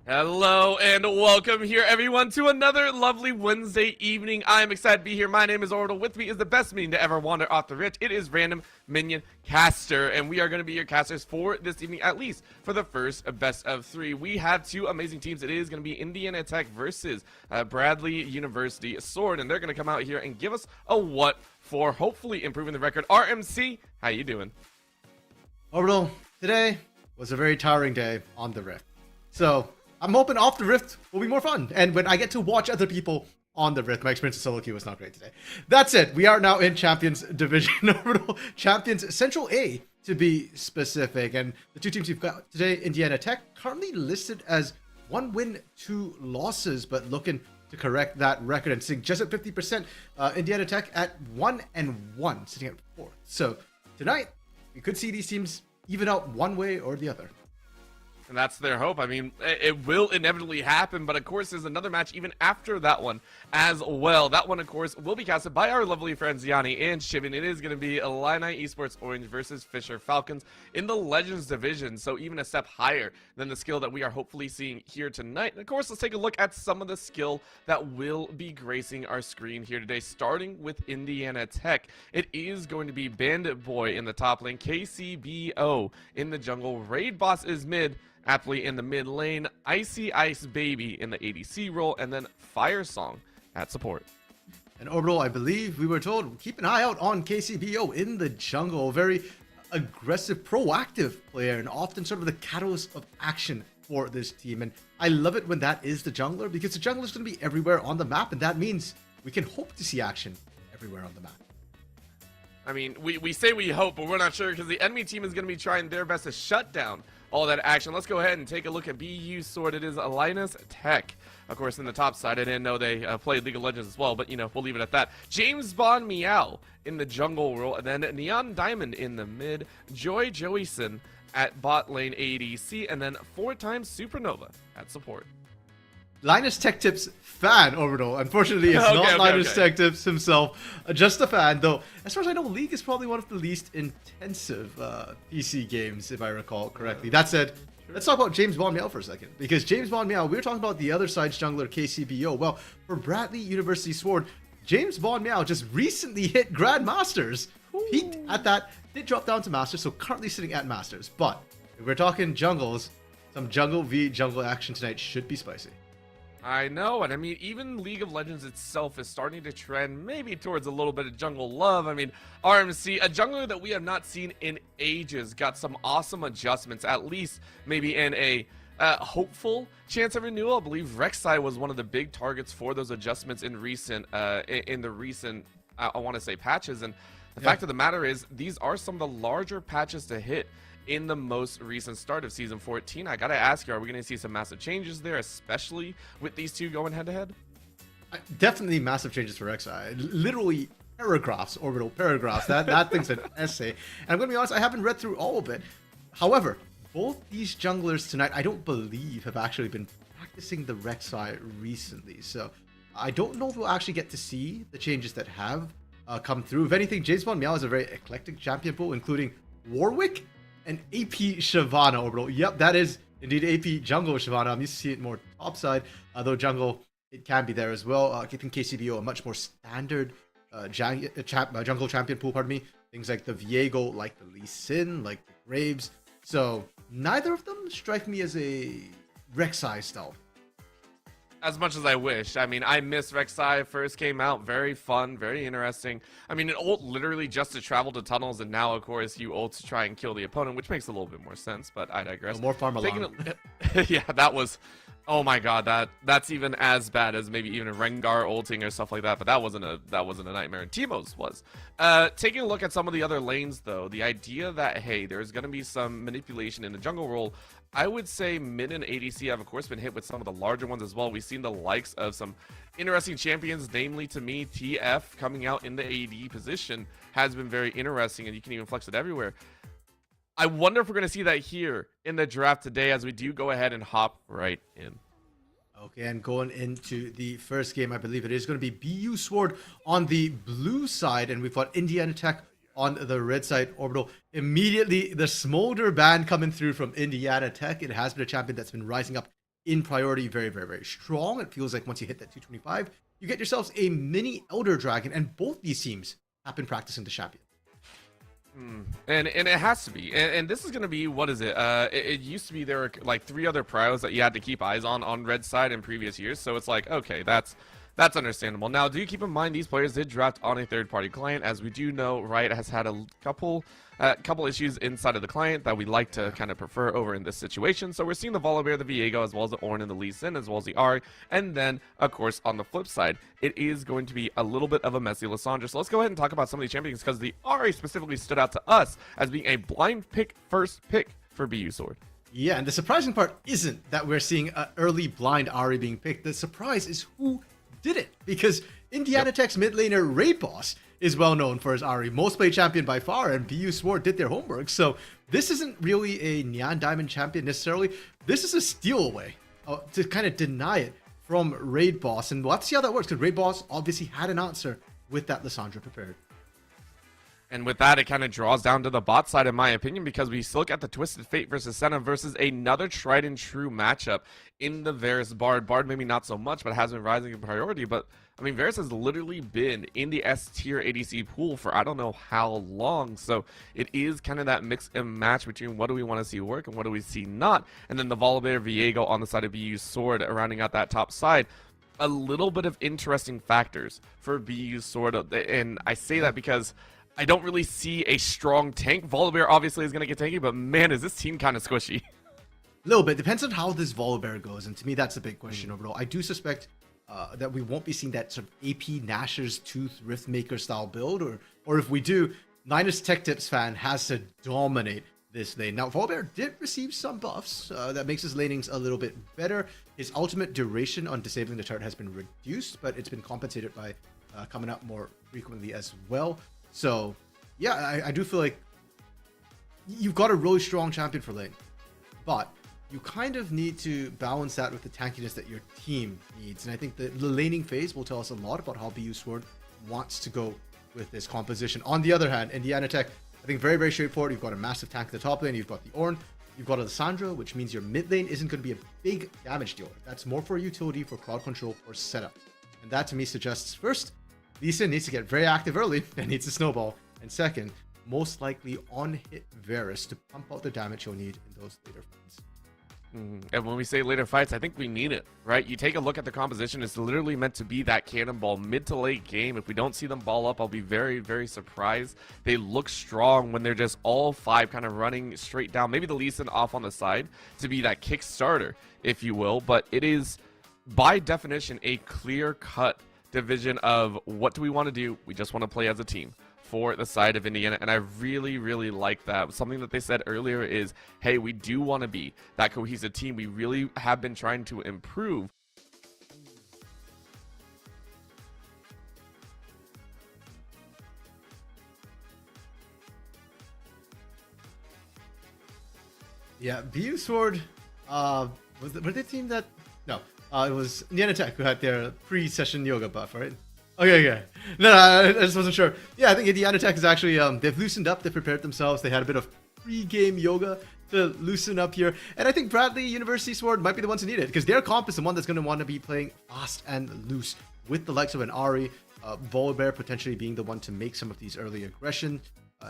Hello and welcome here, everyone, to another lovely Wednesday evening. I am excited to be here. My name is Orbital. With me is the best minion to ever wander off the ridge. It is Random Minion Caster, and we are going to be your casters for this evening, at least for the first best of three. We have two amazing teams. It is going to be Indiana Tech versus Bradley University Sword, and they're going to come out here and give us a what for hopefully improving the record. RMC, how you doing? Orbital, today was a very tiring day on the Rift. So I'm hoping off the Rift will be more fun. And when I get to watch other people on the Rift, my experience in solo queue was not great today. That's it. We are now in Champions Division. Orbital Champions Central A to be specific. And the two teams we've got today, Indiana Tech, currently listed as 1 win, 2 losses, but looking to correct that record and sitting just at 50%. Indiana Tech at 1-1, sitting at 4th. So tonight, we could see these teams even out one way or the other. And that's their hope. I mean, it will inevitably happen, but of course there's another match even after that one as well. That one, of course, will be casted by our lovely friends Yanni and Shivan. It is going to be Illini Esports Orange versus Fisher Falcons in the Legends division, so even a step higher than the skill that we are hopefully seeing here tonight. And of course, let's take a look at some of the skill that will be gracing our screen here today, starting with Indiana Tech. It is going to be Bandit Boy in the top lane, KCBO in the jungle, Raid Boss is mid, aptly in the mid lane, Icy Ice Baby in the ADC role, and then Fire Song at support. And Orbital, I believe we were told, keep an eye out on KCBO in the jungle. Very aggressive, proactive player, and often sort of the catalyst of action for this team. And I love it when that is the jungler, because the jungler is going to be everywhere on the map, and that means we can hope to see action everywhere on the map. I mean, we say we hope, but we're not sure, because the enemy team is going to be trying their best to shut down all that action. Let's go ahead and take a look at BU Sword. It is Linus Tech. Of course, in the top side, I didn't know they played League of Legends as well, but, you know, we'll leave it at that. James Bond Meow in the jungle role, and then Neon Diamond in the mid, Joy Joeyson at bot lane ADC, and then 4x Supernova at support. Linus Tech Tips fan, Orbital. Unfortunately, it's not Linus Tech Tips himself, just a fan. Though, as far as I know, League is probably one of the least intensive PC games, if I recall correctly. That said, let's talk about James Bond Meow for a second. Because James Bond Meow, we were talking about the other side's jungler, KCBO. Well, for Bradley University Sword, James Bond Meow just recently hit Grandmasters. Peaked at that, did drop down to Masters, so currently sitting at Masters. But if we're talking jungles, some jungle v jungle action tonight should be spicy. I know, and I mean, even League of Legends itself is starting to trend maybe towards a little bit of jungle love. I mean, RMC, a jungler that we have not seen in ages, got some awesome adjustments, at least maybe in a hopeful chance of renewal. I believe Rek'Sai was one of the big targets for those adjustments in recent, I want to say, patches. And the fact of the matter is, these are some of the larger patches to hit in the most recent start of Season 14. I gotta ask you, are we gonna see some massive changes there, especially with these two going head-to-head? Definitely massive changes for Rek'Sai. Literally paragraphs, Orbital paragraphs. That thing's an essay. And I'm gonna be honest, I haven't read through all of it. However, both these junglers tonight, I don't believe, have actually been practicing the Rek'Sai recently. So I don't know if we'll actually get to see the changes that have come through. If anything, James Bond Meow is a very eclectic champion pool, including Warwick and AP Shyvana, Orbital. Yep, that is indeed AP Jungle Shyvana. I'm used to see it more topside, though Jungle, it can be there as well. Keeping KCBO a much more standard jungle champion pool, pardon me. Things like the Viego, like the Lee Sin, like the Graves. So neither of them strike me as a Rek'Sai style. As much as I wish. I mean, I miss Rek'Sai. First came out, very fun, very interesting. I mean, it ult literally just to travel to tunnels, and now, of course, you ult to try and kill the opponent, which makes a little bit more sense, but I digress. More farm along. Yeah, that was... Oh my god, that's even as bad as maybe even a Rengar ulting or stuff like that, but that wasn't a nightmare, and Teemo's was. Taking a look at some of the other lanes, though, the idea that, hey, there's going to be some manipulation in the jungle role, I would say mid and ADC have, of course, been hit with some of the larger ones as well. We've seen the likes of some interesting champions, namely, to me, TF coming out in the AD position has been very interesting, and you can even flex it everywhere. I wonder if we're going to see that here in the draft today as we do go ahead and hop right in. Okay, and going into the first game, I believe it is going to be BU Sword on the blue side, and we've got Indiana Tech on the red side. Orbital, immediately the Smolder ban coming through from Indiana Tech. It has been a champion that's been rising up in priority very, very, very strong. It feels like once you hit that 225, you get yourselves a mini Elder Dragon, and both these teams have been practicing the champion. And it has to be, and this is gonna be, what is it? It used to be there were like 3 other pros that you had to keep eyes on red side in previous years. So it's like, okay, that's understandable. Now, do keep in mind these players did draft on a third-party client, as we do know. Riot has had a couple issues inside of the client that we like to kind of prefer over in this situation. So we're seeing the Volibear, the Viego, as well as the Ornn and the Lee Sin, as well as the Ahri. And then, of course, on the flip side, it is going to be a little bit of a messy Lissandra. So let's go ahead and talk about some of these champions, because the Ahri specifically stood out to us as being a blind pick, first pick for BU Sword. Yeah, and the surprising part isn't that we're seeing an early blind Ahri being picked. The surprise is who did it, because Indiana Tech's mid laner Raid Boss is well known for his Ahri, most played champion by far, and BU Sword did their homework. So this isn't really a Neon Diamond champion necessarily. This is a steal away to kind of deny it from Raid Boss, and we'll have to see how that works, because Raid Boss obviously had an answer with that Lissandra prepared. And with that, it kind of draws down to the bot side, in my opinion, because we still look at the Twisted Fate versus Senna versus another tried and true matchup in the Varus Bard. Bard maybe not so much, but has been rising in priority. But, I mean, Varus has literally been in the S-tier ADC pool for I don't know how long. So it is kind of that mix and match between what do we want to see work and what do we see not. And then the Volibear Viego on the side of BU Sword rounding out that top side. A little bit of interesting factors for BU Sword. And I say that because I don't really see a strong tank. Volibear obviously is going to get tanky, but man, is this team kind of squishy. A little bit. Depends on how this Volibear goes, and to me, that's a big question overall. I do suspect that we won't be seeing that sort of AP Nashor's Tooth Riftmaker style build, or if we do, Linus Tech Tips fan has to dominate this lane. Now, Volibear did receive some buffs that makes his lanings a little bit better. His ultimate duration on disabling the turret has been reduced, but it's been compensated by coming out more frequently as well. So, yeah, I do feel like you've got a really strong champion for lane, but you kind of need to balance that with the tankiness that your team needs. And I think the laning phase will tell us a lot about how BU Sword wants to go with this composition. On the other hand, Indiana Tech, I think very, very straightforward. You've got a massive tank at the top lane. You've got the Ornn. You've got a Lissandra, which means your mid lane isn't going to be a big damage dealer. That's more for utility, for crowd control, or setup. And that to me suggests, first, Lee Sin needs to get very active early and needs to snowball. And second, most likely on hit Varus to pump out the damage you'll need in those later fights. And when we say later fights, I think we need it, right? You take a look at the composition, it's literally meant to be that cannonball mid to late game. If we don't see them ball up, I'll be very, very surprised. They look strong when they're just all 5 kind of running straight down. Maybe the Lee Sin off on the side to be that kickstarter, if you will. But it is, by definition, a clear-cut division of what do we want to do? We just want to play as a team for the side of Indiana, and I really, really like that. Something that they said earlier is, hey, we do want to be that cohesive team. We really have been trying to improve. Yeah, BU Sword, were they the team that... No, it was Indiana Tech who had their pre-session yoga buff, right? Okay. No, I just wasn't sure. Yeah, I think Indiana Tech is actually, they've loosened up, they've prepared themselves, they had a bit of pre-game yoga to loosen up here. And I think Bradley University Sword might be the ones who need it, because their comp is the one that's going to want to be playing fast and loose with the likes of an Ahri, Volibear potentially being the one to make some of these early aggression.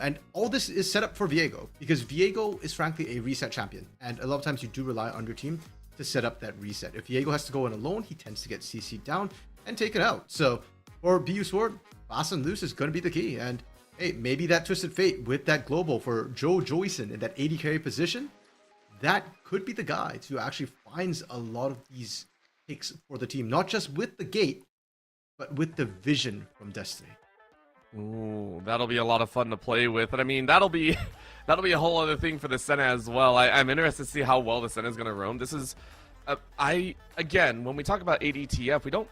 And all this is set up for Viego, because Viego is frankly a reset champion. And a lot of times you do rely on your team to set up that reset. If Viego has to go in alone, he tends to get CC'd down and taken out. So for BU Sword, fast and loose is going to be the key. And hey, maybe that Twisted Fate with that global for Joe Joyson in that 80 carry position, that could be the guy to actually finds a lot of these picks for the team, not just with the gate, but with the vision from Destiny. Ooh, that'll be a lot of fun to play with. And I mean, that'll be a whole other thing for the Senna as well. I'm interested to see how well the Senna is going to roam. This is, again, when we talk about ADTF, we don't,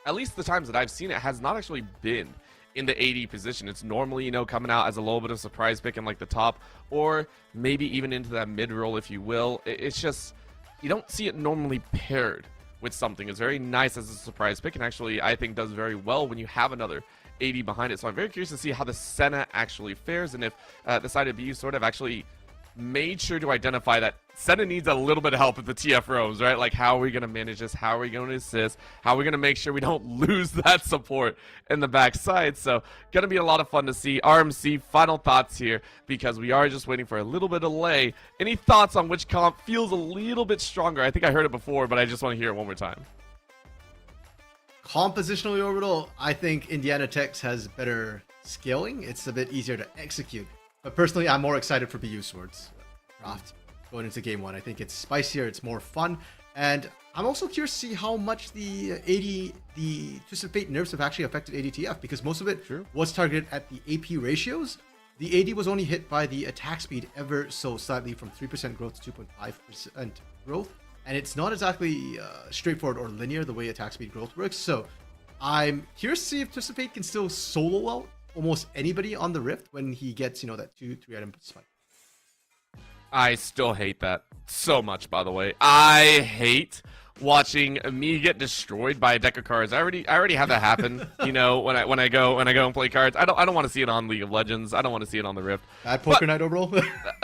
at least the times that I've seen it, has not actually been in the AD position. It's normally, you know, coming out as a little bit of surprise pick in like the top, or maybe even into that mid roll, if you will. It's just, you don't see it normally paired with something. It's very nice as a surprise pick, and actually I think does very well when you have another AD behind it. So I'm very curious to see how the Senna actually fares, and if the side of BU sort of actually made sure to identify that Senna needs a little bit of help with the TF roams, right? Like, how are we going to manage this? How are we going to assist? How are we going to make sure we don't lose that support in the backside? So, going to be a lot of fun to see. RMC, final thoughts here, because we are just waiting for a little bit of delay. Any thoughts on which comp feels a little bit stronger? I think I heard it before, but I just want to hear it one more time. Compositionally orbital, I think Indiana Tech's has better scaling. It's a bit easier to execute. But personally, I'm more excited for BU Swords Craft going into game 1. I think it's spicier, it's more fun, and I'm also curious to see how much the Twisted Fate nerfs have actually affected ADTF, because most of it was targeted at the AP ratios. The AD was only hit by the attack speed ever so slightly, from 3% growth to 2.5% growth, and it's not exactly straightforward or linear the way attack speed growth works. So I'm curious to see if Twisted Fate can still solo out almost anybody on the Rift when he gets, that 2-3 item spike. I still hate that so much, by the way. I hate watching me get destroyed by a deck of cards. I already have that happen, when I go and play cards. I don't want to see it on League of Legends. I don't want to see it on the Rift. Bad poker night overall.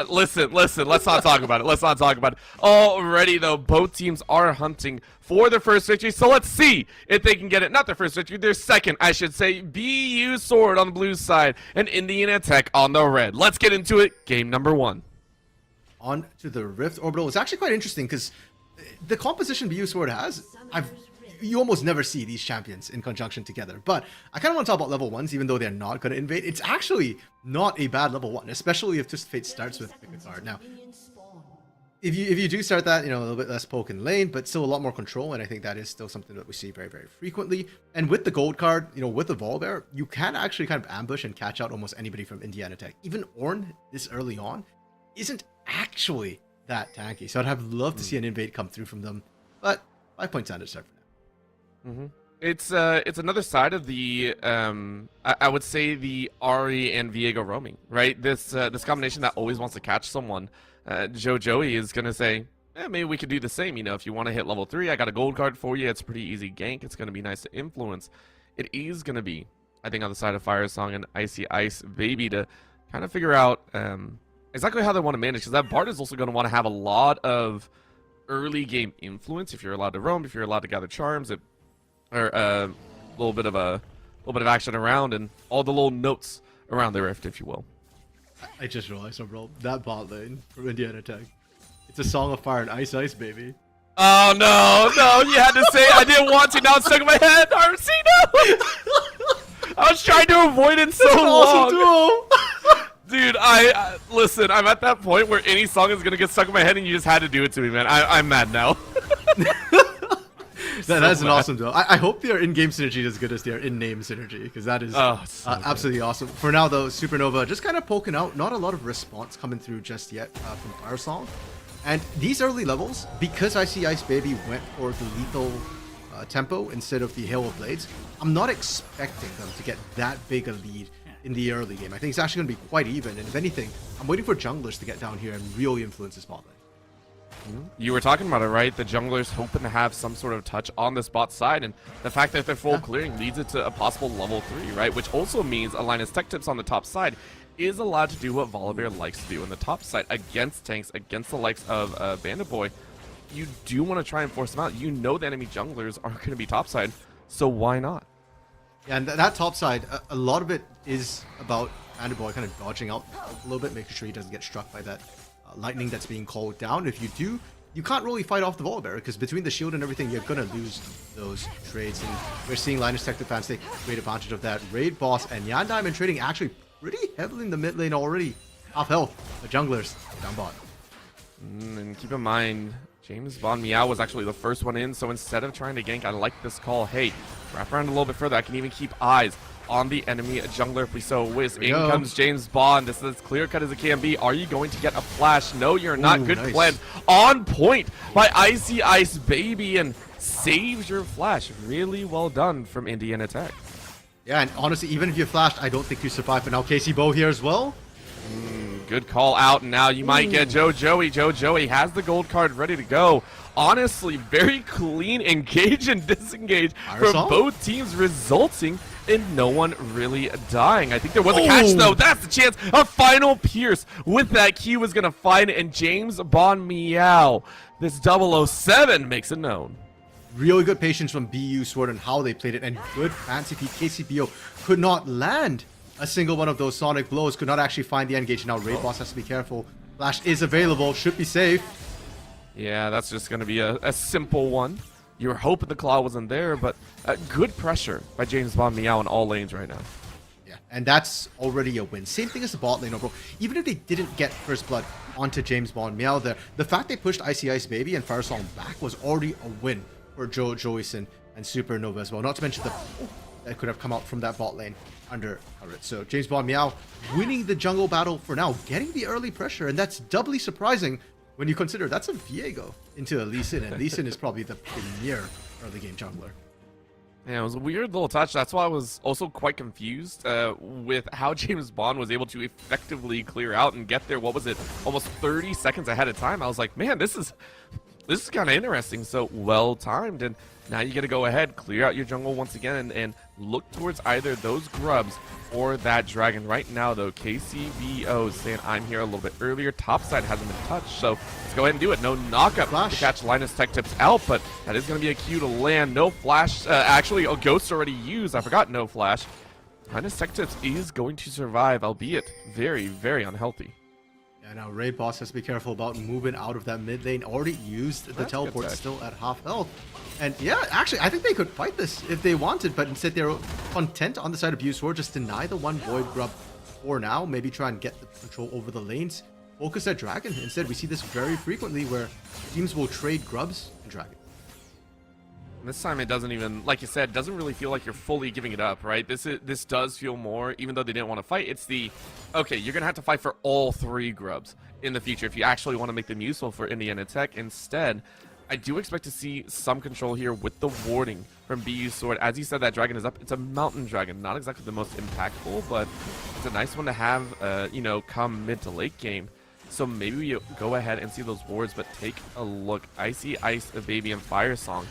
Listen, let's not talk about it. Let's not talk about it. Already though, both teams are hunting for their first victory, so let's see if they can get it. Not their first victory, their second, I should say. BU Sword on the blue side and Indiana Tech on the red. Let's get into it. Game number 1. On to the Rift Orbital. It's actually quite interesting because the composition BU Sword has, you almost never see these champions in conjunction together. But I kind of want to talk about level 1s, even though they're not going to invade. It's actually not a bad level 1, especially if Twisted Fate starts with pick a card. Now, if you do start that, a little bit less poke in lane, but still a lot more control, and I think that is still something that we see very, very frequently. And with the gold card, with the Volibear, you can actually kind of ambush and catch out almost anybody from Indiana Tech. Even Ornn this early on isn't actually that tanky, so I'd have loved to see an invade come through from them, but 5 points under start for now. It's another side of the I would say the Ari and Viego roaming, right? This combination that always wants to catch someone. Joey is gonna say, maybe we could do the same. If you want to hit level 3, I got a gold card for you. It's pretty easy gank. It's gonna be nice to influence. It is gonna be, I think, on the side of Fire Song and Icy Ice Baby to kind of figure out exactly how they want to manage, because that Bard is also going to want to have a lot of early game influence if you're allowed to roam, if you're allowed to gather charms, or a little bit of action around, and all the little notes around the Rift, if you will. I just realized, bro, that bot lane from Indiana Tech, it's a Song of Fire and Ice Ice Baby. Oh no, you had to say it. I didn't want to. Now it's stuck in my head. RC, no. I was trying to avoid it so long. Awesome. Dude, listen, I'm at that point where any song is going to get stuck in my head and you just had to do it to me, man. I'm mad now. That's an awesome duo. I hope their in-game synergy is as good as their in-name synergy, because that is absolutely awesome. For now, though, Supernova just kind of poking out. Not a lot of response coming through just yet from Fire Song. And these early levels, because Icy Ice Baby went for the lethal tempo instead of the Hail of Blades, I'm not expecting them to get that big a lead in the early game. I think it's actually going to be quite even, and if anything, I'm waiting for junglers to get down here and really influence this bot lane. You were talking about it, right? The junglers hoping to have some sort of touch on this bot side, and the fact that they're full clearing leads it to a possible level 3, right? Which also means Alina's Tech Tips on the top side is allowed to do what Volibear likes to do in the top side against tanks, against the likes of Bandit Boy. You do want to try and force them out. You know the enemy junglers are going to be top side, so why not? Yeah, and that top side, a lot of it is about Bandit Boy kind of dodging out a little bit, making sure he doesn't get struck by that lightning that's being called down. If you do, you can't really fight off the Volibear, because between the shield and everything, you're going to lose those trades. And we're seeing Linus Tech Defense take great advantage of that. Raid Boss and Yan Diamond trading actually pretty heavily in the mid lane already. Half health. The junglers down bot. And keep in mind, James Bond Meow was actually the first one in, so instead of trying to gank, I like this call. Hey, wrap around a little bit further. I can even keep eyes on the enemy jungler if we so wish. In comes James Bond. This is as clear cut as it can be. Are you going to get a flash? No, you're not. Good nice. cleanse. On point by Icy Ice Baby, and saves your flash. Really well done from Indiana Tech. Yeah, and honestly, even if you flashed, I don't think you survive. But now Casey Bow here as well. Good call out, and now you might get Joey. Joey has the gold card ready to go. Honestly, very clean engage and disengage from both teams, resulting and no one really dying. I think there was a catch, though. That's the chance. A final pierce with that Q was going to find it, and James Bond Meow, this 007, makes it known. Really good patience from BU Sword and how they played it, and good fancy feet. KCBO could not land a single one of those sonic blows, could not actually find the engage. Now Raid Boss has to be careful. Flash is available, should be safe. Yeah, that's just going to be a simple one. You were hoping the claw wasn't there, but good pressure by James Bond Meow in all lanes right now. Yeah, and that's already a win. Same thing as the bot lane overall. Even if they didn't get first blood onto James Bond Meow there, the fact they pushed Icy Ice Baby and Fire Song back was already a win for Joyson and Supernova as well. Not to mention the that could have come out from that bot lane under it. So James Bond Meow winning the jungle battle for now, getting the early pressure, and that's doubly surprising when you consider that's a Viego into a Lee Sin, and Lee Sin is probably the premier early game jungler. Yeah, it was a weird little touch. That's why I was also quite confused with how James Bond was able to effectively clear out and get there. What was it? Almost 30 seconds ahead of time. I was like, man, this is kind of interesting. So well timed, and now you got to go ahead, clear out your jungle once again, and look towards either those grubs or that dragon. Right now, though, KCBO is saying I'm here a little bit earlier. Topside hasn't been touched, so let's go ahead and do it. No knockup to catch Linus Tech Tips out, but that is going to be a Q to land. No flash. Actually, a ghost already used. I forgot no flash. Linus Tech Tips is going to survive, albeit very, very unhealthy. Yeah, now Raid Boss has to be careful about moving out of that mid lane. Already used the teleport, still at half health. And yeah, actually, I think they could fight this if they wanted, but instead they're content on the side of BU Sword. Just deny the one Void Grub for now. Maybe try and get the control over the lanes. Focus at Dragon. Instead, we see this very frequently where teams will trade Grubs and Dragon. This time it doesn't even, like you said, doesn't really feel like you're fully giving it up, right? This does feel more, even though they didn't want to fight, it's the, okay, you're going to have to fight for all 3 grubs in the future if you actually want to make them useful for Indiana Tech. Instead, I do expect to see some control here with the warding from BU Sword. As you said, that dragon is up. It's a mountain dragon, not exactly the most impactful, but it's a nice one to have, you know, come mid to late game. So maybe we go ahead and see those wards, but take a look. Icy Ice, Baby, and Fire Song.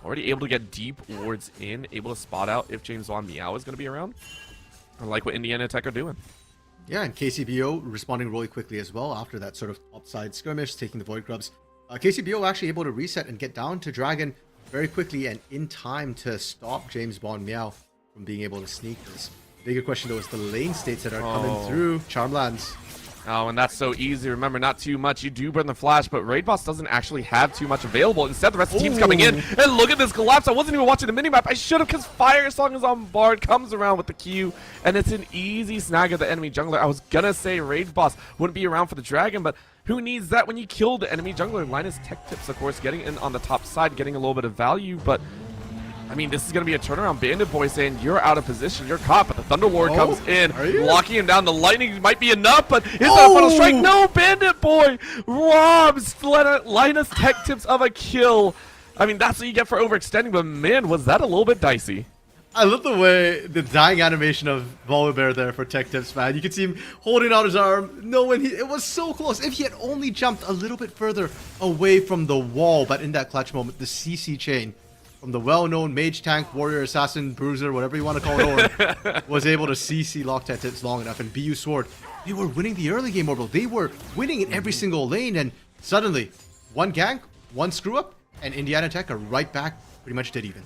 Already able to get deep wards in, able to spot out if James Bond Meow is going to be around. I like what Indiana Tech are doing. Yeah, and KCBO responding really quickly as well after that sort of upside skirmish, taking the Void Grubs. KCBO actually able to reset and get down to Dragon very quickly and in time to stop James Bond Meow from being able to sneak this. Bigger question though is the lane states that are coming through. Charmlands. Oh, and that's so easy. Remember, not too much. You do burn the flash, but Raid Boss doesn't actually have too much available. Instead, the rest of the team's coming in. And look at this collapse. I wasn't even watching the minimap. I should have, because Fire Song is on Bard, comes around with the Q, and it's an easy snag of the enemy jungler. I was going to say Raid Boss wouldn't be around for the dragon, but who needs that when you kill the enemy jungler? Linus Tech Tips, of course, getting in on the top side, getting a little bit of value, but I mean, this is going to be a turnaround. Bandit Boy saying, you're out of position, you're caught, but the Thunderlord comes in, locking him down. The lightning might be enough, but is that a final strike? No, Bandit Boy robs Linus Tech Tips of a kill. I mean, that's what you get for overextending, but man, was that a little bit dicey. I love the way the dying animation of Volibear there for Tech Tips, man. You can see him holding out his arm, knowing it was so close. If he had only jumped a little bit further away from the wall, but in that clutch moment, the CC chain from the well-known mage, tank, warrior, assassin, bruiser, whatever you want to call it, was able to CC lock Tech Tips long enough. And BU Sword, they were winning the early game orbital. They were winning in every single lane, and suddenly, one gank, one screw-up, and Indiana Tech are right back, pretty much dead even.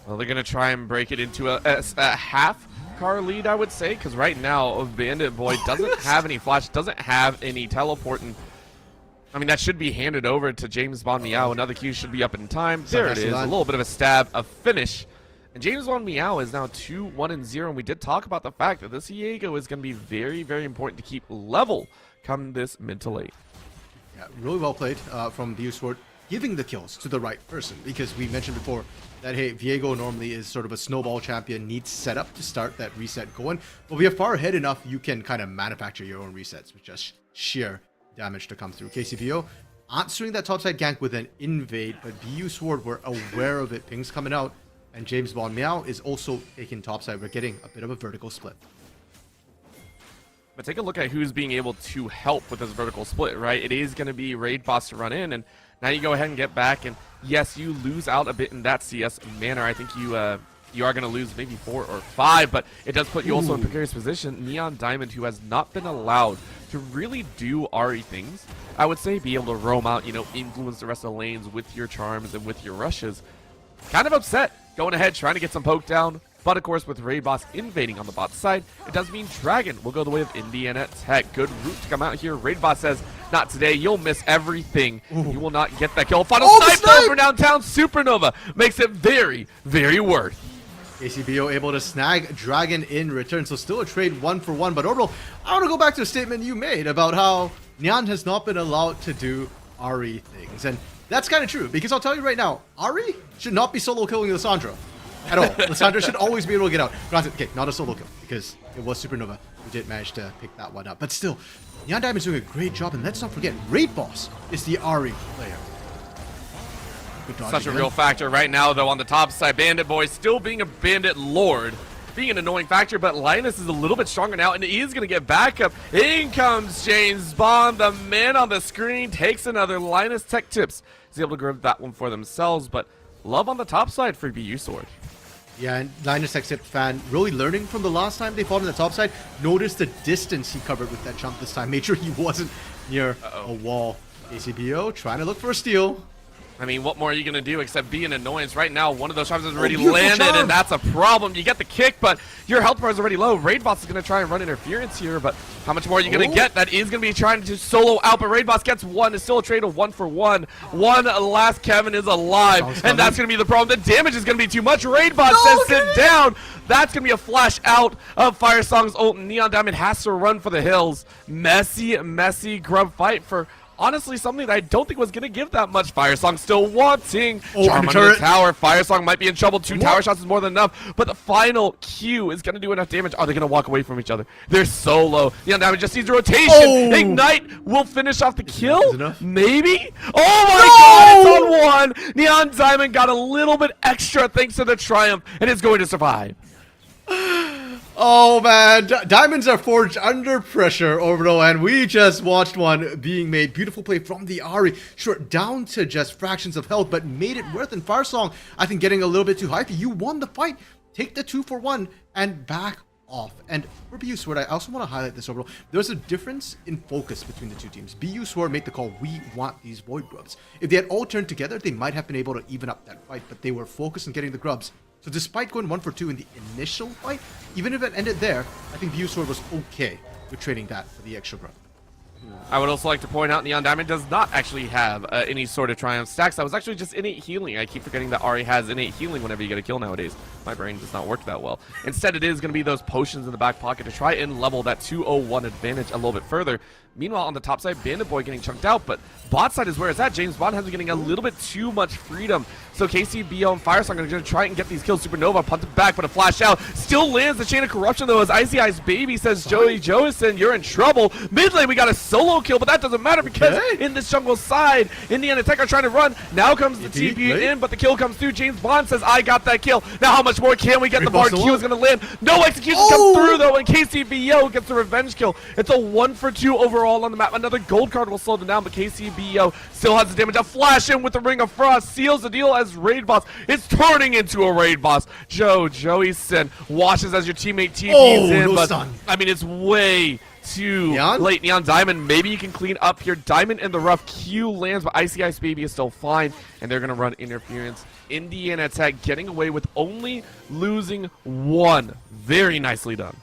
Well, they're going to try and break it into a half car lead, I would say, because right now, Bandit Boy doesn't have any flash, doesn't have any teleport, and I mean, that should be handed over to James Bond Meow. Another Q should be up in time. There it is. A little bit of a stab, a finish. And James Bond Meow is now 2-1-0. And we did talk about the fact that this Viego is going to be very, very important to keep level come this mid to late. Yeah, really well played from BU Sword, giving the kills to the right person. Because we mentioned before that, hey, Viego normally is sort of a snowball champion, needs setup to start that reset going. But we are far ahead enough, you can kind of manufacture your own resets with just sheer damage to come through. KCBO answering that topside gank with an invade, but BU Sword were aware of it. Ping's coming out, and James Bond Meow is also taking topside. We're getting a bit of a vertical split. But take a look at who's being able to help with this vertical split, right? It is going to be Raid Boss to run in, and now you go ahead and get back, and yes, you lose out a bit in that CS manner. I think you you are going to lose maybe 4 or 5, but it does put you also in a precarious position. Neon Diamond, who has not been allowed to really do Ahri things, I would say be able to roam out, you know, influence the rest of the lanes with your charms and with your rushes. Kind of upset, going ahead, trying to get some poke down. But of course, with Raid Boss invading on the bot side, it does mean Dragon will go the way of Indiana Tech. Good route to come out here. Raid Boss says, not today, you'll miss everything. Ooh. You will not get that kill. Final snipe over downtown. Supernova makes it very, very worth. ACBO able to snag Dragon in return, so still a trade 1-for-1. But overall, I want to go back to a statement you made about how Nyan has not been allowed to do Ahri things. And that's kind of true, because I'll tell you right now, Ahri should not be solo killing Lissandra at all. Lissandra should always be able to get out. Granted, okay, not a solo kill, because it was Supernova who did manage to pick that one up. But still, Neon Diamond's doing a great job, and let's not forget, Raid Boss is the Ahri player. Such a real factor right now, though, on the top side. Bandit Boy still being a Bandit Lord, being an annoying factor, but Linus is a little bit stronger now, and he is going to get back up. In comes James Bond. The man on the screen takes another. Linus Tech Tips is able to grab that one for themselves, but love on the top side for BU Sword. Yeah, and Linus Tech Tips fan really learning from the last time they fought on the top side. Notice the distance he covered with that jump this time. Made sure he wasn't near a wall. ACBO trying to look for a steal. I mean, what more are you going to do except be an annoyance? Right now, one of those charms has already landed, and that's a problem. You get the kick, but your health bar is already low. Raid Boss is going to try and run interference here, but how much more are you going to get? That is going to be trying to solo out, but Raid Boss gets one. It's still a trade of 1-for-1. One last Kevin is alive, and that's going to be the problem. The damage is going to be too much. Raid Boss says sit down. That's going to be a flash out of Fire Song's ult. Neon Diamond has to run for the hills. Messy grub fight for... honestly, something that I don't think was going to give that much. Firesong still wanting. Charm under the tower. Firesong might be in trouble. 2 tower shots is more than enough. But the final Q is going to do enough damage. Are they going to walk away from each other? They're so low. Neon Diamond just needs a rotation. Ignite will finish off the kill. Maybe? Oh my god, it's on 1. Neon Diamond got a little bit extra thanks to the Triumph and is going to survive. Oh man, diamonds are forged under pressure, Orbital, and we just watched one being made. Beautiful play from the Ahri, short down to just fractions of health, but made it worth. And Firesong, I think, getting a little bit too hypey. You won the fight. Take the 2-for-1 and back off. And for BU Sword, I also want to highlight this, Orbital. There's a difference in focus between the two teams. BU Sword made the call, we want these Void Grubs. If they had all turned together, they might have been able to even up that fight, but they were focused on getting the Grubs. So despite going 1-for-2 in the initial fight, even if it ended there, I think BU Sword was okay with trading that for the extra grub. I would also like to point out Neon Diamond does not actually have any sort of Triumph stacks. That was actually just innate healing. I keep forgetting that Ahri has innate healing whenever you get a kill nowadays. My brain does not work that well. Instead, it is going to be those potions in the back pocket to try and level that 201 advantage a little bit further. Meanwhile, on the top side, Bandit Boy getting chunked out, but bot side is where it's at. James Bond has been getting a little bit too much freedom. So KCBO and Firesong are going to try and get these kills. Supernova punted back, but a flash out. Still lands the Chain of Corruption, though, as Icy Ice Baby says, Joey Joseph, you're in trouble. Mid lane, we got a solo kill, but that doesn't matter because in this jungle side, Indiana Tech are trying to run. Now comes the TP in, but the kill comes through. James Bond says, I got that kill. Now how much more can we get? The bar Q is going to land. No execution comes through, though, and KCBO gets the revenge kill. It's a 1-for-2 overall on the map. Another gold card will slow them down, but KCBO still has the damage. A flash in with the Ring of Frost seals the deal as Raid Boss is turning into a Raid Boss. Joey Sin watches as your teammate TP's in, but stun. I mean, it's way too late. Neon Diamond, maybe you can clean up here. Diamond in the rough. Q lands, but Icy Ice Baby is still fine, and they're going to run interference. Indiana Tech getting away with only losing 1. Very nicely done.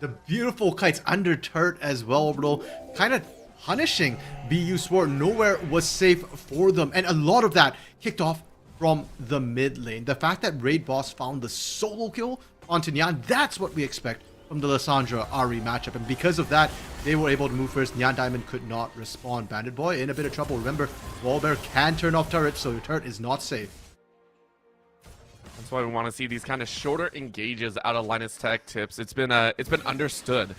The beautiful kites under turret as well, Orbital, kind of punishing BU Sword. Nowhere was safe for them, and a lot of that kicked off from the mid lane. The fact that Raid Boss found the solo kill onto Nyan, that's what we expect from the Lissandra Ahri matchup, and because of that, they were able to move first. Neon Diamond could not respond. Bandit Boy in a bit of trouble. Remember, Wallbear can turn off turrets, so your turret is not safe. That's why we want to see these kind of shorter engages out of Linus Tech Tips. It's been understood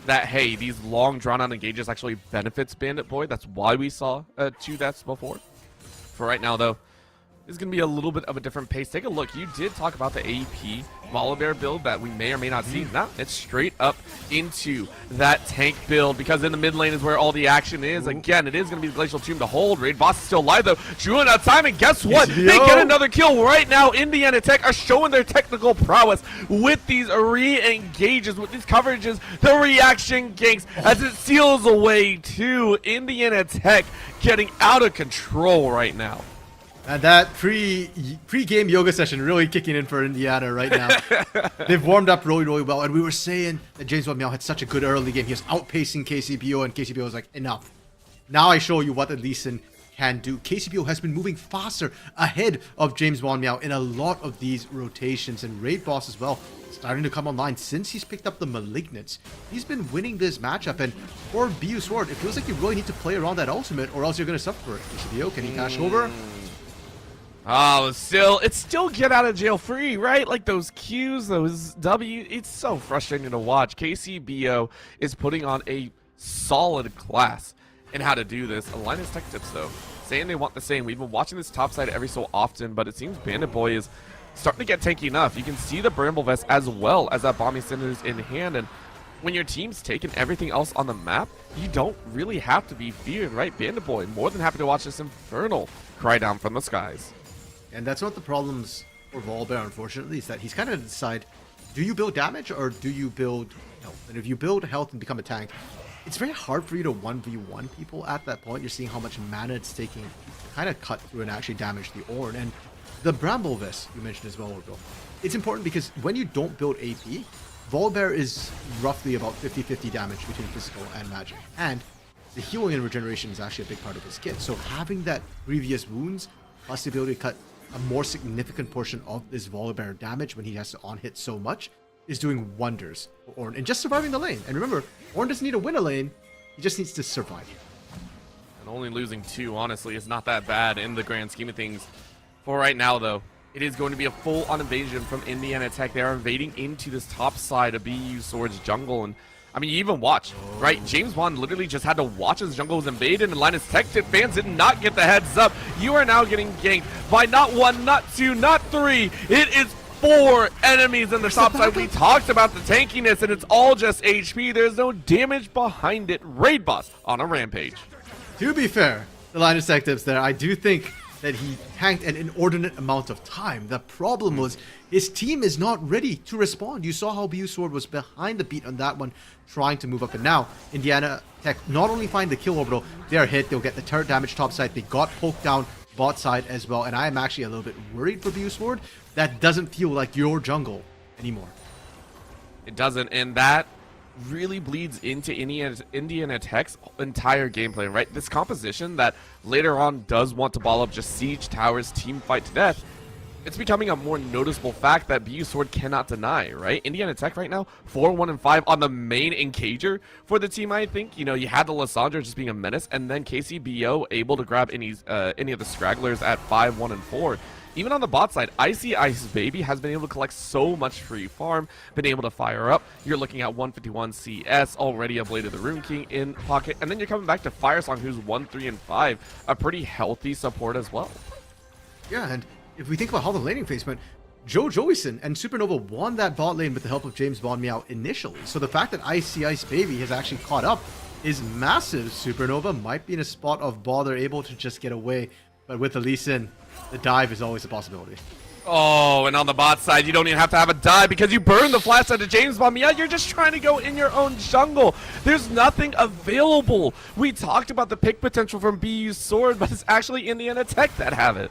that, hey, these long drawn-out engages actually benefits Bandit Boy. That's why we saw 2 deaths before. For right now, though, is going to be a little bit of a different pace. Take a look. You did talk about the AP Volibear build that we may or may not see. Now it's straight up into that tank build because in the mid lane is where all the action is. Again, it is going to be the Glacial Tomb to hold. Raid Boss is still alive though. Chewing out time, and guess what? They get another kill right now. Indiana Tech are showing their technical prowess with these re-engages, with these coverages, the reaction ganks as it seals away to Indiana Tech getting out of control right now. And that pre-game yoga session really kicking in for Indiana right now. They've warmed up really, really well. And we were saying that James Bond Meow had such a good early game. He was outpacing KCBO, and KCBO was like, enough. Now I show you what the Lee Sin can do. KCBO has been moving faster ahead of James Bond Meow in a lot of these rotations. And Raid Boss as well, starting to come online since he's picked up the Malignants. He's been winning this matchup. And for BU Sword, it feels like you really need to play around that ultimate or else you're going to suffer for it. KCBO, can he dash over? Oh, it's still get out of jail free, right? Like those Qs, those W, it's so frustrating to watch. KCBO is putting on a solid class in how to do this. Linus Tech Tips, though, saying they want the same. We've been watching this top side every so often, but it seems Bandit Boy is starting to get tanky enough. You can see the Bramble Vest as well as that Bombing Cinders in hand, and when your team's taking everything else on the map, you don't really have to be feared, right? Bandit Boy, more than happy to watch this Infernal cry down from the skies. And that's one of the problems for Volibear, unfortunately, is that he's kind of decide, do you build damage or do you build health? And if you build health and become a tank, it's very hard for you to 1v1 people at that point. You're seeing how much mana it's taking to kind of cut through and actually damage the Ornn. And the Bramble Vest you mentioned as well, Orbital. It's important because when you don't build AP, Volibear is roughly about 50-50 damage between physical and magic. And the healing and regeneration is actually a big part of his kit. So having that previous wounds plus the ability to cut a more significant portion of this Volibear damage when he has to on-hit so much is doing wonders for Ornn. And just surviving the lane. And remember, Ornn doesn't need to win a lane, he just needs to survive. And only losing 2, honestly, is not that bad in the grand scheme of things. For right now, though, it is going to be a full-on invasion from Indiana Tech. They are invading into this top side of BU Sword's jungle. And I mean, you even watch, right? James Bond literally just had to watch his jungle was invaded, and Linus Tech Tip fans did not get the heads up. You are now getting ganked by not 1, not 2, not 3. It is 4 enemies in the top side. We talked about the tankiness, and it's all just HP. There's no damage behind it. Raid Boss on a rampage. To be fair, the Linus Tech Tips there, I do think that he tanked an inordinate amount of time. The problem was his team is not ready to respond. You saw how BU Sword was behind the beat on that one, trying to move up. And now, Indiana Tech not only find the kill Orbital, they are hit. They'll get the turret damage top side. They got poked down bot side as well. And I am actually a little bit worried for BU Sword. That doesn't feel like your jungle anymore. It doesn't, and that really bleeds into Indiana Tech's entire gameplay, right? This composition that later on does want to ball up just siege towers, team fight to death. It's becoming a more noticeable fact that BU Sword cannot deny, right? Indiana Tech right now, 4-1-5 on the main engager for the team, I think. You know, you had the Lysandra just being a menace, and then KCBO able to grab any of the stragglers at 5-1-4. Even on the bot side, Icy Ice Baby has been able to collect so much free farm, been able to fire up. You're looking at 151 CS, already a Blade of the Rune King in pocket, and then you're coming back to Firesong, who's 1-3-5, a pretty healthy support as well. Yeah, and if we think about how the laning phase went, Joe Joeyson and Supernova won that bot lane with the help of James Bond Meow initially. So the fact that Icy Ice Baby has actually caught up is massive. Supernova might be in a spot of bother, able to just get away, but with the Lee Sin, the dive is always a possibility. Oh, and on the bot side, you don't even have to have a dive because you burn the flash out of James Bond. Yeah, you're just trying to go in your own jungle. There's nothing available. We talked about the pick potential from BU Sword, but it's actually Indiana Tech that have it.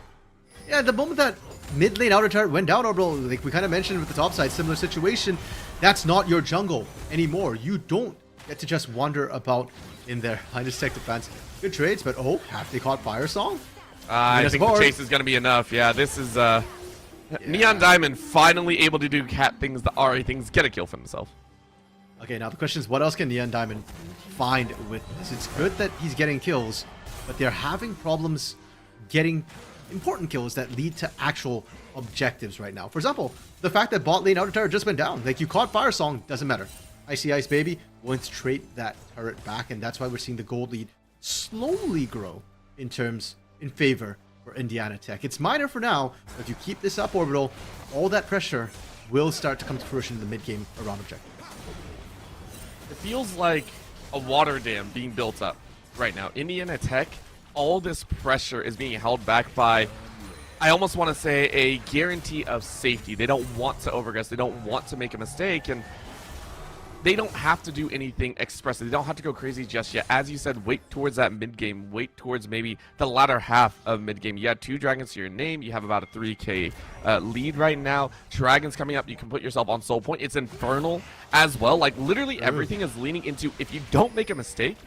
Yeah, the moment that mid lane outer turret went down, Orbital, like we kind of mentioned with the top side, similar situation, that's not your jungle anymore. You don't get to just wander about in there. Linus Tech defense. Good trades, but oh, have they caught Fire Song? I think the chase is going to be enough. Yeah, this is Neon Diamond finally able to do cat things, the RA things, get a kill for himself. Okay, now the question is, what else can Neon Diamond find with this? It's good that he's getting kills, but they're having problems getting important kills that lead to actual objectives right now. For example, the fact that bot lane outer turret just went down. Like, you caught Fire Song, doesn't matter. Icy Ice Baby won't straight that turret back, and that's why we're seeing the gold lead slowly grow in favor for Indiana Tech. It's minor for now, but if you keep this up, Orbital, all that pressure will start to come to fruition in the mid-game around objective. It feels like a water dam being built up right now. Indiana Tech, all this pressure is being held back by, I almost want to say, a guarantee of safety. They don't want to overaggress. They don't want to make a mistake, and they don't have to do anything expressive. They don't have to go crazy just yet. As you said, wait towards that mid-game. Wait towards maybe the latter half of mid-game. You had 2 Dragons to your name. You have about a 3k lead right now. Dragons coming up. You can put yourself on Soul Point. It's Infernal as well. Like, literally everything is leaning into, if you don't make a mistake,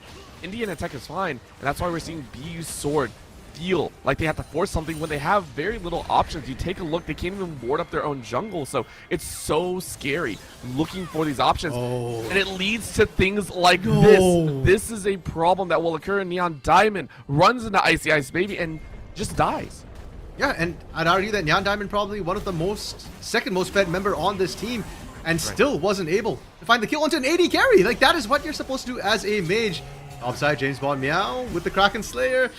Indiana Tech is fine. And that's why we're seeing BU Sword feel like they have to force something when they have very little options. You take a look, they can't even ward up their own jungle, so it's so scary looking for these options. And it leads to things like this. This is a problem that will occur in Neon Diamond, runs into Icy Ice Baby and just dies. Yeah, and I'd argue that Neon Diamond probably one of the second most fed member on this team, and still wasn't able to find the kill onto an AD carry. Like, that is what you're supposed to do as a mage. Topside, James Bond Meow with the Kraken Slayer.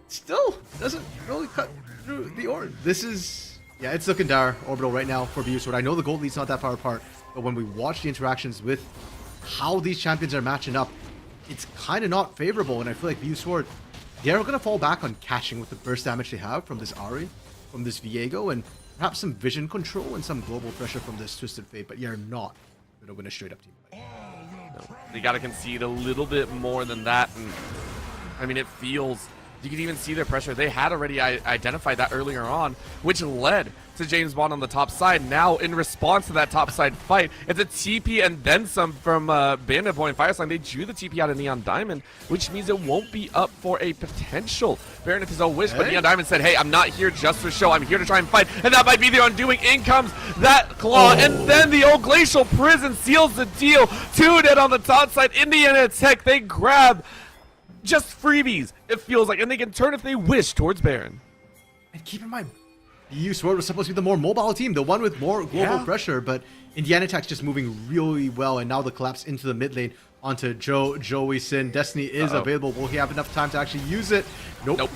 Still doesn't really cut through the orb. This is, yeah, it's looking dire, Orbital, right now for BU Sword. I know the gold lead's not that far apart, but when we watch the interactions with how these champions are matching up, it's kind of not favorable, and I feel like BU Sword, they're going to fall back on catching with the burst damage they have from this Ahri, from this Viego, and perhaps some vision control and some global pressure from this Twisted Fate, but you're not going to win a straight-up team fight. No, they got to concede a little bit more than that, and I mean, it feels... You can even see their pressure. They had already identified that earlier on, which led to James Bond on the top side. Now, in response to that top side fight, it's a TP and then some from Bandit Boy and Fireslang. They drew the TP out of Neon Diamond, which means it won't be up for a potential Baron if his own wish. But Neon Diamond said, hey, I'm not here just for show. I'm here to try and fight. And that might be their undoing. In comes that claw. And then the old Glacial Prison seals the deal. 2 dead on the top side. Indiana Tech, they grab just freebies, it feels like, and they can turn if they wish towards Baron. And keep in mind, BU Sword was supposed to be the more mobile team, the one with more global pressure, but Indiana Tech's just moving really well, and now the collapse into the mid lane onto Joey Sin. Destiny is available. Will he have enough time to actually use it? Nope.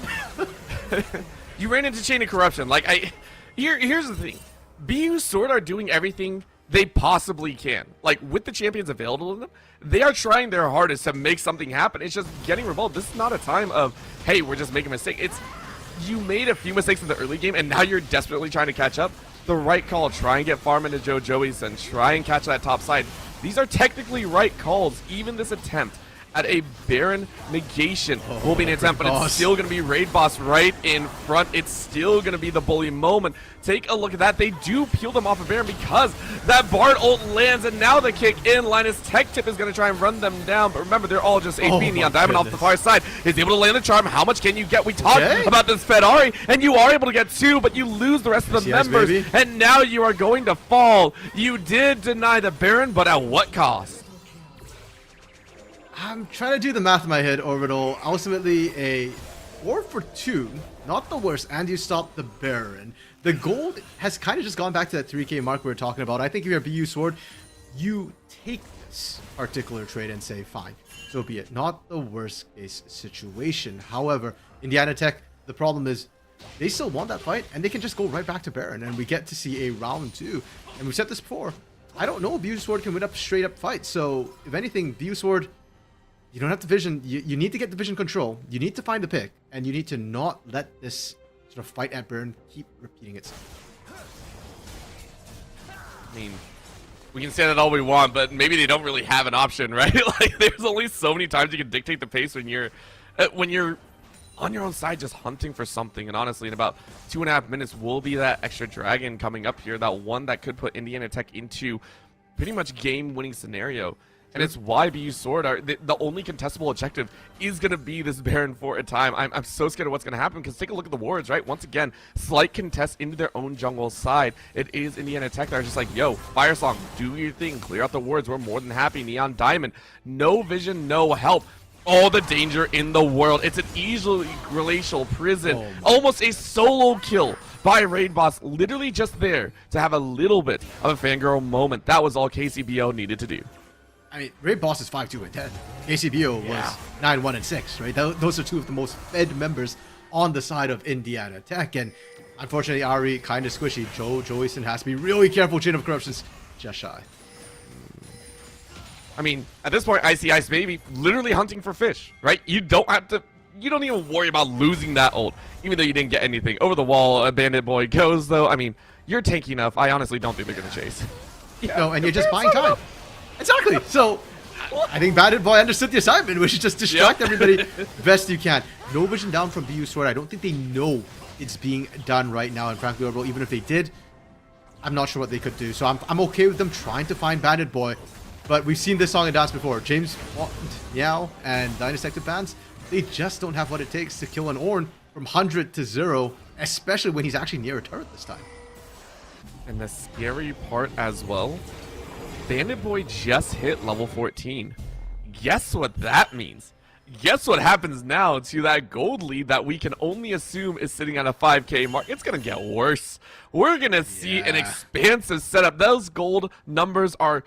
You ran into Chain of Corruption. Like, here's the thing. BU Sword are doing everything they possibly can. Like, with the champions available to them, they are trying their hardest to make something happen. It's just getting revolved. This is not a time of, hey, we're just making a mistake. It's, you made a few mistakes in the early game, and now you're desperately trying to catch up. The right call, try and get farm into Joey's and try and catch that top side. These are technically right calls. Even this attempt at a Baron negation will be an attempt, but it's still going to be Raid Boss right in front. It's still going to be the bully moment. Take a look at that. They do peel them off of Baron because that Bard ult lands, and now the kick in. Linus Tech Tip is going to try and run them down, but remember, they're all just HP. Neon Diamond off the far side is able to land the charm. How much can you get? We talked about this Fed Ahri, and you are able to get 2, but you lose the rest of the members, and now you are going to fall. You did deny the Baron, but at what cost? I'm trying to do the math in my head, Orbital. Ultimately, a 4 for 2, not the worst, and you stop the Baron. The gold has kind of just gone back to that 3k mark we were talking about. I think if you're a BU Sword, you take this particular trade and say, fine, so be it. Not the worst case situation. However, Indiana Tech, the problem is they still want that fight, and they can just go right back to Baron, and we get to see a round 2. And we've said this before, I don't know if BU Sword can win up straight up fight. So if anything, BU Sword, you don't have the vision. You need to get the vision control. You need to find the pick, and you need to not let this sort of fight at Baron keep repeating itself. I mean, we can say that all we want, but maybe they don't really have an option, right? Like, there's only so many times you can dictate the pace when you're on your own side just hunting for something. And honestly, in about 2.5 minutes will be that extra dragon coming up here, that one that could put Indiana Tech into pretty much game-winning scenario. And it's why BU Sword are the only contestable objective is going to be this Baron for a time. I'm so scared of what's going to happen, because take a look at the wards, right? Once again, slight contest into their own jungle side. It is Indiana Tech that are just like, yo, Firesong, do your thing, clear out the wards. We're more than happy. Neon Diamond, no vision, no help. All the danger in the world. It's an easily glacial prison. Almost a solo kill by Raid Boss, literally just there to have a little bit of a fangirl moment. That was all KCBO needed to do. I mean, Raid Boss is 5-2 and 10. KCBO was 9-1 and 6, right? Those are 2 of the most fed members on the side of Indiana Tech. And unfortunately, Ari kind of squishy. Joeyson has to be really careful. Chain of Corruption's just shy. I mean, at this point, Icy Ice Baby literally hunting for fish, right? You don't even worry about losing that ult, even though you didn't get anything. Over the wall, a Bandit Boy goes, though. I mean, you're tanky enough. I honestly don't think they're going to chase. Yeah, no, and you're just buying time. Exactly. So, I think Bandit Boy understood the assignment, which is just distract everybody best you can. No vision down from BU Sword. I don't think they know it's being done right now. And frankly, overall, even if they did, I'm not sure what they could do. So I'm okay with them trying to find Bandit Boy. But we've seen this song and dance before. James, Meow, and Dynasective fans, they just don't have what it takes to kill an Ornn from 100 to 0, especially when he's actually near a turret this time. And the scary part as well, Bandit Boy just hit level 14. Guess what that means? Guess what happens now to that gold lead that we can only assume is sitting at a 5k mark? It's going to get worse. We're going to see an expansive setup. Those gold numbers are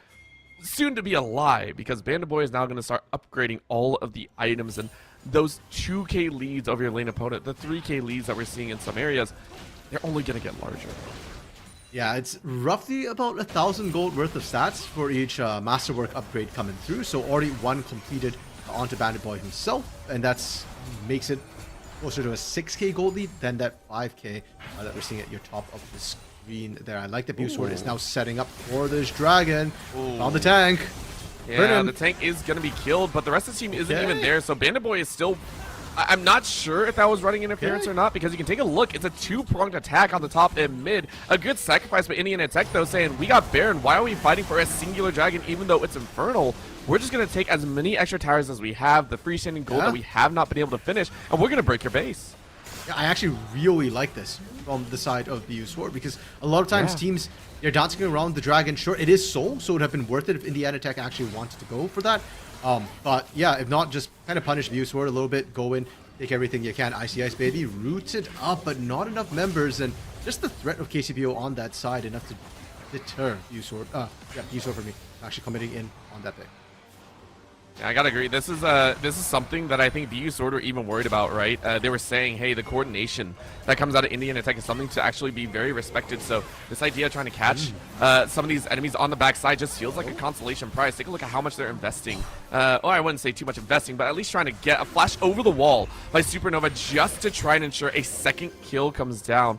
soon to be a lie because Bandit Boy is now going to start upgrading all of the items, and those 2k leads over your lane opponent, the 3k leads that we're seeing in some areas, they're only going to get larger. Yeah, it's roughly about 1,000 gold worth of stats for each Masterwork upgrade coming through. So already one completed onto Bandit Boy himself, and that's makes it closer to a 6k gold lead than that 5k that we're seeing at your top of the screen there. I like that BU Sword is now setting up for this dragon. On the tank. Yeah, the tank is going to be killed, but the rest of the team isn't even there. So Bandit Boy is still... I'm not sure if that was running interference or not, because you can take a look. It's a two-pronged attack on the top and mid. A good sacrifice by Indiana Tech, though, saying, we got Baron. Why are we fighting for a singular dragon, even though it's Infernal? We're just going to take as many extra towers as we have, the freestanding gold that we have not been able to finish, and we're going to break your base. Yeah, I actually really like this from the side of BU Sword, because a lot of times teams, they're dancing around the dragon. Sure, it is soul, so it would have been worth it if Indiana Tech actually wanted to go for that. But yeah, if not, just kind of punish BU Sword a little bit, go in, take everything you can. Icy Ice Baby rooted up, but not enough members, and just the threat of KCBO on that side enough to deter BU Sword. BU Sword for me actually committing in on that pick. Yeah, I gotta agree. This is something that I think BU Sword were even worried about, right? They were saying, hey, the coordination that comes out of Indiana Tech is something to actually be very respected. So this idea of trying to catch some of these enemies on the backside just feels like a consolation prize. Take a look at how much they're investing. Or I wouldn't say too much investing, but at least trying to get a flash over the wall by Supernova just to try and ensure a second kill comes down.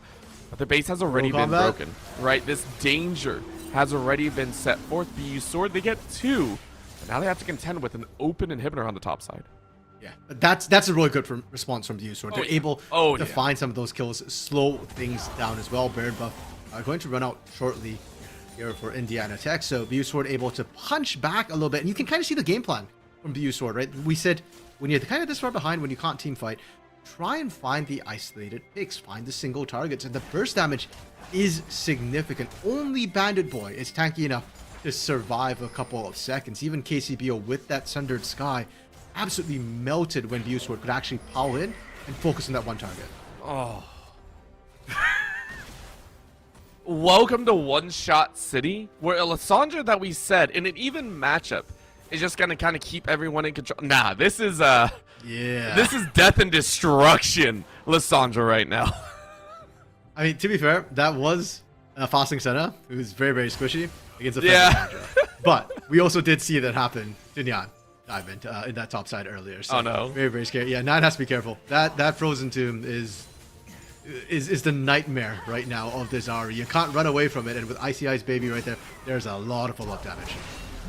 But their base has already been broken, right? This danger has already been set forth. BU Sword, they get 2. Now they have to contend with an open inhibitor on the top side. Yeah, but that's a really good response from BU Sword. They're able to find some of those kills, slow things down as well. Baron buff are going to run out shortly here for Indiana Tech. So BU Sword able to punch back a little bit. And you can kind of see the game plan from BU Sword, right? We said when you're kind of this far behind, when you can't team fight, try and find the isolated picks, find the single targets. And the burst damage is significant. Only Bandit Boy is tanky enough to survive a couple of seconds. Even KCBO with that Sundered Sky absolutely melted when BU Sword could actually power in and focus on that one target. Oh. Welcome to One Shot City, where a Lissandra that we said in an even matchup is just gonna kind of keep everyone in control. Nah, this is this is death and destruction Lissandra right now. I mean, to be fair, that was a fasting Senna who's very, very squishy against a Lissandra. But we also did see that happen to Nyan Diamond in that top side earlier. So oh no. Very, very scary. Yeah, Nyan has to be careful. That Frozen Tomb is the nightmare right now of this Ari. You can't run away from it, and with Icy Ice Baby right there, there's a lot of follow-up damage.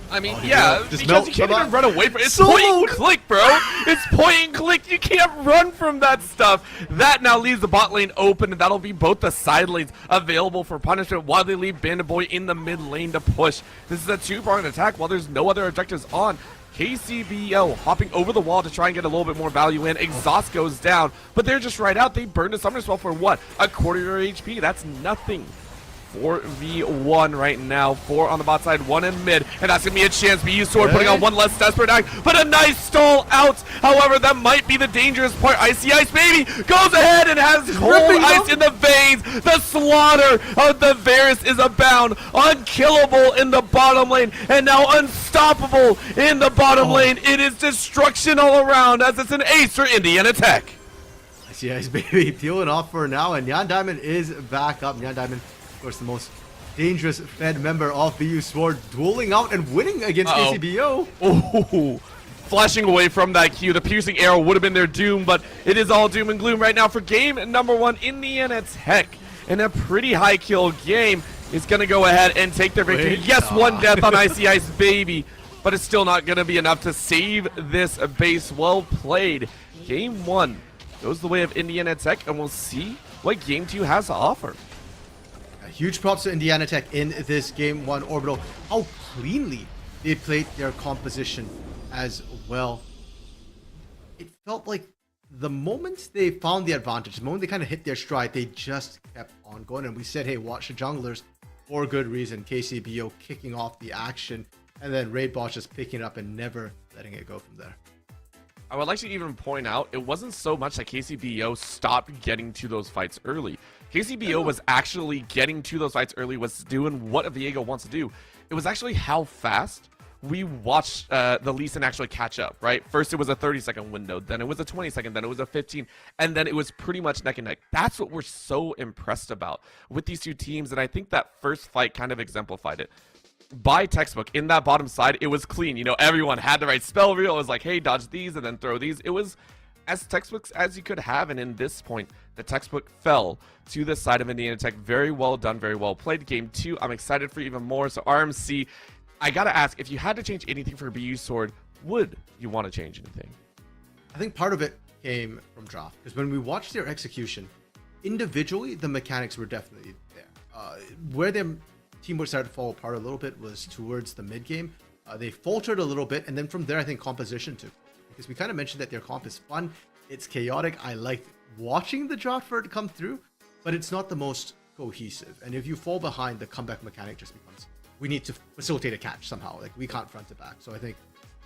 I mean, because you can't even run away from it. It's point and click, bro. It's point and click. You can't run from that stuff. That now leaves the bot lane open, and that'll be both the side lanes available for punishment while they leave Bandit Boy in the mid lane to push. This is a two-pronged attack while there's no other objectives on. KCBO hopping over the wall to try and get a little bit more value in. Exhaust goes down, but they're just right out. They burned a Summoner Spell for what? A quarter your HP. That's nothing. 4v1 right now. 4 on the bot side, 1 in mid, and that's gonna be a chance. BU Sword putting on one less desperate act, but a nice stall out. However, that might be the dangerous part. Icy Ice Baby goes ahead and has cold ice in the veins. The slaughter of the Varus is abound. Unkillable in the bottom lane, and now unstoppable in the bottom lane. It is destruction all around as it's an ace for Indiana Tech. ICI's baby peeling off for now, and Nyan Diamond is back up. Nyan Diamond, of course, the most dangerous Fed member of BU Sword, dueling out and winning against KCBO. Oh, flashing away from that Q. The piercing arrow would have been their doom, but it is all doom and gloom right now for game number 1. Indiana Tech, in a pretty high kill game, is going to go ahead and take their victory. Yes, one death on ICI's baby, but it's still not going to be enough to save this base. Well played. Game 1 goes the way of Indiana Tech, and we'll see what game 2 has to offer. Huge props to Indiana Tech in this game 1 orbital. How cleanly they played their composition as well. It felt like the moment they found the advantage, the moment they kind of hit their stride, they just kept on going. And we said, hey, watch the junglers for good reason. KCBO kicking off the action, and then Raid Boss just picking it up and never letting it go from there. I would like to even point out, it wasn't so much that KCBO stopped getting to those fights early. KCBO was actually getting to those fights early, was doing what Viego wants to do. It was actually how fast we watched the Lee Sin actually catch up, right? First it was a 30-second window, then it was a 20-second, then it was a 15, and then it was pretty much neck and neck. That's what we're so impressed about with these two teams, and I think that first fight kind of exemplified it. By textbook, in that bottom side, it was clean. You know, everyone had the right spell reel. It was like, hey, dodge these and then throw these. It was as textbooks as you could have, and in this point, the textbook fell to the side of Indiana Tech. Very well done, very well played. Game 2, I'm excited for even more. So RMC, I gotta ask, if you had to change anything for BU Sword, would you want to change anything? I think part of it came from draft, because when we watched their execution, individually, the mechanics were definitely there. Where their teamwork started to fall apart a little bit was towards the mid game. They faltered a little bit, and then from there, I think composition took. Because we kind of mentioned that their comp is fun, it's chaotic. I liked watching the draft for it to come through, but it's not the most cohesive. And if you fall behind, the comeback mechanic just becomes, we need to facilitate a catch somehow. Like, we can't front it back. So I think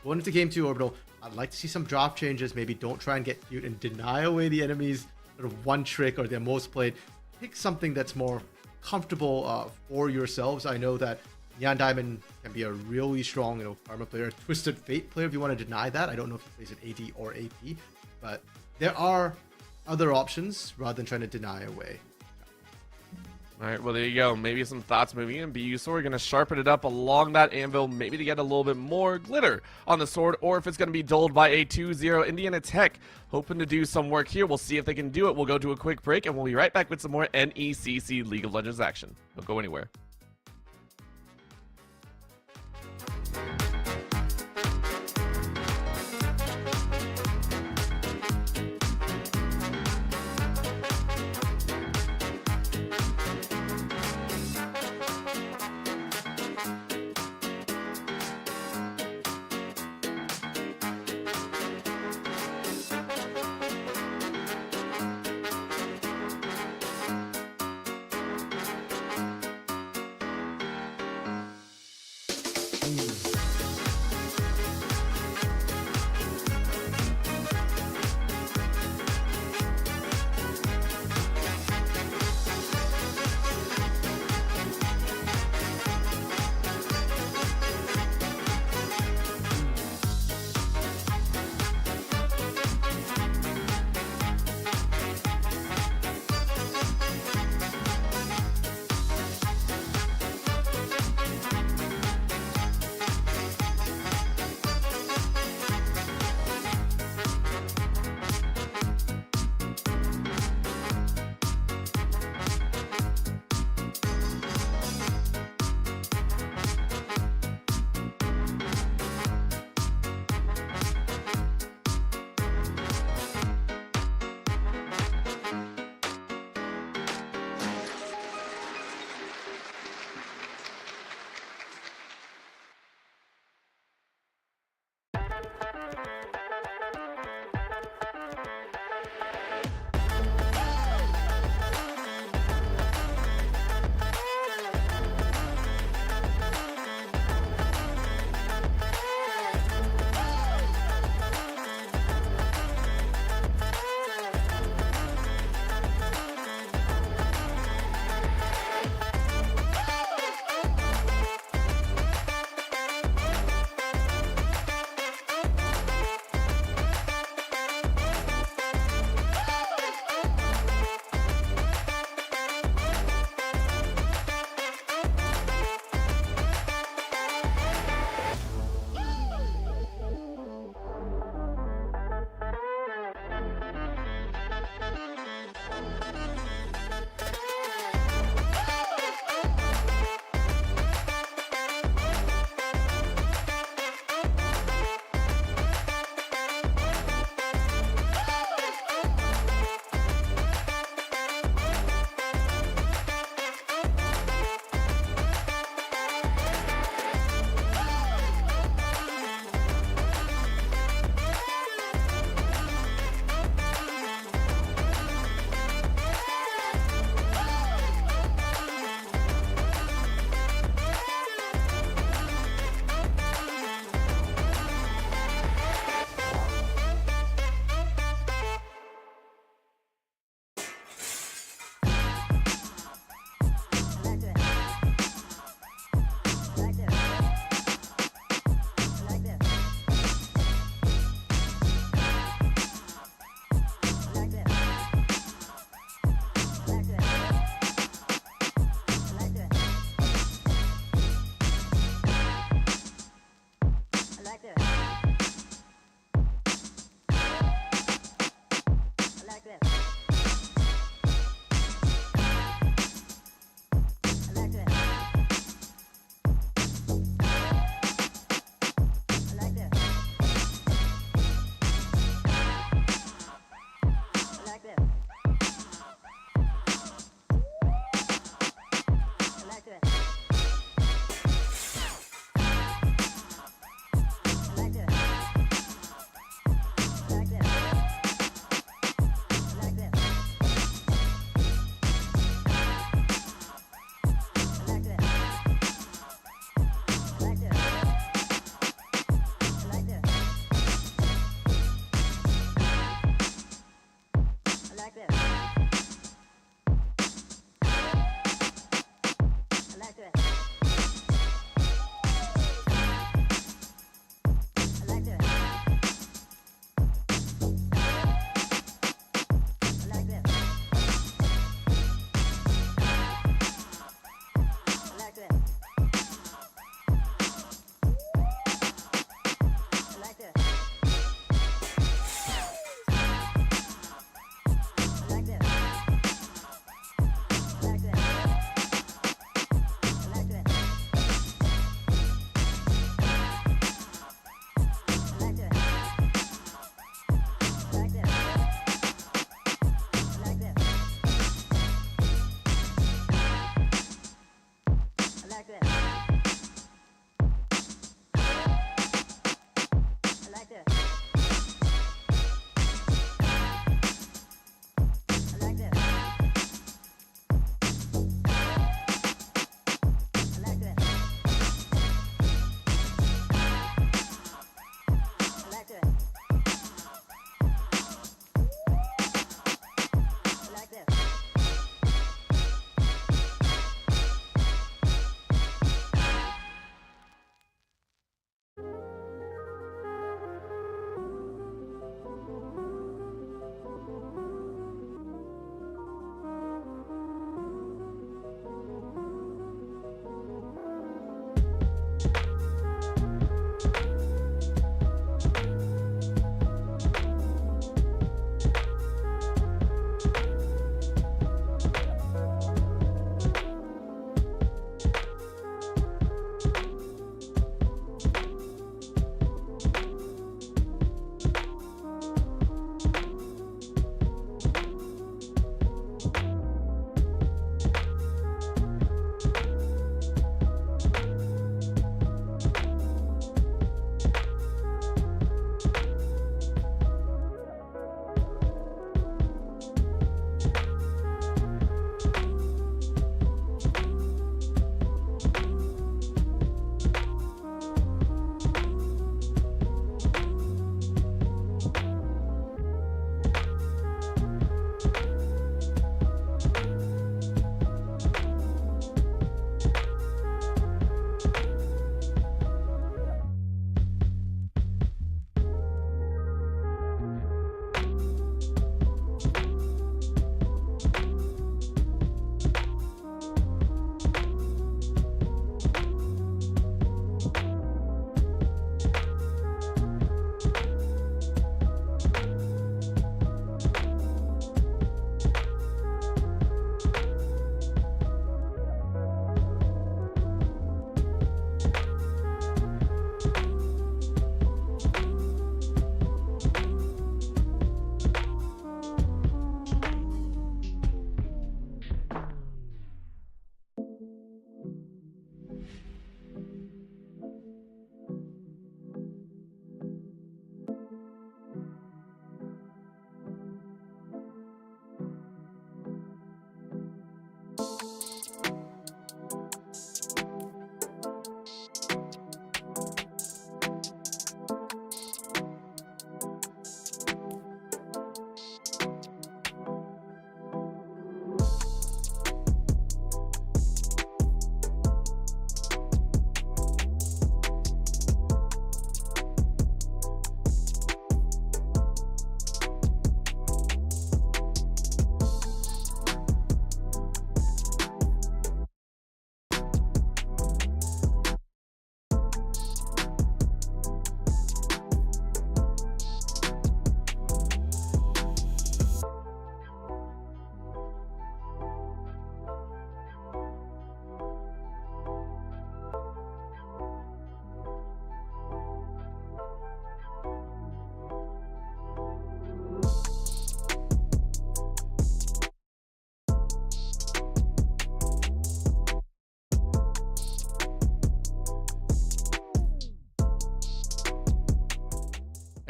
going into game 2 orbital, I'd like to see some draft changes. Maybe don't try and get cute and deny away the enemy's sort of one trick or their most played. Pick something that's more comfortable for yourselves. I know that Nyan Diamond can be a really strong, Karma player, Twisted Fate player if you want to deny that. I don't know if he plays it AD or AP, but there are other options rather than trying to deny away. All right, well, there you go. Maybe some thoughts moving in. BU Sword going to sharpen it up along that anvil, maybe to get a little bit more glitter on the sword, or if it's going to be dulled by a 2-0. Indiana Tech hoping to do some work here. We'll see if they can do it. We'll go to a quick break, and we'll be right back with some more NECC League of Legends action. Don't go anywhere.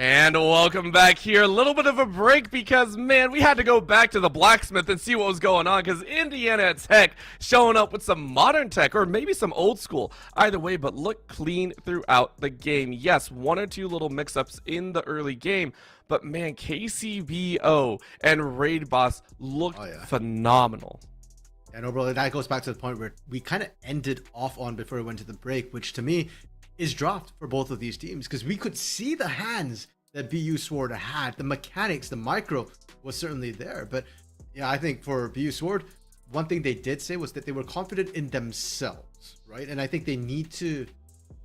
And welcome back here. A little bit of a break because, man, we had to go back to the blacksmith and see what was going on because Indiana Tech showing up with some modern tech or maybe some old school. Either way, but look clean throughout the game. Yes, one or two little mix-ups in the early game, but, man, KCBO and Raid Boss looked phenomenal. And overall, that goes back to the point where we kind of ended off on before we went to the break, which to me is dropped for both of these teams because we could see the hands that BU Sword had. The mechanics, the micro was certainly there. But yeah, I think for BU Sword, one thing they did say was that they were confident in themselves, right? And I think they need to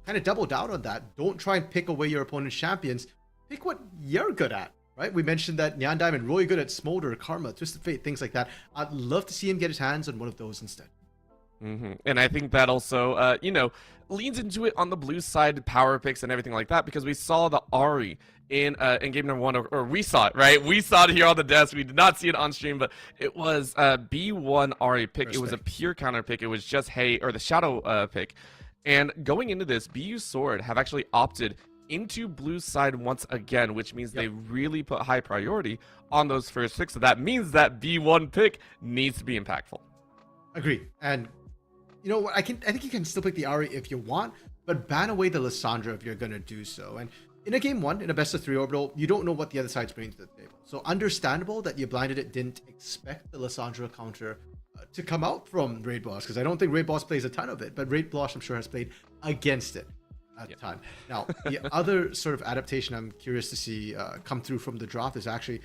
kind of double down on that. Don't try and pick away your opponent's champions. Pick what you're good at, right? We mentioned that Nyan Diamond really good at Smolder, Karma, Twisted Fate, things like that. I'd love to see him get his hands on one of those instead. And I think that also, leans into it on the blue side, power picks and everything like that, because we saw the Ari in game number 1, or we saw it, right? We saw it here on the desk. We did not see it on stream, but it was B1 Ari pick. It was a pure counter pick. It was just the Shadow pick. And going into this, BU Sword have actually opted into blue side once again, which means they really put high priority on those first picks. So that means that B1 pick needs to be impactful. Agreed. And you know what? I think you can still pick the Ari if you want, but ban away the Lissandra if you're gonna do so. And in a game 1, in a best of 3 orbital, you don't know what the other side's bringing to the table. So understandable that you blinded it, didn't expect the Lissandra counter to come out from Raid Boss, because I don't think Raid Boss plays a ton of it, but Raid Boss I'm sure has played against it at the time. Now, the other sort of adaptation I'm curious to see come through from the draft is actually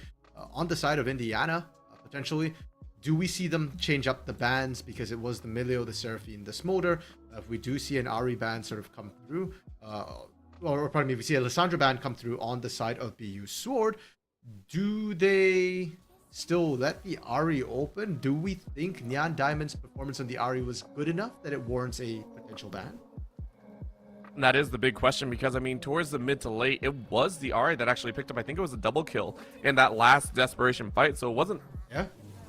on the side of Indiana, potentially. Do we see them change up the bans because it was the Milio, the Seraphine, the Smolder? If we do see an Ari ban sort of come through, or pardon me, if we see a Lissandra ban come through on the side of BU Sword, do they still let the Ari open? Do we think Nyan Diamond's performance on the Ari was good enough that it warrants a potential ban? That is the big question because, I mean, towards the mid to late, it was the Ari that actually picked up, I think it was a double kill in that last desperation fight, so it wasn't...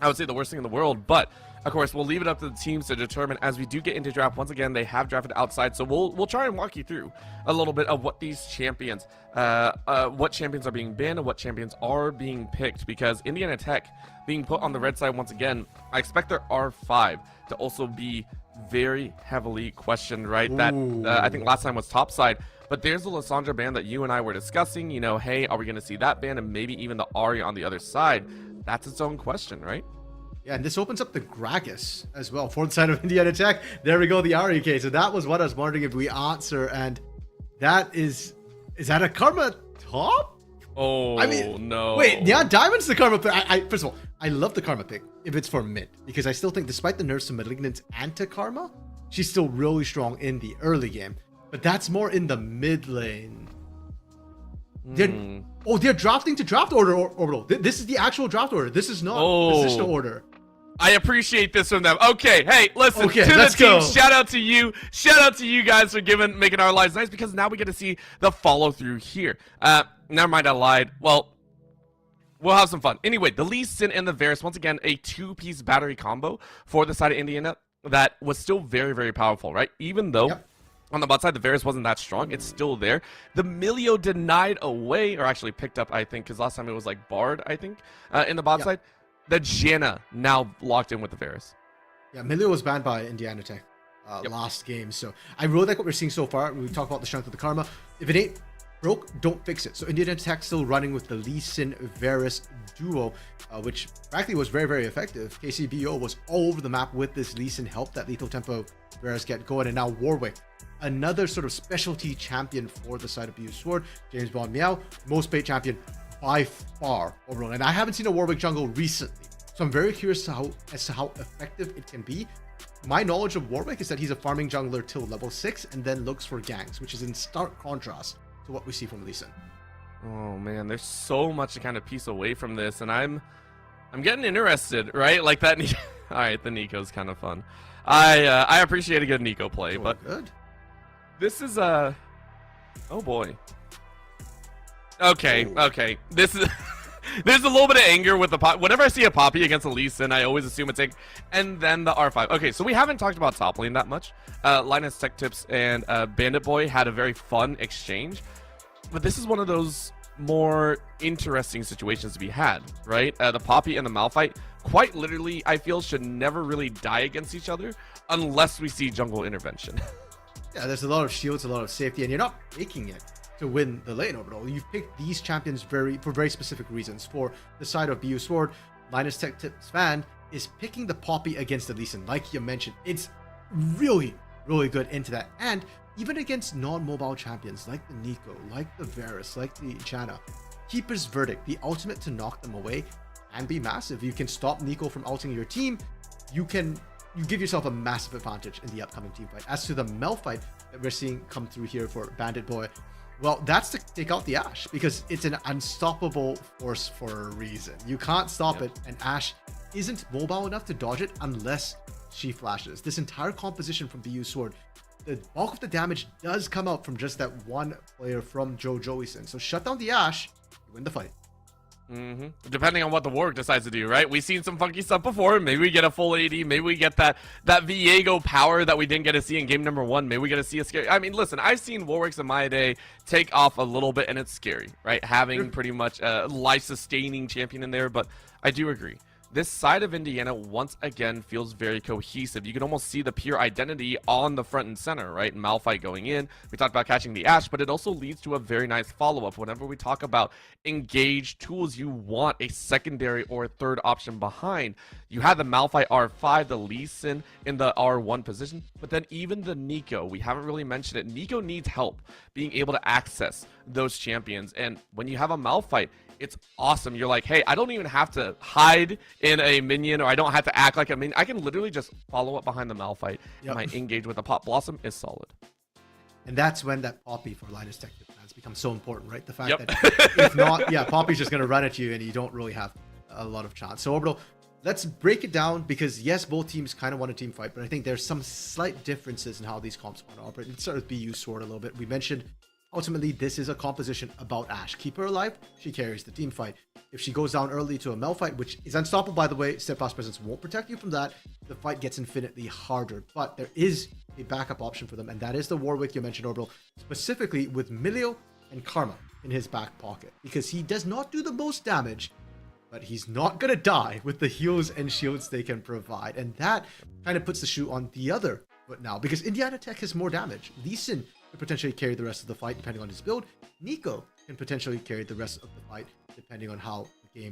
I would say the worst thing in the world, but of course we'll leave it up to the teams to determine as we do get into draft. Once again, they have drafted outside, so we'll try and walk you through a little bit of what these champions, what champions are being banned and what champions are being picked. Because Indiana Tech being put on the red side once again, I expect their R5 to also be very heavily questioned, right? That I think last time was top side. But there's the Lissandra ban that you and I were discussing. You know, hey, are we going to see that ban and maybe even the Ari on the other side? That's its own question, right? Yeah, and this opens up the Gragas as well for the side of Indiana Tech. There we go, the Ari case. So that was what I was wondering if we answer, and that is that a Karma top? Oh, I mean, no. Wait, yeah, Diamond's the Karma pick. First of all, I love the Karma pick if it's for mid, because I still think despite the nerfs to Malignant and to Karma, she's still really strong in the early game. But that's more in the mid lane. They're drafting to draft order orbital. This is the actual draft order. This is not positional order. I appreciate this from them. Okay, hey, listen, to the team, go. Shout out to you guys for making our lives nice, because now we get to see the follow through here. Never mind, I lied. Well, we'll have some fun. Anyway, the Lee Sin and the Varus, once again, a 2-piece battery combo for the side of Indiana that was still very, very powerful, right? Even though on the bot side, the Varus wasn't that strong. It's still there. The Milio denied away, or actually picked up, I think, because last time it was like Bard, I think, in the bot side. The Janna now locked in with the Varus. Yeah, Milio was banned by Indiana Tech last game. So I really like what we're seeing so far. We talk about the strength of the Karma. If it ain't broke, don't fix it. So Indiana Tech still running with the Lee Sin Varus duo, which frankly was very, very effective. KCBO was all over the map with this Lee Sin help that lethal tempo Varus get going. And now Warwick, another sort of specialty champion for the side of BU Sword. James Bond Meow, most paid champion by far overall. And I haven't seen a Warwick jungle recently, so I'm very curious as to how effective it can be. My knowledge of Warwick is that he's a farming jungler till level 6 and then looks for ganks, which is in stark contrast to what we see from Lee Sin. Oh man, there's so much to kind of piece away from this, and I'm getting interested, right? Like that. All right, the Nico's kind of fun. I appreciate a good Nico play, but good. This is oh boy. Okay. This is there's a little bit of anger with the pop. Whenever I see a Poppy against a Lee Sin, I always assume it's anger. And then the R5. Okay, so we haven't talked about top lane that much. Linus Tech Tips and Bandit Boy had a very fun exchange, but this is one of those more interesting situations to be had, right? The Poppy and the Malphite, quite literally, I feel should never really die against each other unless we see jungle intervention. Yeah, there's a lot of shields, a lot of safety, and you're not making it to win the lane orbital. You've picked these champions for very specific reasons. For the side of BU Sword, NECC Tips fan is picking the Poppy against the Lee Sin. Like you mentioned, it's really good into that. And even against non-mobile champions like the Nico, like the Varus, like the Janna, Keeper's Verdict, the ultimate to knock them away, can be massive. You can stop Nico from ulting your team. You give yourself a massive advantage in the upcoming team fight. As to the Malphite that we're seeing come through here for Bandit Boy, well, that's to take out the Ashe, because it's an unstoppable force for a reason. You can't stop it, and Ashe isn't mobile enough to dodge it unless she flashes. This entire composition from BU Sword, the bulk of the damage does come out from just that one player from Joey Sin. So shut down the Ashe, you win the fight. Depending on what the Warwick decides to do, right? We've seen some funky stuff before. Maybe we get a full AD. Maybe we get that Viego power that we didn't get to see in game number 1. Maybe we get to see a scary... I mean, listen, I've seen Warwicks in my day take off a little bit, and it's scary, right? Having pretty much a life-sustaining champion in there, but I do agree. This side of Indiana, once again, feels very cohesive. You can almost see the pure identity on the front and center, right? Malphite going in. We talked about catching the Ashe, but it also leads to a very nice follow-up. Whenever we talk about engaged tools, you want a secondary or a third option behind. You have the Malphite R5, the Lee Sin in the R1 position, but then even the Nico, we haven't really mentioned it. Nico needs help being able to access those champions, and when you have a Malphite, it's awesome. You're like, hey, I don't even have to hide in a minion, or I don't have to act like a minion. I can literally just follow up behind the Malphite. And my engage with the Pop Blossom is solid. And that's when that Poppy for Linus Tech has become so important, right? The fact that if not, Poppy's just going to run at you and you don't really have a lot of chance. So Orbital, let's break it down, because yes, both teams kind of want a team fight, but I think there's some slight differences in how these comps want to operate. Let's start with BU Sword a little bit. We mentioned ultimately, this is a composition about Ashe. Keep her alive, she carries the team fight. If she goes down early to a Malphite, which is unstoppable, by the way, Steadfast Presence won't protect you from that, the fight gets infinitely harder. But there is a backup option for them, and that is the Warwick you mentioned, Orbital, specifically with Milio and Karma in his back pocket, because he does not do the most damage, but he's not going to die with the heals and shields they can provide. And that kind of puts the shoe on the other foot now, because Indiana Tech has more damage. Lee Sin could potentially carry the rest of the fight depending on his build. Nico can potentially carry the rest of the fight depending on how the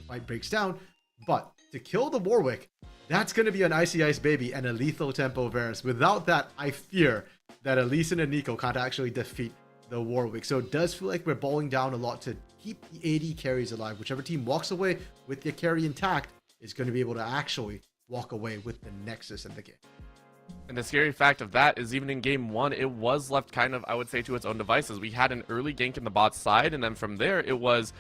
fight breaks down. But to kill the Warwick, that's going to be an Icy Ice Baby and a lethal tempo Varus. Without that, I fear that a Lee Sin and Nico can't actually defeat the Warwick. So it does feel like we're balling down a lot to keep the AD carries alive. Whichever team walks away with their carry intact is going to be able to actually walk away with the Nexus in the game. And the scary fact of that is, even in game 1, it was left kind of, I would say, to its own devices. We had an early gank in the bot side, and then from there, it was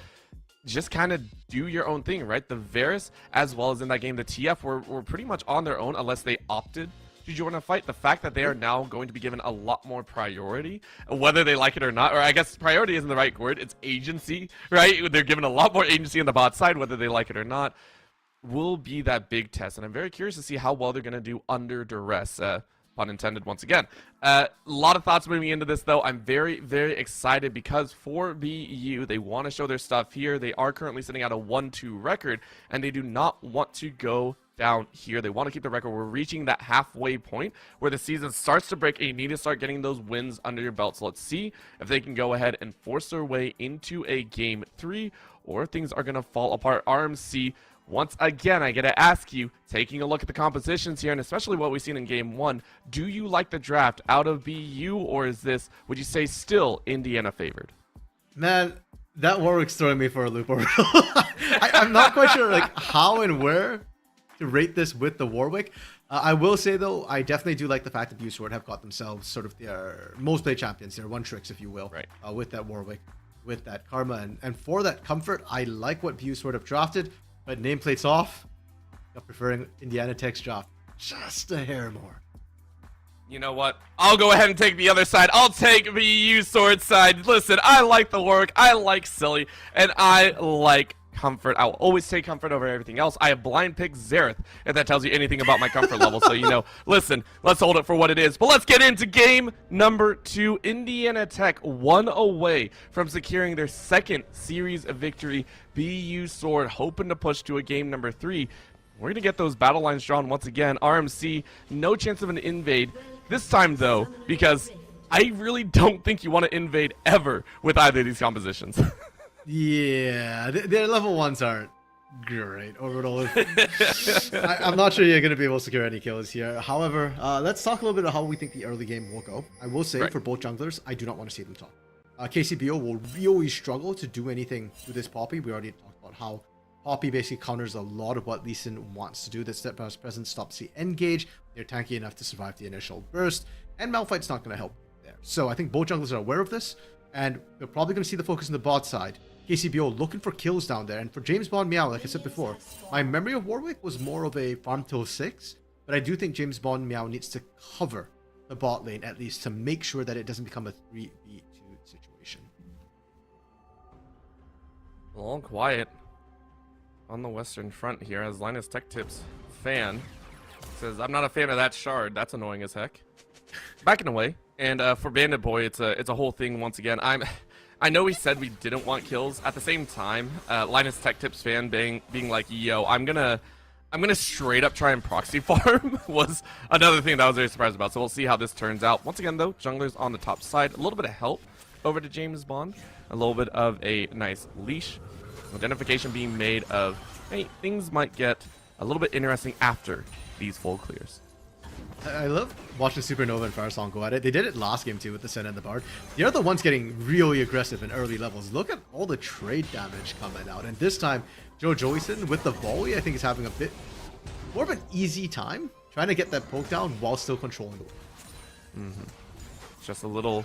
just kind of do your own thing, right? The Varus, as well as in that game, the TF were pretty much on their own unless they opted to join a fight. The fact that they are now going to be given a lot more priority, whether they like it or not, or I guess priority isn't the right word, it's agency, right? They're given a lot more agency on the bot side, whether they like it or not, will be that big test. And I'm very curious to see how well they're going to do under duress. Pun intended once again. A lot of thoughts moving into this, though. I'm very excited because for BU, they want to show their stuff here. They are currently sitting at a 1-2 record, and they do not want to go down here. They want to keep the record. We're reaching that halfway point where the season starts to break, and you need to start getting those wins under your belt. So let's see if they can go ahead and force their way into a game 3, or if things are going to fall apart. RMC, once again, I got to ask you, taking a look at the compositions here, and especially what we've seen in game 1, do you like the draft out of BU, or is this, would you say, still Indiana favored? Man, that Warwick's throwing me for a loop. I'm not quite sure like how and where to rate this with the Warwick. I will say, though, I definitely do like the fact that BU Sword have got themselves sort of their most played champions, their one tricks, if you will, right, with that Warwick, with that Karma. And for that comfort, I like what BU Sword have drafted. But nameplates off, I'm preferring Indiana Tech's draft just a hair more. You know what? I'll go ahead and take the other side. I'll take BU Sword side. Listen, I like the Warwick, I like Silly, and I like comfort. I'll always take comfort over everything else. I have blind picked Xerath, if that tells you anything about my comfort level. So, you know, listen, let's hold it for what it is. But let's get into game number 2. Indiana Tech 1 away from securing their second series of victory. BU Sword hoping to push to a game number 3. We're going to get those battle lines drawn once again. RMC, no chance of an invade. This time, though, because I really don't think you want to invade ever with either of these compositions. Yeah, their level 1s aren't great. Orbital, I'm not sure you're going to be able to secure any kills here. However, let's talk a little bit about how we think the early game will go. I will say, for both junglers, I do not want to see them talk. KCBO will really struggle to do anything with this Poppy. We already talked about how Poppy basically counters a lot of what Lee Sin wants to do. The steadfast presence stops the engage. They're tanky enough to survive the initial burst, and Malphite's not going to help there. So I think both junglers are aware of this, and they're probably going to see the focus on the bot side. KCBO looking for kills down there, and for James Bond Meow, like I said before, my memory of Warwick was more of a farm till 6, but I do think James Bond Meow needs to cover the bot lane at least to make sure that it doesn't become a 3v2 situation. All quiet on the Western Front here as Linus Tech Tips fan says, I'm not a fan of that shard. That's annoying as heck. Backing away. And for Bandit Boy, it's a whole thing once again. I know we said we didn't want kills. At the same time, Linus Tech Tips fan being like, yo, I'm gonna straight up try and proxy farm was another thing that I was very surprised about. So we'll see how this turns out. Once again, though, junglers on the top side. A little bit of help over to James Bond. A little bit of a nice leash. Identification being made of, hey, things might get a little bit interesting after these full clears. I love watching Supernova and Firesong go at it. They did it last game too with the Sen and the Bard. They're the ones getting really aggressive in early levels. Look at all the trade damage coming out. And this time, Joe Joyson with the volley, I think is having a bit more of an easy time trying to get that poke down while still controlling the wave. Just a little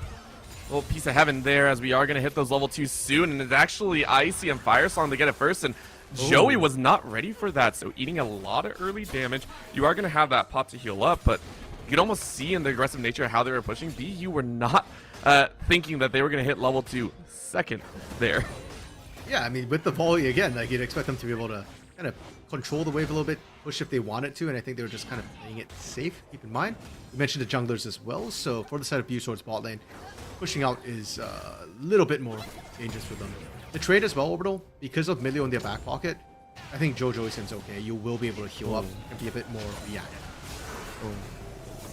piece of heaven there as we are going to hit those level 2 soon. And it's actually Icy and Firesong to get it first. And Joey was not ready for that, so eating a lot of early damage. You are going to have that pop to heal up, but you can almost see in the aggressive nature of how they were pushing. BU were not thinking that they were going to hit level 2 second there. Yeah, I mean, with the volley again, like you'd expect them to be able to kind of control the wave a little bit, push if they wanted to, and I think they were just kind of playing it safe. Keep in mind, we mentioned the junglers as well, so for the side of BU Sword's bot lane, pushing out is a little bit more dangerous for them. The trade as well, Orbital, because of Milio in their back pocket, I think Joe Joyson's okay. You will be able to heal up and be a bit more reactive.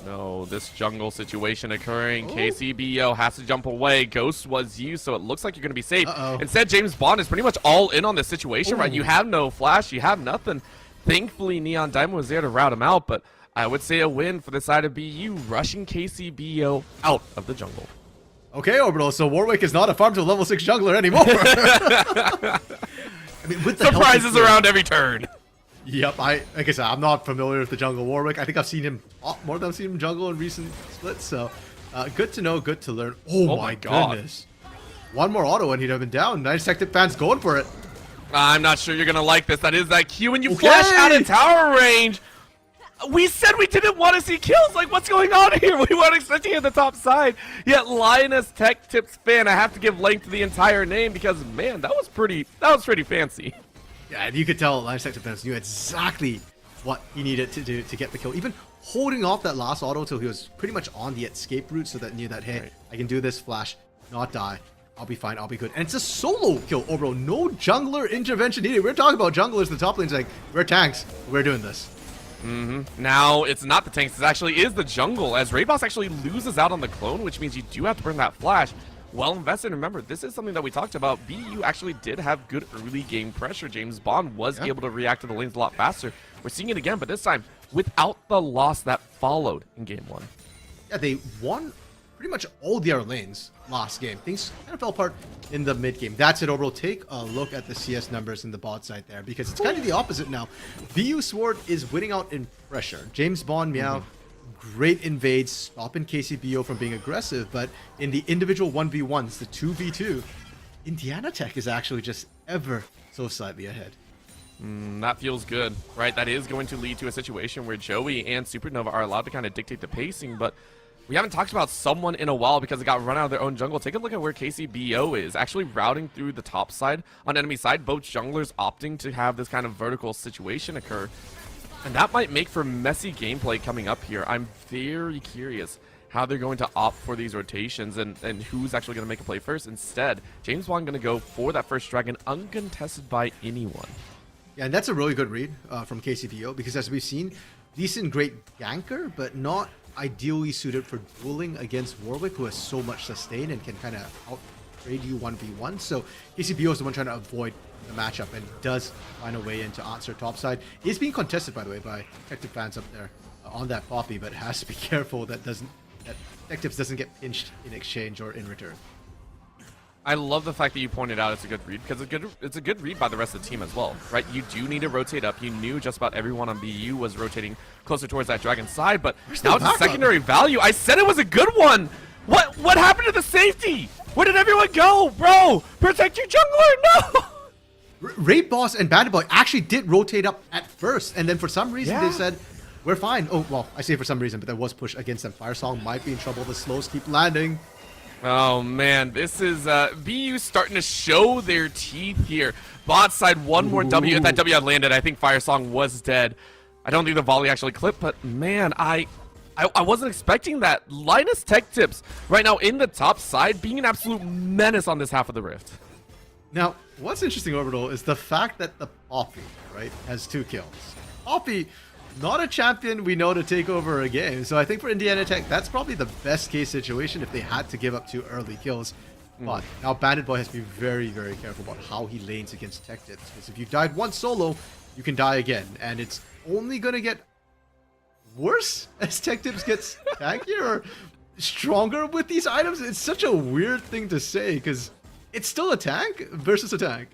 No, this jungle situation occurring. KCBO has to jump away. Ghost was used, so it looks like you're going to be safe. Instead, James Bond is pretty much all in on this situation, right? You have no flash. You have nothing. Thankfully, Neon Diamond was there to route him out, but I would say a win for the side of BU, rushing KCBO out of the jungle. Okay, Orbital, so Warwick is not a farm to level 6 jungler anymore. I mean, with the surprises around every turn. Yep, like I said, I'm not familiar with the jungle Warwick. I think I've seen him more than I've seen him jungle in recent splits, so good to know, good to learn. Oh my goodness. One more auto and he'd have been down. Nice Tech fans going for it. I'm not sure you're going to like this. That is that Q when you flash out of tower range. We said we didn't want to see kills. Like, what's going on here? We weren't expecting at the top side. Yet Linus Tech Tips fan, I have to give length to the entire name because, man, that was pretty fancy. Yeah, and you could tell Linus Tech Tips fans knew exactly what he needed to do to get the kill. Even holding off that last auto until he was pretty much on the escape route so that knew that, hey, I can do this flash, not die. I'll be fine, I'll be good. And it's a solo kill, Orbital. No jungler intervention needed. We're talking about junglers in the top lanes like, we're tanks, we're doing this. Now, it's not the tanks, it actually is the jungle, as Raidboss actually loses out on the clone, which means you do have to burn that flash. Well invested. Remember, this is something that we talked about. BU actually did have good early game pressure. James Bond was able to react to the lanes a lot faster. We're seeing it again, but this time without the loss that followed in game 1. Yeah, they won pretty much all their lanes last game. Things kind of fell apart in the mid game. That's it, Orbital. Take a look at the CS numbers in the bot side there, because it's kind of the opposite now. BU Sword is winning out in pressure. James Bond Meow, great invades, stopping KCBO from being aggressive, but in the individual 1v1s, the 2v2, Indiana Tech is actually just ever so slightly ahead. That feels good, right? That is going to lead to a situation where Joey and Supernova are allowed to kind of dictate the pacing, but We haven't talked about someone in a while because it got run out of their own jungle. Take a look at where KCBO is, actually routing through the top side on enemy side. Both junglers opting to have this kind of vertical situation occur. And that might make for messy gameplay coming up here. I'm very curious how they're going to opt for these rotations and who's actually going to make a play first. Instead, James Bond going to go for that first dragon uncontested by anyone. Yeah, and that's a really good read from KCBO because as we've seen, decent great ganker, but not ideally suited for dueling against Warwick, who has so much sustain and can kind of outtrade you 1v1. So KCBO is the one trying to avoid the matchup and does find a way into answer topside. It's being contested, by the way, by Detective fans up there on that Poppy, but has to be careful that Detectives doesn't get pinched in exchange or in return. I love the fact that you pointed out it's a good read because it's a good read by the rest of the team as well, right? You do need to rotate up. You knew just about everyone on BU was rotating closer towards that dragon side, but now it's a secondary value. I said it was a good one. What happened to the safety? Where did everyone go, bro? Protect your jungler, no! Raid Boss and Bandit Boy actually did rotate up at first, and then for some reason they said, we're fine. Oh, well, I say for some reason, but there was push against them. Firesong might be in trouble. The slows keep landing. Oh man, this is BU starting to show their teeth here. Bot side, one more W. If that W had landed, I think Firesong was dead. I don't think the volley actually clipped, but man, I wasn't expecting that. Linus Tech Tips right now in the top side being an absolute menace on this half of the rift. Now, what's interesting, Orbital, is the fact that the Poppy, right, has 2 kills. Poppy, not a champion we know to take over a game, so I think for Indiana Tech, that's probably the best case situation if they had to give up 2 early kills. But now Bandit Boy has to be very, very careful about how he lanes against Tech Tips, because if you died once solo, you can die again, and it's only going to get worse as Tech Tips gets tankier or stronger with these items. It's such a weird thing to say, because it's still a tank versus a tank.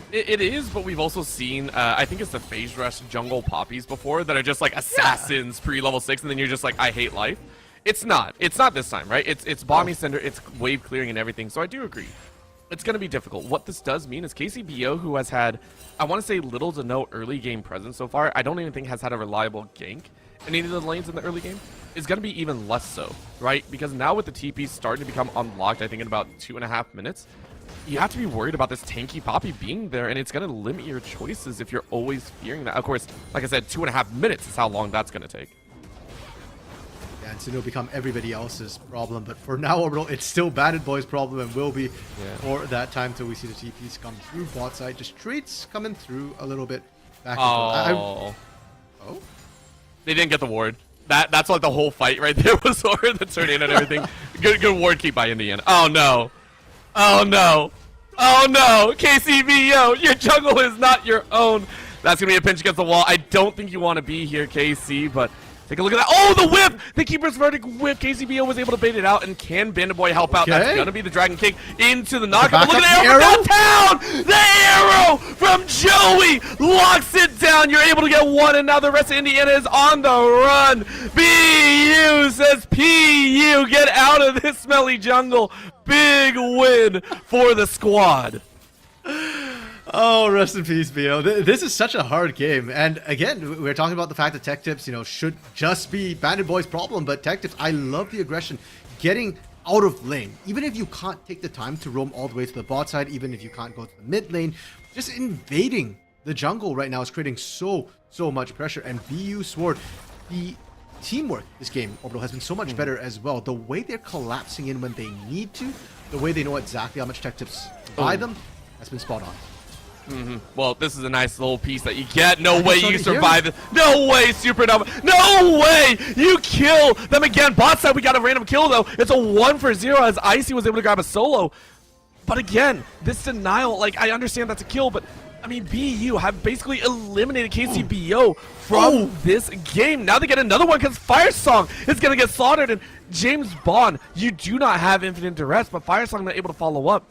It is, but we've also seen, I think it's the Phase Rush jungle poppies before that are just like assassins pre-level 6, and then you're just like, I hate life. It's not. It's not this time, right? It's bombing center, it's wave clearing and everything, so I do agree. It's going to be difficult. What this does mean is KCBO, who has had, I want to say, little to no early game presence so far, I don't even think has had a reliable gank in any of the lanes in the early game, is going to be even less so, right? Because now with the TP starting to become unlocked, I think in about 2.5 minutes, you have to be worried about this tanky Poppy being there, and it's going to limit your choices if you're always fearing that. Of course, like I said, 2.5 minutes is how long that's going to take. Yeah, and so it'll become everybody else's problem, but for now, Orbital, it's still Bandit Boy's problem and will be for that time till we see the TPs come through bot side. Just trades coming through a little bit back and forth. Oh? They didn't get the ward. That's like the whole fight right there was over the tornado and everything. Good ward keep by Indiana. Oh no. Oh no! Oh no! KCBO, your jungle is not your own. That's gonna be a pinch against the wall. I don't think you want to be here, KC, but take a look at that. Oh, the whip! The Keeper's Verdict whip. KCBO was able to bait it out, and can Bandit Boy help out? That's gonna be the Dragon Kick into the knockup. Look at the arrow from downtown! The arrow from Joey locks it down. You're able to get one, and now the rest of Indiana is on the run. BU says PU, get out of this smelly jungle. Big win for the squad. Oh, rest in peace, BO. This is such a hard game. And again, we're talking about the fact that Tech Tips, should just be Bandit Boy's problem. But Tech Tips, I love the aggression. Getting out of lane. Even if you can't take the time to roam all the way to the bot side, even if you can't go to the mid lane, just invading the jungle right now is creating so much pressure. And BU Sword, the teamwork this game, Orbital, has been so much better as well. The way they're collapsing in when they need to, the way they know exactly how much Tech Tips buy them, has been spot on. Well, this is a nice little piece that you get. No way you survive it. No way, Supernova. No way you kill them again. Bot side, we got a random kill, though. It's a 1 for 0 as Icy was able to grab a solo. But again, this denial, like, I understand that's a kill, but I mean, BU have basically eliminated KCBO from this game. Now they get another one because Firesong is going to get slaughtered. And James Bond, you do not have infinite duress, but Firesong not able to follow up.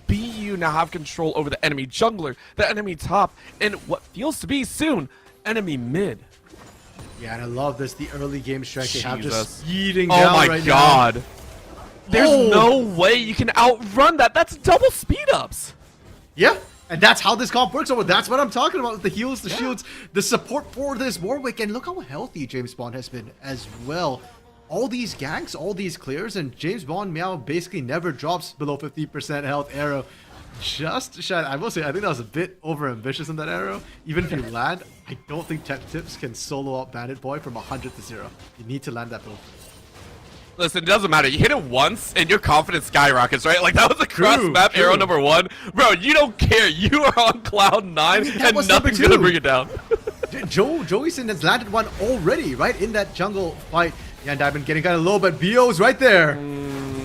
BU now have control over the enemy jungler, the enemy top, and what feels to be soon, enemy mid. Yeah, and I love this, the early game strength they have just eating down right now. Oh my god. There's no way you can outrun that. That's double speed ups. Yeah. And that's how this comp works over. That's what I'm talking about. The heals, the shields, the support for this Warwick. And look how healthy James Bond has been as well. all these ganks, all these clears, and James Bond Meow basically never drops below 50% health arrow. Just shy. I will say, I think that was a bit over ambitious in that arrow. Even if you land, I don't think Tech Tips can solo out Bandit Boy from 100 to 0. You need to land that build. Listen, it doesn't matter. You hit it once, and your confidence skyrockets, right? Like, that was a cross-map arrow number 1. Bro, you don't care. You are on cloud 9, and nothing's going to bring it down. Joeyson has landed one already, right? In that jungle fight. Yeah, Diamond getting kind of low, but BO's right there.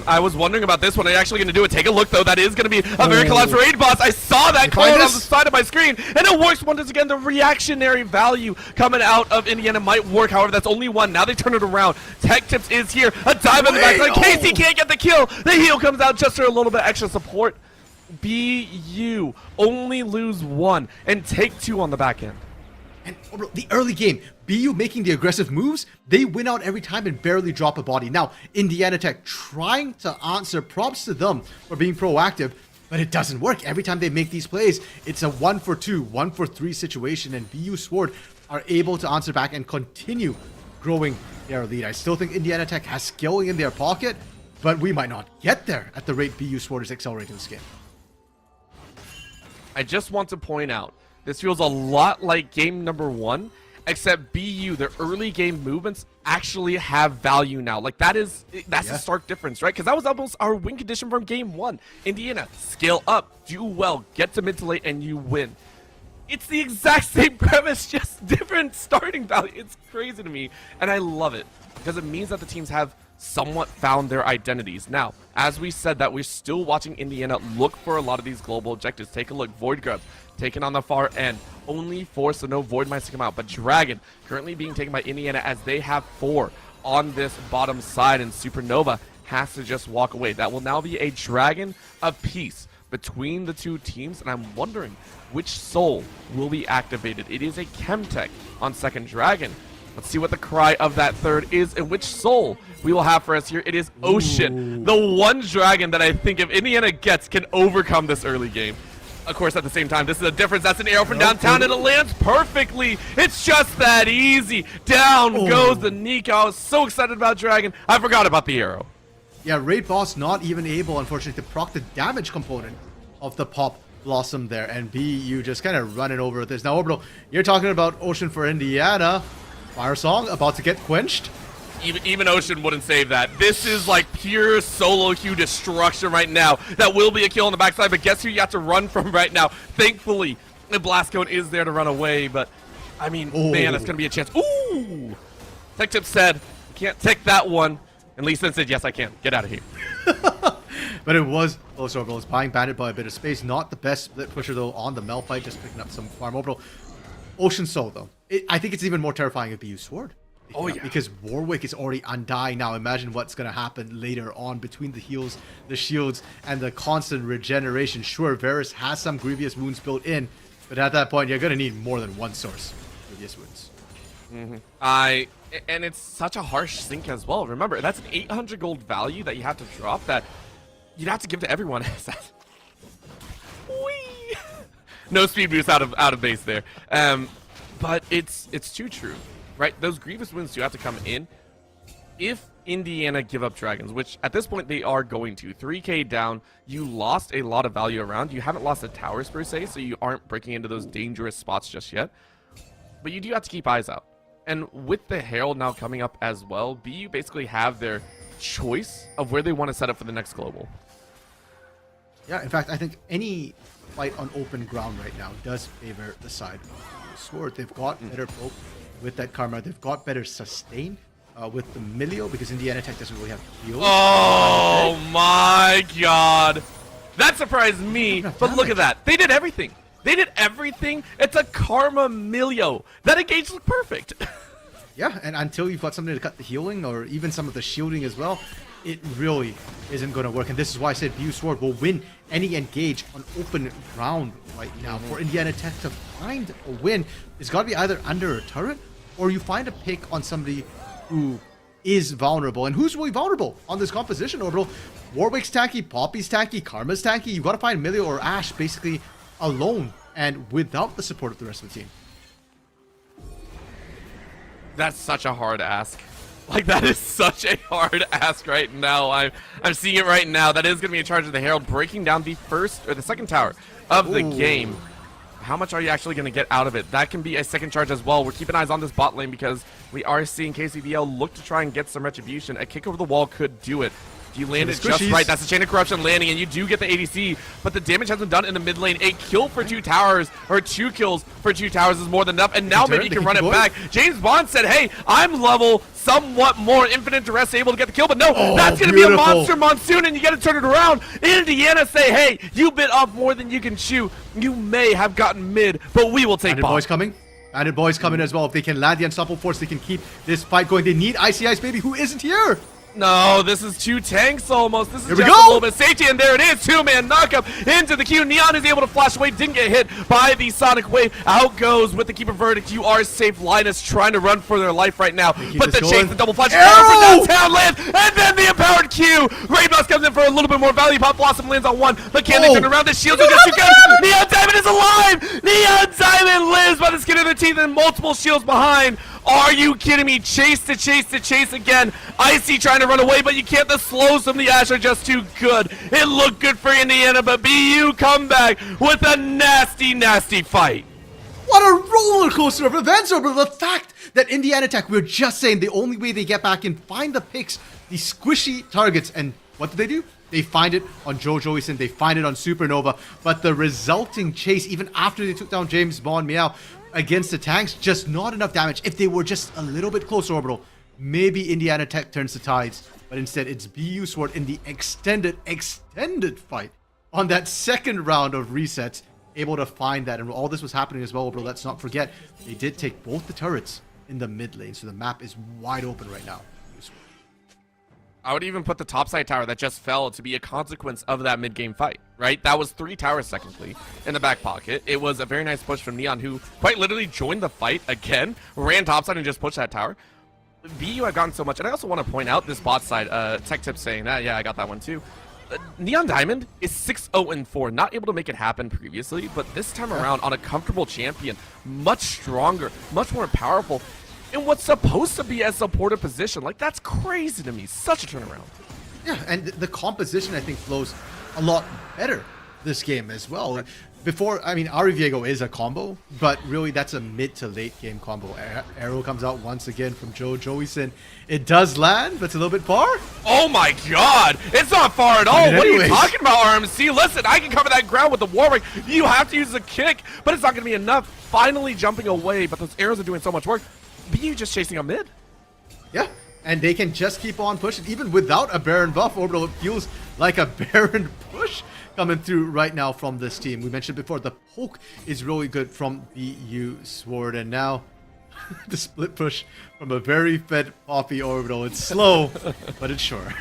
I was wondering about this one. Are you actually going to do it? Take a look, though. That is going to be a very collapsed raid boss. I saw that code on the side of my screen, and it works once again. The reactionary value coming out of Indiana might work. However, that's only one. Now they turn it around. Tech Tips is here. A dive in the back. In case he can't get the kill, the heal comes out just for a little bit extra support. BU only lose 1 and take 2 on the back end. And the early game, BU making the aggressive moves, they win out every time and barely drop a body. Now, Indiana Tech trying to answer, props to them for being proactive, but it doesn't work. Every time they make these plays, it's a 1-for-2, 1-for-3 situation, and BU Sword are able to answer back and continue growing their lead. I still think Indiana Tech has skilling in their pocket, but we might not get there at the rate BU Sword is accelerating this game. I just want to point out, this feels a lot like game number 1, except BU, their early game movements actually have value now. Like, that's a stark difference, right? Because that was almost our win condition from game 1. Indiana, scale up, do well, get to mid to late, and you win. It's the exact same premise, just different starting value. It's crazy to me, and I love it, because it means that the teams have somewhat found their identities. Now, as we said that, we're still watching Indiana look for a lot of these global objectives. Take a look, Void Grub taken on the far end, only 4, so no Void might come out, but Dragon currently being taken by Indiana as they have 4 on this bottom side, and Supernova has to just walk away. That will now be a Dragon apiece between the two teams, and I'm wondering which soul will be activated. It is a Chemtech on second Dragon. Let's see what the cry of that third is and which soul we will have for us here. It is Ocean, the one dragon that I think if Indiana gets can overcome this early game. Of course, at the same time, this is a difference. That's an arrow from downtown, and it lands perfectly. It's just that easy. Down goes the NECC. I was so excited about Dragon, I forgot about the arrow. Yeah, Raid Boss not even able, unfortunately, to proc the damage component of the Pop Blossom there, and BU just kind of running over with this. Now, Orbital, you're talking about Ocean for Indiana. Fire Song about to get quenched. Even Ocean wouldn't save that. This is like pure solo queue destruction right now. That will be a kill on the backside, but guess who you have to run from right now? Thankfully, the Blast Cone is there to run away, but I mean, man, that's going to be a chance. Ooh! Tech Tip said, can't take that one. And Lee Sin said, yes, I can. Get out of here. But it was close. Orbital is buying Bandit by a bit of space. Not the best split pusher, though, on the Mel fight, just picking up some farm. Orbital. Ocean Soul, though. I think it's even more terrifying if BU Sword. Oh, yeah. Because Warwick is already undying now. Imagine what's going to happen later on between the heals, the shields, and the constant regeneration. Sure, Varus has some grievous wounds built in, but at that point, you're going to need more than one source of grievous wounds. And it's such a harsh sink as well. Remember, that's an 800 gold value that you have to drop that you'd have to give to everyone. Whee! No speed boost out of base there. But it's too true. Right, those grievous wounds do have to come in. If Indiana give up dragons, which at this point they are going to, 3k down, you lost a lot of value around. You haven't lost the towers per se, so you aren't breaking into those dangerous spots just yet. But you do have to keep eyes out. And with the Herald now coming up as well, BU basically have their choice of where they want to set up for the next global. Yeah, in fact, I think any fight on open ground right now does favor the side of Sword. They've got better poke with that Karma. They've got better sustain with the Milio because Indiana Tech doesn't really have heals. Oh my god. That surprised me, but look at that. They did everything. They did everything. It's a Karma Milio. That engage looked perfect. Yeah, and until you've got something to cut the healing or even some of the shielding as well, it really isn't going to work. And this is why I said BU Sword will win any engage on open ground right now. For Indiana Tech to find a win, it's got to be either under a turret or you find a pick on somebody who is vulnerable. And who's really vulnerable on this composition, Orbital? Warwick's tanky, Poppy's tanky, Karma's tanky. You've got to find Milio or Ashe basically alone and without the support of the rest of the team. That's such a hard ask. Like, that is such a hard ask right now. I'm seeing it right now. That is going to be in charge of the Herald, breaking down the first or the second tower of the game. How much are you actually going to get out of it? That can be a second charge as well. We're keeping eyes on this bot lane because we are seeing KCBL look to try and get some retribution. A kick over the wall could do it. You land it just right. That's the Chain of Corruption landing, and you do get the ADC, but the damage has been done in the mid lane. A kill for 2 towers, or 2 kills for 2 towers is more than enough, and now maybe you can run it back. James Bond said, hey, I'm level somewhat more. Infinite Duress able to get the kill, but no, that's going to be a monster monsoon, and you got to turn it around. Indiana say, hey, you bit off more than you can chew. You may have gotten mid, but we will take bot. Boys coming. And boys coming as well. If they can land the Unstoppable Force, they can keep this fight going. They need Icy Ice Baby, who isn't here. No, this is 2 tanks almost. This is just a little bit of safety, and there it is. 2-man knockup into the queue. Neon is able to flash away, didn't get hit by the Sonic Wave. Out goes with the Keeper Verdict. You are safe. Linus trying to run for their life right now. But the chase, the double flash, for downtown lands, and then the empowered Q. Rainbows comes in for a little bit more value. Pop Blossom lands on 1, but can they turn around? The shields are just too good. Neon Diamond is alive. Neon Diamond lives by the skin of their teeth and multiple shields behind. Are you kidding me? Chase to chase to chase again. Icy trying to run away, but you can't. The slows from the Ash are just too good. It looked good for Indiana, but BU come back with a nasty, nasty fight. What a roller coaster of events over the fact that Indiana Tech, we were just saying the only way they get back in, find the picks, the squishy targets, and what did they do? They find it on Jojoison, they find it on Supernova, but the resulting chase, even after they took down James Bond Meow, against the tanks, just not enough damage. If they were just a little bit closer, Orbital, maybe Indiana Tech turns the tides, but instead it's BU Sword in the extended fight on that second round of resets, able to find that. And all this was happening as well, Orbital, let's not forget, they did take both the turrets in the mid lane, so the map is wide open right now. I would even put the topside tower that just fell to be a consequence of that mid-game fight, right? That was 3 towers technically in the back pocket. It was a very nice push from Neon, who quite literally joined the fight again, ran topside and just pushed that tower. BU have gotten so much, and I also want to point out this bot side, Tech Tip saying that, yeah, I got that one too. Neon Diamond is 6-0-4, not able to make it happen previously, but this time around on a comfortable champion, much stronger, much more powerful, in what's supposed to be a supportive position. Like, that's crazy to me. Such a turnaround. Yeah, and the composition, I think, flows a lot better this game as well. Before, I mean, Ari Viego is a combo, but really that's a mid to late game combo. Arrow comes out once again from Jojoison. It does land, but it's a little bit far. Oh my god! It's not far at all! What are you talking about, RMC? Listen, I can cover that ground with the Warwick. You have to use the kick, but it's not going to be enough. Finally jumping away, but those arrows are doing so much work. BU just chasing a mid. Yeah, and they can just keep on pushing. Even without a Baron buff, Orbital, it feels like a Baron push coming through right now from this team. We mentioned before, the poke is really good from BU Sword, and now the split push from a very fed Poppy Orbital. It's slow, but it's sure.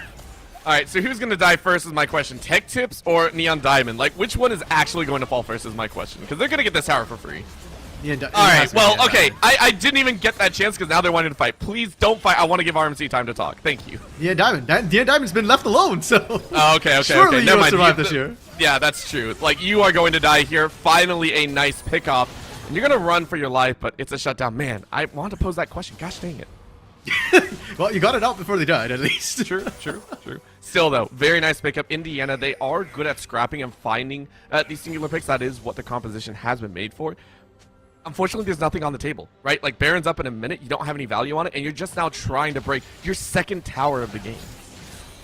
Alright, so who's going to die first is my question. Tech Tips or Neon Diamond? Like, which one is actually going to fall first is my question. Because they're going to get this tower for free. Alright, well, okay. I didn't even get that chance because now they're wanting to fight. Please don't fight. I want to give RMC time to talk. Thank you. Neon Diamond's been left alone, so... Oh, okay. Surely Never mind. Survive this year. Yeah, that's true. Like, you are going to die here. Finally, a nice pickoff. And you're going to run for your life, but it's a shutdown. Man, I want to pose that question. Gosh dang it. Well, you got it out before they died, at least. True. Still, though, very nice pickup. Indiana, they are good at scrapping and finding these singular picks. That is what the composition has been made for. Unfortunately, there's nothing on the table, right? Like, Baron's up in a minute, you don't have any value on it, and you're just now trying to break your second tower of the game.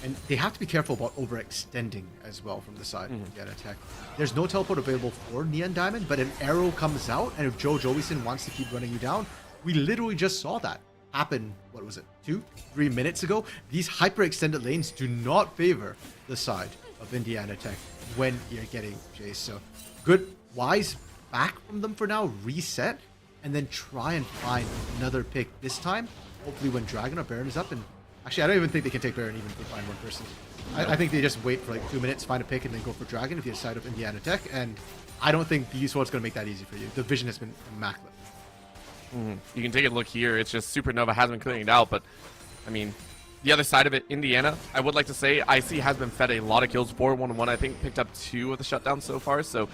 And they have to be careful about overextending as well from the side of Indiana Tech. There's no teleport available for Neon Diamond, but an arrow comes out, and if Jojoison wants to keep running you down, we literally just saw that happen, what was it, 2-3 minutes ago? These hyper-extended lanes do not favor the side of Indiana Tech when you're getting chased. So, good, wise back from them for now, reset, and then try and find another pick this time. Hopefully when Dragon or Baron is up, and actually I don't even think they can take Baron even if they find one person. I think they just wait for like 2 minutes, find a pick, and then go for Dragon if you side of Indiana Tech, and I don't think BU Sword's going to make that easy for you. The vision has been immaculate. You can take a look here. It's just Supernova has been clearing it out, but I mean, the other side of it, Indiana, I would like to say IC has been fed a lot of kills. 4-1-1, I think, picked up 2 of the shutdowns so far, so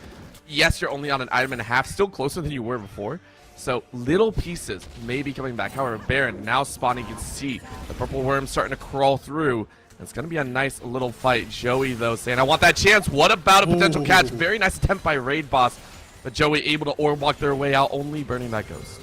yes, you're only on an item and a half, still closer than you were before. So little pieces may be coming back. However, Baron now spawning. You can see the purple worm starting to crawl through. It's going to be a nice little fight. Joey, though, saying, I want that chance. What about a potential catch? Very nice attempt by Raid Boss. But Joey able to orb walk their way out, only burning that ghost.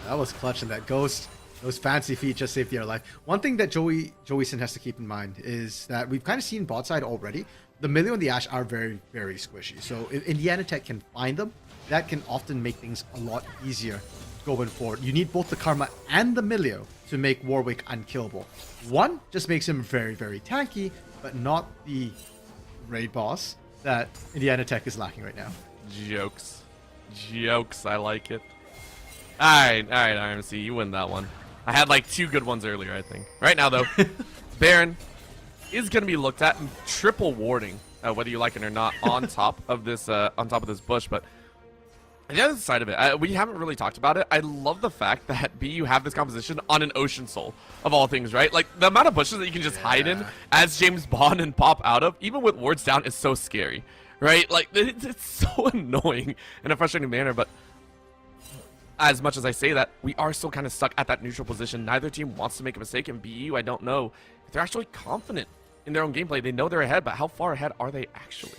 That was clutch, and that ghost, those fancy feet just saved their life. One thing that Joey Sin has to keep in mind is that we've kind of seen bot side already. The Milio and the Ashe are very, very squishy. So if Indiana Tech can find them, that can often make things a lot easier going forward. You need both the Karma and the Milio to make Warwick unkillable. One just makes him very, very tanky, but not the Raid Boss that Indiana Tech is lacking right now. Jokes. Jokes. I like it. Alright, IMC, you win that one. I had like 2 good ones earlier, I think. Right now, though, Baron is going to be looked at in triple warding, whether you like it or not, on top of this bush. But on the other side of it, we haven't really talked about it. I love the fact that BU have this composition on an Ocean Soul, of all things, right? Like, the amount of bushes that you can just hide in as James Bond and pop out of, even with wards down, is so scary, right? Like, it's so annoying in a frustrating manner, but as much as I say that, we are still kind of stuck at that neutral position. Neither team wants to make a mistake, and BU, I don't know if they're actually confident in their own gameplay. They know they're ahead, but how far ahead are they actually?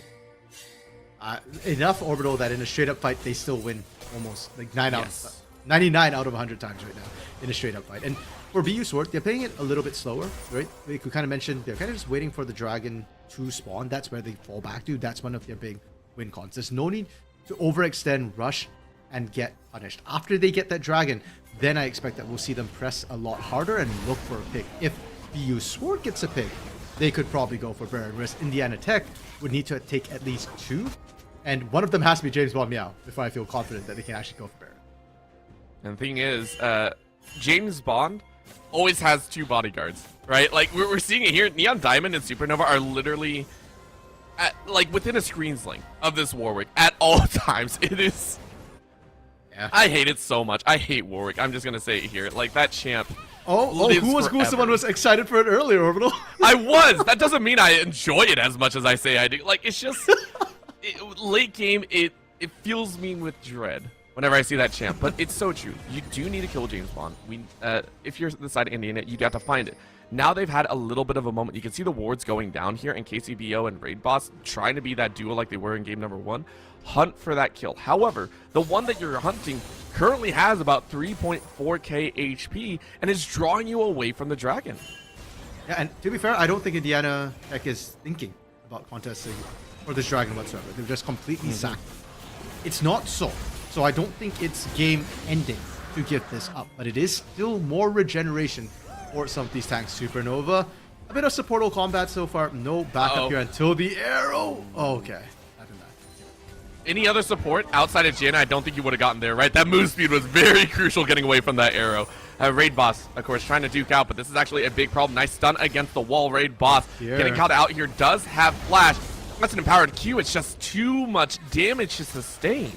Enough orbital that in a straight up fight they still win almost like 99 out of 100 times right now in a straight up fight. And for BU Sword, they're playing it a little bit slower, right? We could kind of mention they're kind of just waiting for the dragon to spawn. That's where they fall back to. That's one of their big win cons. There's no need to overextend, rush, and get punished. After they get that dragon, then I expect that we'll see them press a lot harder and look for a pick. If BU Sword gets a pick, they could probably go for Baron, whereas Indiana Tech would need to take at least 2, and one of them has to be James Bond Meow before I feel confident that they can actually go for Baron. And the thing is, James Bond always has 2 bodyguards, right? Like, we're seeing it here. Neon Diamond and Supernova are literally like within a screen's length of this Warwick at all times. It is... Yeah. I hate it so much. I hate Warwick. I'm just going to say it here. Like, that champ... who someone was excited for it earlier, Orbital? I was. That doesn't mean I enjoy it as much as I say I do. Like, it's just late game. It fills me with dread whenever I see that champ. But it's so true. You do need to kill James Bond. If you're the side of Indiana, you have to find it. Now they've had a little bit of a moment. You can see the wards going down here, and KCBO and Raid Boss trying to be that duo like they were in game number 1. Hunt for that kill. However, the one that you're hunting currently has about 3.4k HP and is drawing you away from the dragon. Yeah, and to be fair, I don't think Indiana Tech is thinking about contesting for this dragon whatsoever. They're just completely sacked. It's not so. So I don't think it's game ending to give this up, but it is still more regeneration for some of these tanks. Supernova, a bit of supportal combat so far. No backup here until the arrow. Okay. Any other support outside of Jin, I don't think you would have gotten there, right? That move speed was very crucial getting away from that arrow. Raid Boss, of course, trying to duke out, but this is actually a big problem. Nice stun against the wall. Raid Boss getting caught out here. Does have flash. That's an empowered Q. It's just too much damage to sustain.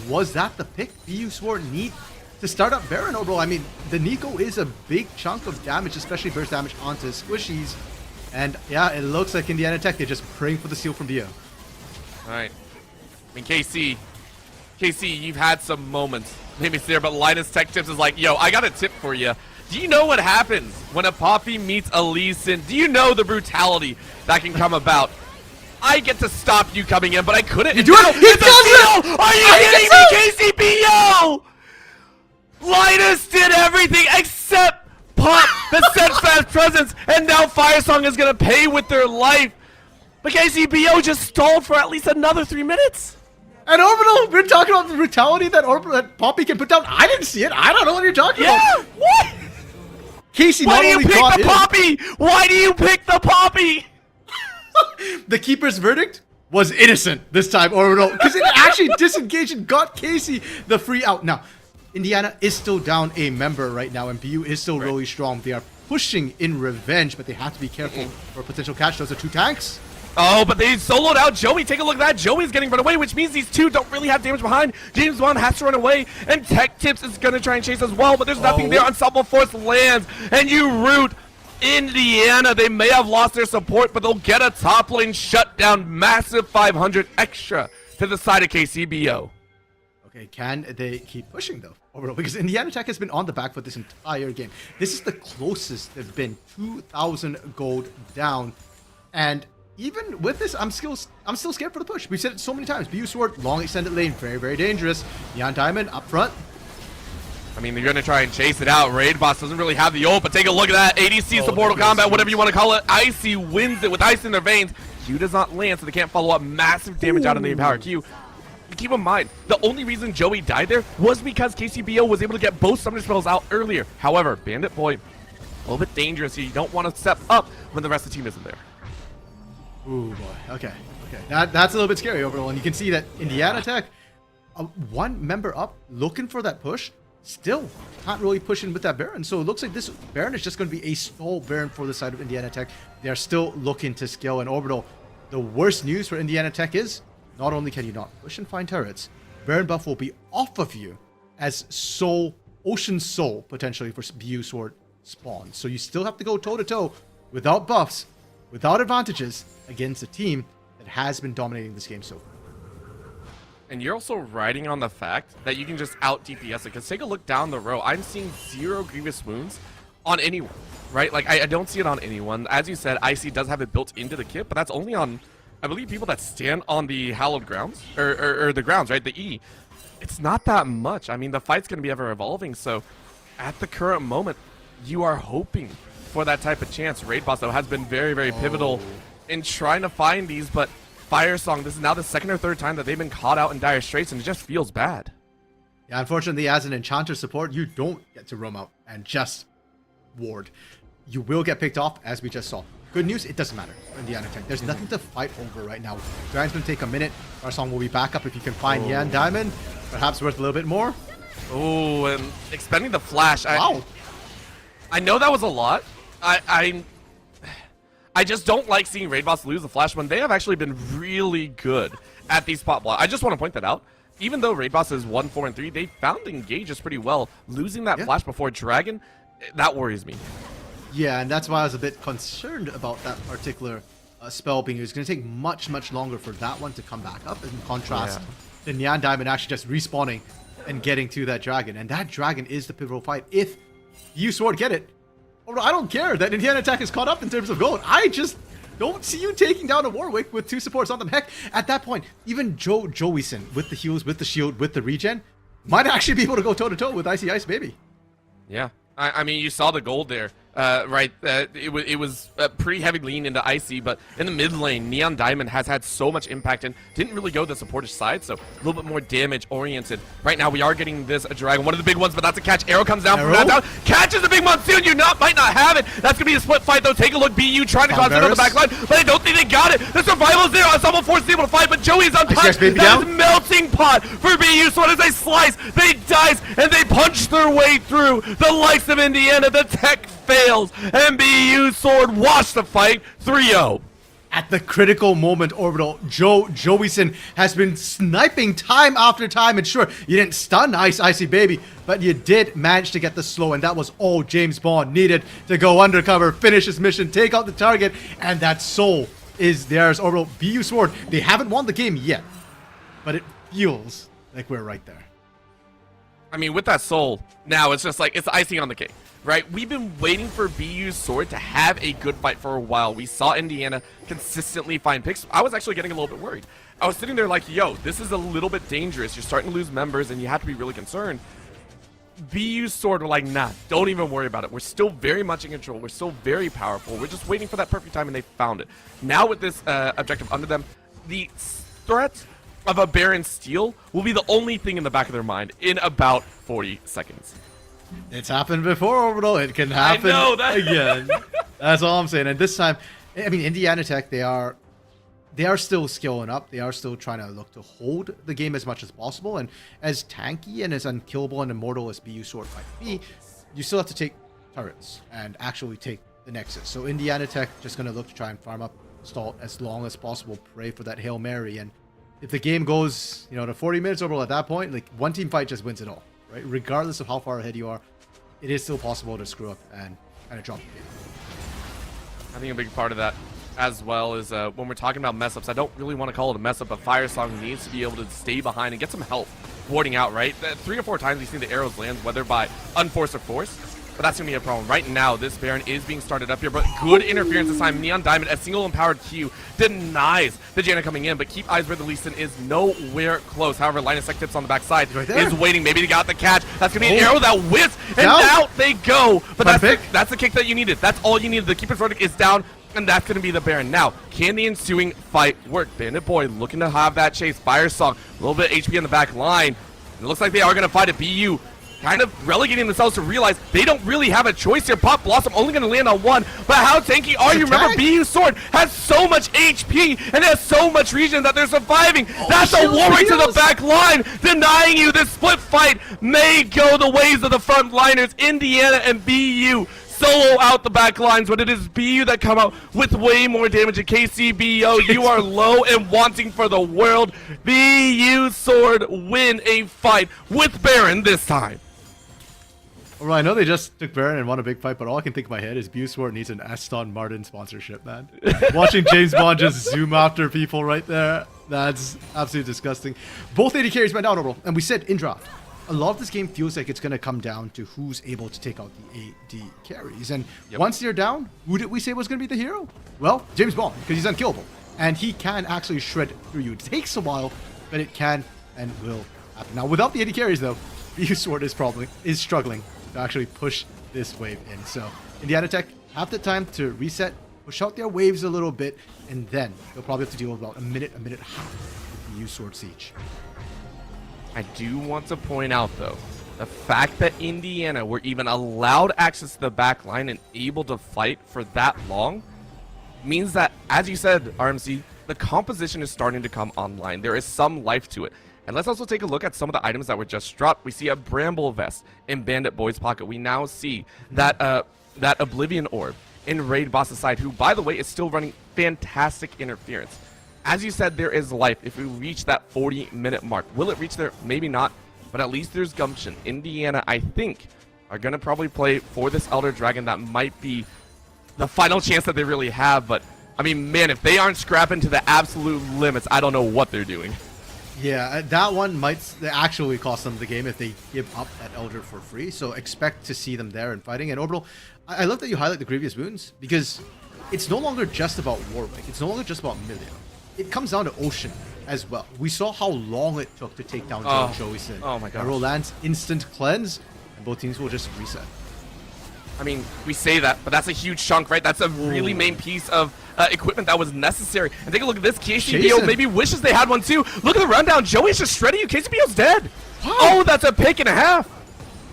Was that the pick? BU Sword need to start up Baron Orbital. I mean, the Nico is a big chunk of damage, especially burst damage onto squishies. And yeah, it looks like Indiana Tech, they're just praying for the steal from BU. All right. I mean, KC, you've had some moments. Maybe it's there, but Linus Tech Tips is like, yo, I got a tip for you. Do you know what happens when a Poppy meets a Lee Sin? Do you know the brutality that can come about? I get to stop you coming in, but I couldn't. You do it! He does it! Are you kidding me, KCBO? Linus did everything except pop the steadfast presence, and now Firesong is going to pay with their life. But KCBO just stalled for at least another 3 minutes. And Orbital, we're talking about the brutality that Poppy can put down. I didn't see it. I don't know what you're talking about. What? Casey, why do you pick the Poppy? Why do you pick the Poppy? The keeper's verdict was innocent this time, Orbital, because it actually disengaged and got Casey the free out. Now, Indiana is still down a member right now, and BU is still really strong. They are pushing in revenge, but they have to be careful for a potential catch. Those are 2 tanks. Oh, but they soloed out Joey. Take a look at that. Joey's getting run away, which means these 2 don't really have damage behind. James Bond has to run away, and Tech Tips is going to try and chase as well, but there's nothing there. Unstoppable Force lands, and you root Indiana. They may have lost their support, but they'll get a top lane shutdown. Massive 500 extra to the side of KCBO. Okay, can they keep pushing though? Overall, because Indiana Tech has been on the back foot this entire game. This is the closest they've been. 2,000 gold down, and even with this, I'm still scared for the push. We've said it so many times. BU Sword, long extended lane, very, very dangerous. Neon Diamond up front. I mean, they're going to try and chase it out. Raid Boss doesn't really have the ult, but take a look at that. ADC support combat, whatever you want to call it. Icy wins it with ice in their veins. Q does not land, so they can't follow up. Massive damage out of the power Q. Keep in mind, the only reason Joey died there was because KCBO was able to get both summoner spells out earlier. However, Bandit Boy, a little bit dangerous. You don't want to step up when the rest of the team isn't there. Ooh, boy. Okay. That's a little bit scary overall. And you can see that Indiana Tech, one member up, looking for that push, still can't really push in with that Baron. So it looks like this Baron is just going to be a stall Baron for the side of Indiana Tech. They're still looking to scale. And Orbital, the worst news for Indiana Tech is, not only can you not push and find turrets, Baron buff will be off of you as Soul, Ocean Soul, potentially for BU Sword spawn. So you still have to go toe-to-toe without buffs, without advantages, against a team that has been dominating this game so far. And you're also riding on the fact that you can just out DPS it. Because take a look down the row. I'm seeing 0 grievous wounds on anyone, right? Like, I don't see it on anyone. As you said, Icy does have it built into the kit, but that's only on, I believe, people that stand on the hallowed grounds, or the grounds, right? The E. It's not that much. I mean, the fight's going to be ever evolving. So at the current moment, you are hoping for that type of chance. Raid Boss, though, has been very, very pivotal in trying to find these, but Fire Song, this is now the second or third time that they've been caught out in dire straits, and it just feels bad. Yeah, unfortunately, as an Enchanter support, you don't get to roam out and just ward. You will get picked off, as we just saw. Good news, it doesn't matter for Indiana Tech. There's nothing to fight over right now. Dragon's going to take a minute. Fire Song will be back up if you can find Yan Diamond. Perhaps worth a little bit more. Oh, and expending the flash. Wow. I know that was a lot. I just don't like seeing Raid Boss lose the flash when they have actually been really good at these spot blocks. I just want to point that out. Even though Raid Boss is 1, 4, and 3, they found engages pretty well. Losing that flash before Dragon, that worries me. Yeah, and that's why I was a bit concerned about that particular spell being used. It's going to take much, much longer for that one to come back up. In contrast, the Neon Diamond actually just respawning and getting to that Dragon. And that Dragon is the pivotal fight. If you Sword get it, I don't care that Indiana Tech is caught up in terms of gold. I just don't see you taking down a Warwick with 2 supports on them. Heck, at that point, even Joeyson with the heals, with the shield, with the regen, might actually be able to go toe-to-toe with Icy Ice Baby. Yeah. I mean, you saw the gold there, right? It was a pretty heavy lean into Icy, but in the mid lane, Neon Diamond has had so much impact and didn't really go the supportive side, so a little bit more damage-oriented. Right now, we are getting this a Dragon, one of the big ones, but that's a catch. Arrow comes down from that down. Catches the big monsoon. You might not have it. That's going to be a split fight, though. Take a look. BU trying to cause it on the back line, but I don't think they got it. The survival is there. Ensemble Force is able to fight, but Joey's untouched. That is melting pot for BU. So as they slice, they dice, and they punch their way through the likes of Indiana. The tech fails, and BU Sword watch the fight 3-0. At the critical moment, Orbital, Joeyson has been sniping time after time, and sure, you didn't stun Icy Baby, but you did manage to get the slow, and that was all James Bond needed to go undercover, finish his mission, take out the target, and that soul is theirs. Orbital, BU Sword, they haven't won the game yet, but it feels like we're right there. I mean, with that soul, now it's just like, it's icing on the cake, right? We've been waiting for BU's Sword to have a good fight for a while. We saw Indiana consistently find picks. I was actually getting a little bit worried. I was sitting there like, yo, this is a little bit dangerous. You're starting to lose members, and you have to be really concerned. BU's Sword were like, nah, don't even worry about it. We're still very much in control. We're still very powerful. We're just waiting for that perfect time, and they found it. Now with this objective under them, the threat of a Baron steal will be the only thing in the back of their mind in about 40 seconds. It's happened before, Orbital. It can happen again. That's all I'm saying. And this time, I mean, Indiana Tech, they are still scaling up. They are still trying to look to hold the game as much as possible. And as tanky and as unkillable and immortal as BU Sword might be, you still have to take turrets and actually take the Nexus. So Indiana Tech just going to look to try and farm up, stall as long as possible, pray for that Hail Mary. And if the game goes, to 40 minutes overall at that point, like one team fight just wins it all, right? Regardless of how far ahead you are, it is still possible to screw up and kind of drop the game. I think a big part of that as well is when we're talking about mess ups, I don't really want to call it a mess up, but Fire Song needs to be able to stay behind and get some help warding out, right? 3 or 4 times we've seen the arrows land, whether by unforced or forced. But that's going to be a problem. Right now, this Baron is being started up here, but good interference this time. Neon Diamond, a single empowered Q, denies the Janna coming in, but keep eyes where the Lee Sin is nowhere close. However, NECC tips on the backside is waiting, maybe to get the catch. That's going to be an arrow that whiffs, and out they go. But that's the kick that you needed. That's all you needed. The Keeper's Verdict is down, and that's going to be the Baron. Now, can the ensuing fight work? Bandit Boy looking to have that chase. Fire Song, a little bit HP in the back line. It looks like they are going to fight it. BU kind of relegating themselves to realize they don't really have a choice here. Pop Blossom only going to land on one, but how tanky are you? Remember, BU Sword has so much HP and has so much region that they're surviving. That's a Warwick to the back line, denying you. This split fight may go the ways of the front liners. Indiana and BU solo out the back lines, but it is BU that come out with way more damage. And KCBO, you are low and wanting for the world. BU Sword win a fight with Baron this time. Well, I know they just took Baron and won a big fight, but all I can think in my head is Buswart needs an Aston Martin sponsorship, man. Watching James Bond just zoom after people right there, that's absolutely disgusting. Both AD carries went down overall, and we said in draft, a lot of this game feels like it's going to come down to who's able to take out the AD carries. And once they're down, who did we say was going to be the hero? Well, James Bond, because he's unkillable. And he can actually shred through you. It takes a while, but it can and will happen. Now, without the AD carries, though, Buswart is struggling to actually push this wave in. So Indiana Tech have the time to reset, push out their waves a little bit, and then they'll probably have to deal with about a minute and a half with the U-Sword siege. I do want to point out, though, the fact that Indiana were even allowed access to the back line and able to fight for that long means that, as you said, RMC, the composition is starting to come online. There is some life to it. And let's also take a look at some of the items that were just dropped. We see a Bramble Vest in Bandit Boy's pocket. We now see that that Oblivion Orb in Raid Boss's side, who, by the way, is still running fantastic interference. As you said, there is life if we reach that 40-minute mark. Will it reach there? Maybe not, but at least there's gumption. Indiana, I think, are going to probably play for this Elder Dragon. That might be the final chance that they really have, but, I mean, man, if they aren't scrapping to the absolute limits, I don't know what they're doing. Yeah, that one might actually cost them the game if they give up that Elder for free. So expect to see them there and fighting. And Orbital, I love that you highlight the Grievous Wounds, because it's no longer just about Warwick. It's no longer just about Milia. It comes down to Ocean as well. We saw how long it took to take down Joey Sin. Oh my god. Roland's instant cleanse, and both teams will just reset. I mean, we say that, but that's a huge chunk, right? That's a really main piece of equipment that was necessary. And take a look at this. KCBO maybe wishes they had one too. Look at the rundown. Joey's just shredding you. KCBO's dead. Wow. Oh, that's a pick and a half.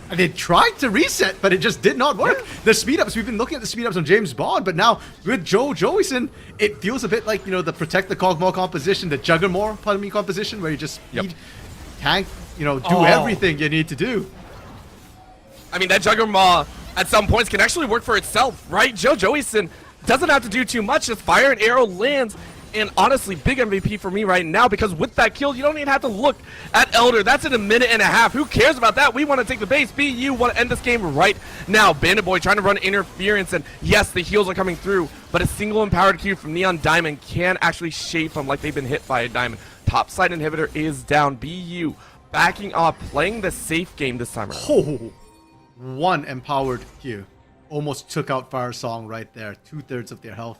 And they tried to reset, but it just did not work. Yeah. The speed-ups, we've been looking at the speed-ups on James Bond, but now with Joeyson, it feels a bit like, you know, the Protect the Cogmore composition, the Juggermore, pardon me, composition, where you just speed, tank, you know, do everything you need to do. I mean, that Juggermaw at some points can actually work for itself, right? Joeyson doesn't have to do too much, just fire and arrow lands. And honestly, big MVP for me right now, because with that kill, you don't even have to look at Elder. That's in a minute and a half. Who cares about that? We want to take the base. BU want to end this game right now. Bandit Boy trying to run interference, and yes, the heals are coming through, but a single empowered Q from Neon Diamond can actually shape them like they've been hit by a diamond. Topside inhibitor is down. BU backing up, playing the safe game this time around. Oh, one empowered Q almost took out Fire Song right there. 2/3 of their health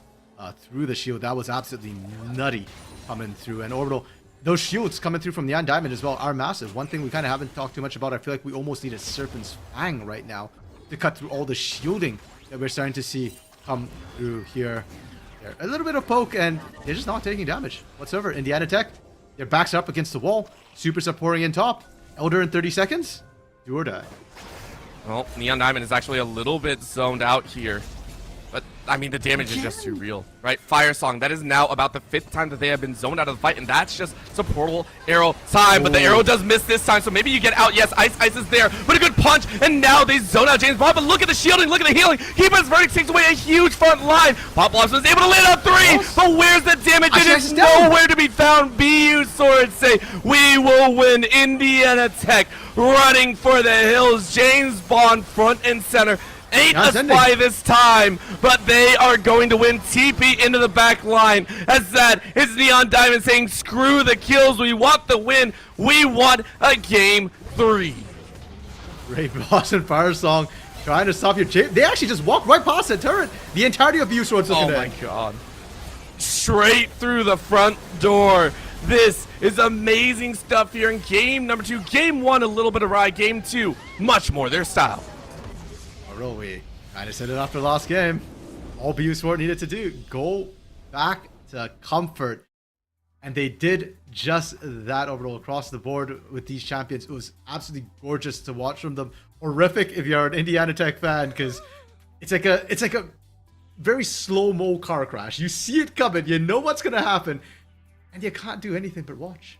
through the shield. That was absolutely nutty coming through. And Orbital, those shields coming through from Neon Diamond as well are massive. One thing we kind of haven't talked too much about, I feel like we almost need a Serpent's Fang right now to cut through all the shielding that we're starting to see come through here. A little bit of poke, and they're just not taking damage whatsoever. Indiana Tech, their backs are up against the wall. Supers are pouring in top. Elder in 30 seconds. Do or die. Well, Neon Diamond is actually a little bit zoned out here. But, I mean, the damage is just too real, right? Fire Song, that is now about the 5th time that they have been zoned out of the fight, and that's just supportable arrow time. But the arrow does miss this time, so maybe you get out. Yes, Ice is there, but a good punch, and now they zone out James Bond. But look at the shielding, look at the healing. Keeper's Verdict takes away a huge front line. Pop Blossom is able to land on 3, but where's the damage? It is nowhere to be found. BU Swords say, we will win. Indiana Tech running for the hills. James Bond front and center. Ain't Not a sending. spy this time, but they are going to win. TP into the back line. As that is Neon Diamond saying, screw the kills. We want the win. We want a game 3. Ray Boss and Fire Song trying to stop your chase. They actually just walked right past the turret. The entirety of Sword's looking Oh my at. god. Straight through the front door. This is amazing stuff here in game number 2. Game 1, a little bit of ride. Game 2, much more their style. We kind of said it after the last game. All Sword needed to do, go back to comfort. And they did just that overall across the board with these champions. It was absolutely gorgeous to watch from them. Horrific if you're an Indiana Tech fan, because it's like a very slow-mo car crash. You see it coming, you know what's gonna happen, and you can't do anything but watch.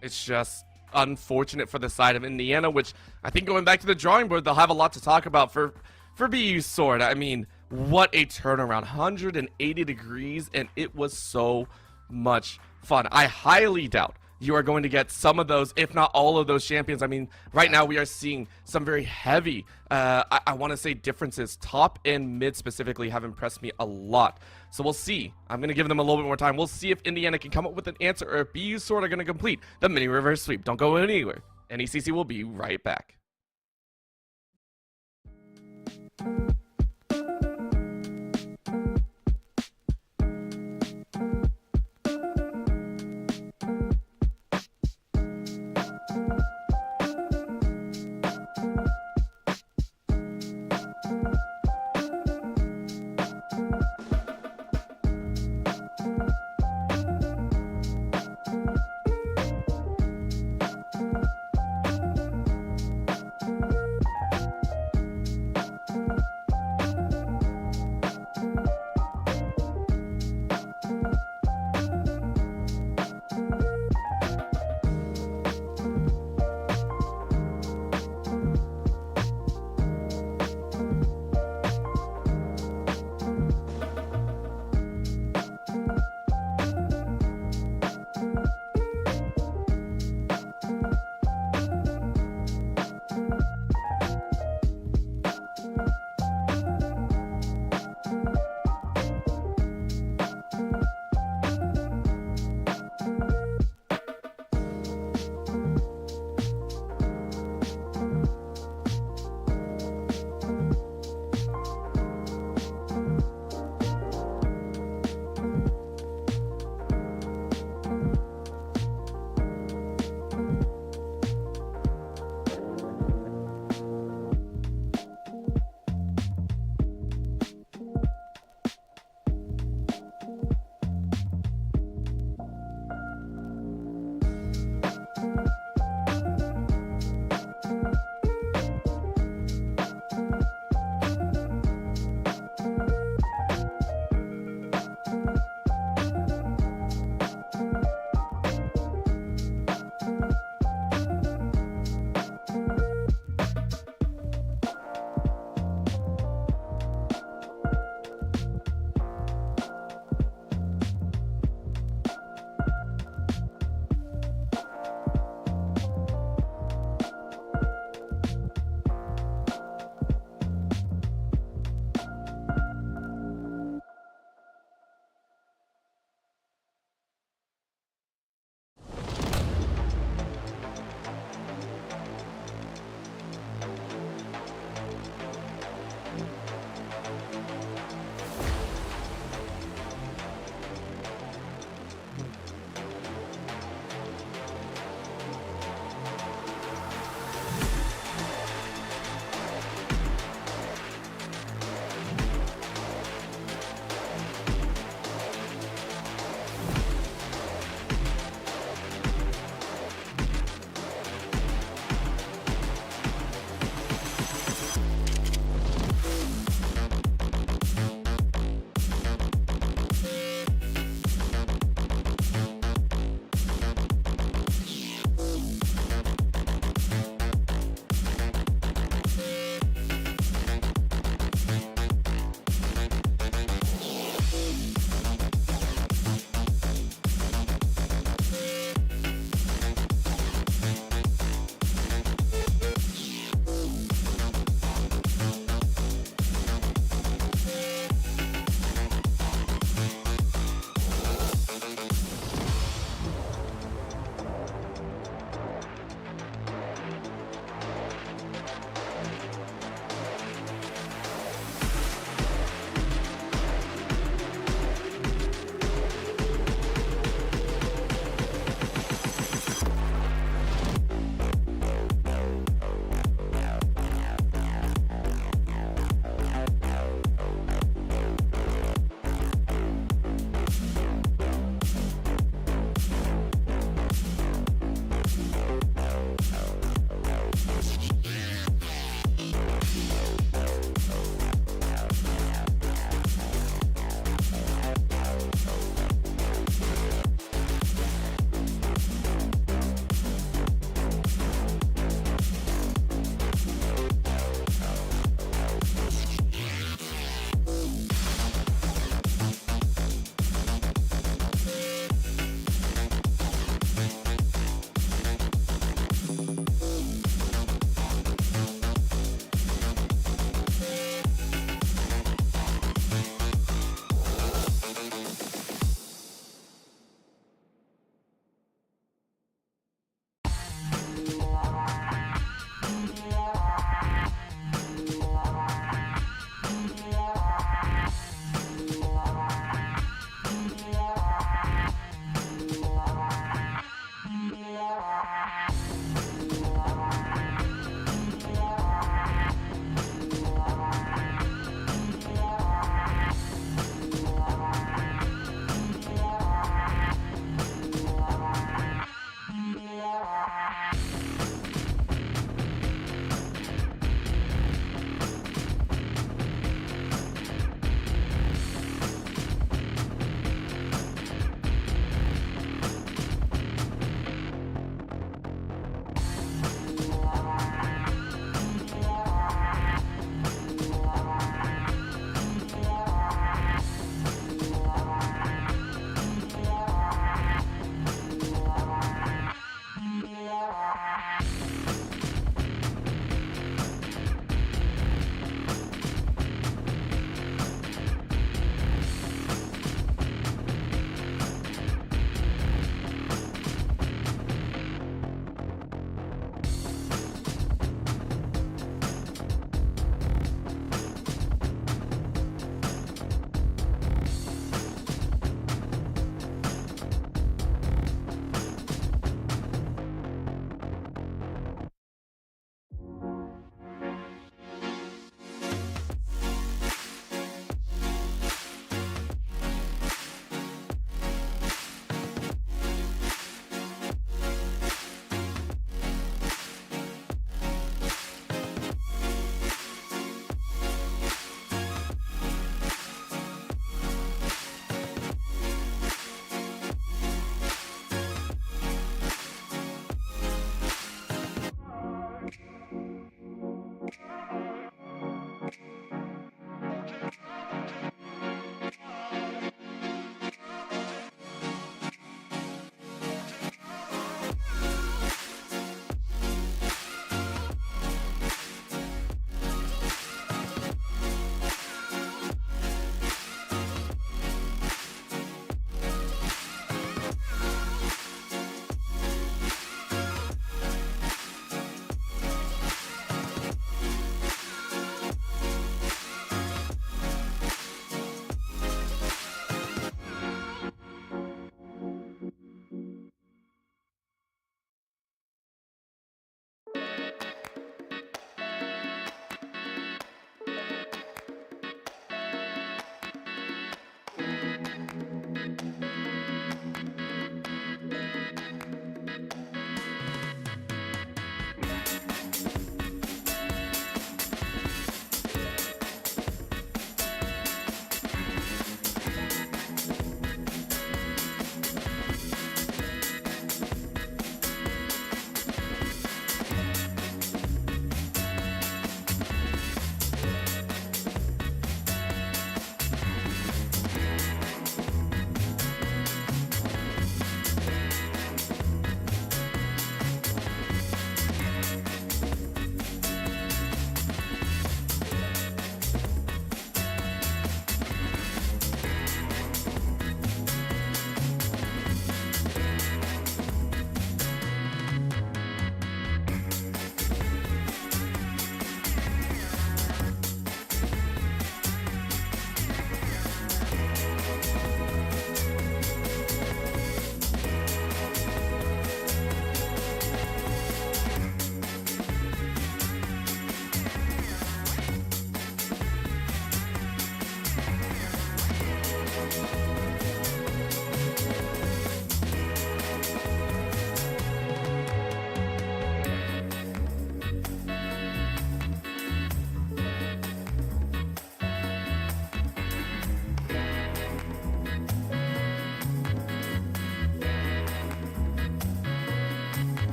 It's just unfortunate for the side of Indiana, which I think going back to the drawing board, they'll have a lot to talk about for BU Sword. I mean, what a turnaround. 180 degrees, and it was so much fun. I highly doubt you are going to get some of those, if not all of those champions. I mean, right now we are seeing some very heavy, I want to say differences. Top and mid specifically have impressed me a lot. So we'll see. I'm going to give them a little bit more time. We'll see if Indiana can come up with an answer, or if BU Sword are going to complete the mini reverse sweep. Don't go anywhere. NECC will be right back.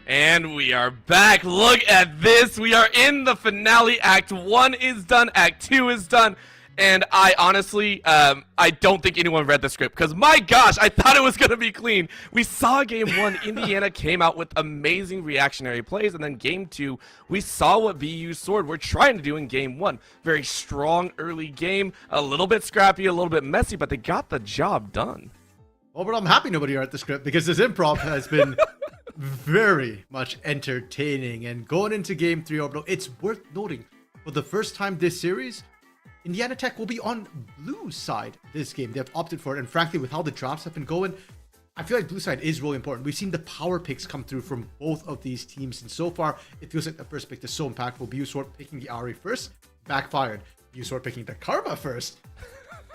And we are back. Look at this. We are in the finale. Act 1 is done. Act 2 is done. And I honestly, I don't think anyone read the script because my gosh, I thought it was going to be clean. We saw game 1, Indiana came out with amazing reactionary plays. And then game 2, we saw what BU Sword were trying to do in game 1. Very strong early game, a little bit scrappy, a little bit messy, but they got the job done. Well, but I'm happy nobody read the script because this improv has been very much entertaining. And going into game 3, Orbital, it's worth noting for the first time this series, Indiana Tech will be on blue side this game. They've opted for it. And frankly, with how the drafts have been going, I feel like blue side is really important. We've seen the power picks come through from both of these teams. And so far, it feels like the first pick is so impactful. BU Sword picking the Ari first, backfired. BU Sword picking the Karma first.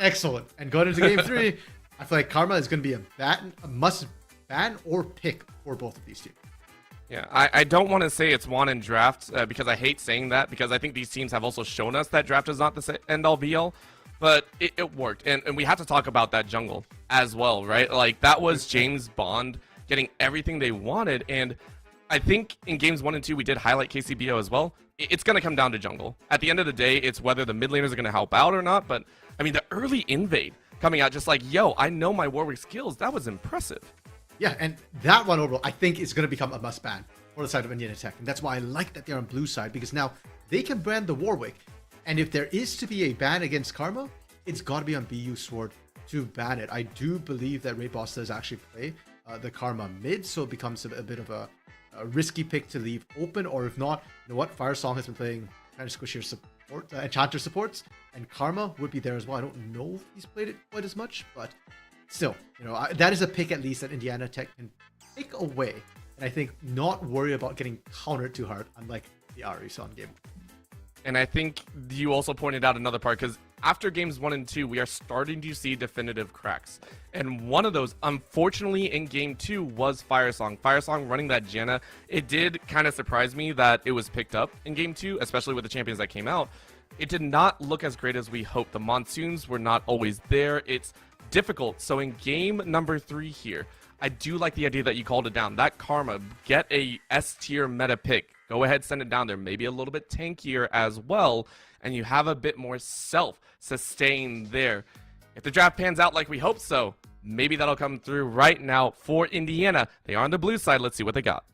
Excellent. And going into game 3, I feel like Karma is going to be a must ban or pick for both of these teams. Yeah, I don't want to say it's won in draft because I hate saying that because I think these teams have also shown us that draft is not the end-all be-all, but it worked. And we have to talk about that jungle as well, right? Like, that was James Bond getting everything they wanted, and I think in games 1 and 2 we did highlight KCBO as well. It's going to come down to jungle. At the end of the day, it's whether the mid laners are going to help out or not, but, I mean, the early invade coming out just like, yo, I know my Warwick skills, that was impressive. Yeah, and that one overall, I think is going to become a must ban for the side of Indiana Tech. And that's why I like that they're on blue side, because now they can brand the Warwick. And if there is to be a ban against Karma, it's got to be on BU Sword to ban it. I do believe that Raid Boss does actually play the Karma mid, so it becomes a bit of a risky pick to leave open. Or if not, you know what? Fire Song has been playing kind of squishier support, Enchanter supports, and Karma would be there as well. I don't know if he's played it quite as much, but still, you know, that is a pick at least that Indiana Tech can take away. And I think not worry about getting countered too hard, unlike the Ari saw in game 1. And I think you also pointed out another part, because after games 1 and 2, we are starting to see definitive cracks. And one of those, unfortunately, in game 2 was Firesong. Firesong running that Janna. It did kind of surprise me that it was picked up in game 2, especially with the champions that came out. It did not look as great as we hoped. The monsoons were not always there. It's difficult. So in game number 3 here, I do like the idea that you called it down. That Karma, get a S tier meta pick. Go ahead, send it down there. Maybe a little bit tankier as well. And you have a bit more self-sustain there. If the draft pans out like we hope so, maybe that'll come through right now for Indiana. They are on the blue side. Let's see what they got.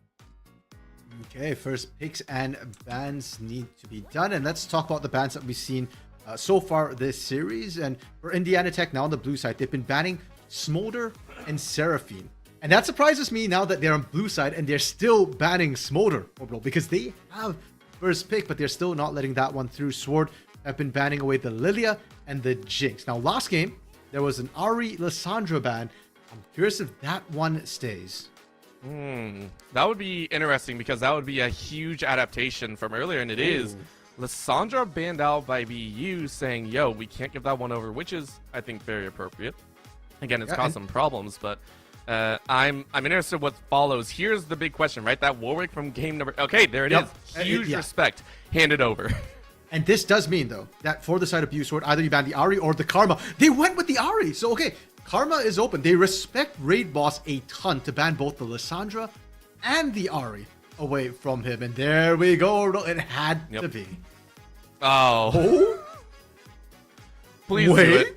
Okay, first picks and bans need to be done. And let's talk about the bans that we've seen so far this series. And for Indiana Tech, now on the blue side, they've been banning Smolder and Seraphine. And that surprises me now that they're on blue side and they're still banning Smolder, Orbital, because they have first pick, but they're still not letting that one through. Sword have been banning away the Lilia and the Jinx. Now, last game, there was an Ari Lissandra ban. I'm curious if that one stays. That would be interesting because that would be a huge adaptation from earlier, and it is. Lissandra banned out by BU saying, yo, we can't give that one over, which is, I think, very appropriate. Again, it's caused some problems, but I'm interested what follows. Here's the big question, right? That Warwick from game number... Okay, there it is. Huge respect. Hand it over. And this does mean, though, that for the side of BU Sword, either you ban the Ari or the Karma. They went with the Ari. So, okay, Karma is open. They respect Raid Boss a ton to ban both the Lissandra and the Ari away from him. And there we go. It had to be. Oh. Please do it.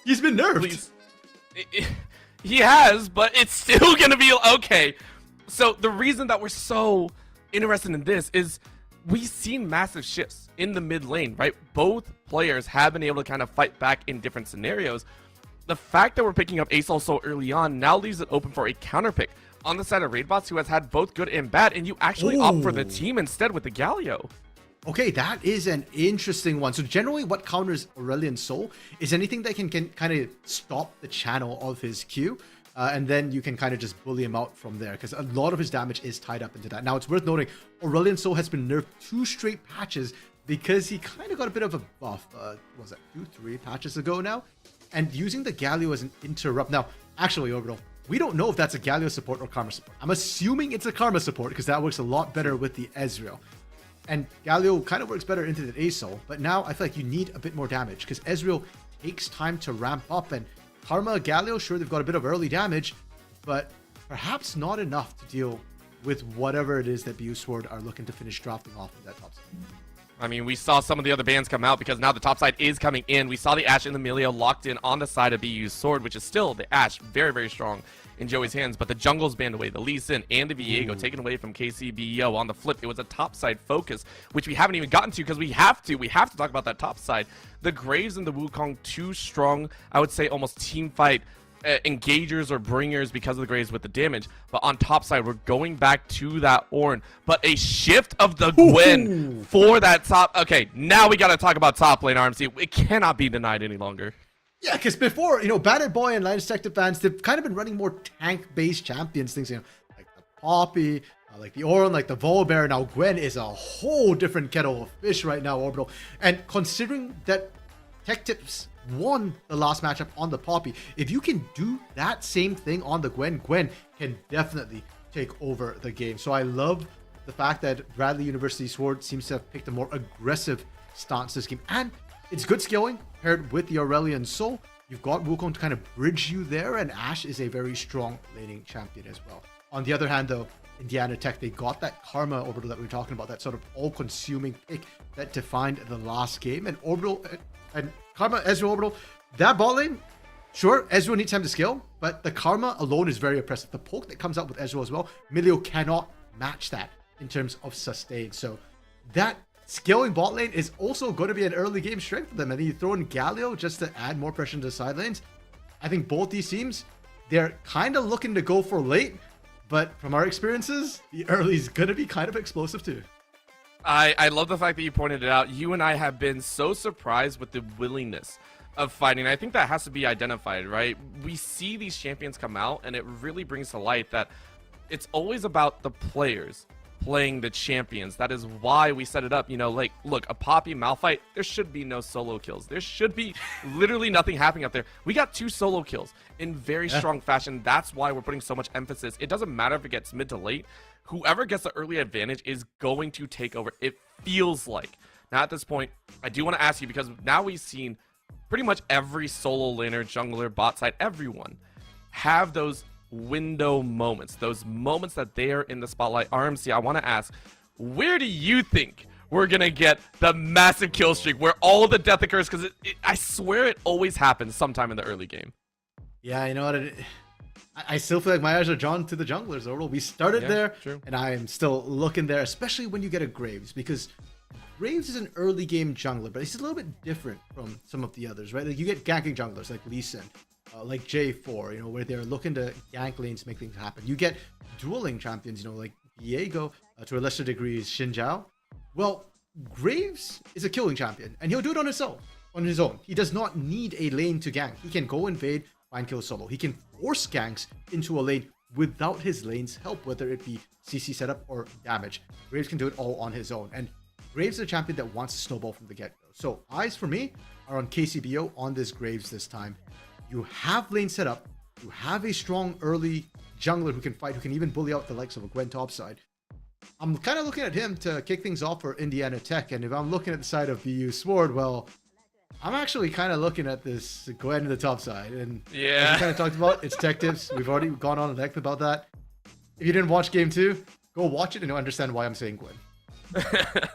He's been nerfed. Please. He has, but it's still gonna be okay. So the reason that we're so interested in this is we've seen massive shifts in the mid lane, right? Both players have been able to kind of fight back in different scenarios. The fact that we're picking up Aesol so early on now leaves it open for a counter pick on the side of Raidbots, who has had both good and bad, and you actually opt for the team instead with the Galio. Okay, that is an interesting one. So generally what counters Aurelion Soul is anything that can kind of stop the channel of his Q. And then you can kind of just bully him out from there, because a lot of his damage is tied up into that. Now, it's worth noting, Aurelion Soul has been nerfed 2 straight patches because he kind of got a bit of a buff. Was it 2-3 patches ago now? And using the Galio as an interrupt. Now, actually, Orbital, we don't know if that's a Galio support or Karma support. I'm assuming it's a Karma support because that works a lot better with the Ezreal. And Galio kind of works better into the Aesol, but now I feel like you need a bit more damage because Ezreal takes time to ramp up, and Karma, Galio, sure, they've got a bit of early damage, but perhaps not enough to deal with whatever it is that BU Sword are looking to finish drafting off of that top side. I mean, we saw some of the other bands come out because now the top side is coming in. We saw the Ashe and the Emilio locked in on the side of BU's Sword, which is still the Ashe, very, very strong in Joey's hands. But the jungle's banned away, the Lee Sin and the Viego taken away from KCBO. On the flip, it was a top side focus, which we haven't even gotten to because we have to talk about that top side. The Graves and the Wukong, too strong, I would say almost team fight engagers or bringers because of the Graves with the damage. But on top side, we're going back to that Ornn. But a shift of the Gwen for that top. Okay, now we got to talk about top lane RMC. It cannot be denied any longer. Yeah, because before, Bandit Boy and Linus Tech fans, they've kind of been running more tank-based champions, things, like the Poppy, like the Ornn, like the Volibear. Now Gwen is a whole different kettle of fish right now, Orbital. And considering that Tech Tips won the last matchup on the Poppy, if you can do that same thing on the Gwen can definitely take over the game. So I love the fact that Bradley University Sword seems to have picked a more aggressive stance this game. And it's good scaling paired with the Aurelion Soul. You've got Wukong to kind of bridge you there, and Ashe is a very strong laning champion as well. On the other hand, though, Indiana Tech, they got that Karma Orbital that we were talking about, that sort of all-consuming pick that defined the last game. And Orbital and Karma, Ezreal Orbital, that bot lane, sure, Ezreal needs time to scale, but the Karma alone is very oppressive. The poke that comes out with Ezreal as well, Milio cannot match that in terms of sustain. So that scaling bot lane is also going to be an early game strength for them. And then you throw in Galio just to add more pressure into the side lanes. I think both these teams, they're kind of looking to go for late, but from our experiences, the early is going to be kind of explosive too. I love the fact that you pointed it out. You and I have been so surprised with the willingness of fighting. I think that has to be identified, right? We see these champions come out, and it really brings to light that it's always about the players playing the champions. That is why we set it up. Like, look, a Poppy Malphite, there should be no solo kills. There should be literally nothing happening up there. We got 2 solo kills in very strong fashion. That's why we're putting so much emphasis. It doesn't matter if it gets mid to late. Whoever gets the early advantage is going to take over. It feels like. Now, at this point, I do want to ask you, because now we've seen pretty much every solo laner, jungler, bot side, everyone have those window moments, those moments that they are in the spotlight. RMC, I want to ask, where do you think we're going to get the massive kill streak where all of the death occurs? Because I swear it always happens sometime in the early game. Yeah, you know what? I still feel like my eyes are drawn to the junglers. Overall, we started there, true. And I am still looking there, especially when you get a Graves, because Graves is an early game jungler, but he's a little bit different from some of the others, right? Like you get ganking junglers like Lee Sin, like J4, where they're looking to gank lanes to make things happen. You get dueling champions, like Viego, to a lesser degree, Xin Zhao. Well, Graves is a killing champion, and he'll do it on his own. He does not need a lane to gank. He can go invade, find kill solo. He can force ganks into a lane without his lane's help, whether it be CC setup or damage. Graves can do it all on his own. And Graves is a champion that wants to snowball from the get-go. So eyes for me are on KCBO on this Graves this time. You have lane set up. You have a strong early jungler who can fight, who can even bully out the likes of a Gwen topside. I'm kind of looking at him to kick things off for Indiana Tech. And if I'm looking at the side of BU Sword, well, I'm actually kind of looking at this Gwen in the top side. And as we kind of talked about, it's Tech Tips. We've already gone on length about that. If you didn't watch game 2, go watch it and you'll understand why I'm saying Gwen.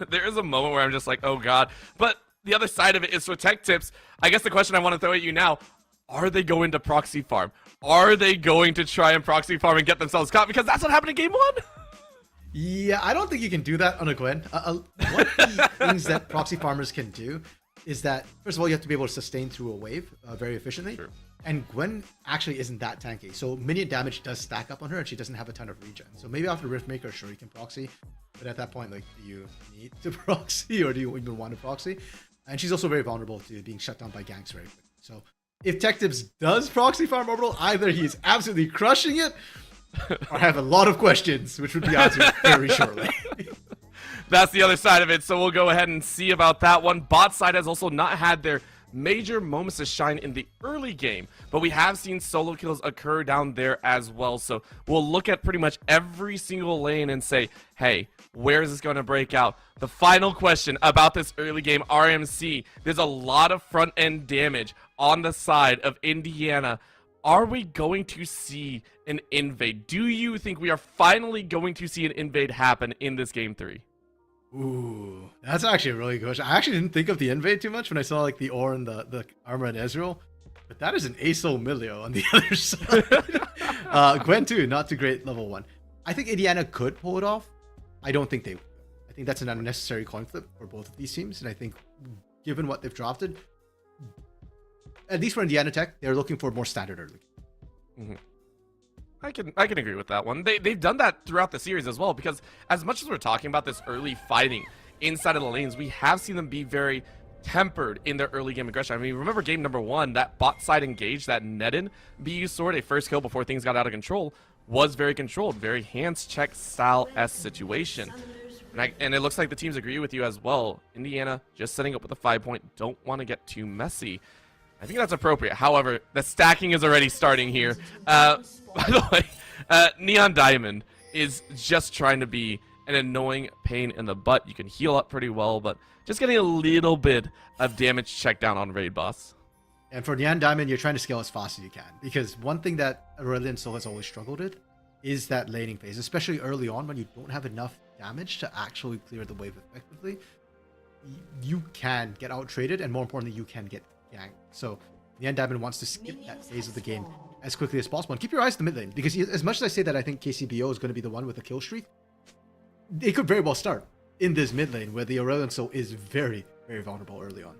There is a moment where I'm just like, oh god. But the other side of it is for Tech Tips. I guess the question I want to throw at you now, are they going to proxy farm? Are they going to try and proxy farm and get themselves caught? Because that's what happened in game 1. Yeah, I don't think you can do that on a Gwen. One of the things that proxy farmers can do is that, first of all, you have to be able to sustain through a wave very efficiently. Sure. And Gwen actually isn't that tanky. So minion damage does stack up on her, and she doesn't have a ton of regen. So maybe after Riftmaker, sure, you can proxy. But at that point, like, do you need to proxy, or do you even want to proxy? And she's also very vulnerable to being shut down by ganks very quickly. So if Tech Tips does proxy farm Orbital, either he is absolutely crushing it, or I have a lot of questions, which would be answered very shortly. That's the other side of it, so we'll go ahead and see about that one. Bot side has also not had their major moments to shine in the early game, but we have seen solo kills occur down there as well. So we'll look at pretty much every single lane and say, hey, where is this going to break out? The final question about this early game, RMC, there's a lot of front end damage on the side of Indiana. are we going to see an invade? Do you think we are finally going to see an invade happen in this game 3? Ooh, that's actually a really good question. I actually didn't think of the invade too much when I saw like the ore and the armor and Ezreal, but that is an ASO Milio on the other side. Gwen too, not too great level 1. I think Indiana could pull it off. I don't think they will. I think that's an unnecessary coin flip for both of these teams, and I think given what they've drafted, at least for Indiana Tech, they're looking for more standard early. Mm-hmm. I can agree with that one. They've done that throughout the series as well, because as much as we're talking about this early fighting inside of the lanes, we have seen them be very tempered in their early game aggression. I mean, remember game number 1, that bot side engage, that Nedden BU sword, a first kill before things got out of control, was very controlled, very hands check style S situation. And it looks like the teams agree with you as well. Indiana just setting up with a 5-point, don't want to get too messy. I think that's appropriate. However, the stacking is already starting here. By the way, Neon Diamond is just trying to be an annoying pain in the butt. You can heal up pretty well, but just getting a little bit of damage check down on Raid Boss. And for Neon Diamond, you're trying to scale as fast as you can. Because one thing that Aurelion Sol has always struggled with is that laning phase, especially early on when you don't have enough damage to actually clear the wave effectively. You can get out-traded, and more importantly, you can get ganked. So Neon Diamond wants to skip that phase of the game as quickly as possible. And keep your eyes in the mid lane, because as much as I say that I think KCBO is going to be the one with the kill streak, it could very well start in this mid lane where the Aurelion Sol is very, very vulnerable early on.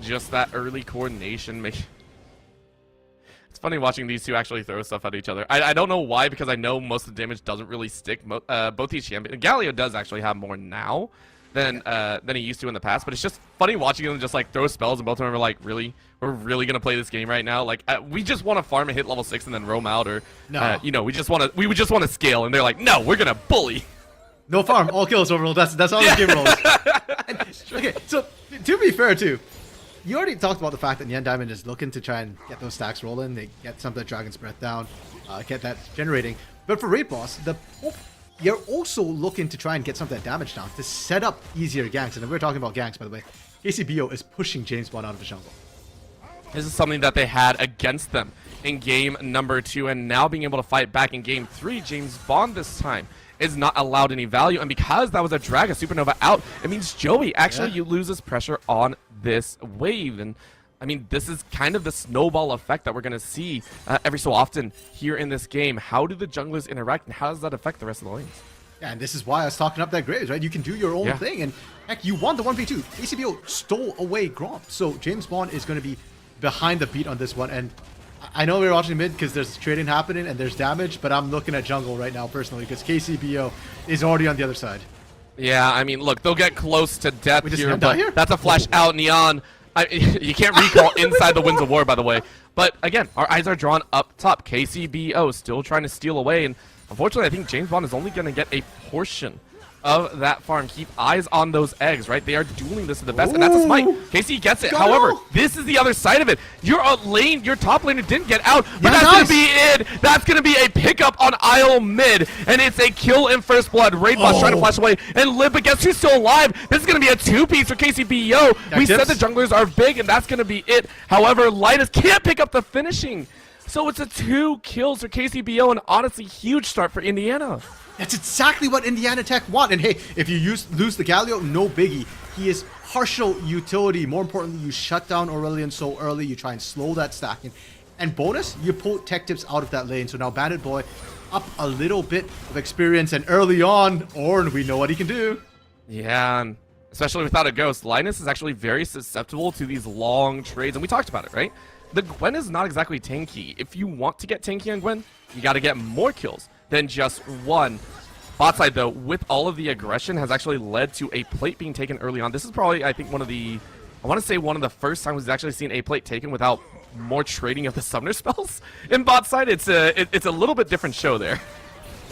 Just that early coordination. It's funny watching these two actually throw stuff at each other. I don't know why, because I know most of the damage doesn't really stick. Both these champions, Galio does actually have more now than he used to in the past, but it's just funny watching them just like throw spells, and both of them are like, really, we're really gonna play this game right now? Like we just want to farm and hit level 6 and then roam out, or no. you know, we just want to scale, and they're like, no, we're gonna bully. No farm, all kills overall. That's how this game rolls. And, okay, so to be fair too, you already talked about the fact that Neon Diamond is looking to try and get those stacks rolling. They get some of the Dragon's Breath down, get that generating. But for Raid Boss, you're also looking to try and get some of that damage down to set up easier ganks. And if we're talking about ganks, by the way, KCBO is pushing James Bond out of the jungle. This is something that they had against them in game number 2, and now being able to fight back in game 3, James Bond this time is not allowed any value, and because that was a drag, a supernova out, it means Joey actually loses pressure on this wave. And I mean, this is kind of the snowball effect that we're going to see every so often here in this game. How do the junglers interact, and how does that affect the rest of the lanes? Yeah, and this is why I was talking up that Graves, right? You can do your own thing, and heck, you won the 1v2. ACBO stole away Gromp, so James Bond is going to be behind the beat on this one. And I know we're watching mid because there's trading happening and there's damage, but I'm looking at jungle right now personally because KCBO is already on the other side. Yeah, I mean, look, they'll get close to death here, but that's a flash out. Neon, you can't recall inside the Winds of War, by the way. But again, our eyes are drawn up top. KCBO still trying to steal away, and unfortunately, I think James Bond is only going to get a portion of that farm. Keep eyes on those eggs, right? They are dueling this to the best, and that's a smite. KC gets it. However, this is the other side of it. Your lane, your top laner didn't get out, but that's going to be it. That's going to be a pickup on Isle mid, and it's a kill in first blood. Raid Boss trying to flash away, and Lib, but guess who's still alive? This is going to be a 2-piece for KCBO. We said the junglers are big, and that's going to be it. However, Linus can't pick up the finishing. So it's a 2 kills for KCBO, and honestly, huge start for Indiana. That's exactly what Indiana Tech want. And hey, if you lose the Galio, no biggie. He is partial utility. More importantly, you shut down Aurelion so early. You try and slow that stacking. And bonus, you pull Tech Tips out of that lane. So now Bandit Boy up a little bit of experience. And early on, Ornn, we know what he can do. Yeah, and especially without a ghost, Linus is actually very susceptible to these long trades. And we talked about it, right? The Gwen is not exactly tanky. If you want to get tanky on Gwen, you got to get more kills than just one. Bot side, though, with all of the aggression, has actually led to a plate being taken early on. This is probably, I think, one of the first times we've actually seen a plate taken without more trading of the summoner spells in bot side. It's a little bit different show there.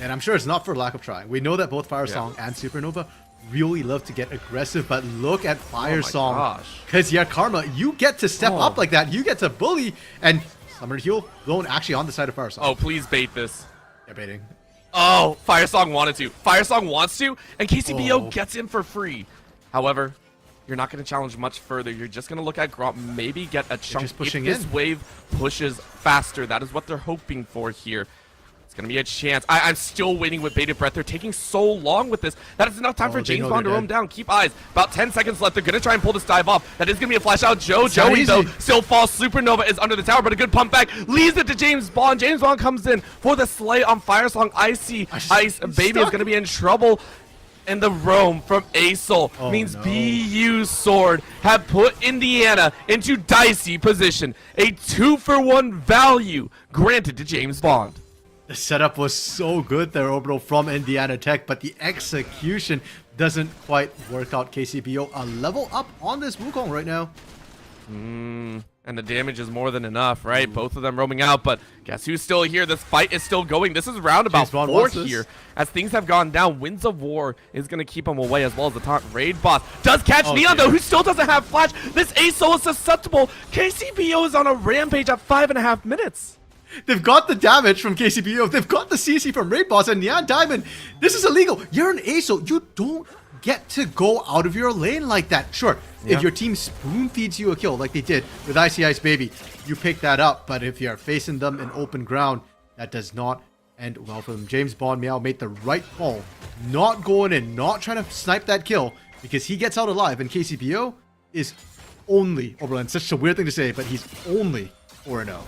And I'm sure it's not for lack of trying. We know that both Fire Song and Supernova really love to get aggressive, but look at Fire Song. Because, yeah, Karma, you get to step up like that. You get to bully, and Summoner Heal blown actually on the side of Fire Song. Oh, please bait this. Yeah, baiting. Oh, Fire Song wanted to. Fire Song wants to, and KCBO gets in for free. However, you're not going to challenge much further. You're just going to look at Gromp, maybe get a chunk just pushing if this in. wave pushes faster. That is what they're hoping for here. It's going to be a chance. I'm still waiting with bated breath. They're taking so long with this. That is enough time for James Bond to roam down. Keep eyes. About 10 seconds left. They're going to try and pull this dive off. That is going to be a flash out. Joey, though, still falls. Supernova is under the tower, but a good pump back. Leaves it to James Bond. James Bond comes in for the slay on Firesong. Ice Baby is going to be in trouble. And the roam from Asol means BU Sword have put Indiana into dicey position. A 2-for-1 value granted to James Bond. The setup was so good there, Orbital, from Indiana Tech, but the execution doesn't quite work out. KCBO a level up on this Wukong right now. And the damage is more than enough, right? Both of them roaming out, but guess who's still here? This fight is still going. This is round about 4 here. As things have gone down, Winds of War is going to keep him away, as well as the taunt raid boss. Does catch Neon, though, who still doesn't have flash. This Asol is susceptible. KCBO is on a rampage at 5.5 minutes. They've got the damage from KCBO. They've got the CC from Raid Boss and Neon Diamond. This is illegal. You're an ASO. You don't get to go out of your lane like that. Sure, if your team spoon feeds you a kill like they did with Ice Baby, you pick that up. But if you're facing them in open ground, that does not end well for them. James Bond Meow made the right call. Not going in, not trying to snipe that kill because he gets out alive. And KCBO is only, Oberlin, such a weird thing to say, but he's only 4-0.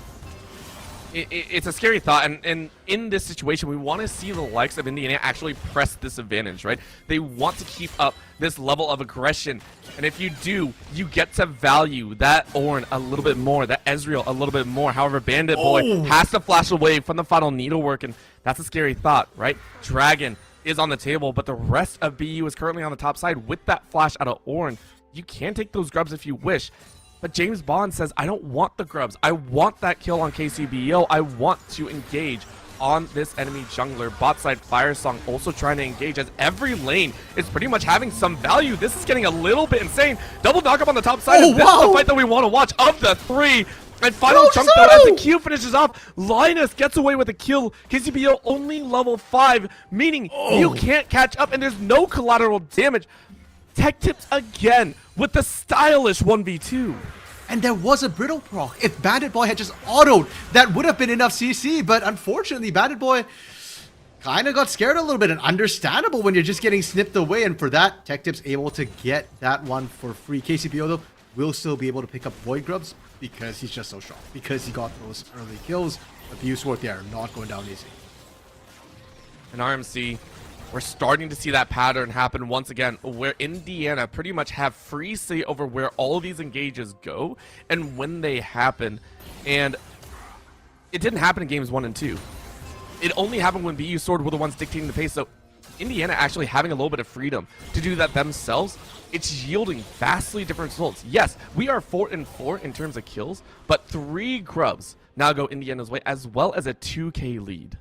It's a scary thought, and in this situation, we want to see the likes of Indiana actually press this advantage, right? They want to keep up this level of aggression, and if you do, you get to value that Ornn a little bit more, that Ezreal a little bit more. However, Bandit Boy has to flash away from the final needlework, and that's a scary thought, right? Dragon is on the table, but the rest of BU is currently on the top side with that flash out of Ornn. You can take those grubs if you wish. But James Bond says, I don't want the grubs. I want that kill on KCBO. I want to engage on this enemy jungler. Bot side Firesong also trying to engage as every lane is pretty much having some value. This is getting a little bit insane. Double knock up on the top side. This is the fight that we want to watch of the 3. And final chunk though, as the Q finishes off, Linus gets away with a kill. KCBO only level 5, meaning you can't catch up and there's no collateral damage. Tech tips again with the stylish 1v2. And there was a brittle proc. If Bandit Boy had just autoed, that would have been enough CC. But unfortunately, Bandit Boy kind of got scared a little bit. And understandable when you're just getting snipped away. And for that, Tech Tips able to get that one for free. KCBO, though, will still be able to pick up Void Grubs because he's just so strong. Because he got those early kills. But BU Sword there not going down easy. And RMC, we're starting to see that pattern happen once again, where Indiana pretty much have free say over where all of these engages go and when they happen. And it didn't happen in games 1 and 2. It only happened when BU Sword were the ones dictating the pace. So Indiana actually having a little bit of freedom to do that themselves, it's yielding vastly different results. Yes, we are 4-4 in terms of kills, but 3 grubs now go Indiana's way, as well as a 2K lead.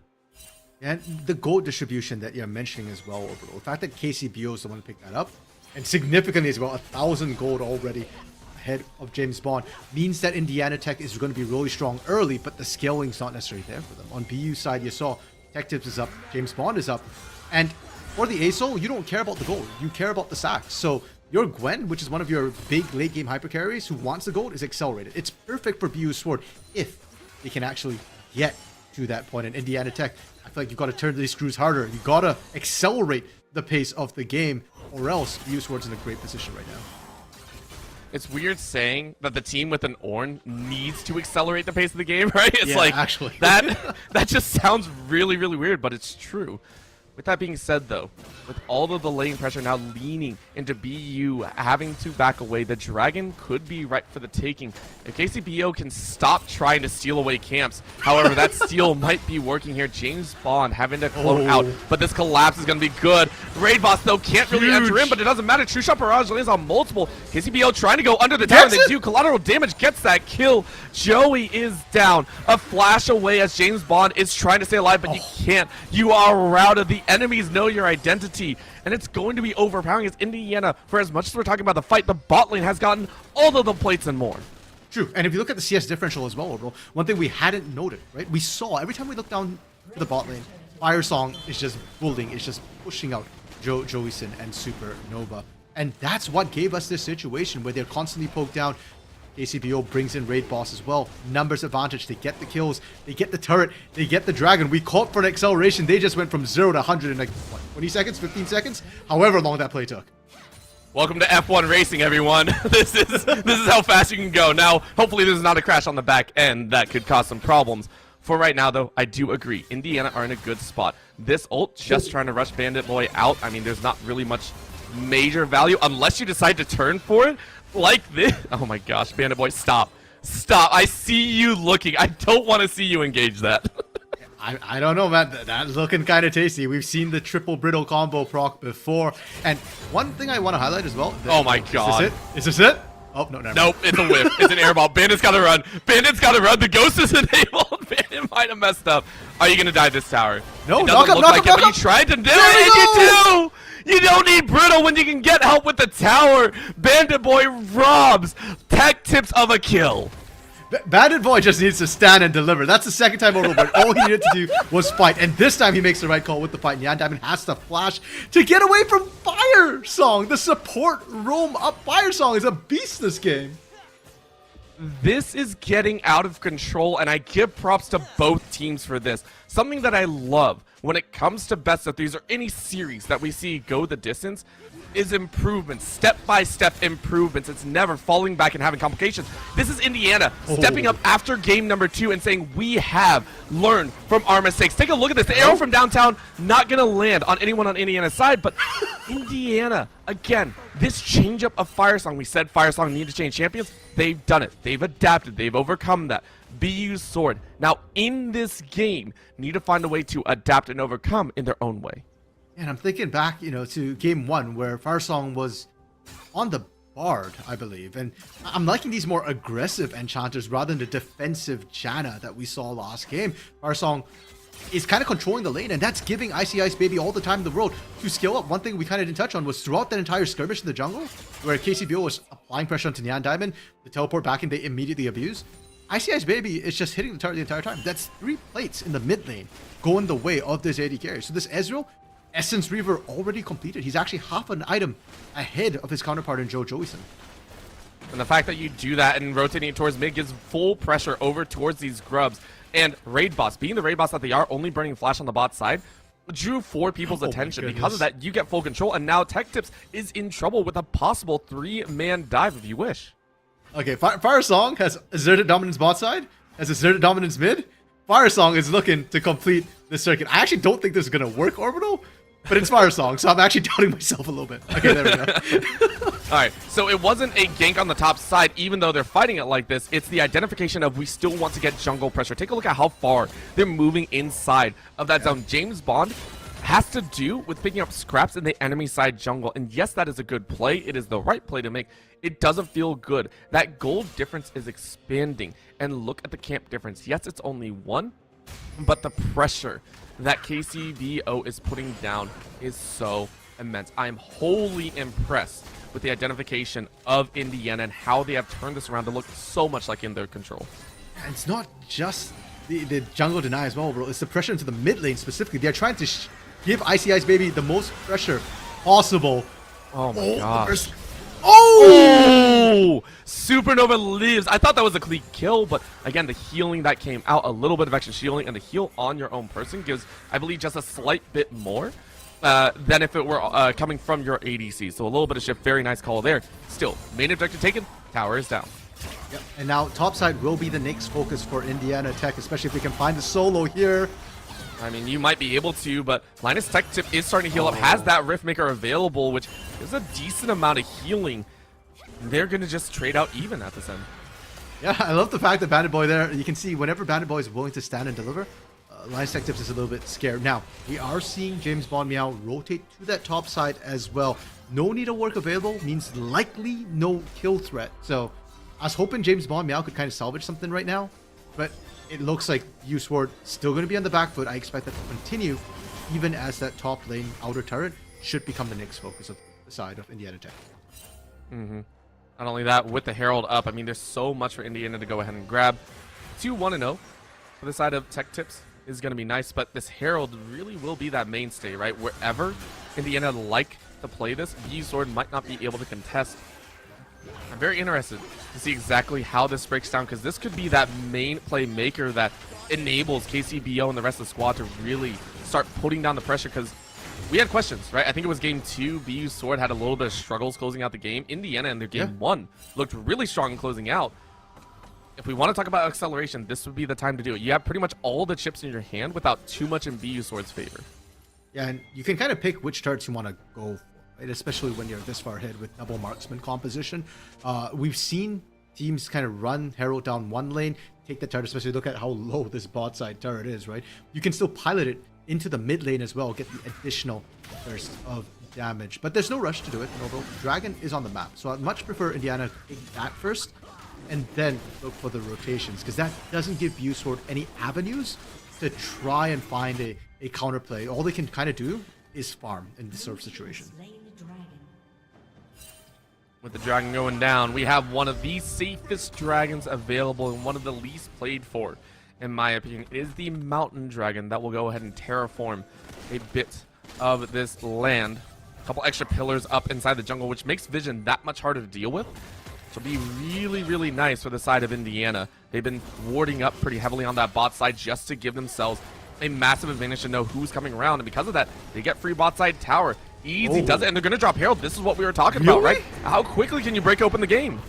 And the gold distribution that you're mentioning as well, Orbital. The fact that KCBO is the one to pick that up, and significantly as well, 1,000 gold already ahead of James Bond, means that Indiana Tech is going to be really strong early, but the scaling's not necessarily there for them. On BU side, you saw Tech Tips is up, James Bond is up, and for the ASO, you don't care about the gold, you care about the sacks. So your Gwen, which is one of your big late game hyper carries who wants the gold, is accelerated. It's perfect for BU Sword if they can actually get to that point. In Indiana Tech, I feel like you've got to turn these screws harder. You got to accelerate the pace of the game, or else BU Sword's in a great position right now. It's weird saying that the team with an Ornn needs to accelerate the pace of the game, right? It's like, actually. that just sounds really, really weird, but it's true. With that being said, though, with all of the lane pressure now leaning into BU having to back away, the Dragon could be right for the taking. If KCBO can stop trying to steal away camps, however, that steal might be working here. James Bond having to clone out, but this collapse is going to be good. Raid Boss, though, can't really enter in, but it doesn't matter. True Shot Barrage lands on multiple. KCBO trying to go under the tower. They do. Collateral damage gets that kill. Joey is down. A flash away as James Bond is trying to stay alive, but you can't. You are routed. The enemies know your identity, and it's going to be overpowering as Indiana, for as much as we're talking about the fight, the bot lane has gotten all of the plates and more. True, and if you look at the CS differential as well, bro, one thing we hadn't noted, right? We saw every time we look down to the bot lane, Firesong is just bullying, is just pushing out Joeyson and Supernova. And that's what gave us this situation where they're constantly poked down. KCBO brings in Raid Boss as well. Numbers advantage. They get the kills. They get the turret. They get the dragon. We caught for an acceleration. They just went from 0 to 100 in like, what, 20 seconds, 15 seconds? However long that play took. Welcome to F1 racing, everyone. This is how fast you can go. Now, hopefully this is not a crash on the back end that could cause some problems. For right now, though, I do agree. Indiana are in a good spot. This ult, just trying to rush Bandit Boy out. I mean, there's not really much major value unless you decide to turn for it like this. Oh my gosh, Bandit Boy, stop. Stop. I see you looking. I don't want to see you engage that. I don't know, man. That's looking kind of tasty. We've seen the triple brittle combo proc before. And one thing I want to highlight as well. Oh my god. Is this it? Is this it? Oh, no, never Nope, it's a whiff. It's an airball. Bandit's got to run. Bandit's got to run. The ghost is enabled. Bandit might have messed up. Are you going to die this tower? No, it knock doesn't up, look knock like up, it, knock but you up. tried to do There it, we and you do! You don't need brittle when you can get help with the tower. Bandit Boy robs tech tips of a kill. Bandit Boy just needs to stand and deliver. That's the second time over, but all he needed to do was fight. And this time he makes the right call with the fight. And Yan Diamond has to flash to get away from Fire Song. The support roam up. Fire Song is a beast this game. This is getting out of control, and I give props to both teams for this. Something that I love when it comes to best of threes or any series that we see go the distance is improvements, step-by-step improvements. It's never falling back and having complications. This is Indiana stepping up after game number 2 and saying, we have learned from our mistakes. Take a look at this. The arrow from downtown not going to land on anyone on Indiana's side, but Indiana, again, this change-up of Firesong. We said Firesong needed to change champions. They've done it. They've adapted. They've overcome that. BU's sword. Now, in this game, need to find a way to adapt and overcome in their own way. And I'm thinking back, to game 1 where Firesong was on the Bard, I believe. And I'm liking these more aggressive enchanters rather than the defensive Janna that we saw last game. Firesong is kind of controlling the lane, and that's giving Icy Ice Baby all the time in the world to scale up. One thing we kind of didn't touch on was throughout that entire skirmish in the jungle, where KCBO was applying pressure onto Nyan Diamond, the teleport back and they immediately abuse. Icy Ice Baby is just hitting the target the entire time. That's 3 plates in the mid lane going the way of this AD carry. So this Ezreal, Essence Reaver already completed. He's actually half an item ahead of his counterpart in Joe Joeyson. And the fact that you do that and rotating it towards mid gives full pressure over towards these grubs. And Raid Boss, being the Raid Boss that they are, only burning Flash on the bot side, drew 4 people's attention. Because of that, you get full control, and now Tech Tips is in trouble with a possible 3-man dive if you wish. Okay, Firesong has asserted dominance bot side, has asserted dominance mid. Firesong is looking to complete the circuit. I actually don't think this is going to work, Orbital, but it's Firesong, so I'm actually doubting myself a little bit. Okay, there we go. Alright, so it wasn't a gank on the top side, even though they're fighting it like this. It's the identification of we still want to get jungle pressure. Take a look at how far they're moving inside of that zone. James Bond has to do with picking up scraps in the enemy side jungle. And yes, that is a good play. It is the right play to make. It doesn't feel good. That gold difference is expanding. And look at the camp difference. Yes, it's only 1, but the pressure that KCBO is putting down is so immense. I am wholly impressed with the identification of Indiana and how they have turned this around to look so much like in their control. And it's not just the jungle deny as well, bro. It's the pressure into the mid lane specifically. They're trying to give Icy Ice Baby the most pressure possible. Oh my gosh. Oh! Supernova lives. I thought that was a clean kill, but again, the healing that came out, a little bit of extra shielding, and the heal on your own person gives, I believe, just a slight bit more than if it were coming from your ADC. So a little bit of shift. Very nice call there. Still, main objective taken. Tower is down. Yep. And now topside will be the next focus for Indiana Tech, especially if we can find the solo here. I mean, you might be able to, but Linus Tech Tip is starting to heal up, has that Riftmaker available, which is a decent amount of healing. They're going to just trade out even at this end. Yeah, I love the fact that Bandit Boy there, you can see whenever Bandit Boy is willing to stand and deliver, Linus Tech Tips is a little bit scared. Now, we are seeing James Bond Meow rotate to that top side as well. No need of work available means likely no kill threat. So, I was hoping James Bond Meow could kind of salvage something right now, but it looks like U-Sword still going to be on the back foot. I expect that to continue, even as that top lane outer turret should become the next focus of the side of Indiana Tech. Not only that, with the Herald up, I mean, there's so much for Indiana to go ahead and grab. 2-1-0 for the side of Tech Tips is going to be nice, but this Herald really will be that mainstay, right? Wherever Indiana like to play this, BU Sword might not be able to contest. I'm very interested to see exactly how this breaks down, because this could be that main playmaker that enables KCBO and the rest of the squad to really start putting down the pressure, because we had questions, right? I think it was game 2, BU Sword had a little bit of struggles closing out the game. Indiana in their game 1 looked really strong in closing out. If we want to talk about acceleration, this would be the time to do it. You have pretty much all the chips in your hand without too much in BU Sword's favor. Yeah, and you can kind of pick which turrets you want to go for, right? Especially when you're this far ahead with double marksman composition. We've seen teams kind of run Herald down one lane, take the turret, especially look at how low this bot side turret is, right? You can still pilot it into the mid lane as well, get the additional burst of damage. But there's no rush to do it. Although Dragon is on the map, so I'd much prefer Indiana take that first and then look for the rotations, because that doesn't give BU Sword any avenues to try and find a counterplay. All they can kind of do is farm in this sort of situation. With the dragon going down, we have one of the safest dragons available and one of the least played for, in my opinion. It is the mountain dragon that will go ahead and terraform a bit of this land. A couple extra pillars up inside the jungle, which makes vision that much harder to deal with. So it'll be really, really nice for the side of Indiana. They've been warding up pretty heavily on that bot side just to give themselves a massive advantage to know who's coming around. And because of that, they get free bot side tower. Easy does it, and they're going to drop Herald. This is what we were talking about, right? How quickly can you break open the game?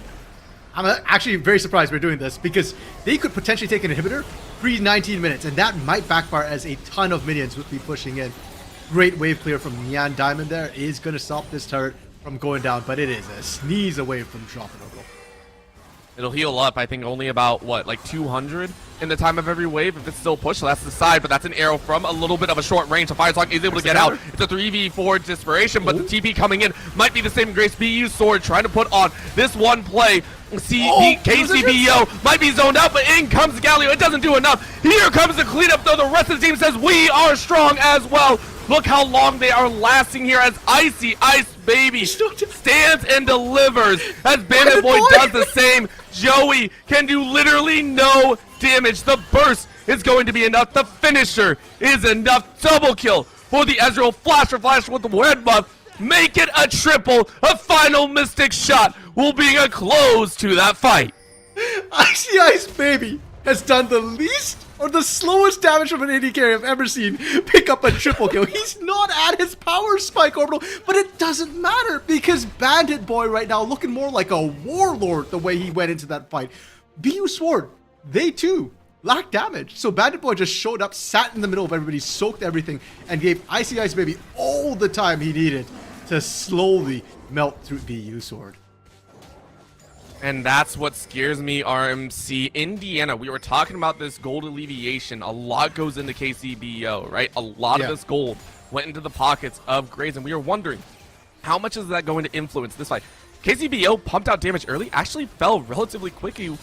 I'm actually very surprised we're doing this, because they could potentially take an inhibitor pre-19 minutes, and that might backfire as a ton of minions would be pushing in. Great wave clear from Neon Diamond there is going to stop this turret from going down, but it is a sneeze away from dropping over. It'll heal up, I think, only about, what, like 200 in the time of every wave if it's still pushed. So that's the side, but that's an arrow from a little bit of a short range. So Firesong is able to get out. It's a 3v4 desperation, but the TP coming in might be the same Grace. BU Sword trying to put on this one play. KCBO might be zoned out, but in comes Galio. It doesn't do enough. Here comes the cleanup, though. The rest of the team says we are strong as well. Look how long they are lasting here as Icy Ice Baby stands and delivers, as Bandit Boy does the same. Joey can do literally no damage. The burst is going to be enough. The finisher is enough. Double kill for the Ezreal. Flash with the red buff. Make it a triple. A final Mystic shot will be a close to that fight. Icy Ice Baby has done the least or the slowest damage from an AD carry I've ever seen pick up a triple kill. He's not at his power spike orbital, but it doesn't matter, because Bandit Boy right now looking more like a warlord the way he went into that fight. BU Sword, they too lack damage. So Bandit Boy just showed up, sat in the middle of everybody, soaked everything, and gave Icy Ice Baby all the time he needed to slowly melt through BU Sword. And that's what scares me, RMC. Indiana, we were talking about this gold alleviation. A lot goes into KCBO, right? A lot of this gold went into the pockets of Graves, and we were wondering, how much is that going to influence this fight? KCBO pumped out damage early, actually fell relatively quickly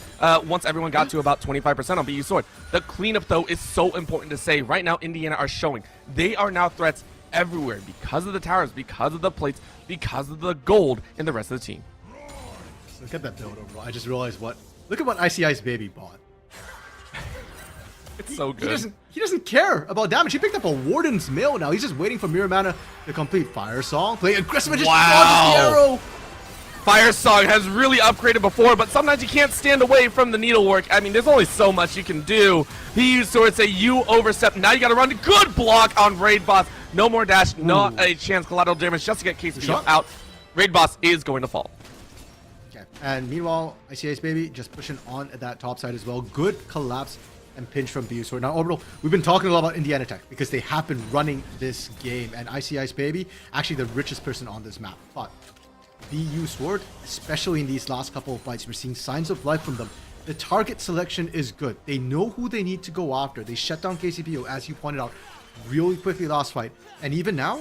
once everyone got to about 25% on BU Sword. The cleanup, though, is so important to say. Right now, Indiana are showing they are now threats everywhere because of the towers, because of the plates, because of the gold in the rest of the team. Look at that build overall. I just realized look at what Icy Ice Baby bought. It's so good. He doesn't care about damage. He picked up a Warden's Mail now. He's just waiting for Mirror Mana to complete Fire Song. Play aggressive and just dodges the arrow. Fire Song has really upgraded before, but sometimes you can't stand away from the needlework. I mean, there's only so much you can do. He used to say you overstep. Now you got to run. Good block on Raid Boss. No more dash. Not a chance. Collateral damage just to get KCBO out. Raid Boss is going to fall. And meanwhile, Icy Ice Baby just pushing on at that top side as well. Good collapse and pinch from BU Sword. Now, Orbital, we've been talking a lot about Indiana Tech because they have been running this game. And Icy Ice Baby, actually the richest person on this map. But BU Sword, especially in these last couple of fights, we're seeing signs of life from them. The target selection is good. They know who they need to go after. They shut down KCBO, as you pointed out, really quickly last fight. And even now,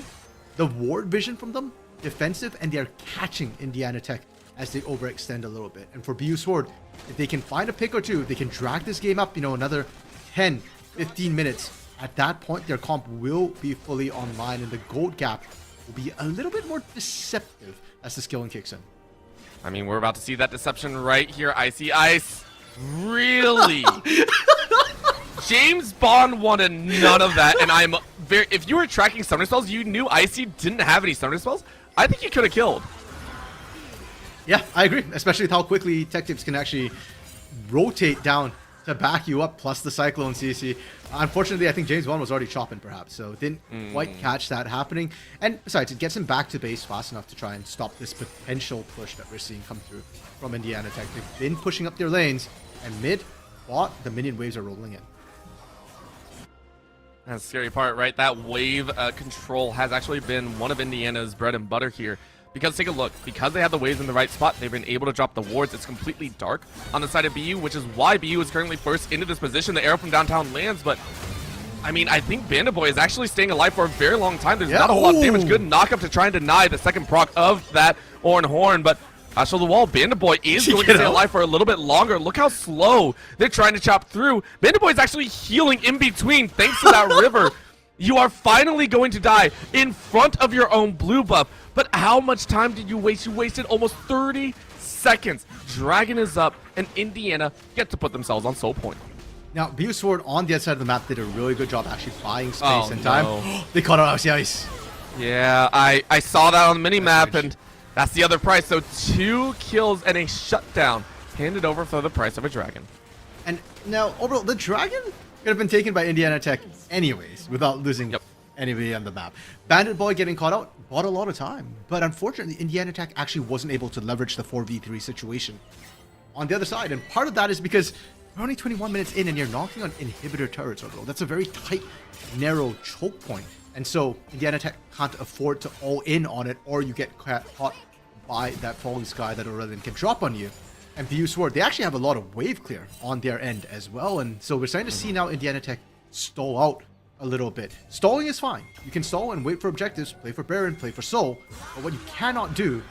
the ward vision from them, defensive, and they're catching Indiana Tech as they overextend a little bit. And for BU Sword, if they can find a pick or two, they can drag this game up, another 10, 15 minutes. At that point, their comp will be fully online, and the gold gap will be a little bit more deceptive as the skilling kicks in. I mean, we're about to see that deception right here. Icy Ice really James Bond wanted none of that, and I'm very. If you were tracking summoner spells, you knew Icy didn't have any summoner spells. I think you could have killed. Yeah, I agree. Especially with how quickly Tech Tips can actually rotate down to back you up, plus the Cyclone CC. Unfortunately, I think James Bond was already chopping, perhaps, so didn't quite catch that happening. And besides, it gets him back to base fast enough to try and stop this potential push that we're seeing come through from Indiana Tech. They've been pushing up their lanes, and mid, bot, the minion waves are rolling in. That's the scary part, right? That wave control has actually been one of Indiana's bread and butter here. Because take a look, because they have the waves in the right spot, they've been able to drop the wards. It's completely dark on the side of BU, which is why BU is currently first into this position. The arrow from downtown lands, but I mean, I think Bandit Boy is actually staying alive for a very long time. There's not a whole lot of damage. Good knock-up to try and deny the second proc of that Orin Horn, but so the wall, Bandit Boy is going to stay alive for a little bit longer. Look how slow they're trying to chop through. Bandit Boy is actually healing in between thanks to that river. You are finally going to die in front of your own blue buff. But how much time did you waste? You wasted almost 30 seconds. Dragon is up, and Indiana get to put themselves on soul point. Now, BU Sword on the other side of the map did a really good job actually buying space and time. They caught out the ice. Yeah, I saw that on the mini-map, and that's the other price. So 2 kills and a shutdown handed over for the price of a dragon. And now, overall, the dragon could have been taken by Indiana Tech anyways without losing anybody on the map. Bandit Boy getting caught out bought a lot of time, but unfortunately, Indiana Tech actually wasn't able to leverage the 4v3 situation on the other side. And part of that is because we're only 21 minutes in and you're knocking on inhibitor turrets, overall. That's a very tight, narrow choke point. And so Indiana Tech can't afford to all in on it, or you get caught by that falling sky that Aurelion can drop on you. And BU Sword, they actually have a lot of wave clear on their end as well. And so we're starting to see now Indiana Tech stall out a little bit. Stalling is fine. You can stall and wait for objectives, play for Baron, play for Soul. But what you cannot do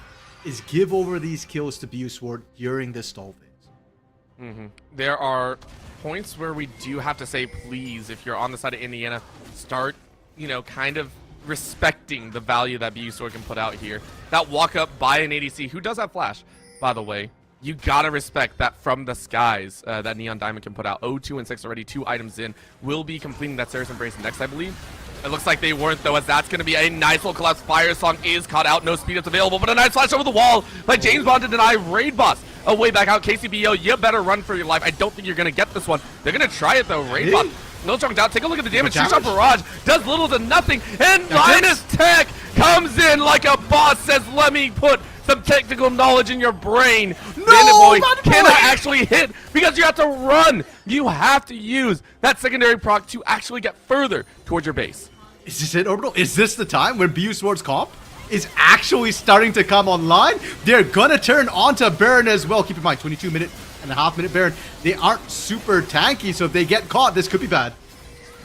is give over these kills to BU Sword during this stall phase. There are points where we do have to say, please, if you're on the side of Indiana, start, you know, kind of respecting the value that BU Sword can put out here. That walk up by an ADC, who does have flash, by the way. You gotta respect that from the skies that Neon Diamond can put out. 0-2 and 6 already, 2 items in. Will be completing that Saracen Embrace next, I believe. It looks like they weren't, though, as that's going to be a nice little collapse. Fire Song is caught out. No speed ups available, but a nice flash over the wall by James Bond to deny Raid Boss. A way back out. KCBO, you better run for your life. I don't think you're going to get this one. They're going to try it, though. Raid Boss. No chunk down. Take a look at the damage. Two-shot barrage does little to nothing. And Linus Tech comes in like a boss, says, let me put some technical knowledge in your brain. No, Bandit Boy cannot actually hit because you have to run. You have to use that secondary proc to actually get further towards your base. Is this it, Orbital? Is this the time when BU Sword's comp is actually starting to come online? They're gonna turn onto Baron as well. Keep in mind, 22.5 minute Baron. They aren't super tanky, so if they get caught, this could be bad.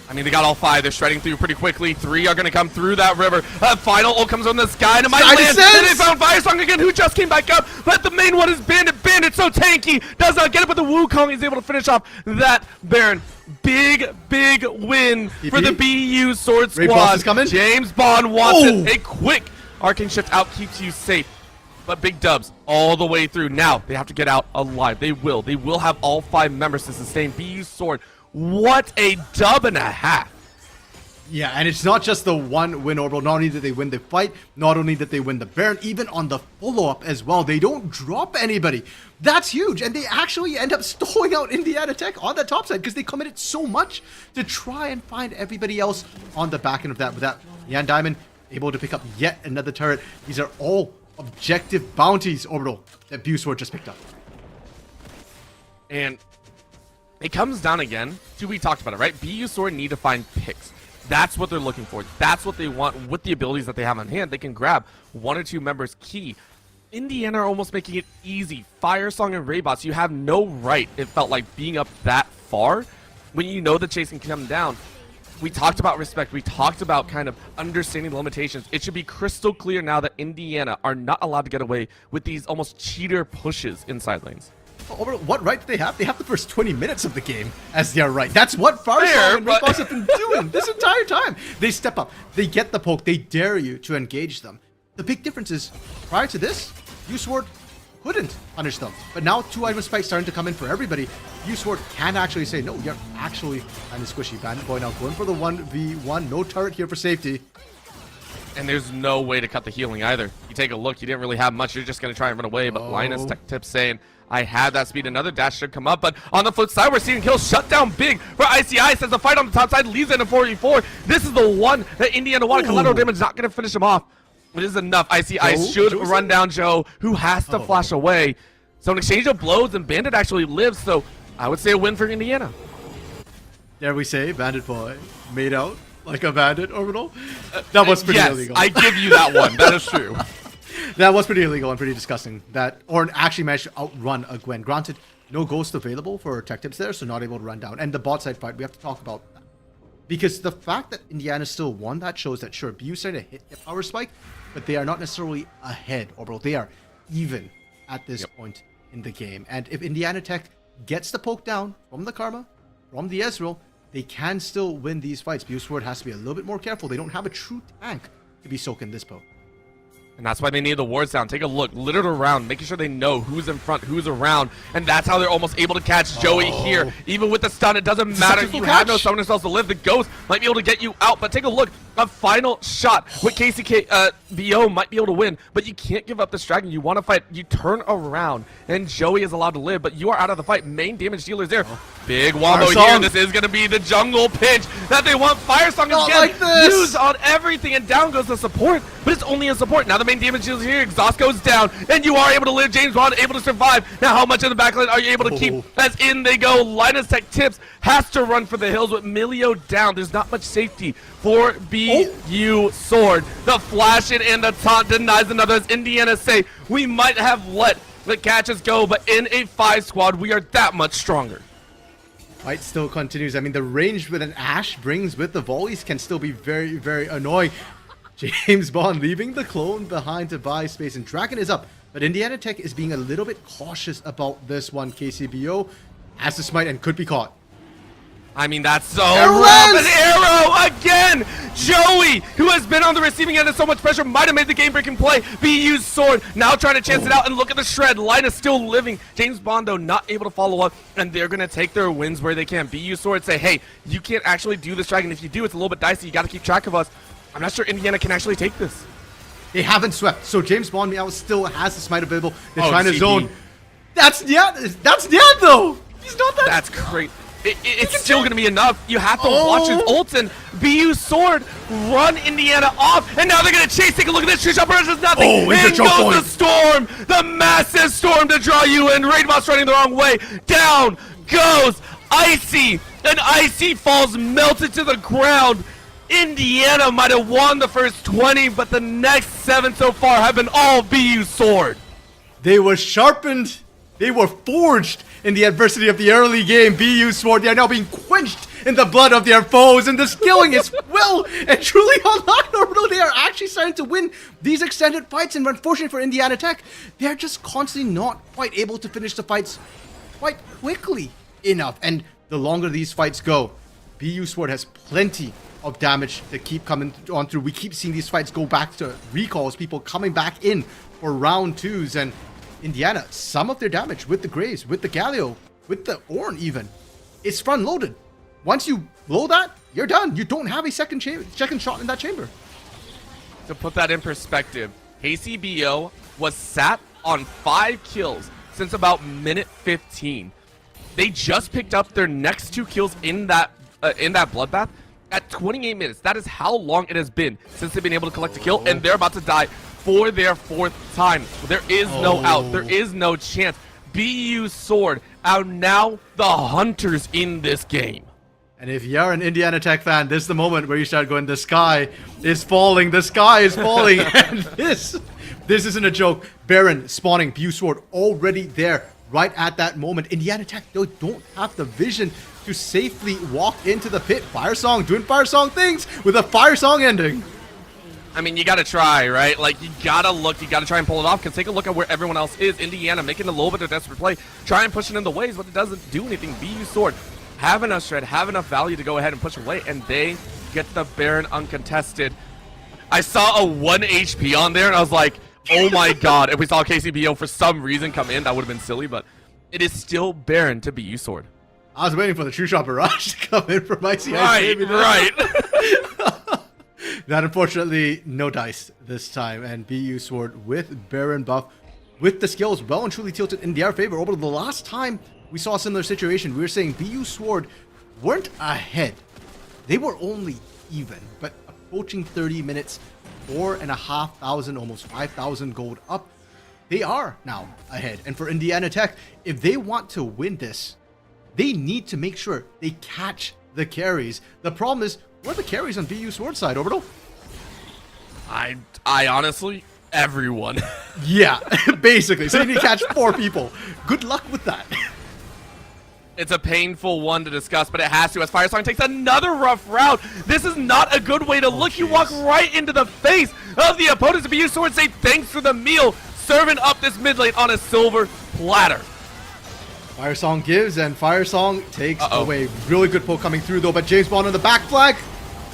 I mean, they got all 5. They're shredding through pretty quickly. 3 are going to come through that river. Final ult comes on the sky, and it might land. Then they found Fire Song again, who just came back up. But the main one is Bandit. Bandit so tanky. Does not get it, but the Wukong is able to finish off that Baron. Big win for the BU Sword Squad. Is coming. James Bond wants it. A quick Arcane Shift out keeps you safe. But big dubs all the way through. Now, they have to get out alive. They will. They will have all 5 members to sustain. BU Sword. What a dub and a half. Yeah, and it's not just the one win, Orbital. Not only did they win the fight, not only did they win the Baron, even on the follow-up as well. They don't drop anybody. That's huge. And they actually end up stalling out Indiana Tech on that top side because they committed so much to try and find everybody else on the back end of that. With that, Neon Diamond able to pick up yet another turret. These are all objective bounties, Orbital, that BU Sword just picked up. And it comes down again to, we talked about it, right? BU Sword need to find picks. That's what they're looking for. That's what they want with the abilities that they have on hand. They can grab 1 or 2 members key. Indiana are almost making it easy. Fire Song and Raid Boss, you have no right, it felt like, being up that far when you know the chase can come down. We talked about respect. We talked about kind of understanding the limitations. It should be crystal clear now that Indiana are not allowed to get away with these almost cheater pushes inside lanes. What right do they have? They have the first 20 minutes of the game as their right. That's what Fire Song and Raid Boss have been doing this entire time. They step up. They get the poke. They dare you to engage them. The big difference is, prior to this, BU Sword couldn't punish them. But now 2 item spikes starting to come in for everybody. U-Sword can actually say, no, you're actually kind of squishy. Bandit Boy now going for the 1v1. No turret here for safety. And there's no way to cut the healing either. You take a look, you didn't really have much. You're just going to try and run away. But Linus Tech Tips saying, I have that speed. Another dash should come up. But on the flip side, we're seeing kills shut down big for ICI. Says the fight on the top side leads into 4v4. This is the one that Indiana wanted. Collateral damage not going to finish him off. It is enough. ICI should run down Joe, who has to flash away. So an exchange of blows, and Bandit actually lives. So I would say a win for Indiana. Dare we say Bandit Boy made out like a bandit, Orbital? That was pretty illegal. I give you that one. That is true. That was pretty illegal and pretty disgusting. That Orn actually managed to outrun a Gwen. Granted, no ghost available for Tech Tips there, so not able to run down. And the bot side fight, we have to talk about that. Because the fact that Indiana still won, that shows that, sure, BU started to hit the power spike, but they are not necessarily ahead, Orbital. They are even at this point in the game. And if Indiana Tech gets the poke down from the Karma, from the Ezreal, they can still win these fights. BU Sword has to be a little bit more careful. They don't have a true tank to be soaking this poke. And that's why they need the wards down. Take a look, littered around, making sure they know who's in front, who's around, and that's how they're almost able to catch Joey here. Even with the stun, it doesn't matter. You have no summoner spells to live. The ghost might be able to get you out, but take a look. A final shot with KCK BO might be able to win, but you can't give up this dragon. You want to fight. You turn around, and Joey is allowed to live, but you are out of the fight. Main damage dealer is there. Big wombo here. This is going to be the jungle pinch that they want. Fire Song again. Use on everything, and down goes the support, but it's only a support. Now the main damage dealer is here. Exhaust goes down, and you are able to live. James Bond able to survive. Now how much in the backline are you able to keep? As in they go. Linus Tech Tips has to run for the hills with Milio down. There's not much safety for BU Sword. The flash in and the taunt denies another. As Indiana say, we might have let the catches go, but in a 5 squad, we are that much stronger. Fight still continues. I mean, the range with an Ashe brings with the volleys can still be very, very annoying. James Bond leaving the clone behind to buy space, and Dragon is up. But Indiana Tech is being a little bit cautious about this one. KCBO has to smite and could be caught. I mean, that's so rough. An arrow again! Joey, who has been on the receiving end of so much pressure, might have made the game-breaking play. BU's Sword now trying to chance it out, and look at the shred. Linus still living. James Bond, though, not able to follow up, and they're going to take their wins where they can. BU Sword say, hey, you can't actually do this, Dragon. If you do, it's a little bit dicey. You got to keep track of us. I'm not sure Indiana can actually take this. They haven't swept, so James Bond Meow still has the smite available. They're trying to zone. That's Nyan, though! He's not that. That's great. It's still going to be enough. You have to watch his ult, and BU Sword run Indiana off, and now they're going to chase. Take a look at this. Tree Burst is nothing. In goes the storm, the massive storm to draw you in. Raidboss running the wrong way. Down goes Icy, and Icy falls melted to the ground. Indiana might have won the first 20, but the next 7 so far have been all BU Sword. They were sharpened. They were forged in the adversity of the early game. BU Sword, they are now being quenched in the blood of their foes, and the skilling is well and truly online. Orbital, they are actually starting to win these extended fights, and unfortunately for Indiana Tech, they're just constantly not quite able to finish the fights quite quickly enough. And the longer these fights go, BU Sword has plenty of damage to keep coming on through. We keep seeing these fights go back to recalls, people coming back in for round 2s, and Indiana, some of their damage with the Graves, with the Galio, with the Ornn even, it's front loaded. Once you blow that, you're done. You don't have a second shot in that chamber. To put that in perspective, KCBO was sat on 5 kills since about minute 15. They just picked up their next 2 kills in that bloodbath at 28 minutes. That is how long it has been since they've been able to collect a kill, and they're about to die for their 4th time. There is no out. There is no chance. BU Sword are now the hunters in this game. And if you're an Indiana Tech fan, this is the moment where you start going, the sky is falling, the sky is falling. And this isn't a joke. Baron spawning, BU Sword already there right at that moment. Indiana Tech, they don't have the vision to safely walk into the pit. Fire Song doing Fire Song things with a Fire Song ending. I mean, you gotta try, right? Like, you gotta look, you gotta try and pull it off, because take a look at where everyone else is. Indiana making a little bit of desperate play, try and push it in the waves, but it doesn't do anything. BU Sword have enough shred, have enough value to go ahead and push away, and they get the Baron uncontested. I saw a 1 HP on there, and I was like, Oh my god, if we saw KCBO for some reason come in, that would have been silly, but it is still Baron to BU Sword. I was waiting for the True Shot Barrage to come in from ICI. Right. That unfortunately, no dice this time, and BU Sword with Baron buff, with the skills well and truly tilted in their favor. Over the last time we saw a similar situation, we were saying BU Sword weren't ahead. They were only even, but approaching 30 minutes, 4,500, almost 5,000 gold up. They are now ahead. And for Indiana Tech, if they want to win this, they need to make sure they catch the carries. The problem is, what are the carries on BU Sword side, Orbital? I honestly, everyone. Yeah, basically. So you need to catch 4 people. Good luck with that. It's a painful one to discuss, but it has to as Firesong takes another rough route. This is not a good way to look. You walk right into the face of the opponents. BU Sword say thanks for the meal, serving up this mid lane on a silver platter. Firesong gives, and Firesong takes away. Really good pull coming through, though, but James Bond on the back flag.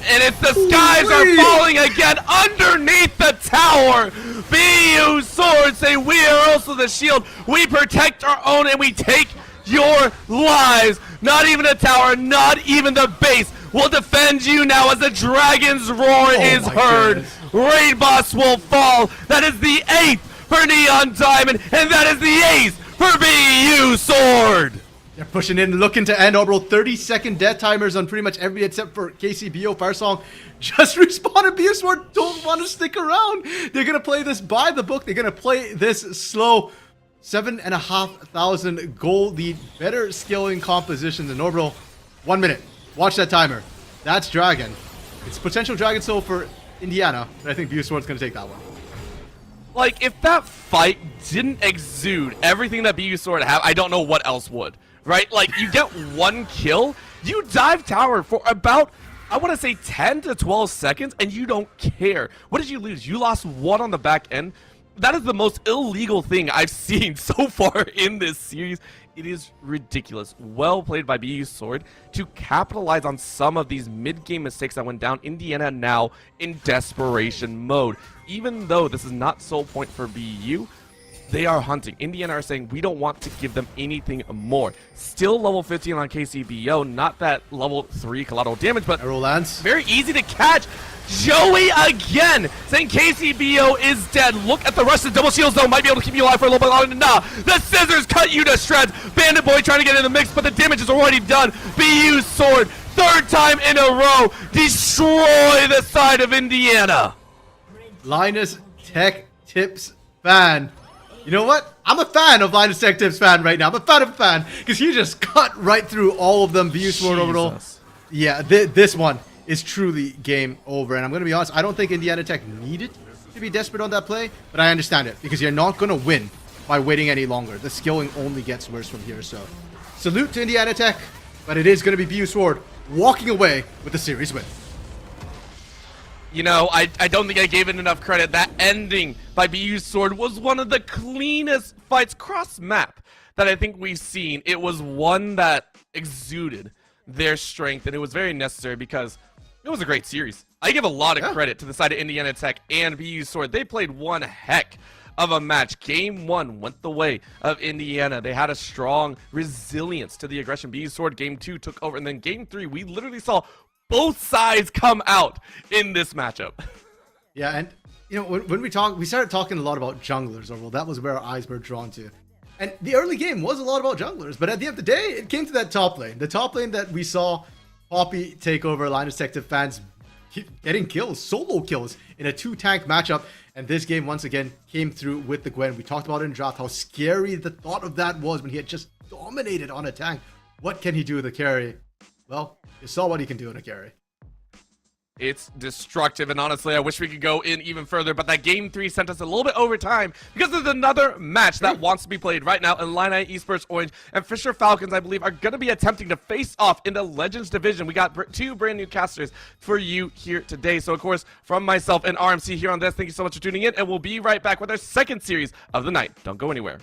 And it's the skies are falling again underneath the tower. BU Sword say we are also the shield. We protect our own and we take your lives. Not even a tower, not even the base will defend you now as the dragon's roar is heard. Raid Boss will fall. That is the 8th for Neon Diamond, and that is the ace for BU Sword. They're pushing in, looking to end Orbital. 30-second death timers on pretty much every except for KCBO. Firesong just respawned. BU Sword don't want to stick around. They're going to play this by the book. They're going to play this slow. 7,500 gold lead. Better skilling composition than Orbital. 1 minute. Watch that timer. That's Dragon. It's potential Dragon Soul for Indiana, but I think BU Sword's going to take that one. Like, if that fight didn't exude everything that BU Sword have, I don't know what else would. Right? Like, you get 1 kill, you dive tower for about, I want to say 10 to 12 seconds, and you don't care. What did you lose? You lost 1 on the back end. That is the most illegal thing I've seen so far in this series. It is ridiculous. Well played by BU Sword to capitalize on some of these mid-game mistakes that went down. Indiana now in desperation mode. Even though this is not sole point for BU, they are hunting. Indiana are saying we don't want to give them anything more. Still level 15 on KCBO, not that level 3 collateral damage, but Arrow lands. Very easy to catch. Joey again saying KCBO is dead. Look at the rest of the double shields though. Might be able to keep you alive for a little bit longer. Nah, the scissors cut you to shreds. Bandit Boy trying to get in the mix, but the damage is already done. BU Sword, 3rd time in a row, destroy the side of Indiana. Linus Tech Tips fan. You know what? I'm a fan of Linus Tech Tips fan right now. I'm a fan of a fan because he just cut right through all of them. BU Sword Orbital. Yeah, this one is truly game over. And I'm going to be honest, I don't think Indiana Tech needed to be desperate on that play, but I understand it because you're not going to win by waiting any longer. The skilling only gets worse from here. So salute to Indiana Tech, but it is going to be BU Sword walking away with the series win. You know, I don't think I gave it enough credit. That ending by BU Sword was one of the cleanest fights cross-map that I think we've seen. It was one that exuded their strength, and it was very necessary because it was a great series. I give a lot of credit to the side of Indiana Tech and BU Sword. They played one heck of a match. Game 1 went the way of Indiana. They had a strong resilience to the aggression. BU Sword Game 2 took over, and then Game 3, we literally saw both sides come out in this matchup. Yeah, and you know, when we started talking a lot about junglers, or well, that was where our eyes were drawn to. And the early game was a lot about junglers, but at the end of the day, it came to that top lane. The top lane that we saw Poppy take over, Linus Tech Tips fans getting kills, solo kills in a 2-tank matchup. And this game, once again, came through with the Gwen. We talked about it in draft, how scary the thought of that was when he had just dominated on a tank. What can he do with a carry? Well, you saw what he can do in a carry. It's destructive, and honestly, I wish we could go in even further, but that Game 3 sent us a little bit over time because there's another match that wants to be played right now, and Illini Esports Orange and Fisher Falcons, I believe, are going to be attempting to face off in the Legends Division. We got 2 brand new casters for you here today. So, of course, from myself and RMC here on this, thank you so much for tuning in, and we'll be right back with our second series of the night. Don't go anywhere.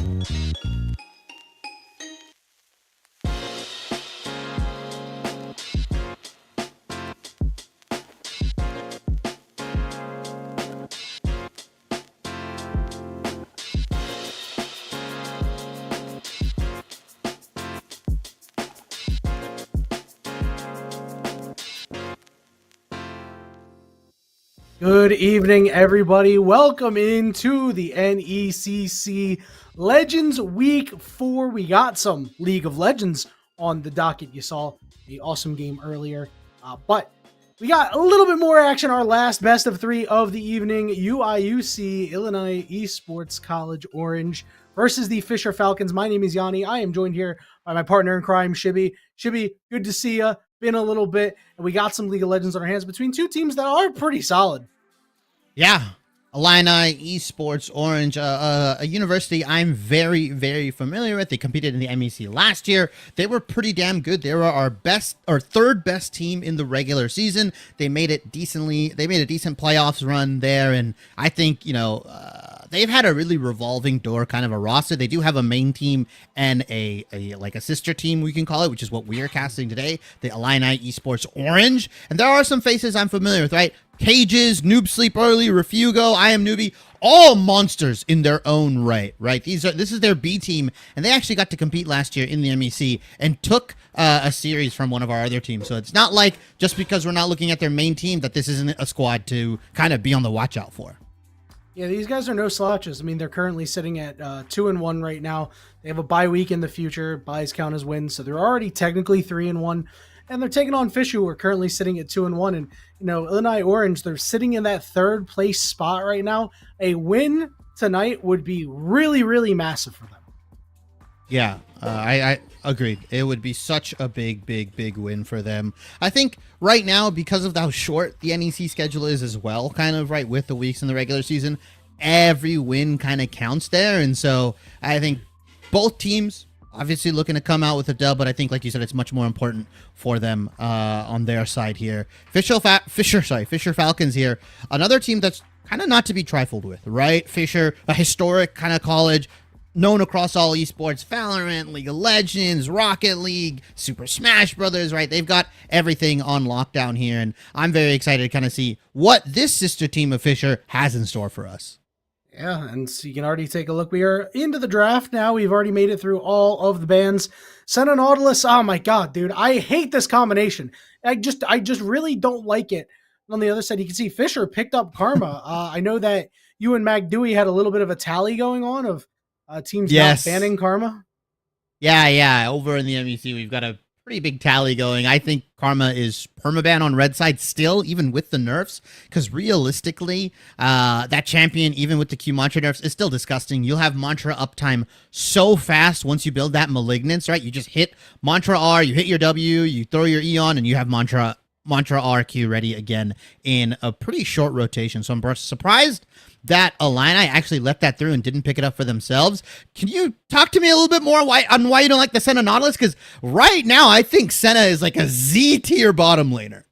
Good evening, everybody. Welcome into the NECC Legends Week 4. We got some League of Legends on the docket. You saw the awesome game earlier, but we got a little bit more action. Our last best of 3 of the evening. UIUC, Illinois Esports College Orange versus the Fisher Falcons. My name is Yanni. I am joined here by my partner in crime, Shibby. Shibby, good to see you. Been a little bit, and we got some League of Legends on our hands between two teams that are pretty solid. Yeah, Illini Esports Orange, a university I'm very, very familiar with. They competed in the MEC last year. They were pretty damn good. They were our best or third best team in the regular season. They made it decently. They made a decent playoffs run there, and I think they've had a really revolving door kind of a roster. They do have a main team and a sister team, we can call it, which is what we are casting today, the Illini Esports Orange. And there are some faces I'm familiar with, right? Cages, Noob Sleep Early, Refugo, I Am Newbie, all monsters in their own right? This is their B team, and they actually got to compete last year in the MEC and took a series from one of our other teams. So it's not like just because we're not looking at their main team that this isn't a squad to kind of be on the watch out for. Yeah, these guys are no slouches. I mean, they're currently sitting at 2-1 right now. They have a bye week in the future. Byes count as wins, so they're already technically 3-1. And they're taking on Fish, who are currently sitting at 2-1. And, Illinois Orange, they're sitting in that third place spot right now. A win tonight would be really, really massive for them. Yeah, I agreed. It would be such a big win for them. I think right now, because of how short the NEC schedule is as well, kind of right with the weeks in the regular season, every win kind of counts there. And so I think both teams obviously looking to come out with a dub, but I think, like you said, it's much more important for them on their side here. Fisher Falcons here, another team that's kind of not to be trifled with, right? Fisher, a historic kind of college, known across all esports, Valorant, League of Legends, Rocket League, Super Smash Brothers, right? They've got everything on lockdown here, and I'm very excited to kind of see what this sister team of Fisher has in store for us. Yeah, and so you can already take a look. We are into the draft now. We've already made it through all of the bands. Senna Nautilus, oh my god, dude. I hate this combination. I just really don't like it. On the other side, you can see Fisher picked up Karma. I know that you and Mag Dewey had a little bit of a tally going on of teams not banning Karma. Yeah. Over in the MEC, we've got a pretty big tally going. I think Karma is permaban on red side still, even with the nerfs, because realistically, that champion, even with the Q Mantra nerfs, is still disgusting. You'll have Mantra uptime so fast once you build that Malignance, right? You just hit Mantra R, you hit your W, you throw your E on, and you have Mantra RQ ready again in a pretty short rotation. So I'm surprised that Illini actually let that through and didn't pick it up for themselves. Can you talk to me a little bit more on why you don't like the Senna Nautilus? Because right now, I think Senna is like a Z tier bottom laner.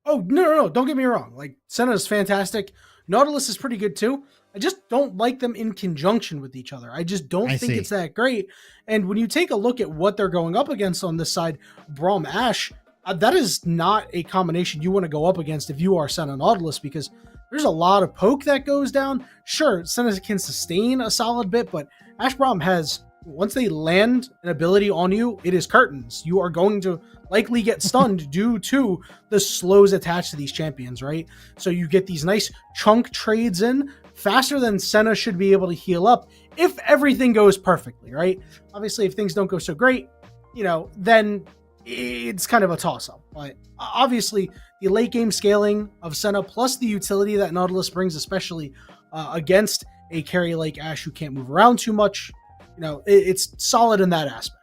Oh, no. Don't get me wrong. Like, Senna is fantastic. Nautilus is pretty good too. I just don't like them in conjunction with each other. I just don't think it's that great. And when you take a look at what they're going up against on this side, Braum Ashe, that is not a combination you want to go up against if you are Senna Nautilus, because there's a lot of poke that goes down. Sure, Senna can sustain a solid bit, but Ashe Braum has, once they land an ability on you, it is curtains. You are going to likely get stunned due to the slows attached to these champions, right? So you get these nice chunk trades in faster than Senna should be able to heal up if everything goes perfectly, right? Obviously, if things don't go so great, then it's kind of a toss-up. But obviously, the late game scaling of Senna plus the utility that Nautilus brings, especially against a carry like Ashe who can't move around too much, it's solid in that aspect.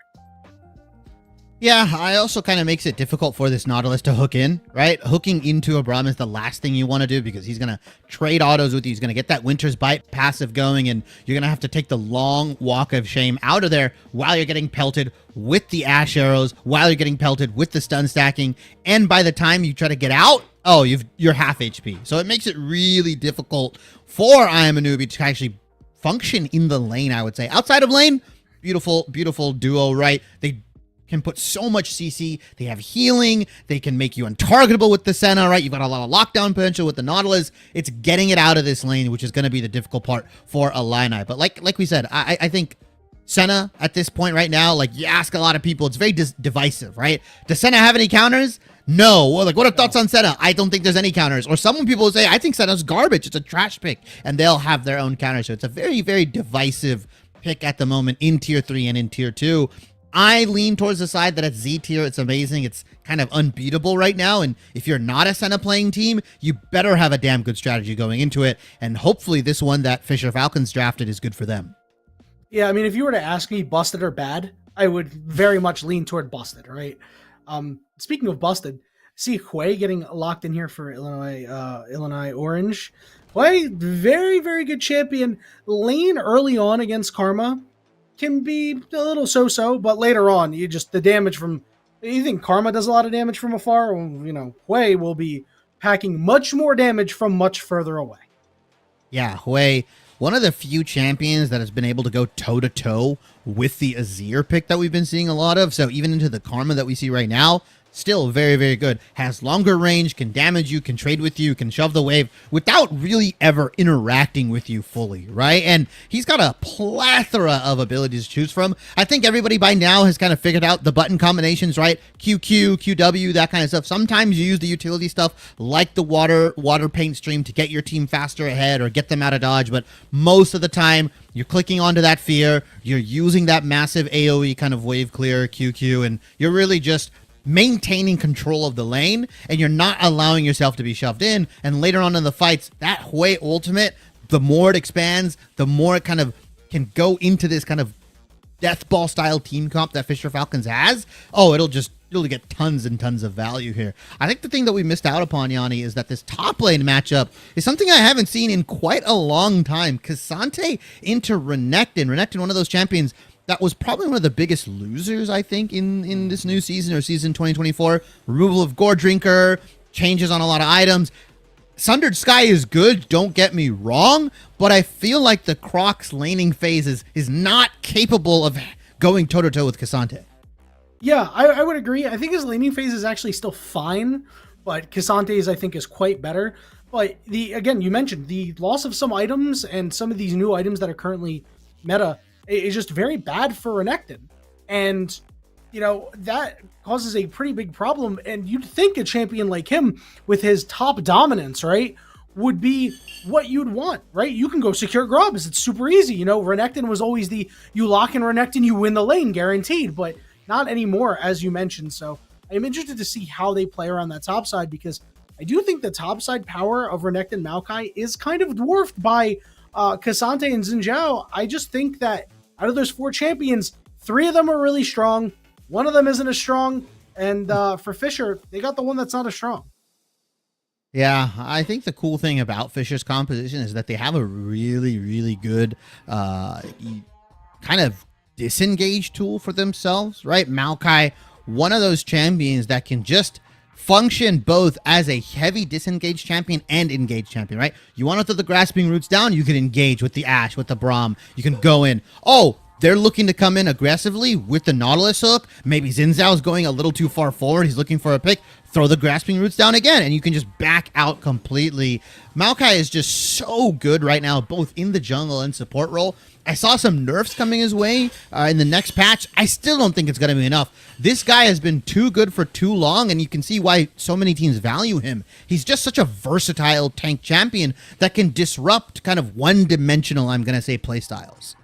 Yeah, I also kind of makes it difficult for this Nautilus to hook in, right? Hooking into a Braum is the last thing you want to do because he's going to trade autos with you. He's going to get that Winter's Bite passive going, and you're going to have to take the long walk of shame out of there while you're getting pelted with the Ashe arrows, while you're getting pelted with the stun stacking, and by the time you try to get out, you're half HP. So it makes it really difficult for I Am a Newbie to actually function in the lane, I would say. Outside of lane, beautiful, beautiful duo, right? They can put so much CC. They have healing. They can make you untargetable with the Senna, right? You've got a lot of lockdown potential with the Nautilus. It's getting it out of this lane, which is going to be the difficult part for Illini. But like we said, I think Senna at this point right now, like you ask a lot of people, it's very divisive, right? Does Senna have any counters? No. Well, like, what are thoughts on Senna? I don't think there's any counters. Or some people will say, I think Senna's garbage. It's a trash pick. And they'll have their own counters. So it's a very, very divisive pick at the moment in Tier 3 and in Tier 2. I lean towards the side that it's Z tier. It's amazing. It's kind of unbeatable right now. And if you're not a Senna playing team, you better have a damn good strategy going into it. And hopefully this one that Fisher Falcons drafted is good for them. Yeah, I mean, if you were to ask me busted or bad, I would very much lean toward busted, right? Speaking of busted, see Hui getting locked in here for Illinois Orange. Hui, very, very good champion. Lane early on against Karma can be a little so-so, but later on, you think Karma does a lot of damage from afar? Well, Hui will be packing much more damage from much further away. Yeah, Hui, one of the few champions that has been able to go toe-to-toe with the Azir pick that we've been seeing a lot of. So even into the Karma that we see right now, still very, very good. Has longer range, can damage you, can trade with you, can shove the wave without really ever interacting with you fully, right? And he's got a plethora of abilities to choose from. I think everybody by now has kind of figured out the button combinations, right? QQ, QW, that kind of stuff. Sometimes you use the utility stuff like the water paint stream to get your team faster ahead or get them out of dodge, but most of the time you're clicking onto that fear, you're using that massive AoE kind of wave clear QQ, and you're really just maintaining control of the lane, and you're not allowing yourself to be shoved in. And later on in the fights, that Hui ultimate, the more it expands, the more it kind of can go into this kind of death ball style team comp that Fisher Falcons has. Oh, it'll get tons and tons of value here. I think the thing that we missed out upon, Yanni, is that this top lane matchup is something I haven't seen in quite a long time. Cassante into Renekton. Renekton, one of those champions that was probably one of the biggest losers, I think, in this new season or season 2024. Removal of Gore Drinker, changes on a lot of items. Sundered Sky is good, don't get me wrong, but I feel like the Crocs laning phase is not capable of going toe-to-toe with Cassante. Yeah, I would agree. I think his laning phase is actually still fine, but Cassante's, I think, is quite better. But again, you mentioned the loss of some items and some of these new items that are currently meta is just very bad for Renekton. And, that causes a pretty big problem. And you'd think a champion like him with his top dominance, right, would be what you'd want, right? You can go secure grubs. It's super easy. Renekton was always you lock in Renekton, you win the lane, guaranteed, but not anymore, as you mentioned. So I'm interested to see how they play around that top side, because I do think the top side power of Renekton Maokai is kind of dwarfed by Cassante and Xin Zhao. I just think that out of those 4 champions, 3 of them are really strong. One of them isn't as strong. And for Fisher, they got the one that's not as strong. Yeah, I think the cool thing about Fisher's composition is that they have a really, really good kind of disengage tool for themselves, right? Maokai, one of those champions that can just function both as a heavy disengaged champion and engaged champion, right? You want to throw the grasping roots down, you can engage with the Ashe, with the Braum. You can go in. Oh, they're looking to come in aggressively with the Nautilus hook. Maybe Xin Zhao's going a little too far forward. He's looking for a pick. Throw the grasping roots down again, and you can just back out completely. Maokai is just so good right now, both in the jungle and support role. I saw some nerfs coming his way in the next patch. I still don't think it's going to be enough. This guy has been too good for too long, and you can see why so many teams value him. He's just such a versatile tank champion that can disrupt kind of one-dimensional, I'm going to say, playstyles.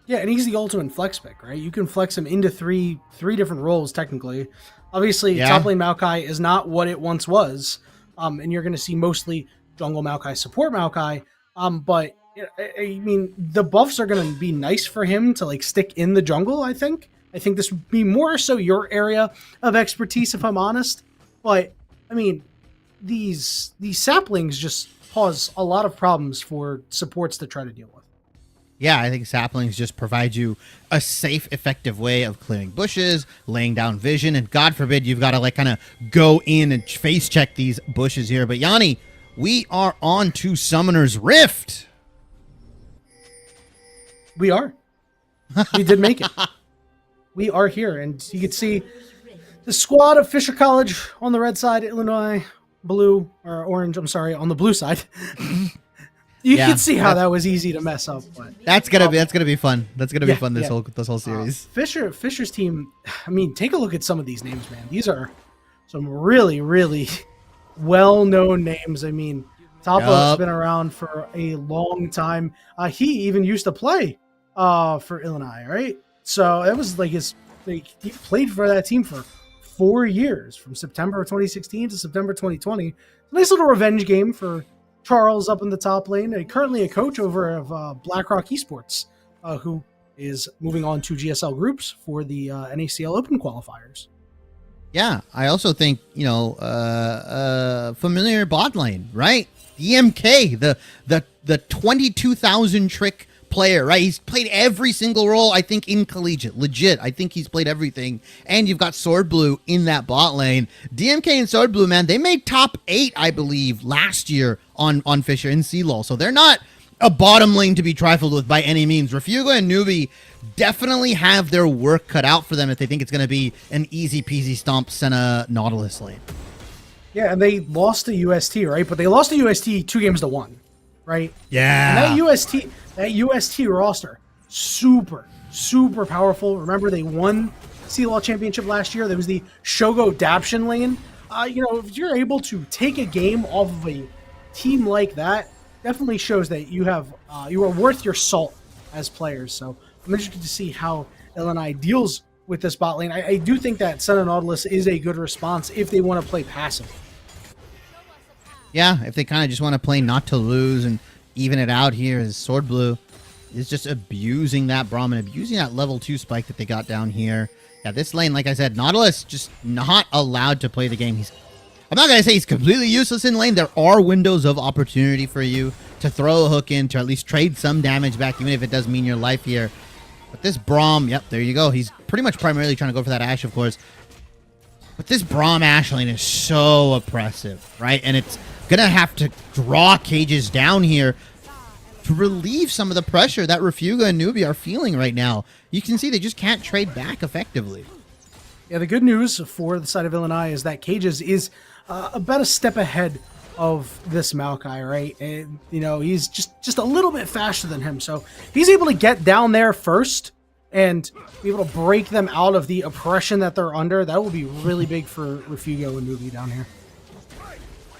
Yeah, and he's the ultimate flex pick, right? You can flex him into three different roles, technically. Obviously, top lane Maokai is not what it once was, and you're going to see mostly jungle Maokai, support Maokai, but I mean, the buffs are going to be nice for him to stick in the jungle, I think. I think this would be more so your area of expertise, if I'm honest. But, I mean, these saplings just cause a lot of problems for supports to try to deal with. Yeah, I think saplings just provide you a safe, effective way of clearing bushes, laying down vision, and God forbid you've got to kind of go in and face check these bushes here. But Yanni, we are on to Summoner's Rift. We are. We did make it. We are here, and you can see the squad of Fisher College on the red side, Illinois blue or orange. I'm sorry, on the blue side. You can see how that was easy to mess up. But that's gonna be fun. That's gonna be fun. This whole series. Fisher's team. I mean, take a look at some of these names, man. These are some really, really well-known names. I mean, Topo's been around for a long time. He even used to play for Illinois, right? So it was like he played for that team for 4 years, from September of 2016 to September 2020. Nice little revenge game for Charles up in the top lane. Currently a coach over of BlackRock Esports, who is moving on to GSL groups for the NACL Open qualifiers. Yeah, I also think, familiar bot lane, right? DMK, the 22,000 trick player, right? He's played every single role, I think, in collegiate. Legit, I think he's played everything. And you've got Sword Blue in that bot lane. DMK and Sword Blue, man, they made top 8, I believe, last year on Fisher in CLOL. So they're not a bottom lane to be trifled with by any means. Refugo and Newbie definitely have their work cut out for them if they think it's going to be an easy peasy stomp Senna Nautilus lane. Yeah, and they lost to UST, right? But they lost to UST 2-1, right? Yeah. And that UST roster, super, super powerful. Remember, they won CLOL Championship last year. There was the Shogo Daption lane. If you're able to take a game off of a team like that, definitely shows that you are worth your salt as players. So I'm interested to see how Illinois deals with this bot lane. I do think that Senna Nautilus is a good response if they want to play passive. Yeah, if they kind of just want to play not to lose and even it out here, as Sword Blue is just abusing that Braum and abusing that level 2 spike that they got down here. Yeah, this lane, like I said, Nautilus just not allowed to play the game. I'm not going to say he's completely useless in lane. There are windows of opportunity for you to throw a hook in, to at least trade some damage back, even if it does mean your life here. But this Braum, yep, there you go. He's pretty much primarily trying to go for that Ashe, of course. But this Braum Ashe lane is so oppressive, right? And it's going to have to draw cages down here to relieve some of the pressure that Refuga and Newbie are feeling right now. You can see they just can't trade back effectively. Yeah, the good news for the side of Illinois is that Cages is about a step ahead of this Maokai, right? And, he's just a little bit faster than him. So he's able to get down there first and be able to break them out of the oppression that they're under. That will be really big for Refugo and Newbie down here.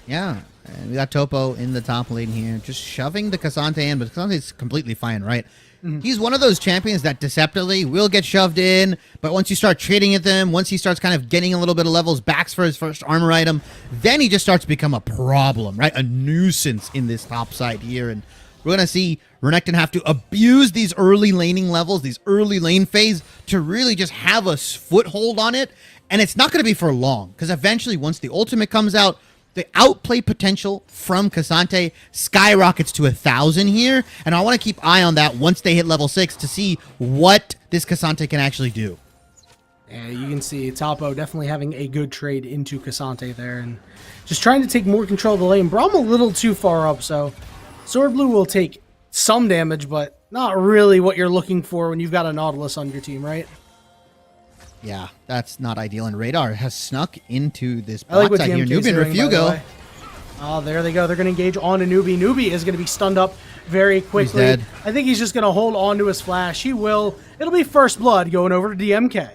Yeah, and we got Topo in the top lane here, just shoving the Cassante in, but Cassante's completely fine, right? Mm-hmm. He's one of those champions that deceptively will get shoved in, but once you start trading at them, once he starts kind of getting a little bit of levels, backs for his first armor item, then he just starts to become a problem, right? A nuisance in this top side here, and we're going to see Renekton have to abuse these early laning levels, these early lane phase, to really just have a foothold on it, and it's not going to be for long, because eventually, once the ultimate comes out, the outplay potential from Cassante skyrockets to 1,000 here, and I want to keep eye on that once they hit level 6 to see what this Cassante can actually do. Yeah, you can see Topo definitely having a good trade into Cassante there, and just trying to take more control of the lane. Braum a little too far up, so Sword Blue will take some damage, but not really what you're looking for when you've got a Nautilus on your team, right? Yeah, that's not ideal. And Radar has snuck into this bot side here. Newbie and Refugo. Oh, there they go. They're going to engage on to Newbie. Newbie is going to be stunned up very quickly. He's dead. I think he's just going to hold on to his flash. He will. It'll be first blood going over to DMK.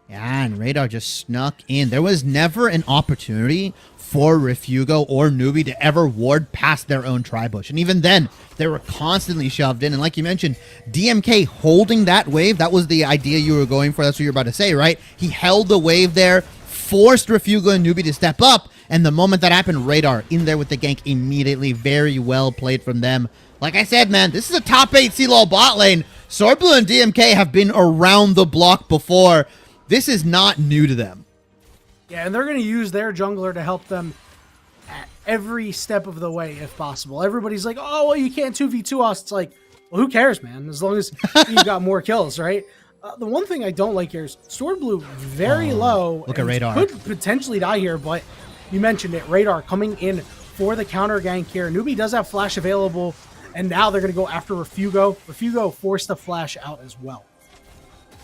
Yeah, and Radar just snuck in. There was never an opportunity for Refugo or Newbie to ever ward past their own tri-bush. And even then, they were constantly shoved in. And like you mentioned, DMK holding that wave, that was the idea you were going for. That's what you're about to say, right? He held the wave there, forced Refugo and Newbie to step up. And the moment that happened, Radar in there with the gank immediately. Very well played from them. Like I said, man, this is a top 8 CLOL bot lane. Sword Blue and DMK have been around the block before. This is not new to them. Yeah, and they're going to use their jungler to help them at every step of the way, if possible. Everybody's like, oh, well, you can't 2v2 us. It's like, well, who cares, man? As long as you got more kills, right? The one thing I don't like here is Sword Blue very low. Look at Radar. Could potentially die here, but you mentioned it. Radar coming in for the counter gank here. Newbie does have flash available and now they're going to go after Refugo. Refugo forced to flash out as well.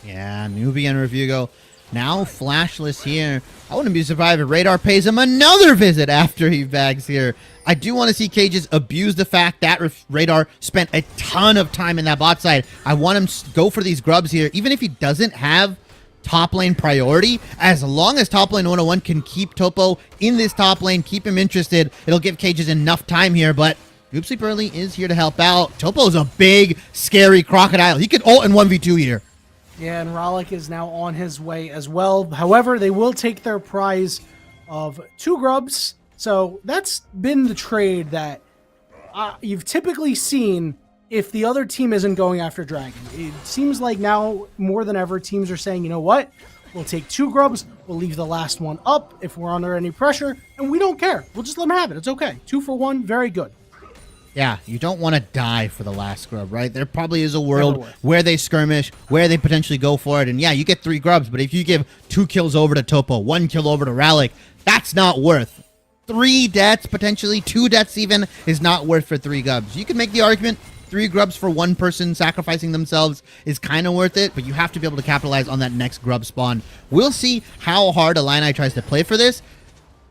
Yeah, Newbie and Refugo now flashless here. I wouldn't be surprised if Radar pays him another visit after he bags here. I do want to see Cages abuse the fact that Radar spent a ton of time in that bot side. I want him to go for these grubs here, even if he doesn't have top lane priority. As long as top lane 101 can keep Topo in this top lane, keep him interested, it'll give Cages enough time here. But Noob Sleep Early is here to help out. Topo's a big, scary crocodile. He could ult in 1v2 here. Yeah, and Rollick is now on his way as well. However, they will take their prize of 2 grubs. So that's been the trade that you've typically seen if the other team isn't going after Dragon. It seems like now more than ever teams are saying, you know what? We'll take 2 grubs. We'll leave the last one up if we're under any pressure, and we don't care. We'll just let them have it. It's okay. 2 for 1, very good. Yeah, you don't want to die for the last grub, right? There probably is a world where they skirmish, where they potentially go for it, and yeah, you get 3 grubs, but if you give 2 kills over to Topo, 1 kill over to Ralik, that's not worth 3 deaths, potentially 2 deaths even, is not worth for 3 grubs. You can make the argument 3 grubs for 1 person sacrificing themselves is kind of worth it, but you have to be able to capitalize on that next grub spawn. We'll see how hard Illini tries to play for this.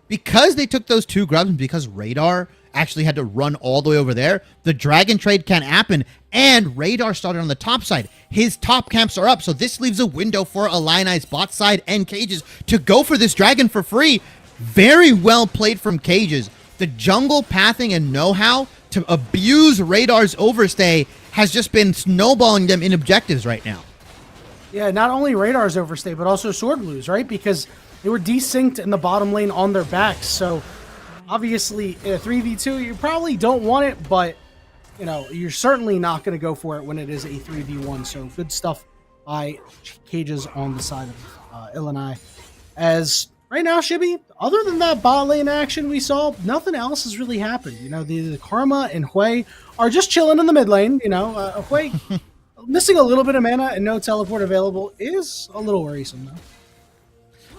Because they took those 2 grubs and because Radar actually had to run all the way over there, the Dragon trade can't happen, and Radar started on the top side. His top camps are up, so this leaves a window for Illini's bot side and Cages to go for this Dragon for free. Very well played from Cages. The jungle pathing and know-how to abuse Radar's overstay has just been snowballing them in objectives right now. Yeah, not only Radar's overstay, but also Sword Blues, right? Because they were desynced in the bottom lane on their backs. So obviously, in a 3v2, you probably don't want it, but you know, you're certainly not going to go for it when it is a 3v1. So good stuff by Cages on the side of Illini. As right now, Shibby, other than that bot lane action we saw, nothing else has really happened. You know, the Karma and Hui are just chilling in the mid lane. You know, Hui missing a little bit of mana and no teleport available is a little worrisome, though.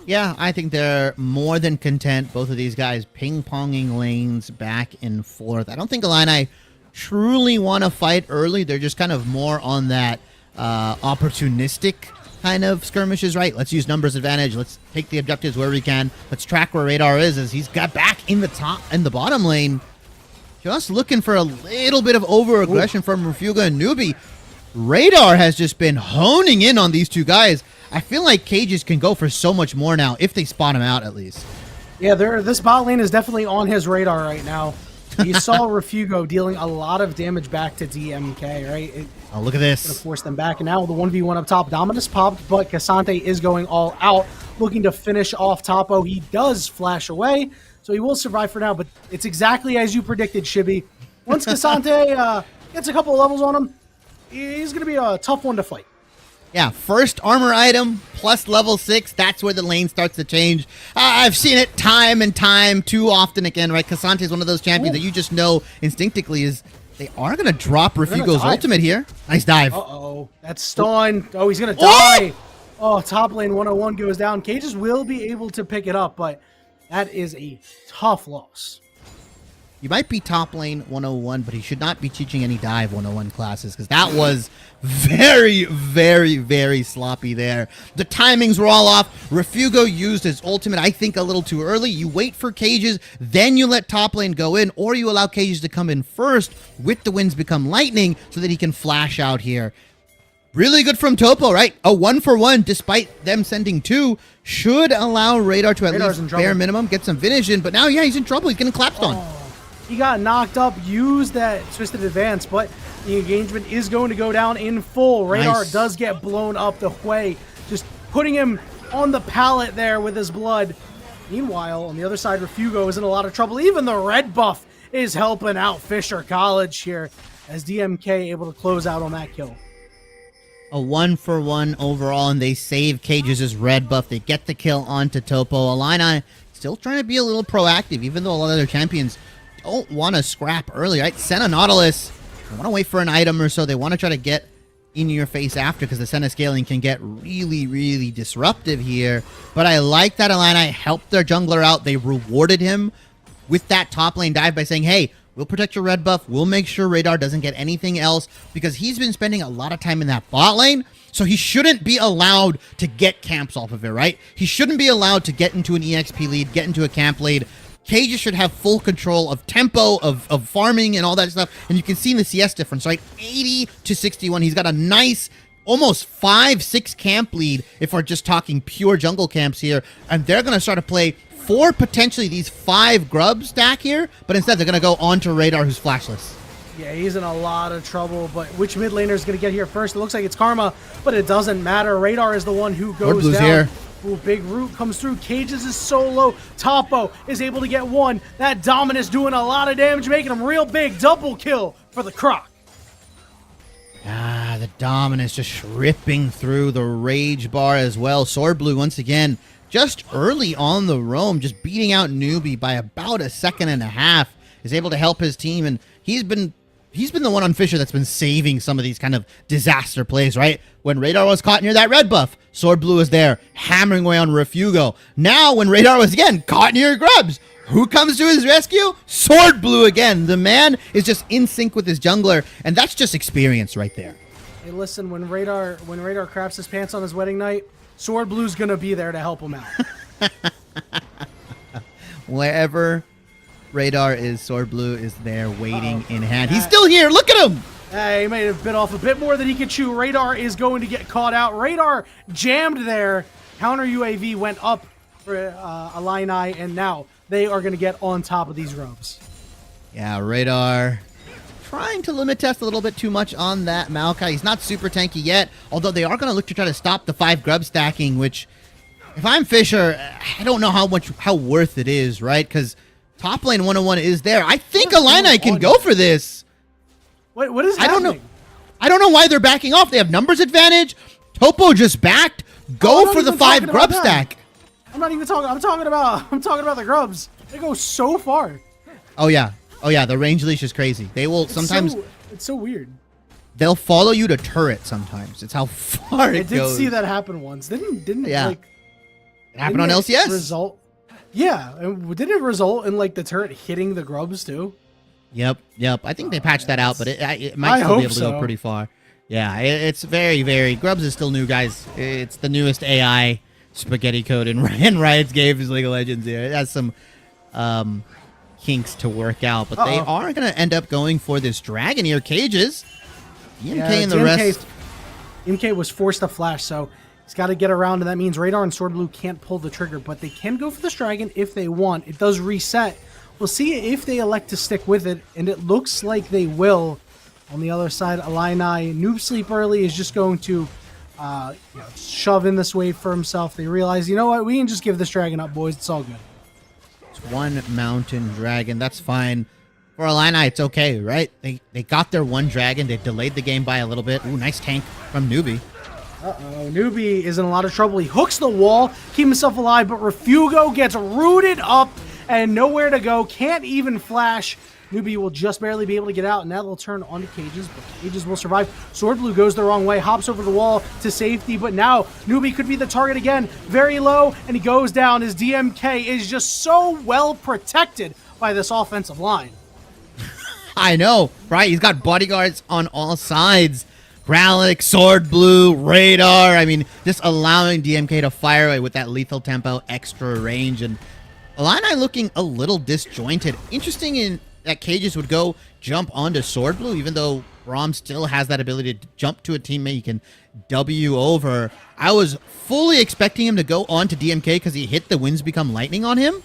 Yeah, I think they're more than content, both of these guys ping-ponging lanes back and forth. I don't think Illini truly want to fight early. They're just kind of more on that opportunistic kind of skirmishes, right? Let's use numbers advantage. Let's take the objectives where we can. Let's track where Radar is as he's got back in the top and the bottom lane. Just looking for a little bit of over-aggression from Refuga and Newbie. Radar has just been honing in on these 2 guys. I feel like Cages can go for so much more now if they spot him out at least. Yeah, this bot lane is definitely on his radar right now. You saw Refugo dealing a lot of damage back to DMK, right? Oh, look at this. Going to force them back. And now the 1v1 up top. Dominus popped, but Cassante is going all out, looking to finish off Topo. He does flash away, so he will survive for now, but it's exactly as you predicted, Shibby. Once Cassante gets a couple of levels on him, he's going to be a tough one to fight. Yeah, first armor item plus level 6, that's where the lane starts to change. I've seen it time and time too often again, right? Cassante is one of those champions that you just know instinctively is they are going to drop Refugo's ultimate here. Nice dive. Uh-oh. That's stun. Oh, he's going to die. Oh, top lane 101 goes down. Cages will be able to pick it up, but that is a tough loss. You might be top lane 101, but he should not be teaching any dive 101 classes because that was very, very, very sloppy there. The timings were all off. Refugo used his ultimate, I think, a little too early. You wait for Cages, then you let top lane go in, or you allow Cages to come in first with the winds become lightning so that he can flash out here. Really good from Topo, right? A 1-for-1, despite them sending 2, should allow Radar to at least bare minimum get some finish in. But now, yeah, he's in trouble. He's getting clapped on. He got knocked up, used that twisted advance, but the engagement is going to go down in full. Radar does get blown up the Hui, just putting him on the pallet there with his blood. Meanwhile, on the other side, Refugo is in a lot of trouble. Even the red buff is helping out Fisher College here as DMK able to close out on that kill. A 1-for-1 overall, and they save Cages' red buff. They get the kill onto Topo. Illini still trying to be a little proactive, even though a lot of their champions don't want to scrap early, right? Senna Nautilus, they want to wait for an item or so. They want to try to get in your face after because the Senna scaling can get really, really disruptive here. But I like that Illini helped their jungler out. They rewarded him with that top lane dive by saying, hey, We'll protect your red buff. We'll make sure Radar doesn't get anything else because he's been spending a lot of time in that bot lane. So he shouldn't be allowed to get camps off of it, right? He shouldn't be allowed to get into an EXP lead, get into a camp lead. Cages should have full control of tempo, of farming, and all that stuff. And you can see in the CS difference, right? 80 to 61. He's got a nice, almost 5-6 camp lead if we're just talking pure jungle camps here. And they're going to start to play for potentially these 5 grub stack here. But instead, they're going to go on to Radar, who's flashless. Yeah, he's in a lot of trouble, but which mid laner is going to get here first? It looks like it's Karma, but it doesn't matter. Radar is the one who goes down. Here. Ooh, big root comes through. Cages is solo. Topo is able to get one. That Dominus doing a lot of damage, making him real big. Double kill for the Croc. The Dominus just ripping through the Rage Bar as well. Sword Blue once again, just early on the roam, just beating out Newbie by about a second and a half. Is able to help his team, and he's been the one on Fisher that's been saving some of these kind of disaster plays, right? When Radar was caught near that red buff, Sword Blue was there, hammering away on Refugo. Now, when Radar was again caught near Grubs, who comes to his rescue? Sword Blue again. The man is just in sync with his jungler, and that's just experience right there. Hey, listen, when Radar craps his pants on his wedding night, Sword Blue's gonna be there to help him out. Wherever Radar is, Sword Blue is there waiting in hand. He's still here. Look at him. He may have bit off a bit more than he could chew. Radar is going to get caught out. Radar jammed there. Counter UAV went up for Illini, and now they are going to get on top of these robes. Yeah, Radar trying to limit test a little bit too much on that Maokai. He's not super tanky yet, although they are going to look to try to stop the 5 grub stacking, which, if I'm Fisher, I don't know how worth it is, right? Because top lane 101 is there. I think Illini can go for this. What is happening? I don't know why they're backing off. They have numbers advantage. Topo just backed. Go for the 5 grub stack. I'm not even talking. I'm talking about the grubs. They go so far. Oh yeah. The range leash is crazy. They will sometimes. It's so weird. They'll follow you to turret sometimes. It's how far it goes. I did see that happen once. Didn't yeah. Like, it happened on LCS. Didn't it result in like the turret hitting the grubs too? Yep. I think they patched that out, but it might still be able to go pretty far. Yeah, it's very, very. Grubs is still new, guys. It's the newest AI spaghetti code in Riot's games, League of Legends here. It has some kinks to work out, but they are going to end up going for this Dragoneer Cages. DMK and the rest. DMK was forced to flash, so he's got to get around, and that means Radar and Sword Blue can't pull the trigger, but they can go for this Dragon if they want. It does reset. We'll see if they elect to stick with it, and it looks like they will. On the other side, Illini, Noob Sleep Early is just going to shove in this wave for himself. They realize, you know what, we can just give this Dragon up, boys. It's all good. It's one Mountain Dragon. That's fine. For Illini, it's okay, right? They got their one Dragon. They delayed the game by a little bit. Ooh, nice tank from Newbie. Newbie is in a lot of trouble. He hooks the wall, keep himself alive, but Refugo gets rooted up and nowhere to go. Can't even flash. Newbie will just barely be able to get out, and now they'll turn onto Cages, but Cages will survive. Sword Blue goes the wrong way, hops over the wall to safety, but now Newbie could be the target again. Very low, and he goes down. His DMK is just so well protected by this offensive line. I know, right? He's got bodyguards on all sides. Gralic, Sword Blue, Radar. I mean, just allowing DMK to fire away with that lethal tempo, extra range, and Illini looking a little disjointed. Interesting in that Cages would go jump onto Sword Blue, even though Braum still has that ability to jump to a teammate. He can W over. I was fully expecting him to go on to DMK because he hit the Winds Become Lightning on him,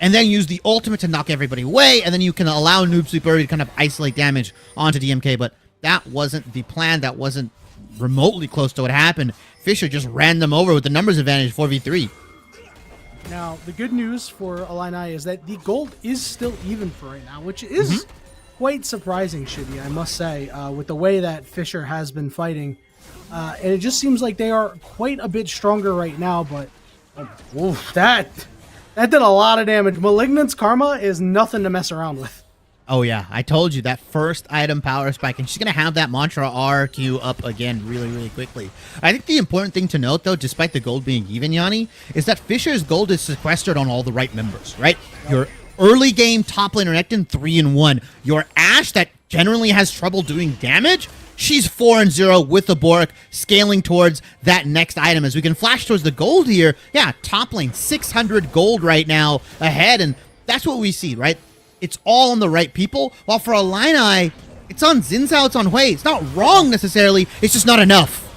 and then use the ultimate to knock everybody away, and then you can allow Noob Sleep Early to kind of isolate damage onto DMK, but that wasn't the plan. That wasn't remotely close to what happened. Fisher just ran them over with the numbers advantage, 4v3. Now, the good news for Illini is that the gold is still even for right now, which is quite surprising, Shibby, I must say, with the way that Fisher has been fighting. And it just seems like they are quite a bit stronger right now, but that did a lot of damage. Malignant's Karma is nothing to mess around with. Oh yeah, I told you that first item power spike, and she's going to have that mantra R queue up again really, really quickly. I think the important thing to note, though, despite the gold being even, Yanni, is that Fisher's gold is sequestered on all the right members, right? Your early game top laner Renekton 3-1. Your Ashe that generally has trouble doing damage, she's 4-0 with the Bork, scaling towards that next item. As we can flash towards the gold here, yeah, top lane 600 gold right now ahead, and that's what we see, right? It's all on the right people, while for Illini, it's on Xin Zhao, it's on Hui. It's not wrong necessarily, it's just not enough.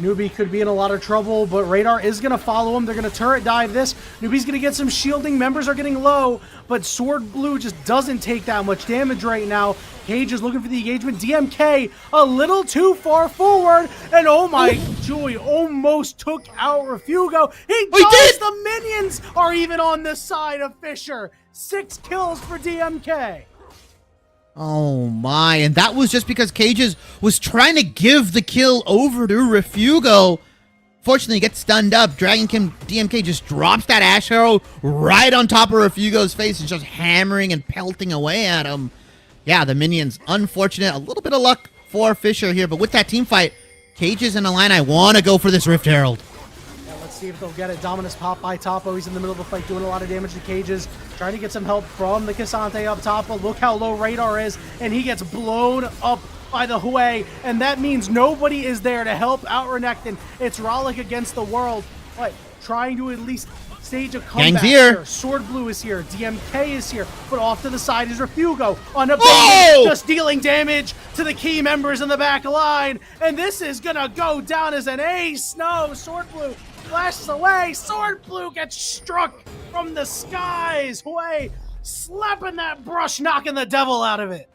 Newbie could be in a lot of trouble, but Radar is going to follow him. They're going to turret dive this. Newbie's going to get some shielding. Members are getting low, but Sword Blue just doesn't take that much damage right now. Cage is looking for the engagement. DMK a little too far forward, and oh my joy, almost took out Refugo. He does! The minions are even on the side of Fisher. 6 kills for DMK. Oh my, and that was just because Cages was trying to give the kill over to Refugo. Fortunately, he gets stunned up. Dragon King DMK just drops that Ashe Arrow right on top of Refugo's face and just hammering and pelting away at him. Yeah, the minions, unfortunate. A little bit of luck for Fisher here, but with that team fight, Cages and Illini want to go for this Rift Herald. Let's see if they'll get it. Dominus pop by Topo. He's in the middle of the fight doing a lot of damage to Cages. Trying to get some help from the Cassante up top. But look how low Radar is. And he gets blown up by the Hui. And that means nobody is there to help out Renekton. It's Rollick against the world. But trying to at least stage a comeback here. Sword Blue is here. DMK is here. But off to the side is Refugo. Unabated, just dealing damage to the key members in the back line. And this is going to go down as an ace. No, Sword Blue flashes away. Sword Blue gets struck from the skies. Hui slapping that brush, knocking the devil out of it.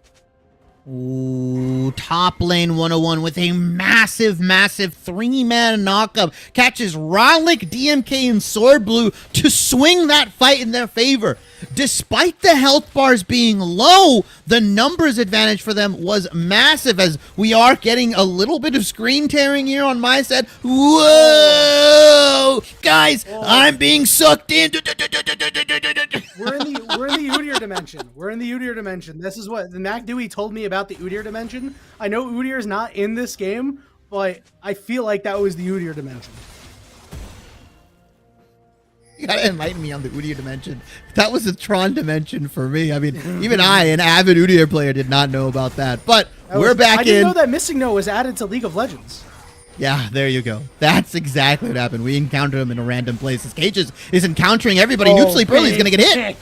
Ooh, top lane 101 with a massive 3-man knockup. Catches Rollick, DMK, and Sword Blue to swing that fight in their favor. Despite the health bars being low, the numbers advantage for them was massive, as we are getting a little bit of screen tearing here on my side. Whoa! Guys, I'm being sucked in. We're in the Udyr dimension. We're in the Udyr dimension. This is what the Mac Dewey told me about the Udyr dimension. I know Udyr is not in this game, but I feel like that was the Udyr dimension. You gotta enlighten me on the Udyr dimension. That was the Tron dimension for me. I mean, even I, an avid Udyr player, did not know about that. But we're back in. I didn't know that Missing No was added to League of Legends. Yeah, there you go. That's exactly what happened. We encountered him in a random place. His Cages is encountering everybody. Noob Sleep early is gonna get hit.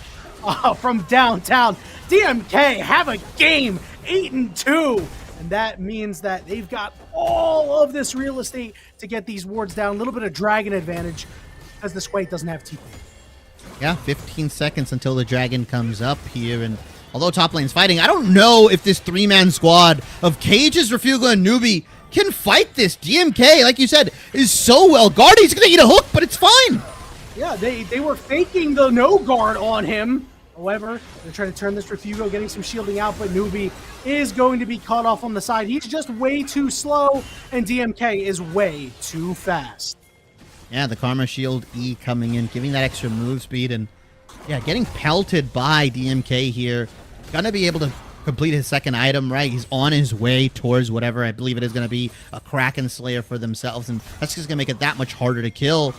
From downtown. DMK have a game 8-2. And that means that they've got all of this real estate to get these wards down. A little bit of dragon advantage, because this Wait doesn't have TP. Yeah, 15 seconds until the dragon comes up here, and although top lane's fighting, I don't know if this 3-man squad of Cages, Refugo, and Newbie can fight this. DMK, like you said, is so well guarded. He's gonna eat a hook, but it's fine. Yeah, they were faking the no guard on him. However, they're trying to turn this Refugo, getting some shielding out, but Newbie is going to be caught off on the side. He's just way too slow, and DMK is way too fast. Yeah, the Karma Shield E coming in, giving that extra move speed, and yeah, getting pelted by DMK here. Gonna be able to complete his second item, right? He's on his way towards whatever I believe it is gonna be a Kraken Slayer for themselves, and that's just gonna make it that much harder to kill.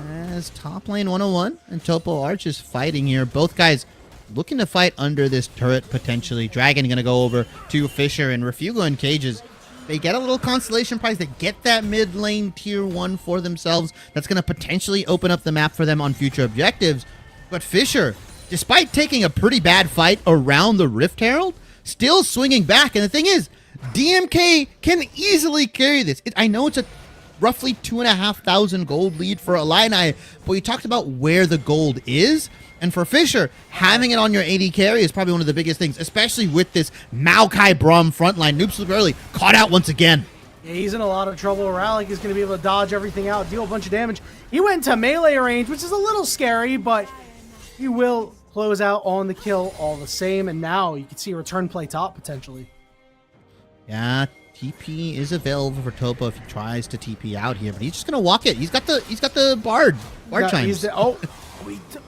As top lane 101 and Topo Arch is fighting here. Both guys looking to fight under this turret potentially. Dragon gonna go over to Fisher, and Refugo and Cages. They get a little constellation prize. They get that mid lane tier 1 for themselves. That's going to potentially open up the map for them on future objectives. But Fisher, despite taking a pretty bad fight around the Rift Herald, still swinging back. And the thing is, DMK can easily carry this. I know it's a roughly 2,500 gold lead for Illini, but we talked about where the gold is. And for Fisher, having it on your AD carry is probably one of the biggest things, especially with this Maokai Braum frontline. Noob Sleep early, caught out once again. Yeah, he's in a lot of trouble. Ralik is going to be able to dodge everything out, deal a bunch of damage. He went to melee range, which is a little scary, but he will close out on the kill all the same. And now you can see a return play top potentially. Yeah, TP is available for Topo if he tries to TP out here, but he's just going to walk it. He's got the Bard chimes.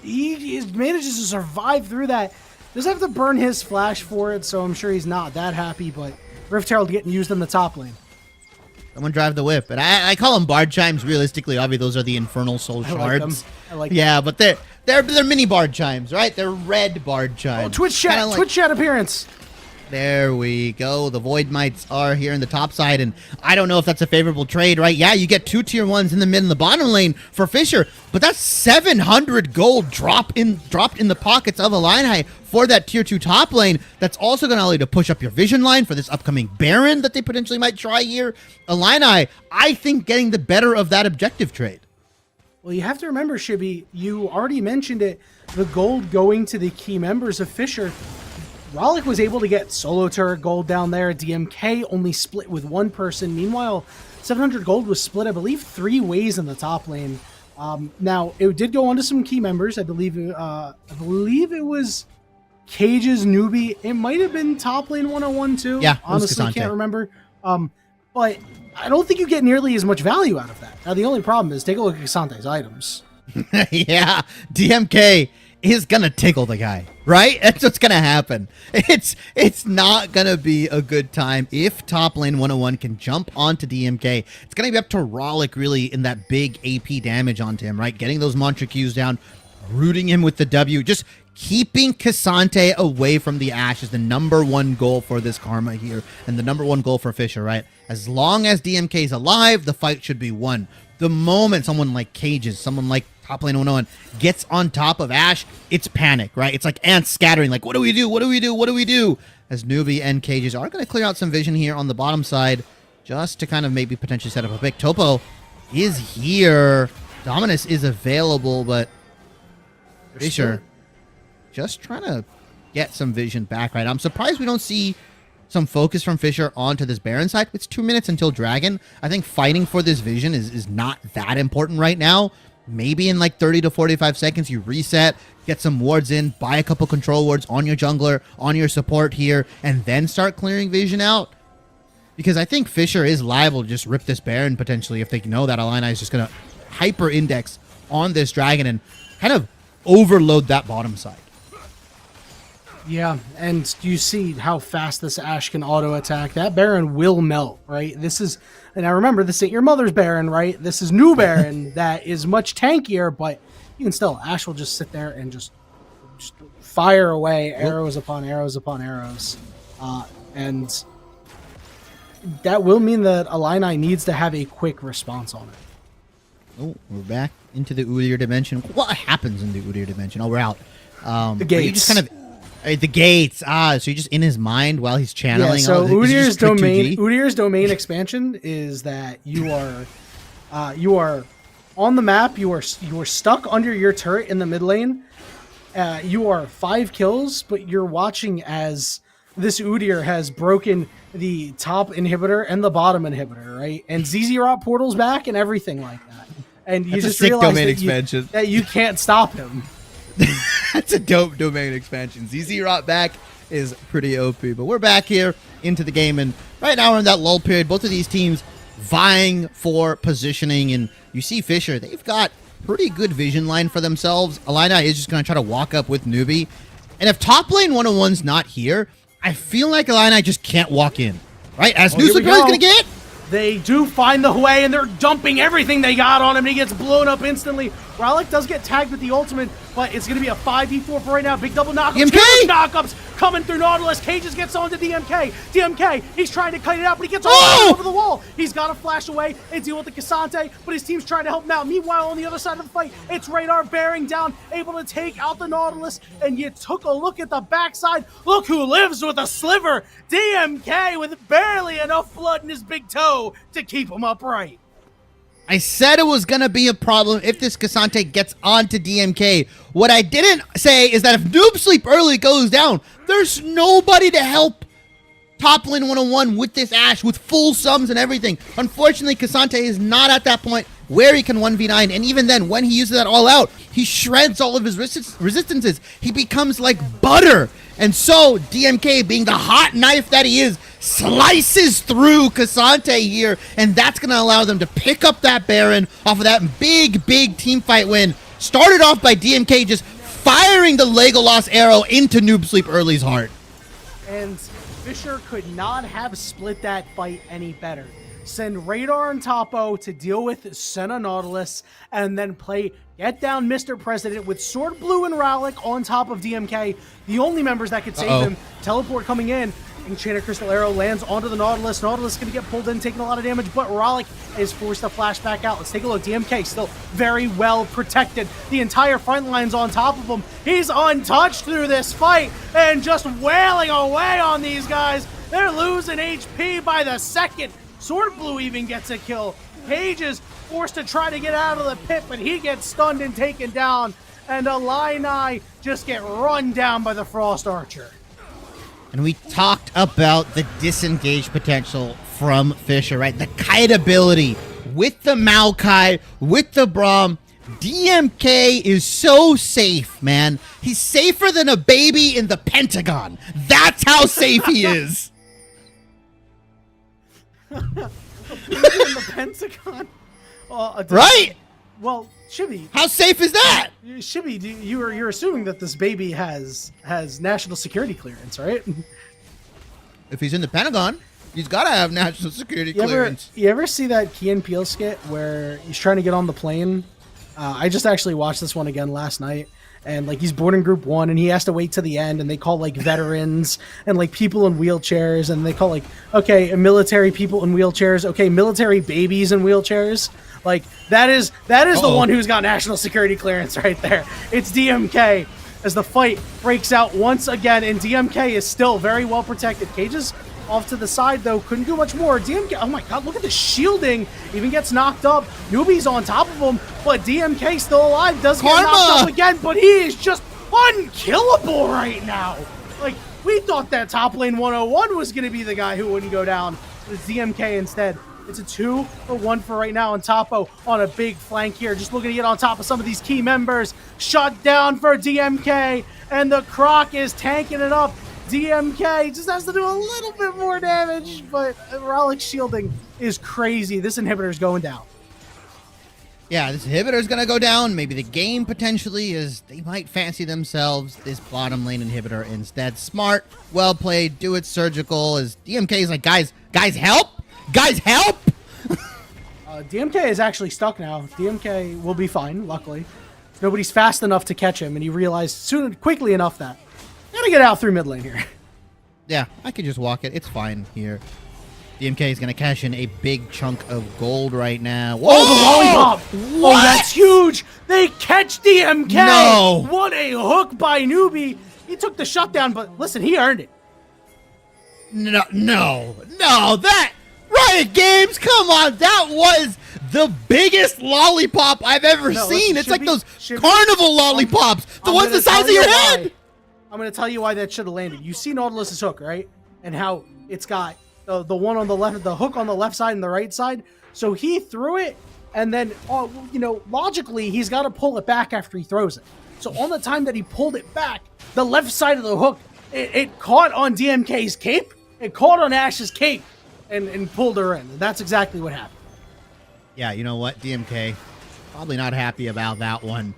He manages to survive through that. Does have to burn his flash for it, so I'm sure he's not that happy, but Rift Herald getting used in the top lane. Someone drive the whip. And I call them Bard chimes. Realistically, obviously, those are the Infernal Soul Shards. I like them. But They're mini bard chimes, right? They're red bard chimes. Oh, Twitch chat, Kinda like- Twitch chat appearance. There we go. The Void Mites are here in the top side, and I don't know if that's a favorable trade, right? Yeah, you get 2 tier 1s in the mid and the bottom lane for Fisher, but that's 700 gold dropped in the pockets of Illini for that tier 2 top lane. That's also going to allow you to push up your vision line for this upcoming Baron that they potentially might try here. Illini, I think, getting the better of that objective trade. Well, you have to remember, Shibby, you already mentioned it, the gold going to the key members of Fisher. Rollick was able to get solo turret gold down there. DMK only split with one person. Meanwhile, 700 gold was split, I believe, 3 ways in the top lane. Now, it did go on to some key members. I believe it was Cage's newbie. It might have been top lane 101 too. Yeah, honestly, can't remember. But I don't think you get nearly as much value out of that. Now, the only problem is take a look at Kasante's items. Yeah, DMK is gonna tickle the guy, right? That's what's gonna happen. It's not gonna be a good time if top lane 101 can jump onto DMK. It's gonna be up to Rollick really in that big AP damage onto him, right? Getting those mantra Qs down, rooting him with the W, just keeping Kasante away from the Ashe is the #1 goal for this Karma here, and the #1 goal for Fisher, right? As long as DMK is alive, the fight should be won. The moment someone like Cages, someone like top lane 101 gets on top of Ashe, it's panic, right? It's like ants scattering, like, what do we do? What do we do? What do we do? As Newbie and Cages are going to clear out some vision here on the bottom side, just to kind of maybe potentially set up a pick. Topo is here. Dominus is available, but Fisher just trying to get some vision back, right? I'm surprised we don't see some focus from Fisher onto this Baron side. It's 2 minutes until Dragon. I think fighting for this vision is not that important right now. Maybe in like 30 to 45 seconds, you reset, get some wards in, buy a couple control wards on your jungler, on your support here, and then start clearing vision out. Because I think Fisher is liable to just rip this Baron potentially if they know that Illini is just going to hyper index on this Dragon and kind of overload that bottom side. Yeah, and you see how fast this Ashe can auto attack. That Baron will melt, right? And I remember, this ain't your mother's Baron, right? This is new Baron that is much tankier, but you can still, Ashe will just sit there and just fire away arrows upon arrows upon arrows. And that will mean that Illini needs to have a quick response on it. Oh, we're back into the Udyr dimension. What happens in the Udyr dimension? Oh, we're out. The gates. You just kind of the gates. So you're just in his mind while he's channeling. Yeah, so Udyr's domain. Udyr's domain expansion is that you are on the map. You are stuck under your turret in the mid lane. You are 5 kills, but you're watching as this Udyr has broken the top inhibitor and the bottom inhibitor, right? And ZZ Rot portal's back and everything like that. And you just realize that you can't stop him. That's a dope domain expansion. ZZ Rot back is pretty OP. But we're back here into the game, and right now we're in that lull period. Both of these teams vying for positioning, and you see Fisher, they've got pretty good vision line for themselves. Illini is just going to try to walk up with Newbie. And if top lane 101's not here, I feel like Illini just can't walk in. Right? As Newsleep is going to get... They do find the way, and they're dumping everything they got on him, and he gets blown up instantly. Rollick does get tagged with the ultimate, but it's going to be a 5v4 for right now. Big double knockups. DMK! Knockups coming through Nautilus. Cages gets on to DMK. DMK, he's trying to cut it out, but he gets all over the wall. He's got to flash away and deal with the Kasante, but his team's trying to help him out. Meanwhile, on the other side of the fight, it's Radar bearing down, able to take out the Nautilus, and you took a look at the backside. Look who lives with a sliver. DMK with barely enough blood in his big toe to keep him upright. I said it was going to be a problem if this Kasante gets onto DMK. What I didn't say is that if Noob Sleep early goes down, there's nobody to help top lane 101 with this Ashe, with full sums and everything. Unfortunately, Kasante is not at that point where he can 1v9, and even then, when he uses that all out, he shreds all of his resistances. He becomes like butter. And so, DMK, being the hot knife that he is, slices through Kasante here, and that's going to allow them to pick up that Baron off of that big, big team fight win. Started off by DMK just firing the Legolas arrow into Noob Sleep Early's heart. And Fisher could not have split that fight any better. send Radar and Topo to deal with Senna Nautilus, and then play Get Down Mr. President with Sword Blue and Rallic on top of DMK, the only members that could save him. Teleport coming in. Enchanted Crystal Arrow lands onto the Nautilus. Nautilus going to get pulled in, taking a lot of damage, but Rallic is forced to flash back out. Let's take a look. DMK still very well protected. The entire front line's on top of him. He's untouched through this fight and just wailing away on these guys. They're losing HP by the second. Sword Blue even gets a kill. Cage is forced to try to get out of the pit, but he gets stunned and taken down. And Illini just get run down by the Frost Archer. And we talked about the disengage potential from Fisher, right? The kite ability with the Maokai, with the Braum. DMK is so safe, man. He's safer than a baby in the Pentagon. That's how safe he is. A baby in the Pentagon? Right? Well, Shibby. How safe is that? Shibby, you're assuming that this baby has national security clearance, right? If he's in the Pentagon, he's got to have national security clearance. You ever see that Key and Peele skit where he's trying to get on the plane? I just actually watched this one again last night. And like he's boarding group 1 and he has to wait to the end, and they call like veterans and like people in wheelchairs, and they call like, okay, military people in wheelchairs, okay, military babies in wheelchairs. Like that is the one who's got national security clearance right there. It's DMK as the fight breaks out once again, and DMK is still very well protected. Cages off to the side though, couldn't do much more. DMK, oh my god, look at the shielding, even gets knocked up. Newbie's on top of him, but DMK still alive, does get knocked up again, but he is just unkillable right now. Like, we thought that top lane 101 was going to be the guy who wouldn't go down. It's DMK instead. It's a 2-for-1 for right now, and Topo on a big flank here, just looking to get on top of some of these key members. Shut down for DMK, and the Croc is tanking it up. DMK just has to do a little bit more damage, but Rallic's shielding is crazy. This inhibitor's going down. Yeah, this inhibitor's going to go down. Maybe the game potentially is they might fancy themselves this bottom lane inhibitor instead. Smart, well played, do it surgical. As DMK is like, guys, help! Guys, help! DMK is actually stuck now. DMK will be fine, luckily. Nobody's fast enough to catch him, and he realized quickly enough that gotta get out through mid lane here. Yeah, I could just walk it. It's fine here. DMK is going to cash in a big chunk of gold right now. Whoa! Oh, the lollipop! What? Oh, that's huge! They catch DMK! No! What a hook by Newbie! He took the shutdown, but listen, he earned it. No, that... Riot Games, come on! That was the biggest lollipop I've ever seen. It's like those carnival lollipops. The ones the size of your head! I'm going to tell you why that should have landed. You see Nautilus's hook, right? And how it's got the one on the left, the hook on the left side and the right side. So he threw it, and then, logically, he's got to pull it back after he throws it. So on the time that he pulled it back, the left side of the hook, it caught on DMK's cape. It caught on Ash's cape and pulled her in. And that's exactly what happened. Yeah, you know what? DMK, probably not happy about that one.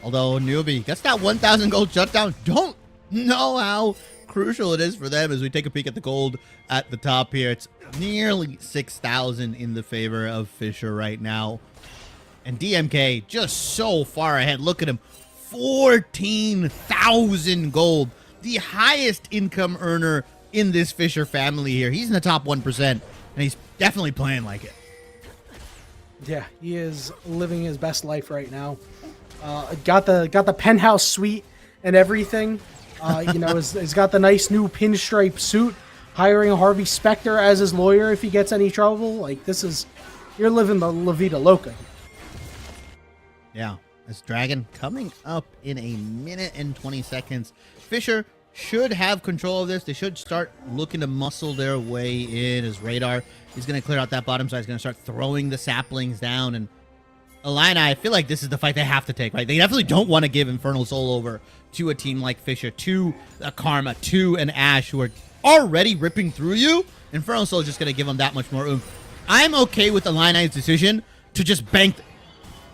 Although, Newbie gets that 1,000 gold shutdown. Don't know how crucial it is for them as we take a peek at the gold at the top here. It's nearly 6,000 in the favor of Fisher right now. And DMK just so far ahead. Look at him. 14,000 gold. The highest income earner in this Fisher family here. He's in the top 1%, and he's definitely playing like it. Yeah, he is living his best life right now. Got the penthouse suite and everything. He's got the nice new pinstripe suit. Hiring Harvey Specter as his lawyer if he gets any trouble. Like, you're living the La Vida Loca. Yeah, this Dragon coming up in a minute and 20 seconds. Fisher should have control of this. They should start looking to muscle their way in as Radar. He's going to clear out that bottom side. He's going to start throwing the saplings down. And Illini, I feel like this is the fight they have to take, right? They definitely don't want to give Infernal Soul over to a team like Fisher, to a Karma, to an Ash, who are already ripping through you. Infernal Soul is just going to give them that much more oomph. I'm okay with Illini's decision to just bank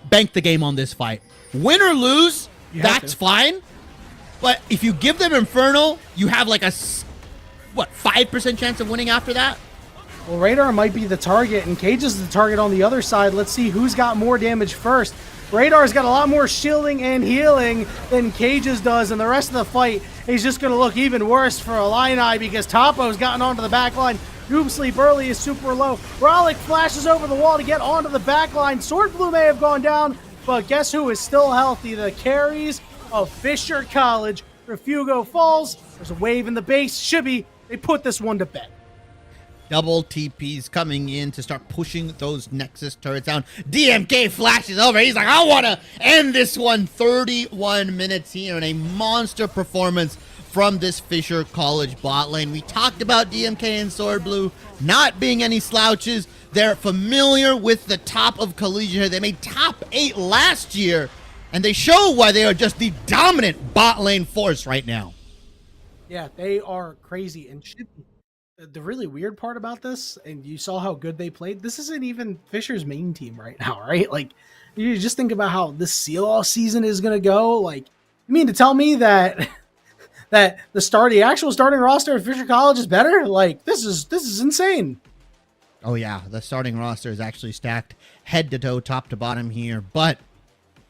the game on this fight. Win or lose, that's fine. But if you give them Infernal, you have like a, 5% chance of winning after that? Well, Radar might be the target, and Cage is the target on the other side. Let's see who's got more damage first. Radar's got a lot more shielding and healing than Cage's does, and the rest of the fight is just going to look even worse for Illini because Topo's gotten onto the back line. Noob Sleep early is super low. Rollick flashes over the wall to get onto the back line. Sword Blue may have gone down, but guess who is still healthy? The carries of Fisher College. Refugo falls. There's a wave in the base. Shibby, they put this one to bed. Double TPs coming in to start pushing those Nexus turrets down. DMK flashes over. He's like, I want to end this one. 31 minutes here and a monster performance from this Fisher College bot lane. We talked about DMK and Sword Blue not being any slouches. They're familiar with the top of Collegiate. They made top 8 last year, and they show why they are just the dominant bot lane force right now. Yeah, they are crazy. And the really weird part about this, and you saw how good they played, this isn't even Fisher's main team right now, right? Like, you just think about how this Seal season is going to go. Like, you mean to tell me that the actual starting roster of Fisher College is better? Like, this is insane. Oh yeah, the starting roster is actually stacked head to toe, top to bottom here, but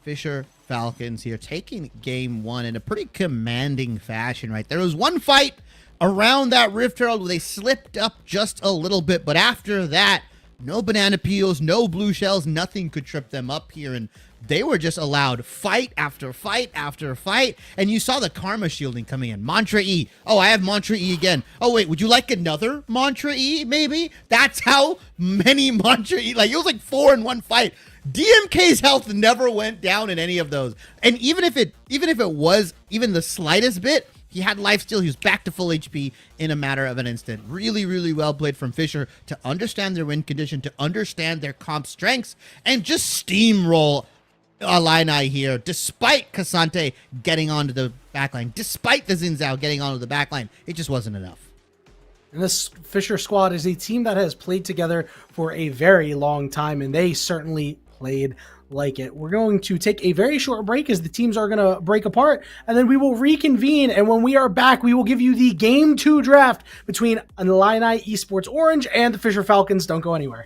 Fisher Falcons here taking game 1 in a pretty commanding fashion, right? There was one fight around that Rift Herald where they slipped up just a little bit, but after that, no banana peels, no blue shells, nothing could trip them up here, and they were just allowed fight after fight after fight, and you saw the karma shielding coming in. Mantra E. Oh, I have Mantra E again. Oh, wait, would you like another Mantra E, maybe? That's how many Mantra E, like, it was like 4 in one fight. DMK's health never went down in any of those, and even if it was even the slightest bit, he had lifesteal. He was back to full HP in a matter of an instant. Really, really well played from Fisher to understand their win condition, to understand their comp strengths, and just steamroll Illini here, despite Cassante getting onto the backline, despite the Xin Zhao getting onto the backline. It just wasn't enough. And this Fisher squad is a team that has played together for a very long time, and they certainly played like it. We're going to take a very short break as the teams are going to break apart, and then we will reconvene, and when we are back, we will give you the Game 2 draft between Illini Esports Orange and the Fisher Falcons. Don't go anywhere.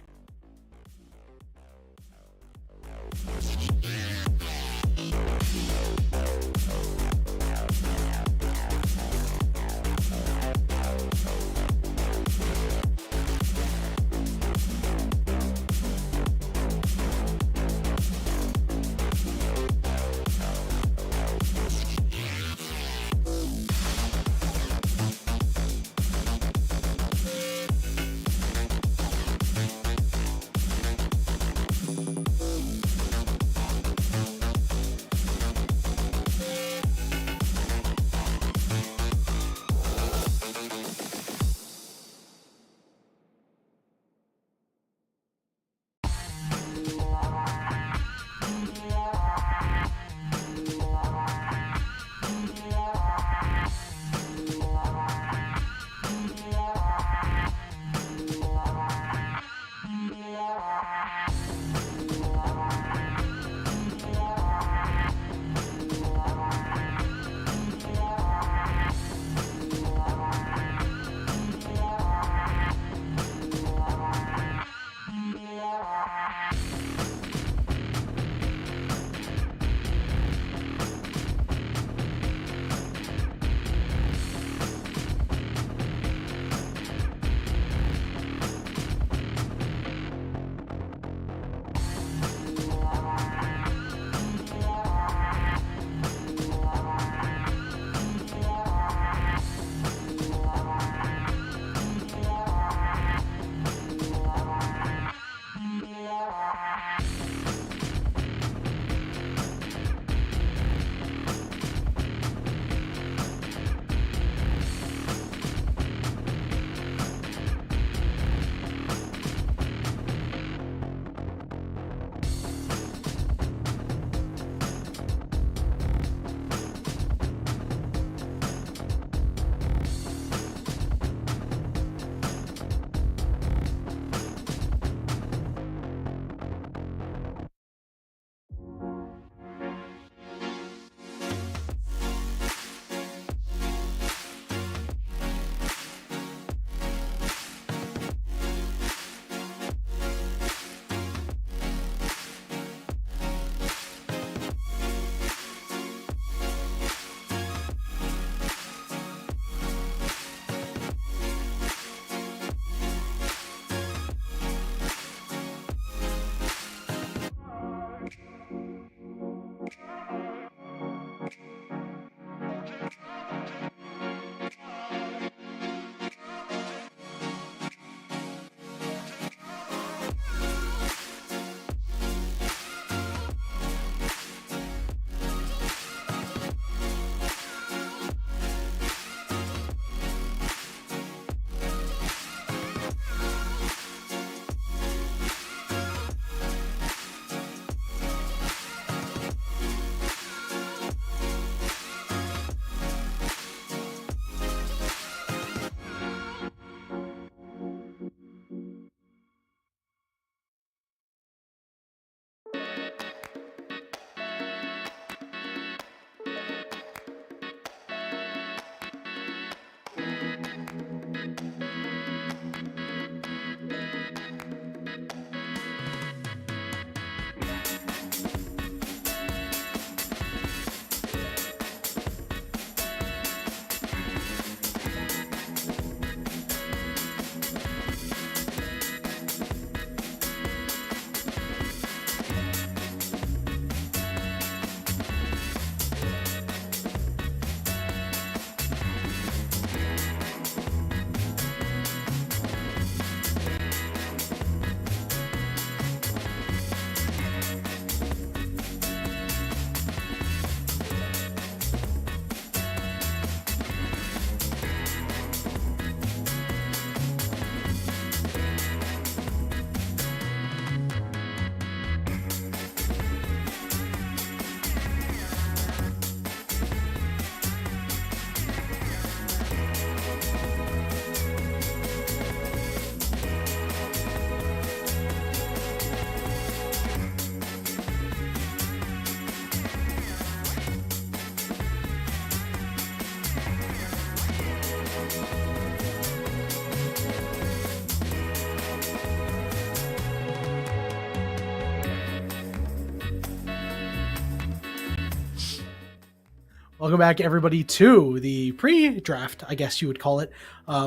Welcome back, everybody, to the pre-draft, I guess you would call it,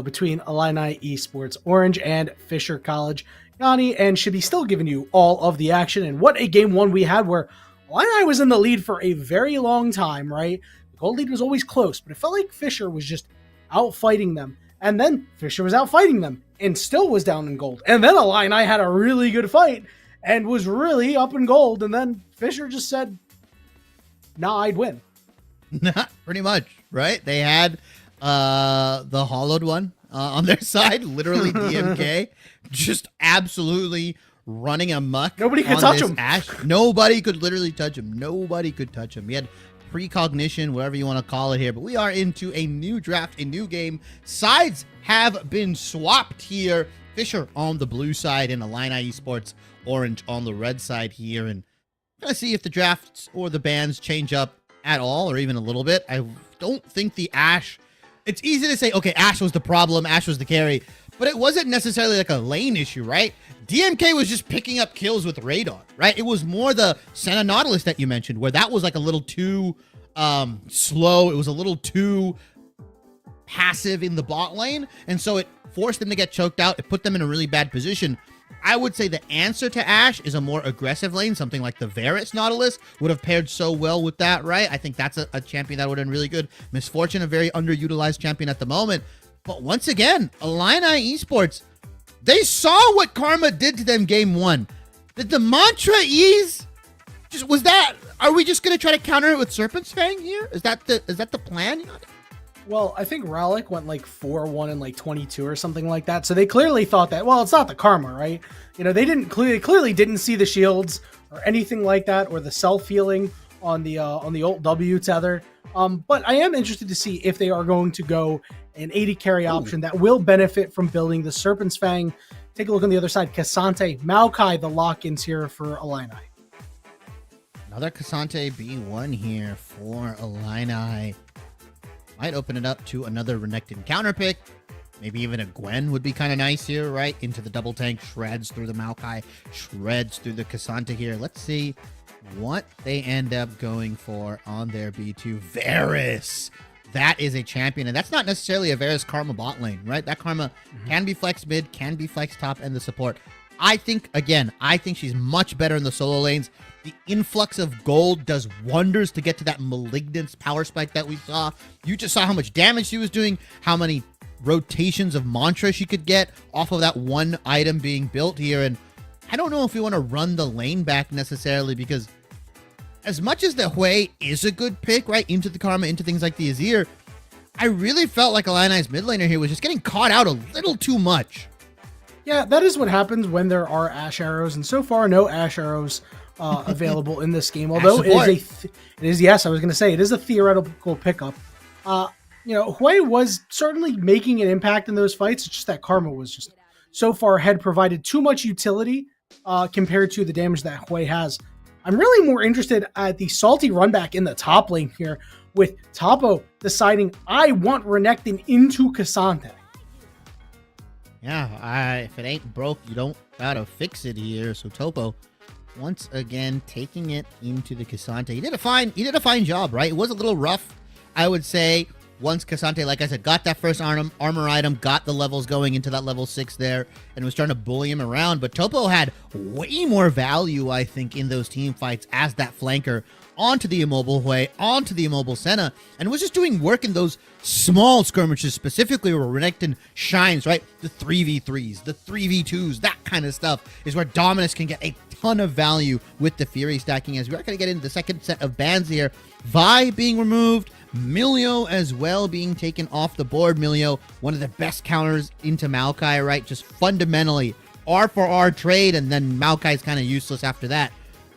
between Illini Esports Orange and Fisher College. Yanni and Shibby still giving you all of the action, and what a game one we had where Illini was in the lead for a very long time, right? The gold lead was always close, but it felt like Fisher was just out fighting them, and then Fisher was out fighting them and still was down in gold, and then Illini had a really good fight and was really up in gold, and then Fisher just said, nah, I'd win. Pretty much, right? They had the hollowed one on their side, literally DMK, just absolutely running amok. Nobody could touch him. Ash. Nobody could literally touch him. Nobody could touch him. He had precognition, whatever you want to call it here, but we are into a new draft, a new game. Sides have been swapped here. Fisher on the blue side and Illini Esports Orange on the red side here, and I'm gonna see if the drafts or the bans change up at all, or even a little bit. I don't think the Ash, it's easy to say, okay, Ash was the problem, Ash was the carry, but it wasn't necessarily like a lane issue, right? DMK was just picking up kills with radar, right? It was more the Senna Nautilus that you mentioned, where that was like a little too slow. It was a little too passive in the bot lane, and so it forced them to get choked out. It put them in a really bad position. I would say the answer to Ash is a more aggressive lane. Something like the Varus Nautilus would have paired so well with that, right? I think that's a champion that would have been really good. Misfortune, a very underutilized champion at the moment. But once again, Illini Esports, they saw what Karma did to them game one. Did the mantra ease? Was that, are we just going to try to counter it with Serpent's Fang here? Is that the plan? Well, I think Rallic went like 4-1 and like 22 or something like that. So they clearly thought that, well, it's not the Karma, right? You know, they clearly didn't see the shields or anything like that, or the self-healing on the ult W tether. But I am interested to see if they are going to go an 80 carry option that will benefit from building the Serpent's Fang. Take a look on the other side. Cassante, Maokai, the lock-ins here for Illini. Another Cassante B1 here for Illini. Might open it up to another Renekton counter pick. Maybe even a Gwen would be kind of nice here, right? Into the double tank, shreds through the Maokai, shreds through the Cassante here. Let's see what they end up going for on their B2. Varus. That is a champion, and that's not necessarily a Varus Karma bot lane, right? That Karma can be flex mid, can be flex top, and the support. I think she's much better in the solo lanes. The influx of gold does wonders to get to that Malignance power spike that we saw. You just saw how much damage she was doing, how many rotations of mantra she could get off of that one item being built here. And I don't know if we want to run the lane back necessarily, because as much as the Hui is a good pick, right, into the Karma, into things like the Azir, I really felt like Illini's mid laner here was just getting caught out a little too much. Yeah, that is what happens when there are Ash arrows, and so far no Ash arrows available in this game. Although it is yes, I was going to say it is a theoretical pickup. You know, Hui was certainly making an impact in those fights. It's just that Karma was just so far ahead, provided too much utility compared to the damage that Hui has. I'm really more interested at the salty runback in the top lane here, with Topo deciding I want Renekton into Cassante. Yeah, if it ain't broke, you don't gotta fix it here. So Topo, once again, taking it into the Cassante. He did a fine job, right? It was a little rough, I would say. Once Cassante, like I said, got that first armor item, got the levels going into that level 6 there, and was trying to bully him around. But Topo had way more value, I think, in those team fights as that flanker onto the immobile Hui, onto the immobile Senna, and was just doing work in those small skirmishes, specifically where Renekton shines, right? The 3v3s, the 3v2s, that kind of stuff is where Dominus can get a ton of value with the Fury stacking. As we are going to get into the second set of bans here. Vi being removed, Milio as well being taken off the board. Milio, one of the best counters into Maokai, right? Just fundamentally R for R trade, and then Maokai's kind of useless after that.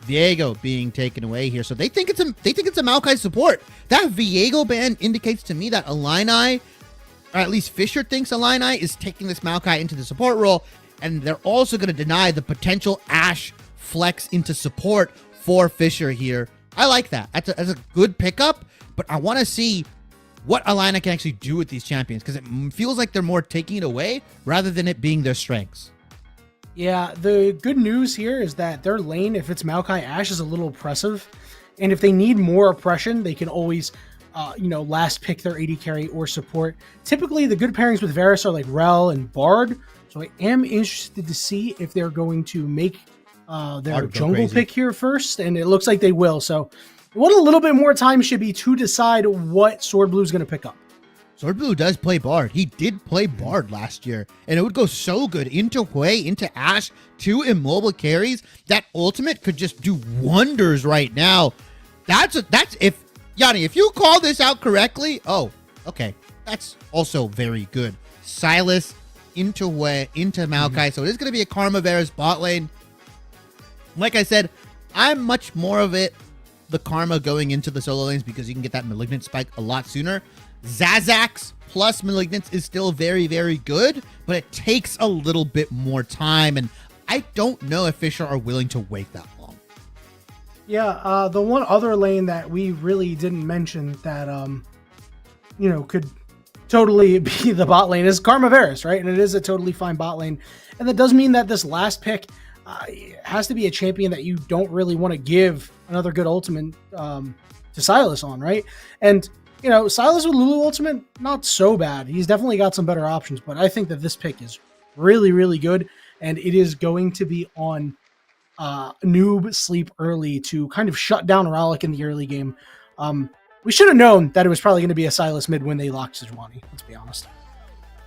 Viego being taken away here. So they think it's a Maokai support. That Viego ban indicates to me that Illini, or at least Fisher thinks Illini, is taking this Maokai into the support role, and they're also going to deny the potential Ashe flex into support for Fisher here. I like that. That's a good pickup, but I want to see what Illini can actually do with these champions, because it feels like they're more taking it away rather than it being their strengths. Yeah, the good news here is that their lane, if it's Maokai Ashe, is a little oppressive. And if they need more oppression, they can always last pick their AD carry or support. Typically, the good pairings with Varus are like Rel and Bard. So I am interested to see if they're going to make their jungle pick here first, and it looks like they will. So what a little bit more time should be to decide what Sword Blue is going to pick up. Sword Blue does play Bard. He did play Bard last year, and it would go so good into Hui, into Ashe, 2 immobile carries. That ultimate could just do wonders right now. That's if Yanni, if you call this out correctly, oh, okay, that's also very good. Silas into Hui, into Maokai, so it is going to be a Karma Varus bot lane. Like I said, I'm much more of it, the Karma going into the solo lanes because you can get that Malignant spike a lot sooner. Zazax plus Malignance is still very, very good, but it takes a little bit more time, and I don't know if Fisher are willing to wait that long. Yeah, the one other lane that we really didn't mention that, could totally be the bot lane is Karma Varus, right? And it is a totally fine bot lane. And that does mean that this last pick has to be a champion that you don't really want to give another good ultimate to Silas on, right? And Silas with Lulu ultimate, not so bad. He's definitely got some better options, but I think that this pick is really, really good, and it is going to be on noob sleep early to kind of shut down Ralik in the early game. We should have known that it was probably going to be a Silas mid when they locked Sejuani, let's be honest.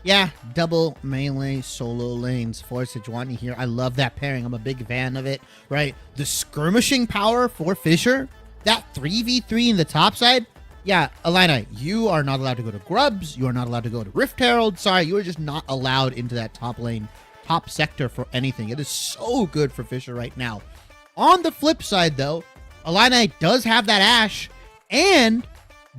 Yeah, double melee solo lanes for Sejuani here. I love that pairing. I'm a big fan of it, right? The skirmishing power for Fisher, that 3v3 in the top side. Yeah, Alina, you are not allowed to go to Grubs. You are not allowed to go to Rift Herald. Sorry, you are just not allowed into that top lane, top sector for anything. It is so good for Fisher right now. On the flip side, though, Alina does have that Ashe, and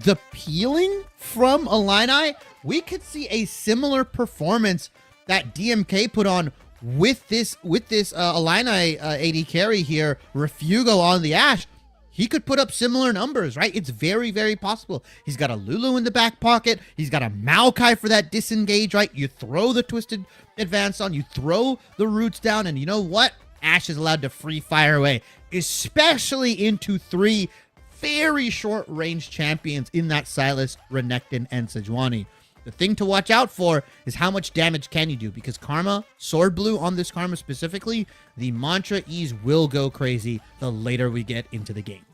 the peeling from Alina, we could see a similar performance that DMK put on with this Alina AD carry here, Refugo on the Ashe. He could put up similar numbers, right? It's very, very possible. He's got a Lulu in the back pocket. He's got a Maokai for that disengage, right? You throw the Twisted Advance on, you throw the roots down, and you know what? Ashe is allowed to free fire away, especially into 3 very short range champions in that Silas, Renekton, and Sejuani. The thing to watch out for is how much damage can you do, because Karma, Sword Blue on this Karma specifically, the Mantra E's will go crazy the later we get into the game.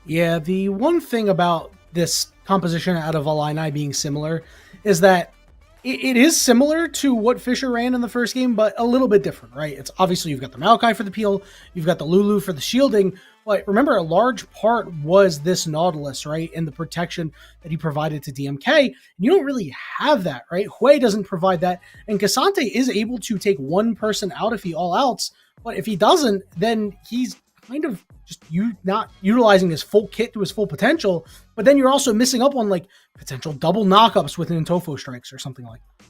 Yeah, the one thing about this composition out of Alini being similar is that it is similar to what Fisher ran in the first game, but a little bit different, right? It's obviously you've got the Maokai for the peel, you've got the Lulu for the shielding, but remember a large part was this Nautilus, right? And the protection that he provided to DMK. And you don't really have that, right? Hui doesn't provide that. And Cassante is able to take one person out if he all outs, but if he doesn't, then he's kind of just not utilizing his full kit to his full potential, but then you're also missing up on like potential double knockups with an Intofo strikes or something like that.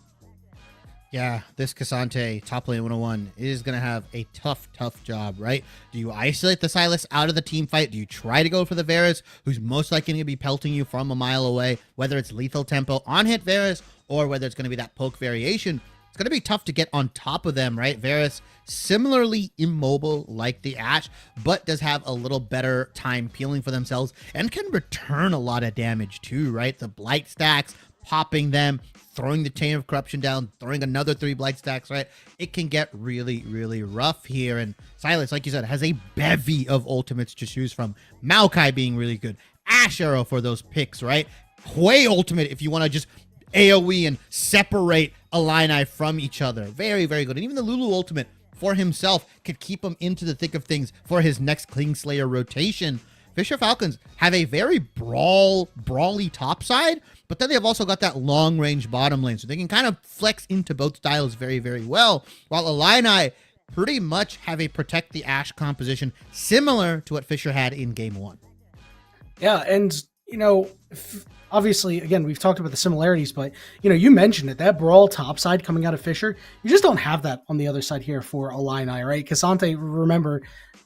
Yeah, this Cassante, top lane 101, is going to have a tough job, right? Do you isolate the Silas out of the team fight? Do you try to go for the Varus, who's most likely to be pelting you from a mile away, whether it's lethal tempo on hit Varus, or whether it's going to be that poke variation? It's going to be tough to get on top of them, right? Varus, similarly immobile like the Ashe, but does have a little better time peeling for themselves and can return a lot of damage too, right? The Blight stacks, popping them, throwing the Chain of Corruption down, throwing another 3 Blight stacks, right? It can get really, really rough here. And Silas, like you said, has a bevy of ultimates to choose from. Maokai being really good. Ashe Arrow for those picks, right? Hui ultimate if you want to just AoE and separate Alini from each other. Very, very good. And even the Lulu ultimate for himself could keep him into the thick of things for his next Klingslayer rotation. Fisher Falcons have a very brawly top side, but then they've also got that long range bottom lane, so they can kind of flex into both styles very, very well, while Alini pretty much have a protect the Ashe composition similar to what Fisher had in game 1. Yeah, and obviously, again, we've talked about the similarities, but you mentioned it, that brawl top side coming out of Fisher, you just don't have that on the other side here for Alini, right? Cassante, remember,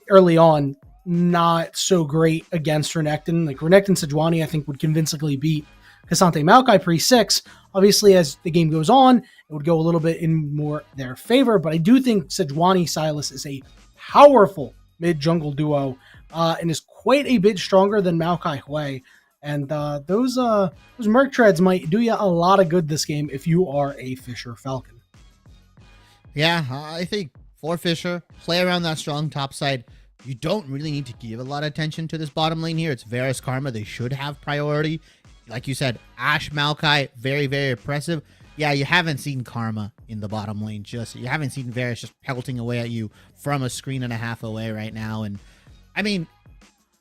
early on, not so great against Renekton. Like Renekton Sejuani, I think, would convincingly beat Cassante Maokai pre-6. Obviously, as the game goes on, it would go a little bit in more their favor, but I do think Sejuani Silas is a powerful mid-jungle duo and is quite a bit stronger than Maokai Hui. And those Merc Treads might do you a lot of good this game if you are a Fisher Falcon. Yeah, I think for Fisher, play around that strong top side. You don't really need to give a lot of attention to this bottom lane here. It's Varus Karma. They should have priority. Like you said, Ashe Maokai, very, very impressive. Yeah, you haven't seen Karma in the bottom lane. You haven't seen Varus just pelting away at you from a screen and a half away right now. And I mean,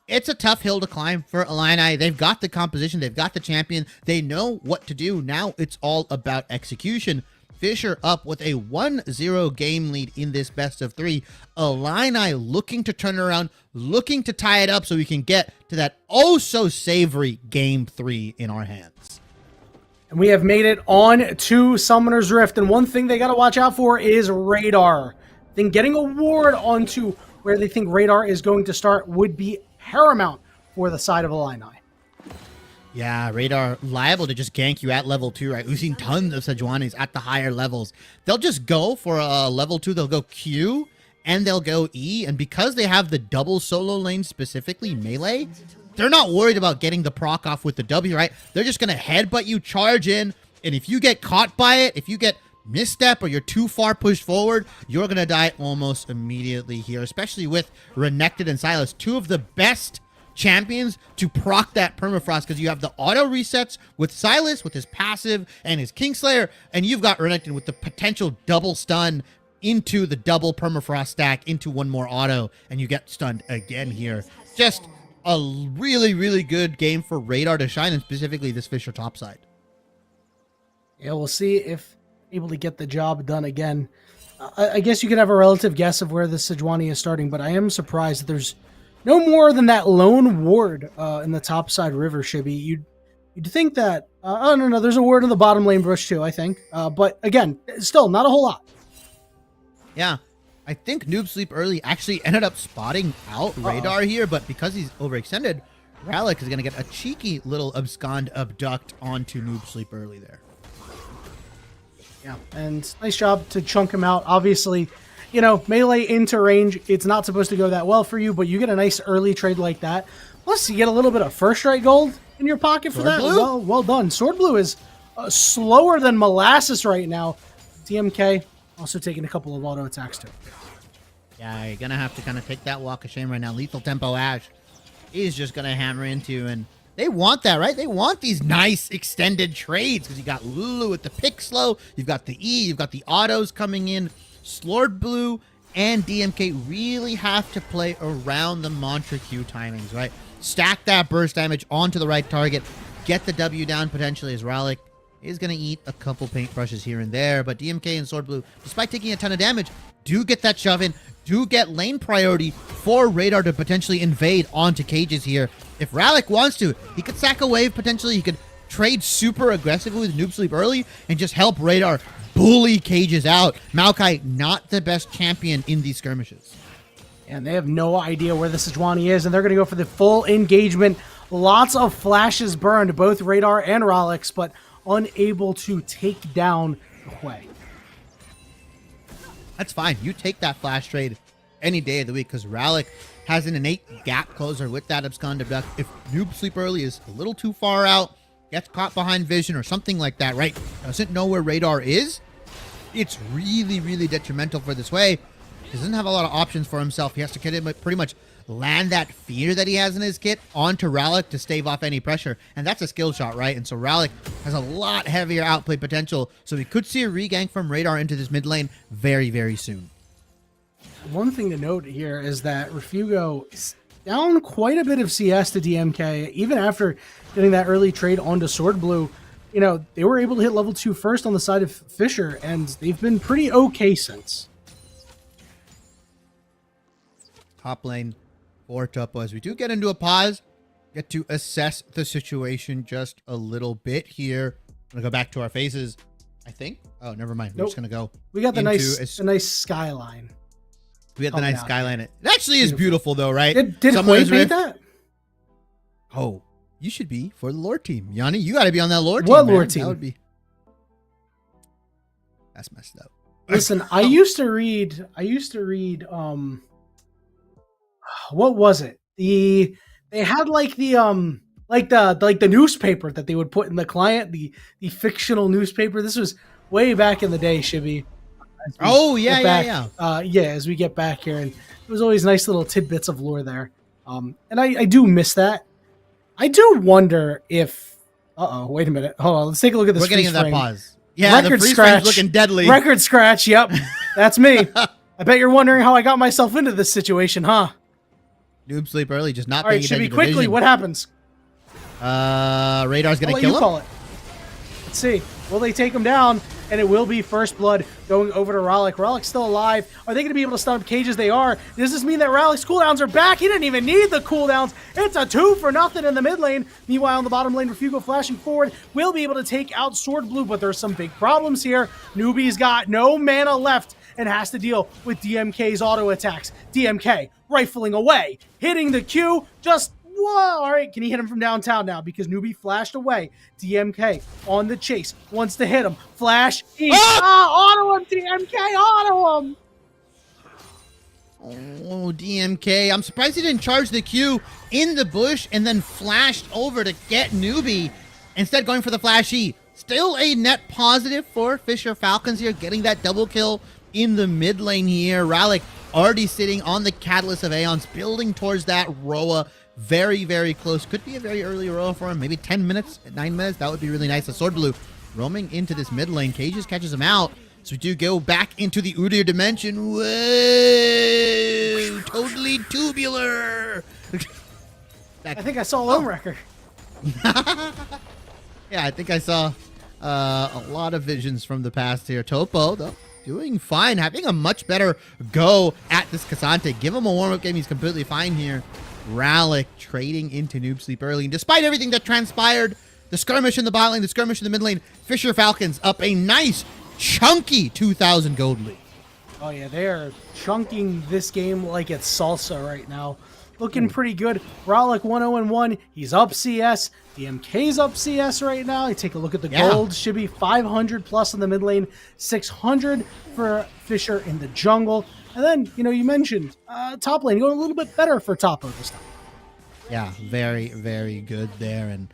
it's a tough hill to climb for Illini. They've got the composition. They've got the champion. They know what to do. Now it's all about execution. Fisher up with a 1-0 game lead in this best of 3. Illini looking to turn around, looking to tie it up so we can get to that oh-so-savory game 3 in our hands. And we have made it on to Summoner's Rift. And one thing they got to watch out for is Radar. Then getting a ward onto where they think Radar is going to start would be paramount for the side of Illini. Yeah, Radar liable to just gank you at level 2, right? We've seen tons of Sejuanis at the higher levels. They'll just go for a level 2. They'll go Q and they'll go E. And because they have the double solo lane, specifically melee, they're not worried about getting the proc off with the W, right? They're just going to headbutt you, charge in. And if you get caught by it, if you get misstep or you're too far pushed forward, you're going to die almost immediately here, especially with Renekton and Sylas, two of the best champions to proc that permafrost, because you have the auto resets with Sylas with his passive and his Kingslayer, and you've got Renekton with the potential double stun into the double permafrost stack into one more auto, and you get stunned again here. Just a really, really good game for Radar to shine, and specifically this Fisher topside. Yeah, we'll see if able to get the job done again. I guess you could have a relative guess of where the Sejuani is starting, but I am surprised that there's no more than that lone ward in the topside river, Shibby. You'd think that... oh, no, there's a ward in the bottom lane bush too, I think. But again, still not a whole lot. Yeah, I think Noob Sleep Early actually ended up spotting out Radar here, but because he's overextended, Ralik is going to get a cheeky little abscond abduct onto Noob Sleep Early there. Yeah, and nice job to chunk him out. Obviously, you know, melee into range, it's not supposed to go that well for you, but you get a nice early trade like that. Plus, you get a little bit of first strike gold in your pocket for that. Well done. Sword Blue is slower than molasses right now. DMK also taking a couple of auto attacks too. Yeah, you're going to have to kind of take that walk of shame right now. Lethal Tempo Ash is just going to hammer into, and they want that, right? They want these nice extended trades because you got Lulu with the pick slow, you've got the E, you've got the autos coming in. Sword Blue and DMK really have to play around the Mantra Q timings, right? Stack that burst damage onto the right target, get the W down potentially, as Ralik is going to eat a couple paintbrushes here and there, but DMK and Sword Blue, despite taking a ton of damage, do get that shove in, do get lane priority for Radar to potentially invade onto cages here. If Ralik wants to, he could sack a wave potentially, he could trade super aggressively with Noob Sleep Early and just help Radar bully cages out. Maokai, not the best champion in these skirmishes. And they have no idea where the Sejuani is, and they're going to go for the full engagement. Lots of flashes burned, both Radar and Ralix, but unable to take down the Hui. That's fine. You take that flash trade any day of the week because Ralik has an innate gap closer with that abscond abduct. If Noob Sleep Early is a little too far out, gets caught behind vision or something like that, right? Doesn't know where Radar is, it's really, really detrimental for this way. He doesn't have a lot of options for himself. He has to pretty much land that fear that he has in his kit onto Ralik to stave off any pressure. And that's a skill shot, right? And so Ralik has a lot heavier outplay potential. So we could see a regank from Radar into this mid lane very, very soon. One thing to note here is that Refugo is down quite a bit of CS to DMK. Even after getting that early trade onto Sword Blue, you know, they were able to hit level 2 first on the side of Fisher, and they've been pretty okay since. Top lane for Tuppo. As we do get into a pause, get to assess the situation just a little bit here. I'm going to go back to our faces, I think. Oh, never mind. We're just going to go. We got the nice skyline. We got the nice skyline. It actually is beautiful, though, right? Did Hui paint that? Oh, you should be for the lore team. Yanni, you got to be on that lore team. What lore team? That would be... That's messed up. Listen, I used to read, what was it? They had like the like the newspaper that they would put in the client, the fictional newspaper. This was way back in the day, Shibby. Oh yeah, Yeah. As we get back here, and it was always nice little tidbits of lore there. And I do miss that. I do wonder if. Wait a minute. Hold on. Let's take a look at this. We're getting freeze into that frame. pause. Yeah, Record the freeze scratch. frame's looking deadly. Record scratch. Yep, that's me. I bet you're wondering how I got myself into this situation, huh? Noob sleep early, just not All right, paying attention Shibby, to quickly, vision. what happens? Radar's I'll gonna let kill you him. call it. Let's see. Will they take him down? And it will be first blood going over to Rallick. Rallick's still alive. Are they going to be able to stun up cages? They are. Does this mean that Rallick's cooldowns are back? He didn't even need the cooldowns. It's a 2-0 in the mid lane. Meanwhile, in the bottom lane, Refugo flashing forward will be able to take out Sword Blue, but there's some big problems here. Newbie's got no mana left and has to deal with DMK's auto attacks. DMK rifling away, hitting the Q, just whoa, all right, can he hit him from downtown now? Because Newbie flashed away. DMK on the chase, wants to hit him. Flash, auto him, DMK, auto him. Oh, DMK. I'm surprised he didn't charge the Q in the bush and then flashed over to get Newbie, instead going for the flash E. Still a net positive for Fisher Falcons here, getting that double kill in the mid lane here. Rallick already sitting on the Catalyst of Aeons, building towards that Roa. Very, very close. Could be a very early Roa for him. Maybe 10 minutes, 9 minutes. That would be really nice. The Sword Blue roaming into this mid lane. Cages catches him out. So we do go back into the Udyr dimension. Whoa! Totally tubular. I think I saw Lone Wrecker. Yeah, I think I saw a lot of visions from the past here. Topo, though, doing fine. Having a much better go at this Cassante. Give him a warm-up game. He's completely fine here. Rallick trading into Noob Sleep early. And despite everything that transpired, the skirmish in the bot lane, the skirmish in the mid lane, Fisher Falcons up a nice, chunky 2,000 gold lead. Oh, yeah, they are chunking this game like it's salsa right now. Looking pretty good. Rallick 1-0-1. He's up CS. DMK's up CS right now. You take a look at the gold. Should be 500 plus in the mid lane, 600 for Fisher in the jungle. And then, you mentioned top lane going a little bit better for Topo this time. Yeah, very, very good there. And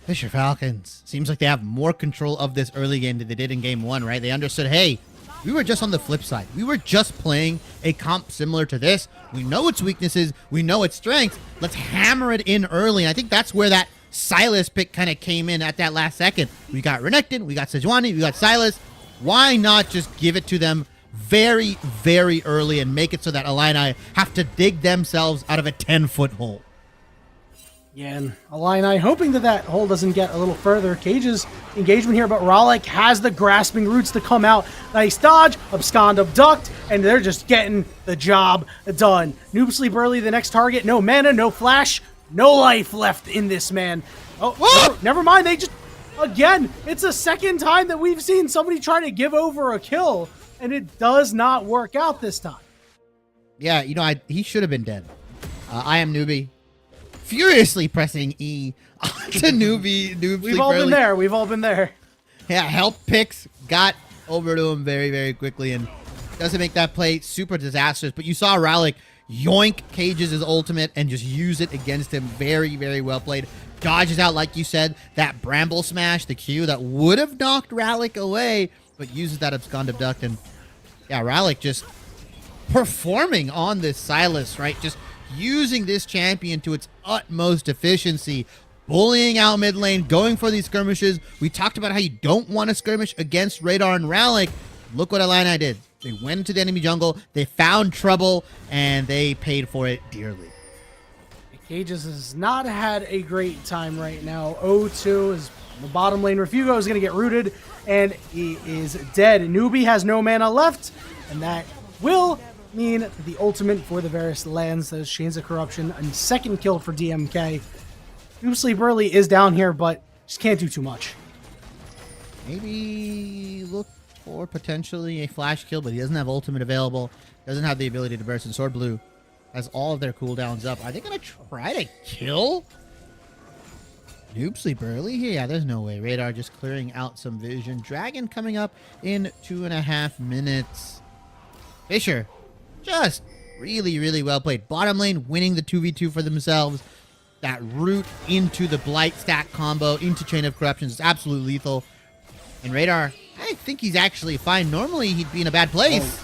Fisher Falcons, seems like they have more control of this early game than they did in game one, right? They understood, hey, we were just on the flip side. We were just playing a comp similar to this. We know its weaknesses. We know its strengths. Let's hammer it in early. And I think that's where that Silas pick kind of came in at that last second. We got Renekton, we got Sejuani, we got Silas. Why not just give it to them very, very early and make it so that Illini have to dig themselves out of a 10-foot hole? Yeah, and Illini hoping that hole doesn't get a little further. Cage's engagement here, but Rallick has the grasping roots to come out. Nice dodge, abscond, abduct, and they're just getting the job done. Noob Sleep early, the next target. No mana, no flash, no life left in this man. Oh, never mind. They just, again, it's the second time that we've seen somebody try to give over a kill, and it does not work out this time. Yeah, he should have been dead. I am Newbie. Furiously pressing E to Noob We've all been there. We've all been there. Yeah, help picks got over to him very, very quickly and doesn't make that play super disastrous. But you saw Rallick yoink Cages' ultimate and just use it against him. Very, very well played. Dodges out, like you said, that Bramble Smash, the Q that would have knocked Rallick away, but uses that abscond abduct. And yeah, Rallick just performing on this Silas, right? Just using this champion to its utmost efficiency, bullying out mid lane, going for these skirmishes. We talked about how you don't want to skirmish against Radar and Rallick. Look what Illini did. They went into the enemy jungle, they found trouble, and they paid for it dearly. Cages has not had a great time right now. 0-2 is the bottom lane. Refugo is going to get rooted, and he is dead. Newbie has no mana left, and that will mean the ultimate for the various lands. Those Chains of Corruption, and second kill for DMK. Noob Sleep early is down here, but just can't do too much. Maybe look for potentially a flash kill, but he doesn't have ultimate available. Doesn't have the ability to burst, and Sword Blue has all of their cooldowns up. Are they going to try to kill Noob Sleep early here? Yeah, there's no way. Radar just clearing out some vision. Dragon coming up in 2.5 minutes. Fisher, just really, really well played. Bottom lane winning the 2v2 for themselves. that root into the Blight stack combo, into Chain of Corruptions is absolutely lethal. And Radar, I think he's actually fine. Normally, he'd be in a bad place.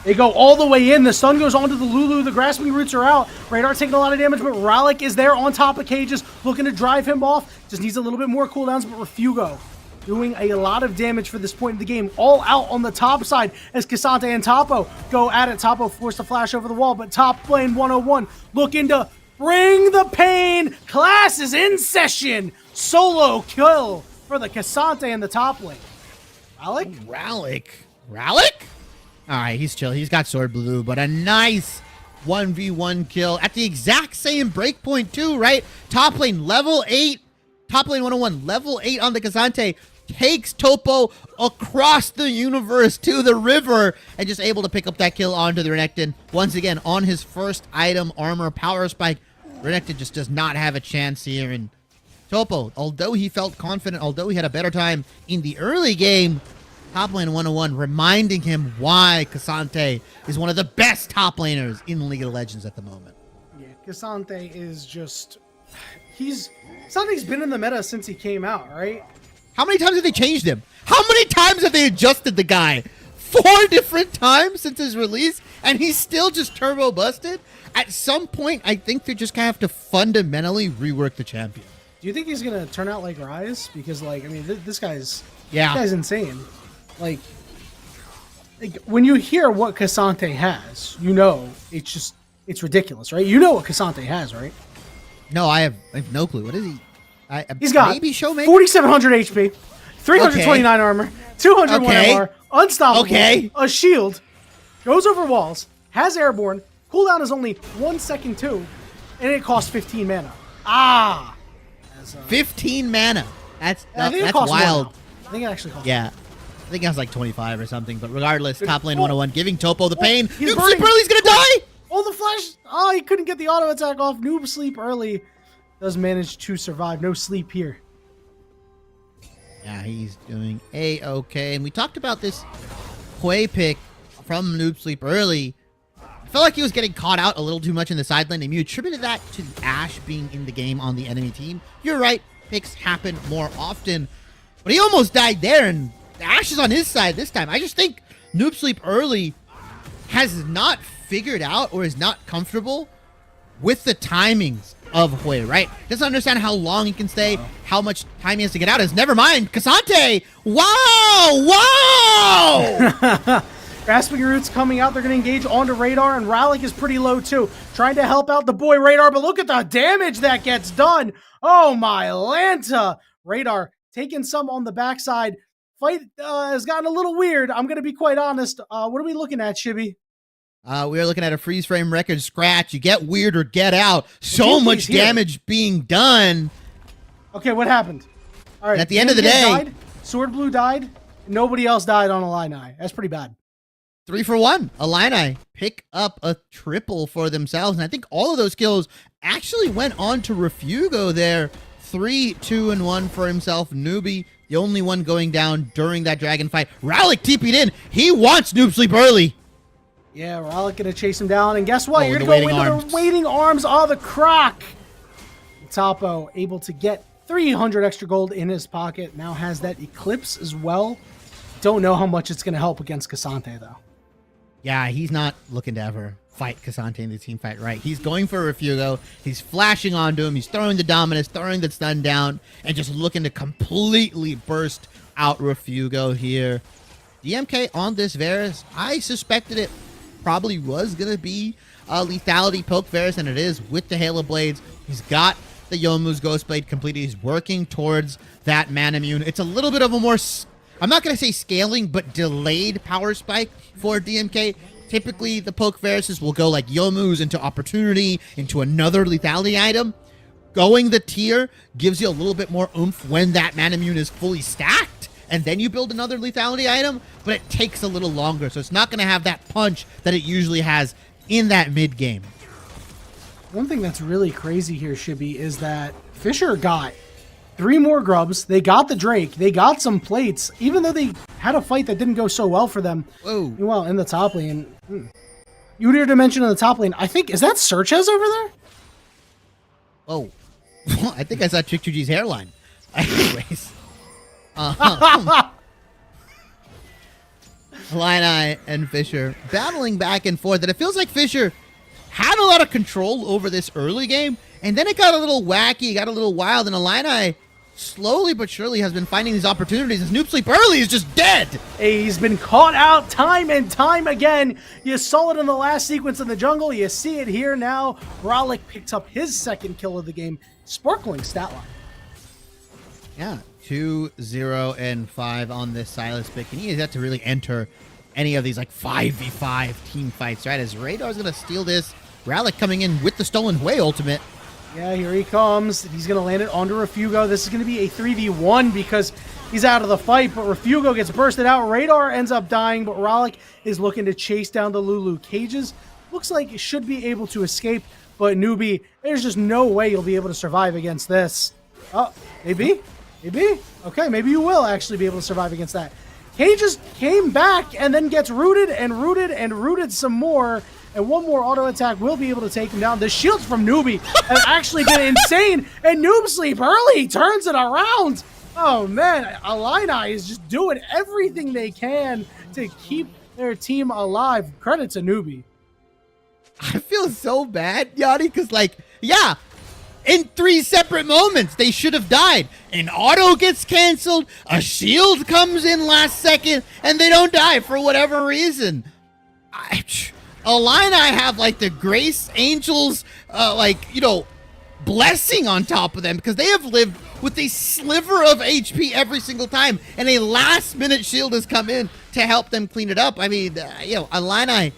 They go all the way in. The stun goes onto the Lulu. The grasping roots are out. Radar taking a lot of damage, but Ralik is there on top of Cages, looking to drive him off. Just needs a little bit more cooldowns, but Refugo doing a lot of damage for this point in the game. All out on the top side as Cassante and Topo go at it. Topo forced to flash over the wall, but top lane 101 looking to bring the pain. Class is in session. Solo kill for the Cassante in the top lane. Ralik? All right, he's chill. He's got Sword Blue, but a nice 1v1 kill at the exact same breakpoint too, right? Top lane level 8. Top lane 101, level 8 on the Cassante. Takes Topo across the universe to the river and just able to pick up that kill onto the Renekton. Once again, on his first item, armor, power spike, Renekton just does not have a chance here. And Topo, although he felt confident, although he had a better time in the early game, top lane 101 reminding him why Cassante is one of the best top laners in League of Legends at the moment. Yeah, Cassante is just... Cassante's been in the meta since he came out, right? How many times have they changed him? How many times have they adjusted the guy? 4 different times since his release, and he's still just turbo busted? At some point, I think they're just going to have to fundamentally rework the champion. Do you think he's going to turn out like Ryze? Because, like, I mean, this guy's insane. Like, when you hear what Cassante has, you know it's ridiculous, right? You know what Cassante has, right? No, I have no clue. What is he? He's got maybe Showmaker? 4,700 HP, 329 armor, 201 MR, unstoppable, a shield, goes over walls, has airborne, cooldown is only 1 second too, and it costs 15 mana. 15 mana. That's wild. wild. I think it actually costs. Yeah. I think it was like 25 or something, but regardless, top lane 101 giving Topo the pain. He's Noob Sleep Early's gonna die! Oh, the flash! Oh, he couldn't get the auto attack off. Noob Sleep Early does manage to survive. No sleep here. Yeah, he's doing A-okay. And we talked about this Hui pick from Noob Sleep Early. I felt like he was getting caught out a little too much in the side lane, and you attributed that to Ashe being in the game on the enemy team. You're right, picks happen more often, but he almost died there, and Ashe is on his side this time. I just think Noob Sleep Early has not figured out or is not comfortable with the timings of Hui, right? Doesn't understand how long he can stay, how much time he has to get out. Is never mind. Cassante! Wow! Grasping Roots coming out. They're going to engage onto Radar, and Ralik is pretty low too. Trying to help out the boy Radar, but look at the damage that gets done. Oh my Lanta! Radar taking some on the backside. Fight has gotten a little weird. I'm going to be quite honest. What are we looking at, Shibby? We are looking at a freeze frame record scratch. You get weird or get out. So much damage being done. Okay, what happened? All right. And at the end of the day, died, Sword Blue died. Nobody else died on Illini. That's pretty bad. 3 for 1. Illini pick up a triple for themselves. And I think all of those kills actually went on to Refugo there. 3, 2, and 1 for himself. Newbie, the only one going down during that dragon fight. Ralik TP'd in. He wants Noob Sleep Early. Yeah, Ralik gonna chase him down, and guess what? You're gonna go into the waiting arms of the Croc. Topo able to get 300 extra gold in his pocket. Now has that Eclipse as well. Don't know how much it's gonna help against Cassante though. Yeah, he's not looking to ever fight Cassante in the team fight, right? He's going for Refugo. He's flashing onto him. He's throwing the Dominus, throwing the stun down, and just looking to completely burst out Refugo here. DMK on this Varus, I suspected it probably was going to be a lethality poke Varus, and it is with the Halo Blades. He's got the Yomu's Ghost Blade completed. He's working towards that Manamune. It's a little bit of a more, I'm not going to say scaling, but delayed power spike for DMK. Typically, the poke Varuses will go like Yomu's into Opportunity, into another lethality item. Going the tier gives you a little bit more oomph when that Manamune is fully stacked, and then you build another lethality item, but it takes a little longer, so it's not going to have that punch that it usually has in that mid game. One thing that's really crazy here, Shibby, is that Fisher got 3 more grubs. They got the Drake. They got some plates, even though they had a fight that didn't go so well for them. Whoa. Well, in the top lane. Udyr Dimension in the top lane. I think, is that Searches over there? Oh, I think I saw Chick Chuji's hairline. Anyways. Illini and Fisher battling back and forth. And it feels like Fisher had a lot of control over this early game. And then it got a little wacky, got a little wild. And Illini slowly but surely has been finding these opportunities. And Snoop Sleep early is just dead. He's been caught out time and time again. You saw it in the last sequence in the jungle. You see it here now. Brolic picks up his second kill of the game. Sparkling stat line. Yeah, 2-0-5 on this Silas pick. And he has yet to really enter any of these like 5v5 team fights, right? As Radar's going to steal this. Brolic coming in with the Stolen Way ultimate. Yeah, here he comes. He's going to land it onto Refugo. This is going to be a 3v1 because he's out of the fight, but Refugo gets bursted out. Radar ends up dying, but Brolic is looking to chase down the Lulu cages. Looks like he should be able to escape, but Newbie, there's just no way you'll be able to survive against this. Oh, maybe? Maybe? Okay, maybe you will actually be able to survive against that. Cages came back and then gets rooted and rooted and rooted some more. And one more auto attack will be able to take him down. The shields from Newbie have actually been insane. And Noob Sleep early turns it around. Oh, man. Illini is just doing everything they can to keep their team alive. Credit to Newbie. I feel so bad, Yanni, because, like, yeah, in 3 separate moments, they should have died. An auto gets canceled, a shield comes in last second, and they don't die for whatever reason. Illini have, like, the Grace Angels, blessing on top of them because they have lived with a sliver of HP every single time, and a last-minute shield has come in to help them clean it up. I mean, Illini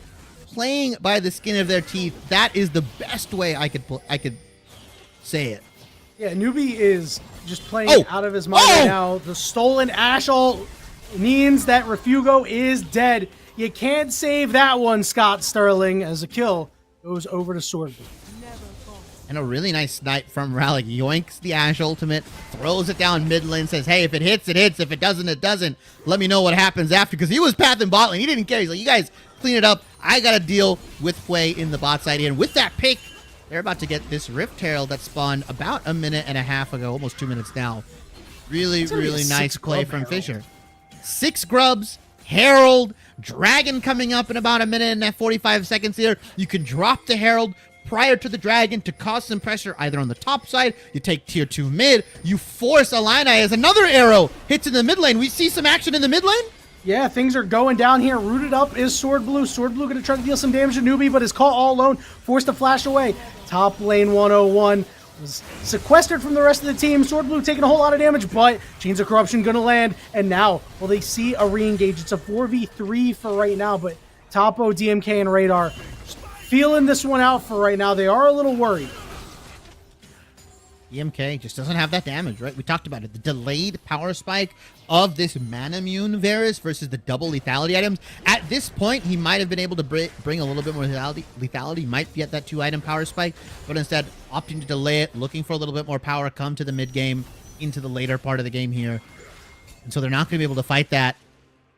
playing by the skin of their teeth, that is the best way I could say it. Yeah, Newbie is just playing out of his mind right now. The stolen Ash ult means that Refugo is dead. You can't save that one, Scott Sterling, as a kill goes over to Swordblade. And a really nice snipe from Ralik. Yoinks the Ash ultimate, throws it down mid lane, says, hey, if it hits, it hits. If it doesn't, it doesn't. Let me know what happens after, because he was pathing bot lane. He didn't care. He's like, you guys clean it up. I got to deal with Hwei in the bot side here. And with that pick, they're about to get this Rift Herald that spawned about a minute and a half ago, almost 2 minutes now. Really, really nice play from Fisher. 6 grubs, Herald, Dragon coming up in about a minute and 45 seconds here. You can drop the Herald prior to the Dragon to cause some pressure either on the top side. You take tier 2 mid. You force Illini as another arrow hits in the mid lane. We see some action in the mid lane. Yeah, things are going down here. Rooted up is Sword Blue. Sword Blue going to try to deal some damage to Newbie, but is caught all alone. Forced to flash away. Top lane 101 was sequestered from the rest of the team. Sword Blue taking a whole lot of damage, but Chains of Corruption going to land. And now, will they see a re-engage? It's a 4v3 for right now, but Topo, DMK, and Radar feeling this one out for right now. They are a little worried. DMK just doesn't have that damage, right? We talked about it. The delayed power spike of this Manamune Varus versus the double lethality items. At this point, he might have been able to bring a little bit more lethality, might be at that 2-item power spike, but instead opting to delay it, looking for a little bit more power, come to the mid game, into the later part of the game here. And so they're not going to be able to fight that.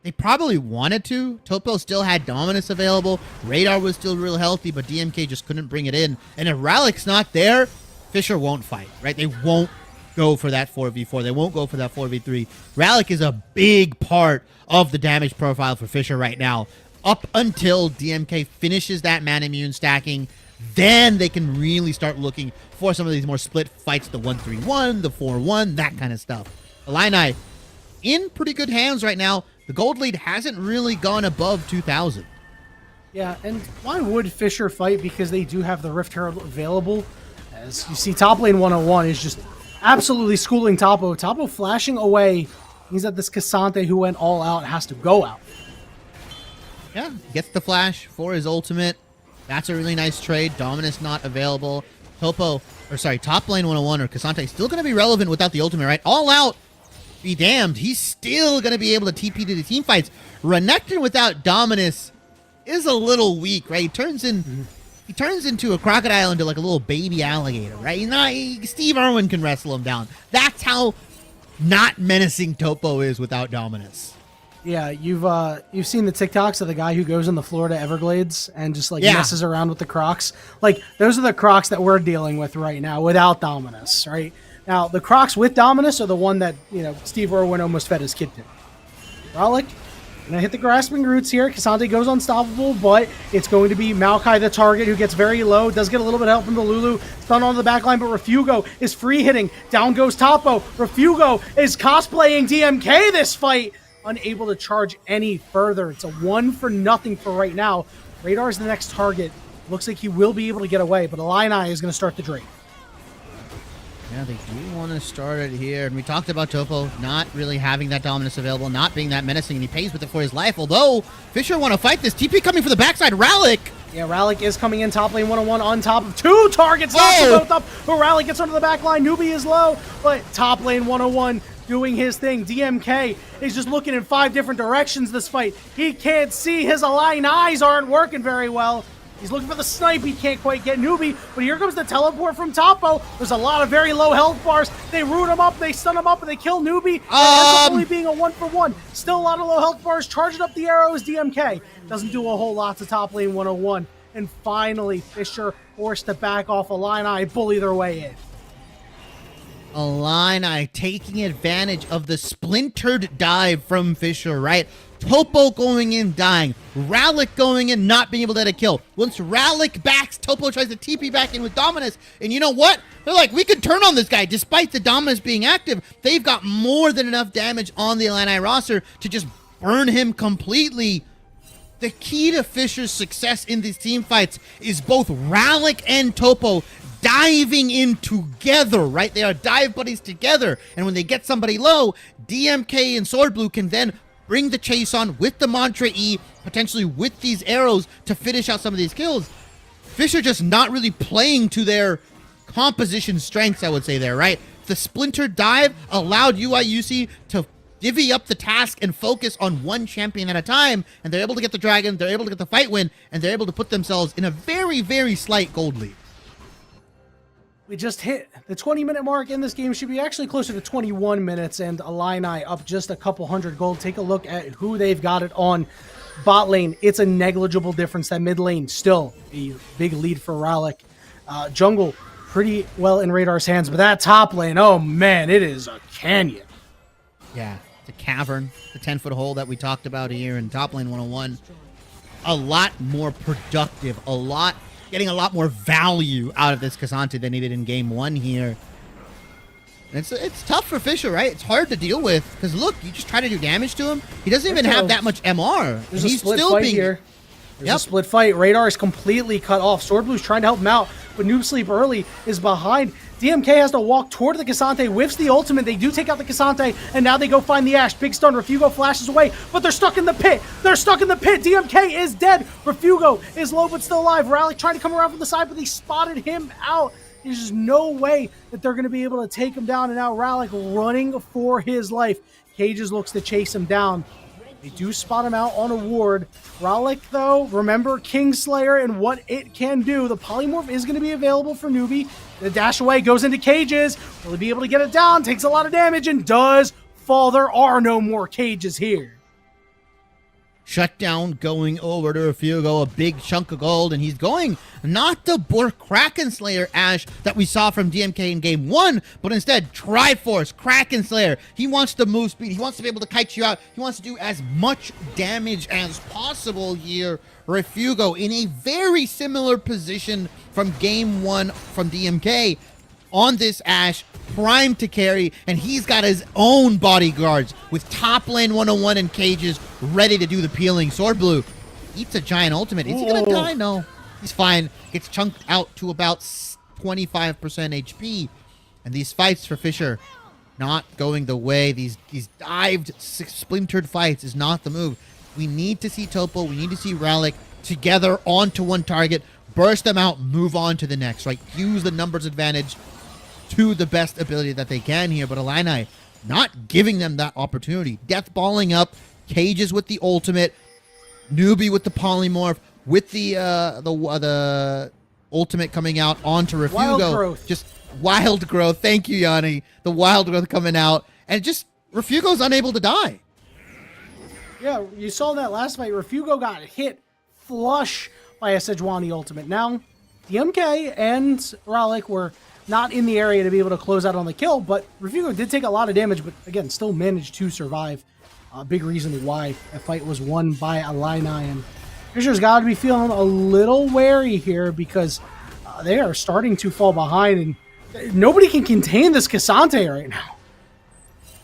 They probably wanted to. Topo still had Dominus available. Radar was still real healthy, but DMK just couldn't bring it in. And if Ralik's not there, Fisher won't fight, right? They won't go for that 4v4. They won't go for that 4v3. Ralik is a big part of the damage profile for Fisher right now. Up until DMK finishes that Manamune stacking, then they can really start looking for some of these more split fights, the 1-3-1, the 4-1, that kind of stuff. Illini in pretty good hands right now. The gold lead hasn't really gone above 2,000. Yeah, and why would Fisher fight? Because they do have the Rift Herald available. As you see, top lane 101 is just absolutely schooling Topo. Topo flashing away means that this Cassante who went all out has to go out. Yeah, gets the flash for his ultimate. That's a really nice trade. Dominus not available. Top lane 101 or Cassante still going to be relevant without the ultimate, right? All out, be damned. He's still going to be able to TP to the team fights. Renekton without Dominus is a little weak, right? He turns into a crocodile into like a little baby alligator, right? Steve Irwin can wrestle him down. That's how not menacing Topo is without Dominus. Yeah, you've seen the TikToks of the guy who goes in the Florida Everglades and just like Yeah. messes around with the Crocs. Like those are the Crocs that we're dealing with right now without Dominus, right? Now the Crocs with Dominus are the one that Steve Irwin almost fed his kid to. Rollick gonna hit the grasping roots here. Cassante goes unstoppable, but it's going to be Maokai the target who gets very low. Does get a little bit of help from the Lulu. Stun on the back line, but Refugo is free hitting. Down goes Topo. Refugo is cosplaying DMK this fight. Unable to charge any further. It's a 1-0 for right now. Radar is the next target. Looks like he will be able to get away, but Illini is going to start the drape. Yeah, they do want to start it here. And we talked about Topo not really having that dominance available, not being that menacing, and he pays with it for his life. Although, Fisher want to fight this. TP coming for the backside. Rallick. Yeah, Rallick is coming in top lane 1-on-1 on top of 2 targets. Knocks them both up, but Rallick gets onto the back line. Newbie is low, but top lane 1-on-1 doing his thing. DMK is just looking in 5 different directions this fight. He can't see. His aligned eyes aren't working very well. He's looking for the snipe. He can't quite get Newbie, but here comes the teleport from Topo. There's a lot of very low health bars. They root him up, they stun him up, and they kill Newbie. And ends up only being a 1-for-1. Still a lot of low health bars. Charging up the arrows, DMK. Doesn't do a whole lot to top lane 101. And finally, Fisher forced to back off Illini, bully their way in. Illini taking advantage of the splintered dive from Fisher, right? Topo going in, dying. Rallick going in, not being able to get a kill. Once Rallick backs, Topo tries to TP back in with Dominus. And you know what? They're like, we can turn on this guy. Despite the Dominus being active, they've got more than enough damage on the Illini roster to just burn him completely. The key to Fisher's success in these team fights is both Rallick and Topo diving in together, right? They are dive buddies together. And when they get somebody low, DMK and Sword Blue can then bring the chase on with the Mantra E, potentially with these arrows to finish out some of these kills. Fisher just not really playing to their composition strengths, I would say there, right? The Splinter dive allowed UIUC to divvy up the task and focus on one champion at a time, and they're able to get the dragon, they're able to get the fight win, and they're able to put themselves in a very, very slight gold lead. We just hit the 20-minute mark in this game. Should be actually closer to 21 minutes, and Illini up just a couple hundred gold. Take a look at who they've got it on. Bot lane, it's a negligible difference. That mid lane, still a big lead for Rallick. Jungle, pretty well in Radar's hands, but that top lane, oh man, it is a canyon. Yeah, it's a cavern, the 10-foot hole that we talked about here in top lane 101. A lot more productive, getting a lot more value out of this Cassante than he did in game 1 here. And it's tough for Fisher, right? It's hard to deal with because look, you just try to do damage to him. He doesn't even have that much MR. There's a split fight here. There's a split fight. Radar is completely cut off. Sword Blue's trying to help him out, but Noob Sleep early is behind. DMK has to walk toward the Cassante, whiffs the ultimate. They do take out the Cassante, and now they go find the Ashe. Big stun. Refugo flashes away, but they're stuck in the pit. They're stuck in the pit. DMK is dead. Refugo is low but still alive. Rallick trying to come around from the side, but they spotted him out. There's just no way that they're going to be able to take him down, and now Rallick running for his life. Cages looks to chase him down. They do spot him out on a ward. Rallick, though, remember Kingslayer and what it can do. The polymorph is going to be available for Newbie. The dash away goes into Cages. Will he be able to get it down? Takes a lot of damage and does fall. There are no more Cages here. Shutdown going over to Refugo, a big chunk of gold, and he's going not the Bork Kraken Slayer Ashe that we saw from DMK in game 1, but instead Triforce, Kraken Slayer. He wants to move speed, he wants to be able to kite you out, he wants to do as much damage as possible here. Refugo in a very similar position from game 1 from DMK on this Ashe, primed to carry, and he's got his own bodyguards with top lane 101 and Cages ready to do the peeling. Sword Blue eats a giant ultimate. Is he gonna die? No, he's fine. Gets chunked out to about 25% HP. And these fights for Fisher not going the way. These dived, splintered fights is not the move. We need to see Topo, we need to see Rallick together onto one target, burst them out, move on to the next, right? Use the numbers advantage to the best ability that they can here, but Illini not giving them that opportunity. Death balling up, Cages with the ultimate, Newbie with the polymorph, with the ultimate coming out onto Refugo. Wild growth. Just wild growth. Thank you, Yanni. The wild growth coming out, and just Refugo's unable to die. Yeah, you saw that last fight. Refugo got hit flush by a Sejuani ultimate. Now, DMK and Ralik were not in the area to be able to close out on the kill, but Refugo did take a lot of damage, but again, still managed to survive. A big reason why the fight was won by Illini, and Fisher's got to be feeling a little wary here because they are starting to fall behind, and nobody can contain this Cassante right now.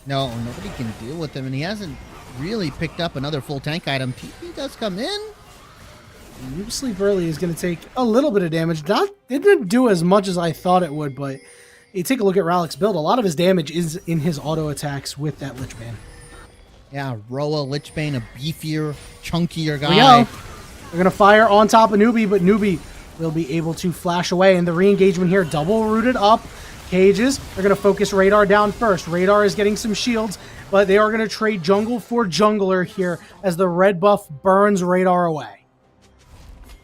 No, nobody can deal with him, and he hasn't really picked up another full tank item. TP does come in. Noob Sleep Early is going to take a little bit of damage. It didn't do as much as I thought it would, but you take a look at Ralik's build. A lot of his damage is in his auto attacks with that Lichbane. Yeah, Roa, Lichbane, a beefier, chunkier guy. Here we go. They're going to fire on top of Newbie, but Newbie will be able to flash away. And the re-engagement here, double rooted up. Cages, they're going to focus Radar down first. Radar is getting some shields, but they are going to trade jungle for jungler here as the red buff burns Radar away.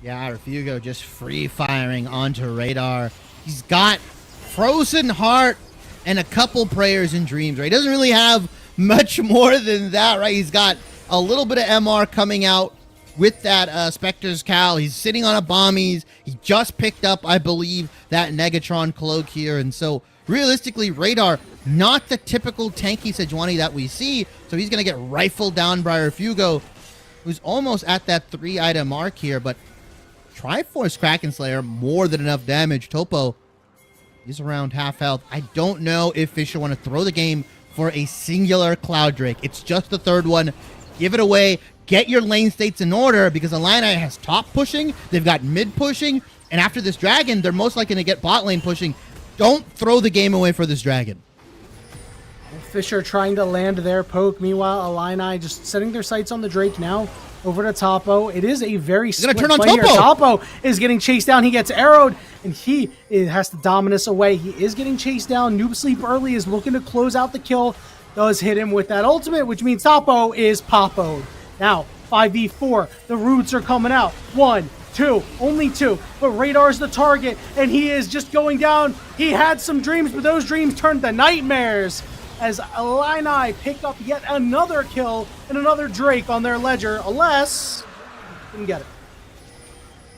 Yeah, Refugo just free firing onto Radar. He's got Frozen Heart and a couple prayers and dreams, right? He doesn't really have much more than that, right? He's got a little bit of MR coming out with that Spectre's Cowl. He's sitting on a Bombies. He just picked up, I believe, that Negatron cloak here. And so, realistically, Radar, not the typical tanky Sejuani that we see. So he's going to get rifled down by Refugo, who's almost at that 3-item mark here. But Triforce Kraken Slayer, more than enough damage. Topo is around half health. I don't know if Fisher want to throw the game for a singular Cloud Drake. It's just the third one. Give it away. Get your lane states in order because Illini has top pushing. They've got mid pushing. And after this dragon, they're most likely to get bot lane pushing. Don't throw the game away for this dragon. Fisher trying to land their poke. Meanwhile, Illini just setting their sights on the Drake now. Over to Topo. It is a very split turn on fight here. Topo. Topo is getting chased down. He gets arrowed, and he has to Dominus away. He is getting chased down. Noob Sleep Early is looking to close out the kill. Does hit him with that ultimate, which means Topo is popoed. Now, 5v4. The roots are coming out. 1, 2, only 2. But Radar's the target, and he is just going down. He had some dreams, but those dreams turned to nightmares as Illini pick up yet another kill and another Drake on their ledger, unless didn't get it.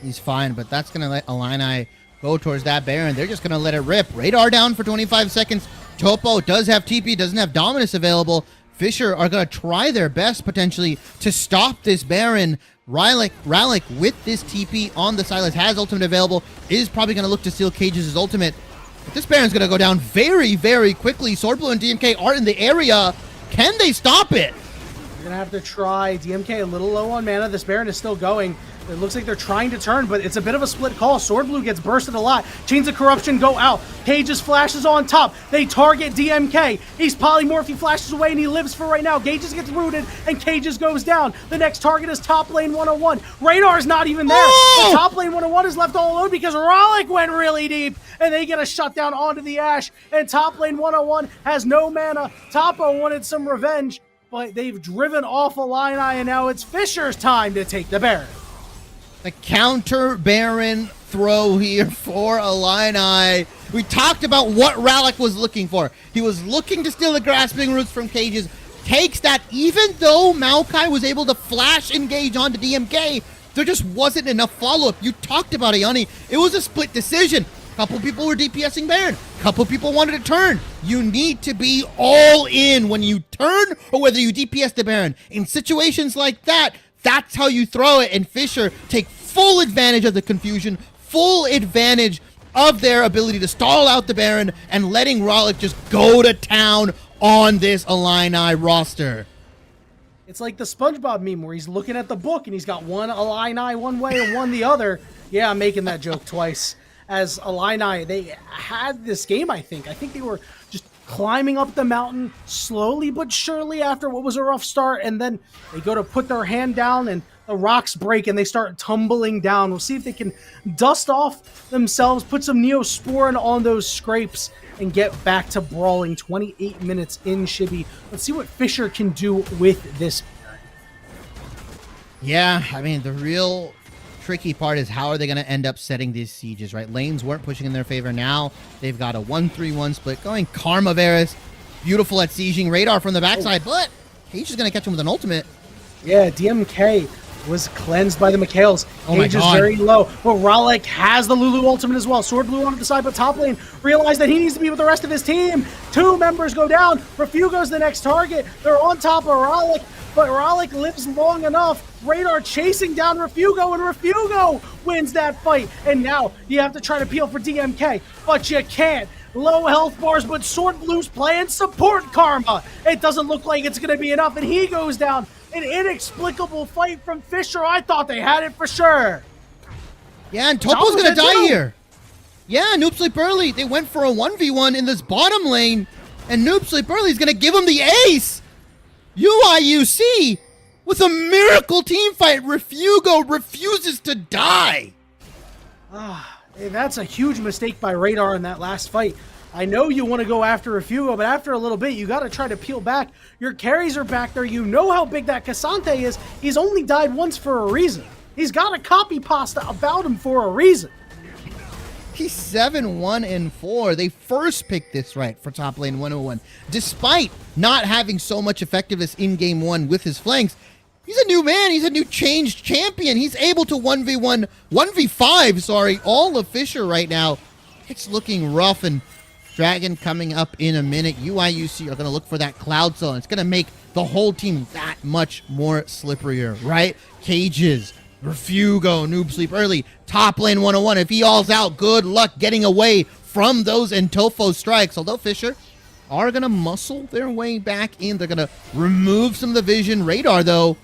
He's fine, but that's going to let Illini go towards that Baron. They're just going to let it rip. Radar down for 25 seconds. Topo does have TP, doesn't have Dominus available. Fisher are going to try their best, potentially, to stop this Baron. Ralik with this TP on the Silas has ultimate available, is probably going to look to steal Cages' ultimate. But this Baron's going to go down very, very quickly. Swordblue and DMK are in the area. Can they stop it? You're going to have to try. DMK a little low on mana. This Baron is still going. It looks like they're trying to turn, but it's a bit of a split call. Swordblue gets bursted a lot. Chains of Corruption go out. Cages flashes on top. They target DMK. He's polymorph. He flashes away, and he lives for right now. Cages gets rooted, and Cages goes down. The next target is top lane 101. Radar's not even there. Oh! The top lane 101 is left all alone because Ralik went really deep, and they get a shutdown onto the Ashe, and top lane 101 has no mana. Topo wanted some revenge, but they've driven off Illini, and now it's Fisher's time to take the Baron. The counter Baron throw here for Illini. We talked about what Ralik was looking for. He was looking to steal the Grasping Roots from Cages. Takes that, even though Maokai was able to flash engage onto DMK, there just wasn't enough follow-up. You talked about it, Yanni. It was a split decision. Couple people were DPSing Baron. Couple people wanted to turn. You need to be all in when you turn or whether you DPS the Baron. In situations like that, that's how you throw it, and Fisher take full advantage of the confusion, full advantage of their ability to stall out the Baron, and letting Ralik just go to town on this Illini roster. It's like the SpongeBob meme where he's looking at the book and he's got one Illini one way and one the other. Yeah, I'm making that joke twice. As Illini, they had this game, I think. I think they were just climbing up the mountain slowly but surely after what was a rough start, and then they go to put their hand down and the rocks break and they start tumbling down. We'll see if they can dust off themselves, put some Neosporin on those scrapes, and get back to brawling. 28 minutes in, Shibby. Let's see what Fisher can do with this. Yeah, I mean, the real tricky part is how are they going to end up setting these sieges, right? Lanes weren't pushing in their favor. Now they've got a 1-3-1 split going. Karma Varus, beautiful at sieging. Radar from the backside, but he's just going to catch him with an ultimate. Yeah, DMK was cleansed by the Mikhails. Oh my Cage is God. very low, but Ralek has the Lulu ultimate as well. Sword Blue onto the side, but top lane realized that he needs to be with the rest of his team. 2 members go down. Refugo's the next target. They're on top of Ralek, but Ralek lives long enough. Radar chasing down Refugo, and Refugo wins that fight. And now you have to try to peel for DMK, but you can't. Low health bars, but Sword Blue's playing support karma. It doesn't look like it's going to be enough, and he goes down. An inexplicable fight from Fisher. I thought they had it for sure. Yeah, and Topo's gonna die too. here. Yeah, Noob Sleep Early. They went for a 1v1 in this bottom lane, and Noob Sleep Early is gonna give him the ace. UIUC with a miracle team fight. Refugo refuses to die. Hey, that's a huge mistake by Radar in that last fight. I know you want to go after Refugo, but after a little bit, you got to try to peel back. Your carries are back there. You know how big that Cassante is. He's only died once for a reason. He's got a copy pasta about him for a reason. He's 7-1-4. They first picked this right for top lane 101. Despite not having so much effectiveness in game 1 with his flanks, he's a new man. He's a new changed champion. He's able to 1v5, all of Fisher right now. It's looking rough, and Dragon coming up in a minute. UIUC are going to look for that Cloud Zone. It's going to make the whole team that much more slipperier, right? Cages, Refugo, Noob Sleep Early, top lane 101. If he all's out, good luck getting away from those Entofo strikes. Although Fisher are going to muscle their way back in. They're going to remove some of the vision. Radar, though,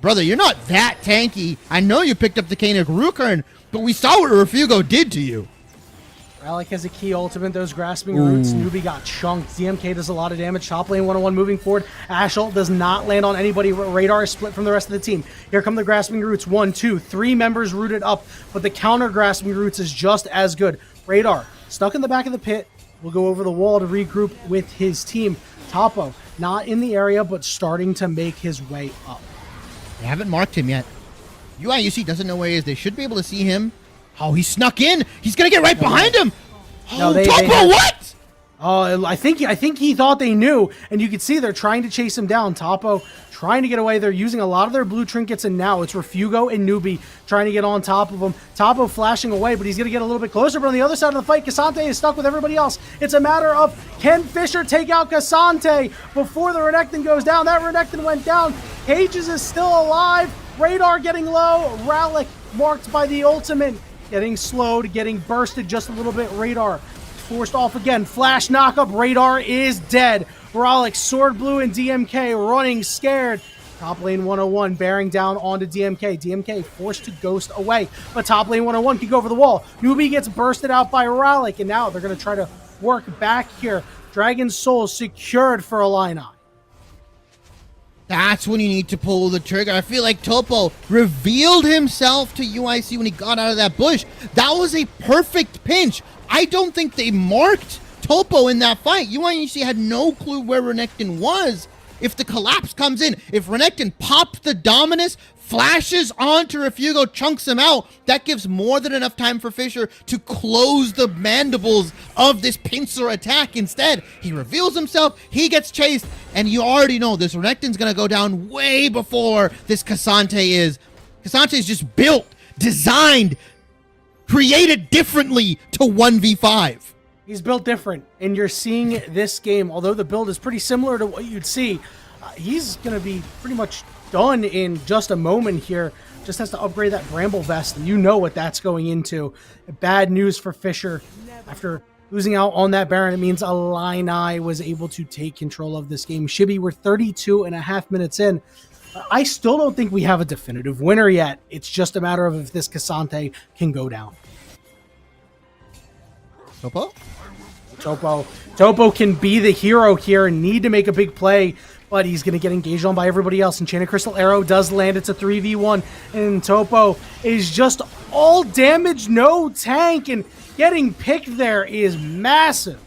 brother, you're not that tanky. I know you picked up the Kanik Rukern, but we saw what Refugo did to you. Ralek has a key ultimate, those grasping roots. Newbie got chunked. DMK does a lot of damage. Top lane 101 moving forward. Ash ult does not land on anybody. Radar is split from the rest of the team. Here come the grasping roots. 1, 2, 3 members rooted up, but the counter grasping roots is just as good. Radar stuck in the back of the pit. Will go over the wall to regroup with his team. Topo not in the area, but starting to make his way up. They haven't marked him yet. UIUC doesn't know where he is. They should be able to see him. Oh, he snuck in. He's going to get right behind him. No, Oh, Topo, what? Oh, I think he thought they knew, and you can see they're trying to chase him down. Topo trying to get away. They're using a lot of their blue trinkets, and now it's Refugo and Newbie trying to get on top of him. Topo flashing away, but he's going to get a little bit closer. But on the other side of the fight, Cassante is stuck with everybody else. It's a matter of, can Fisher take out Cassante before the Renekton goes down? That Renekton went down. Cages is still alive. Radar getting low. Ralek marked by the ultimate. Getting slowed, getting bursted just a little bit. Radar forced off again. Flash knockup. Radar is dead. Ralek, Sword Blue, and DMK running scared. Top lane 101 bearing down onto DMK. DMK forced to ghost away, but top lane 101 can go over the wall. Newbie gets bursted out by Ralek, and now they're going to try to work back here. Dragon's Soul secured for Illini. That's when you need to pull the trigger. I feel like Topo revealed himself to UIC when he got out of that bush. That was a perfect pinch. I don't think they marked Topo in that fight. UIC had no clue where Renekton was. If the collapse comes in, if Renekton pops the Dominus, flashes onto Refugo, chunks him out, that gives more than enough time for Fisher to close the mandibles of this pincer attack. Instead, he reveals himself, he gets chased, and you already know this Renekton's gonna go down way before this Cassante is. Cassante is just built, designed, created differently to 1v5. He's built different, and you're seeing this game, although the build is pretty similar to what you'd see, he's going to be pretty much done in just a moment here. Just has to upgrade that Bramble Vest, and you know what that's going into. Bad news for Fisher. After losing out on that Baron, it means Illini was able to take control of this game. Shibby, we're 32 and a half minutes in. I still don't think we have a definitive winner yet. It's just a matter of if this Cassante can go down. Topo can be the hero here and need to make a big play, but he's going to get engaged on by everybody else. Enchanted Crystal Arrow does land. It's a 3v1, and Topo is just all damage, no tank, and getting picked there is massive.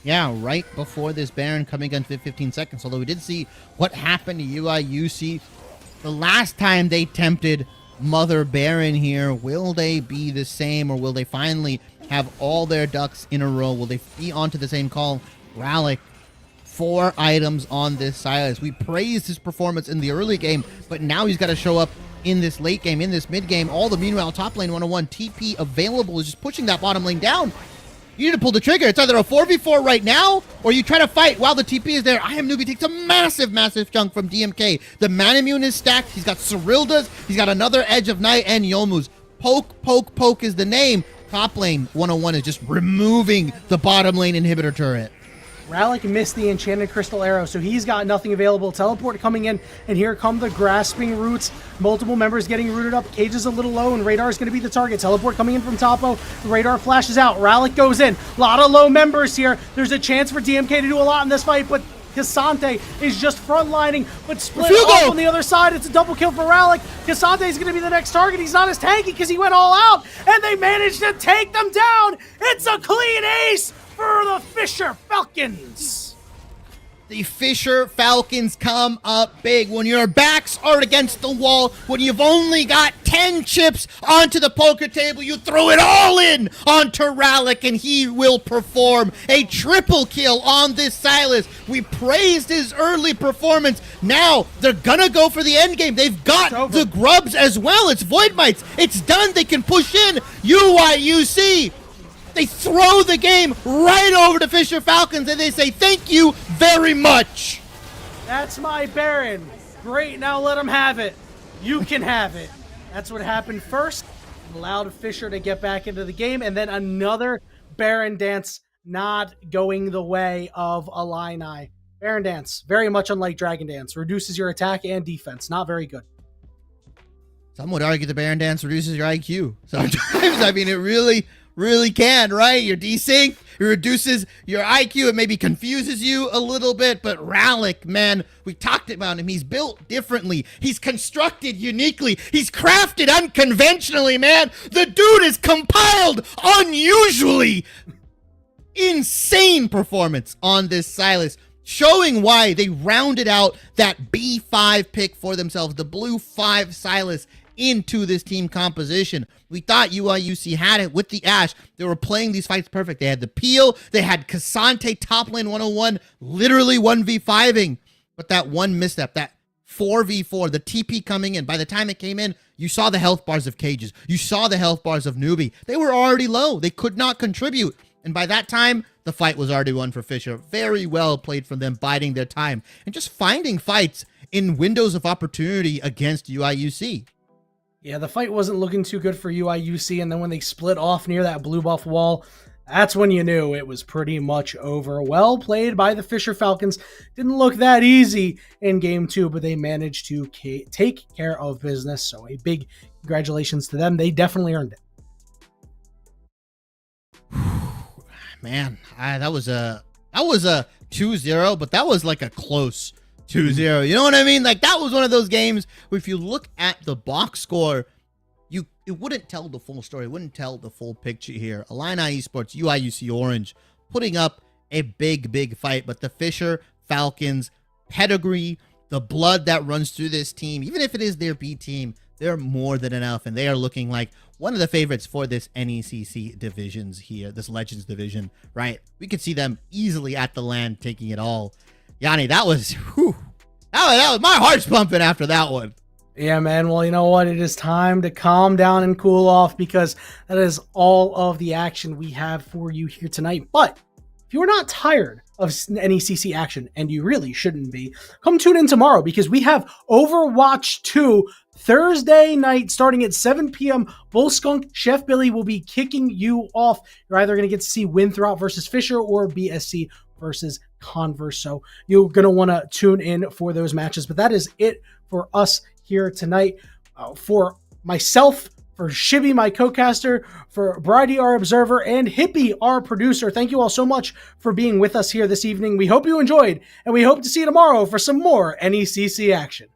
Yeah, right before this Baron coming in 15 seconds, although we did see what happened to UIUC the last time they tempted Mother Baron here. Will they be the same, or will they finally have all their ducks in a row? Will they be onto the same call? Ralek 4 items on this Silas. We praised his performance in the early game, but now he's got to show up in this late game, in this mid game. All the meanwhile top lane 101 TP available is just pushing that bottom lane down. You need to pull the trigger. It's either a 4v4 right now, or you try to fight while the TP is there. I Am Newbie takes a massive chunk from DMK. The Manamune is stacked. He's got Cyrilda's. He's got another Edge of Night and Yomu's. Poke is the name. Top lane 101 is just removing the bottom lane inhibitor turret. Rallick missed the Enchanted Crystal Arrow, so he's got nothing available. Teleport coming in, and here come the Grasping Roots. Multiple members getting rooted up. Cage is a little low, and Radar is going to be the target. Teleport coming in from Topo. Radar flashes out. Rallick goes in. A lot of low members here. There's a chance for DMK to do a lot in this fight, but Cassante is just frontlining, but split off on the other side. It's a double kill for Rallick. Cassante is going to be the next target. He's not as tanky because he went all out, and they managed to take them down. It's a clean ace for the Fisher Falcons. The Fisher Falcons come up big when your backs are against the wall, when you've only got 10 chips onto the poker table. You throw it all in onto Rallick, and he will perform a triple kill on this Silas. We praised his early performance. Now they're gonna go for the end game. They've got the grubs as well. It's Void Mites. It's done. They can push in. UIUC. They throw the game right over to Fisher Falcons, and they say, thank you very much. That's my Baron. Great, now let him have it. You can have it. That's what happened first. Allowed Fisher to get back into the game, and then another Baron dance not going the way of Illini. Baron dance, very much unlike Dragon Dance, reduces your attack and defense. Not very good. Some would argue the Baron dance reduces your IQ. Sometimes, I mean, it really can, right? You're desync, it reduces your IQ, it maybe confuses you a little bit, but Rallick, man, we talked about him. He's built differently. He's constructed uniquely. He's crafted unconventionally, man. The dude is compiled unusually. Insane performance on this Silas, showing why they rounded out that B5 pick for themselves, the blue 5 Silas, into this team composition. We thought UIUC had it with the Ashe. They were playing these fights perfect. They had the peel. They had Cassante top lane 101, literally 1v5ing. But that one misstep, that 4v4, the TP coming in, by the time it came in, you saw the health bars of Cages. You saw the health bars of Newbie. They were already low. They could not contribute. And by that time, the fight was already won for Fisher. Very well played from them, biding their time and just finding fights in windows of opportunity against UIUC. Yeah, the fight wasn't looking too good for UIUC, and then when they split off near that blue buff wall, that's when you knew it was pretty much over. Well played by the Fisher Falcons. Didn't look that easy in game 2, but they managed to take care of business, so a big congratulations to them. They definitely earned it. Man, that was a 2-0, but that was like a close 2-0. You know what I mean? Like, that was one of those games where if you look at the box score, it wouldn't tell the full story. It wouldn't tell the full picture here. Illini Esports, UIUC Orange, putting up a big fight. But the Fisher Falcons pedigree, the blood that runs through this team, even if it is their B team, they're more than enough. And they are looking like one of the favorites for this NECC divisions here, this Legends division, right? We could see them easily at the land taking it all. Yanni, that was my heart's pumping after that one. Yeah, man. Well, you know what? It is time to calm down and cool off, because that is all of the action we have for you here tonight. But if you're not tired of NECC action, and you really shouldn't be, come tune in tomorrow, because we have Overwatch 2 Thursday night starting at 7 p.m. Bullskunk Chef Billy will be kicking you off. You're either going to get to see Winthrop versus Fisher or BSC versus Converse. So you're going to want to tune in for those matches. But that is it for us here tonight. For myself, for Shibby, my co-caster, for Bridie, our observer, and Hippie, our producer, thank you all so much for being with us here this evening. We hope you enjoyed, and we hope to see you tomorrow for some more NECC action.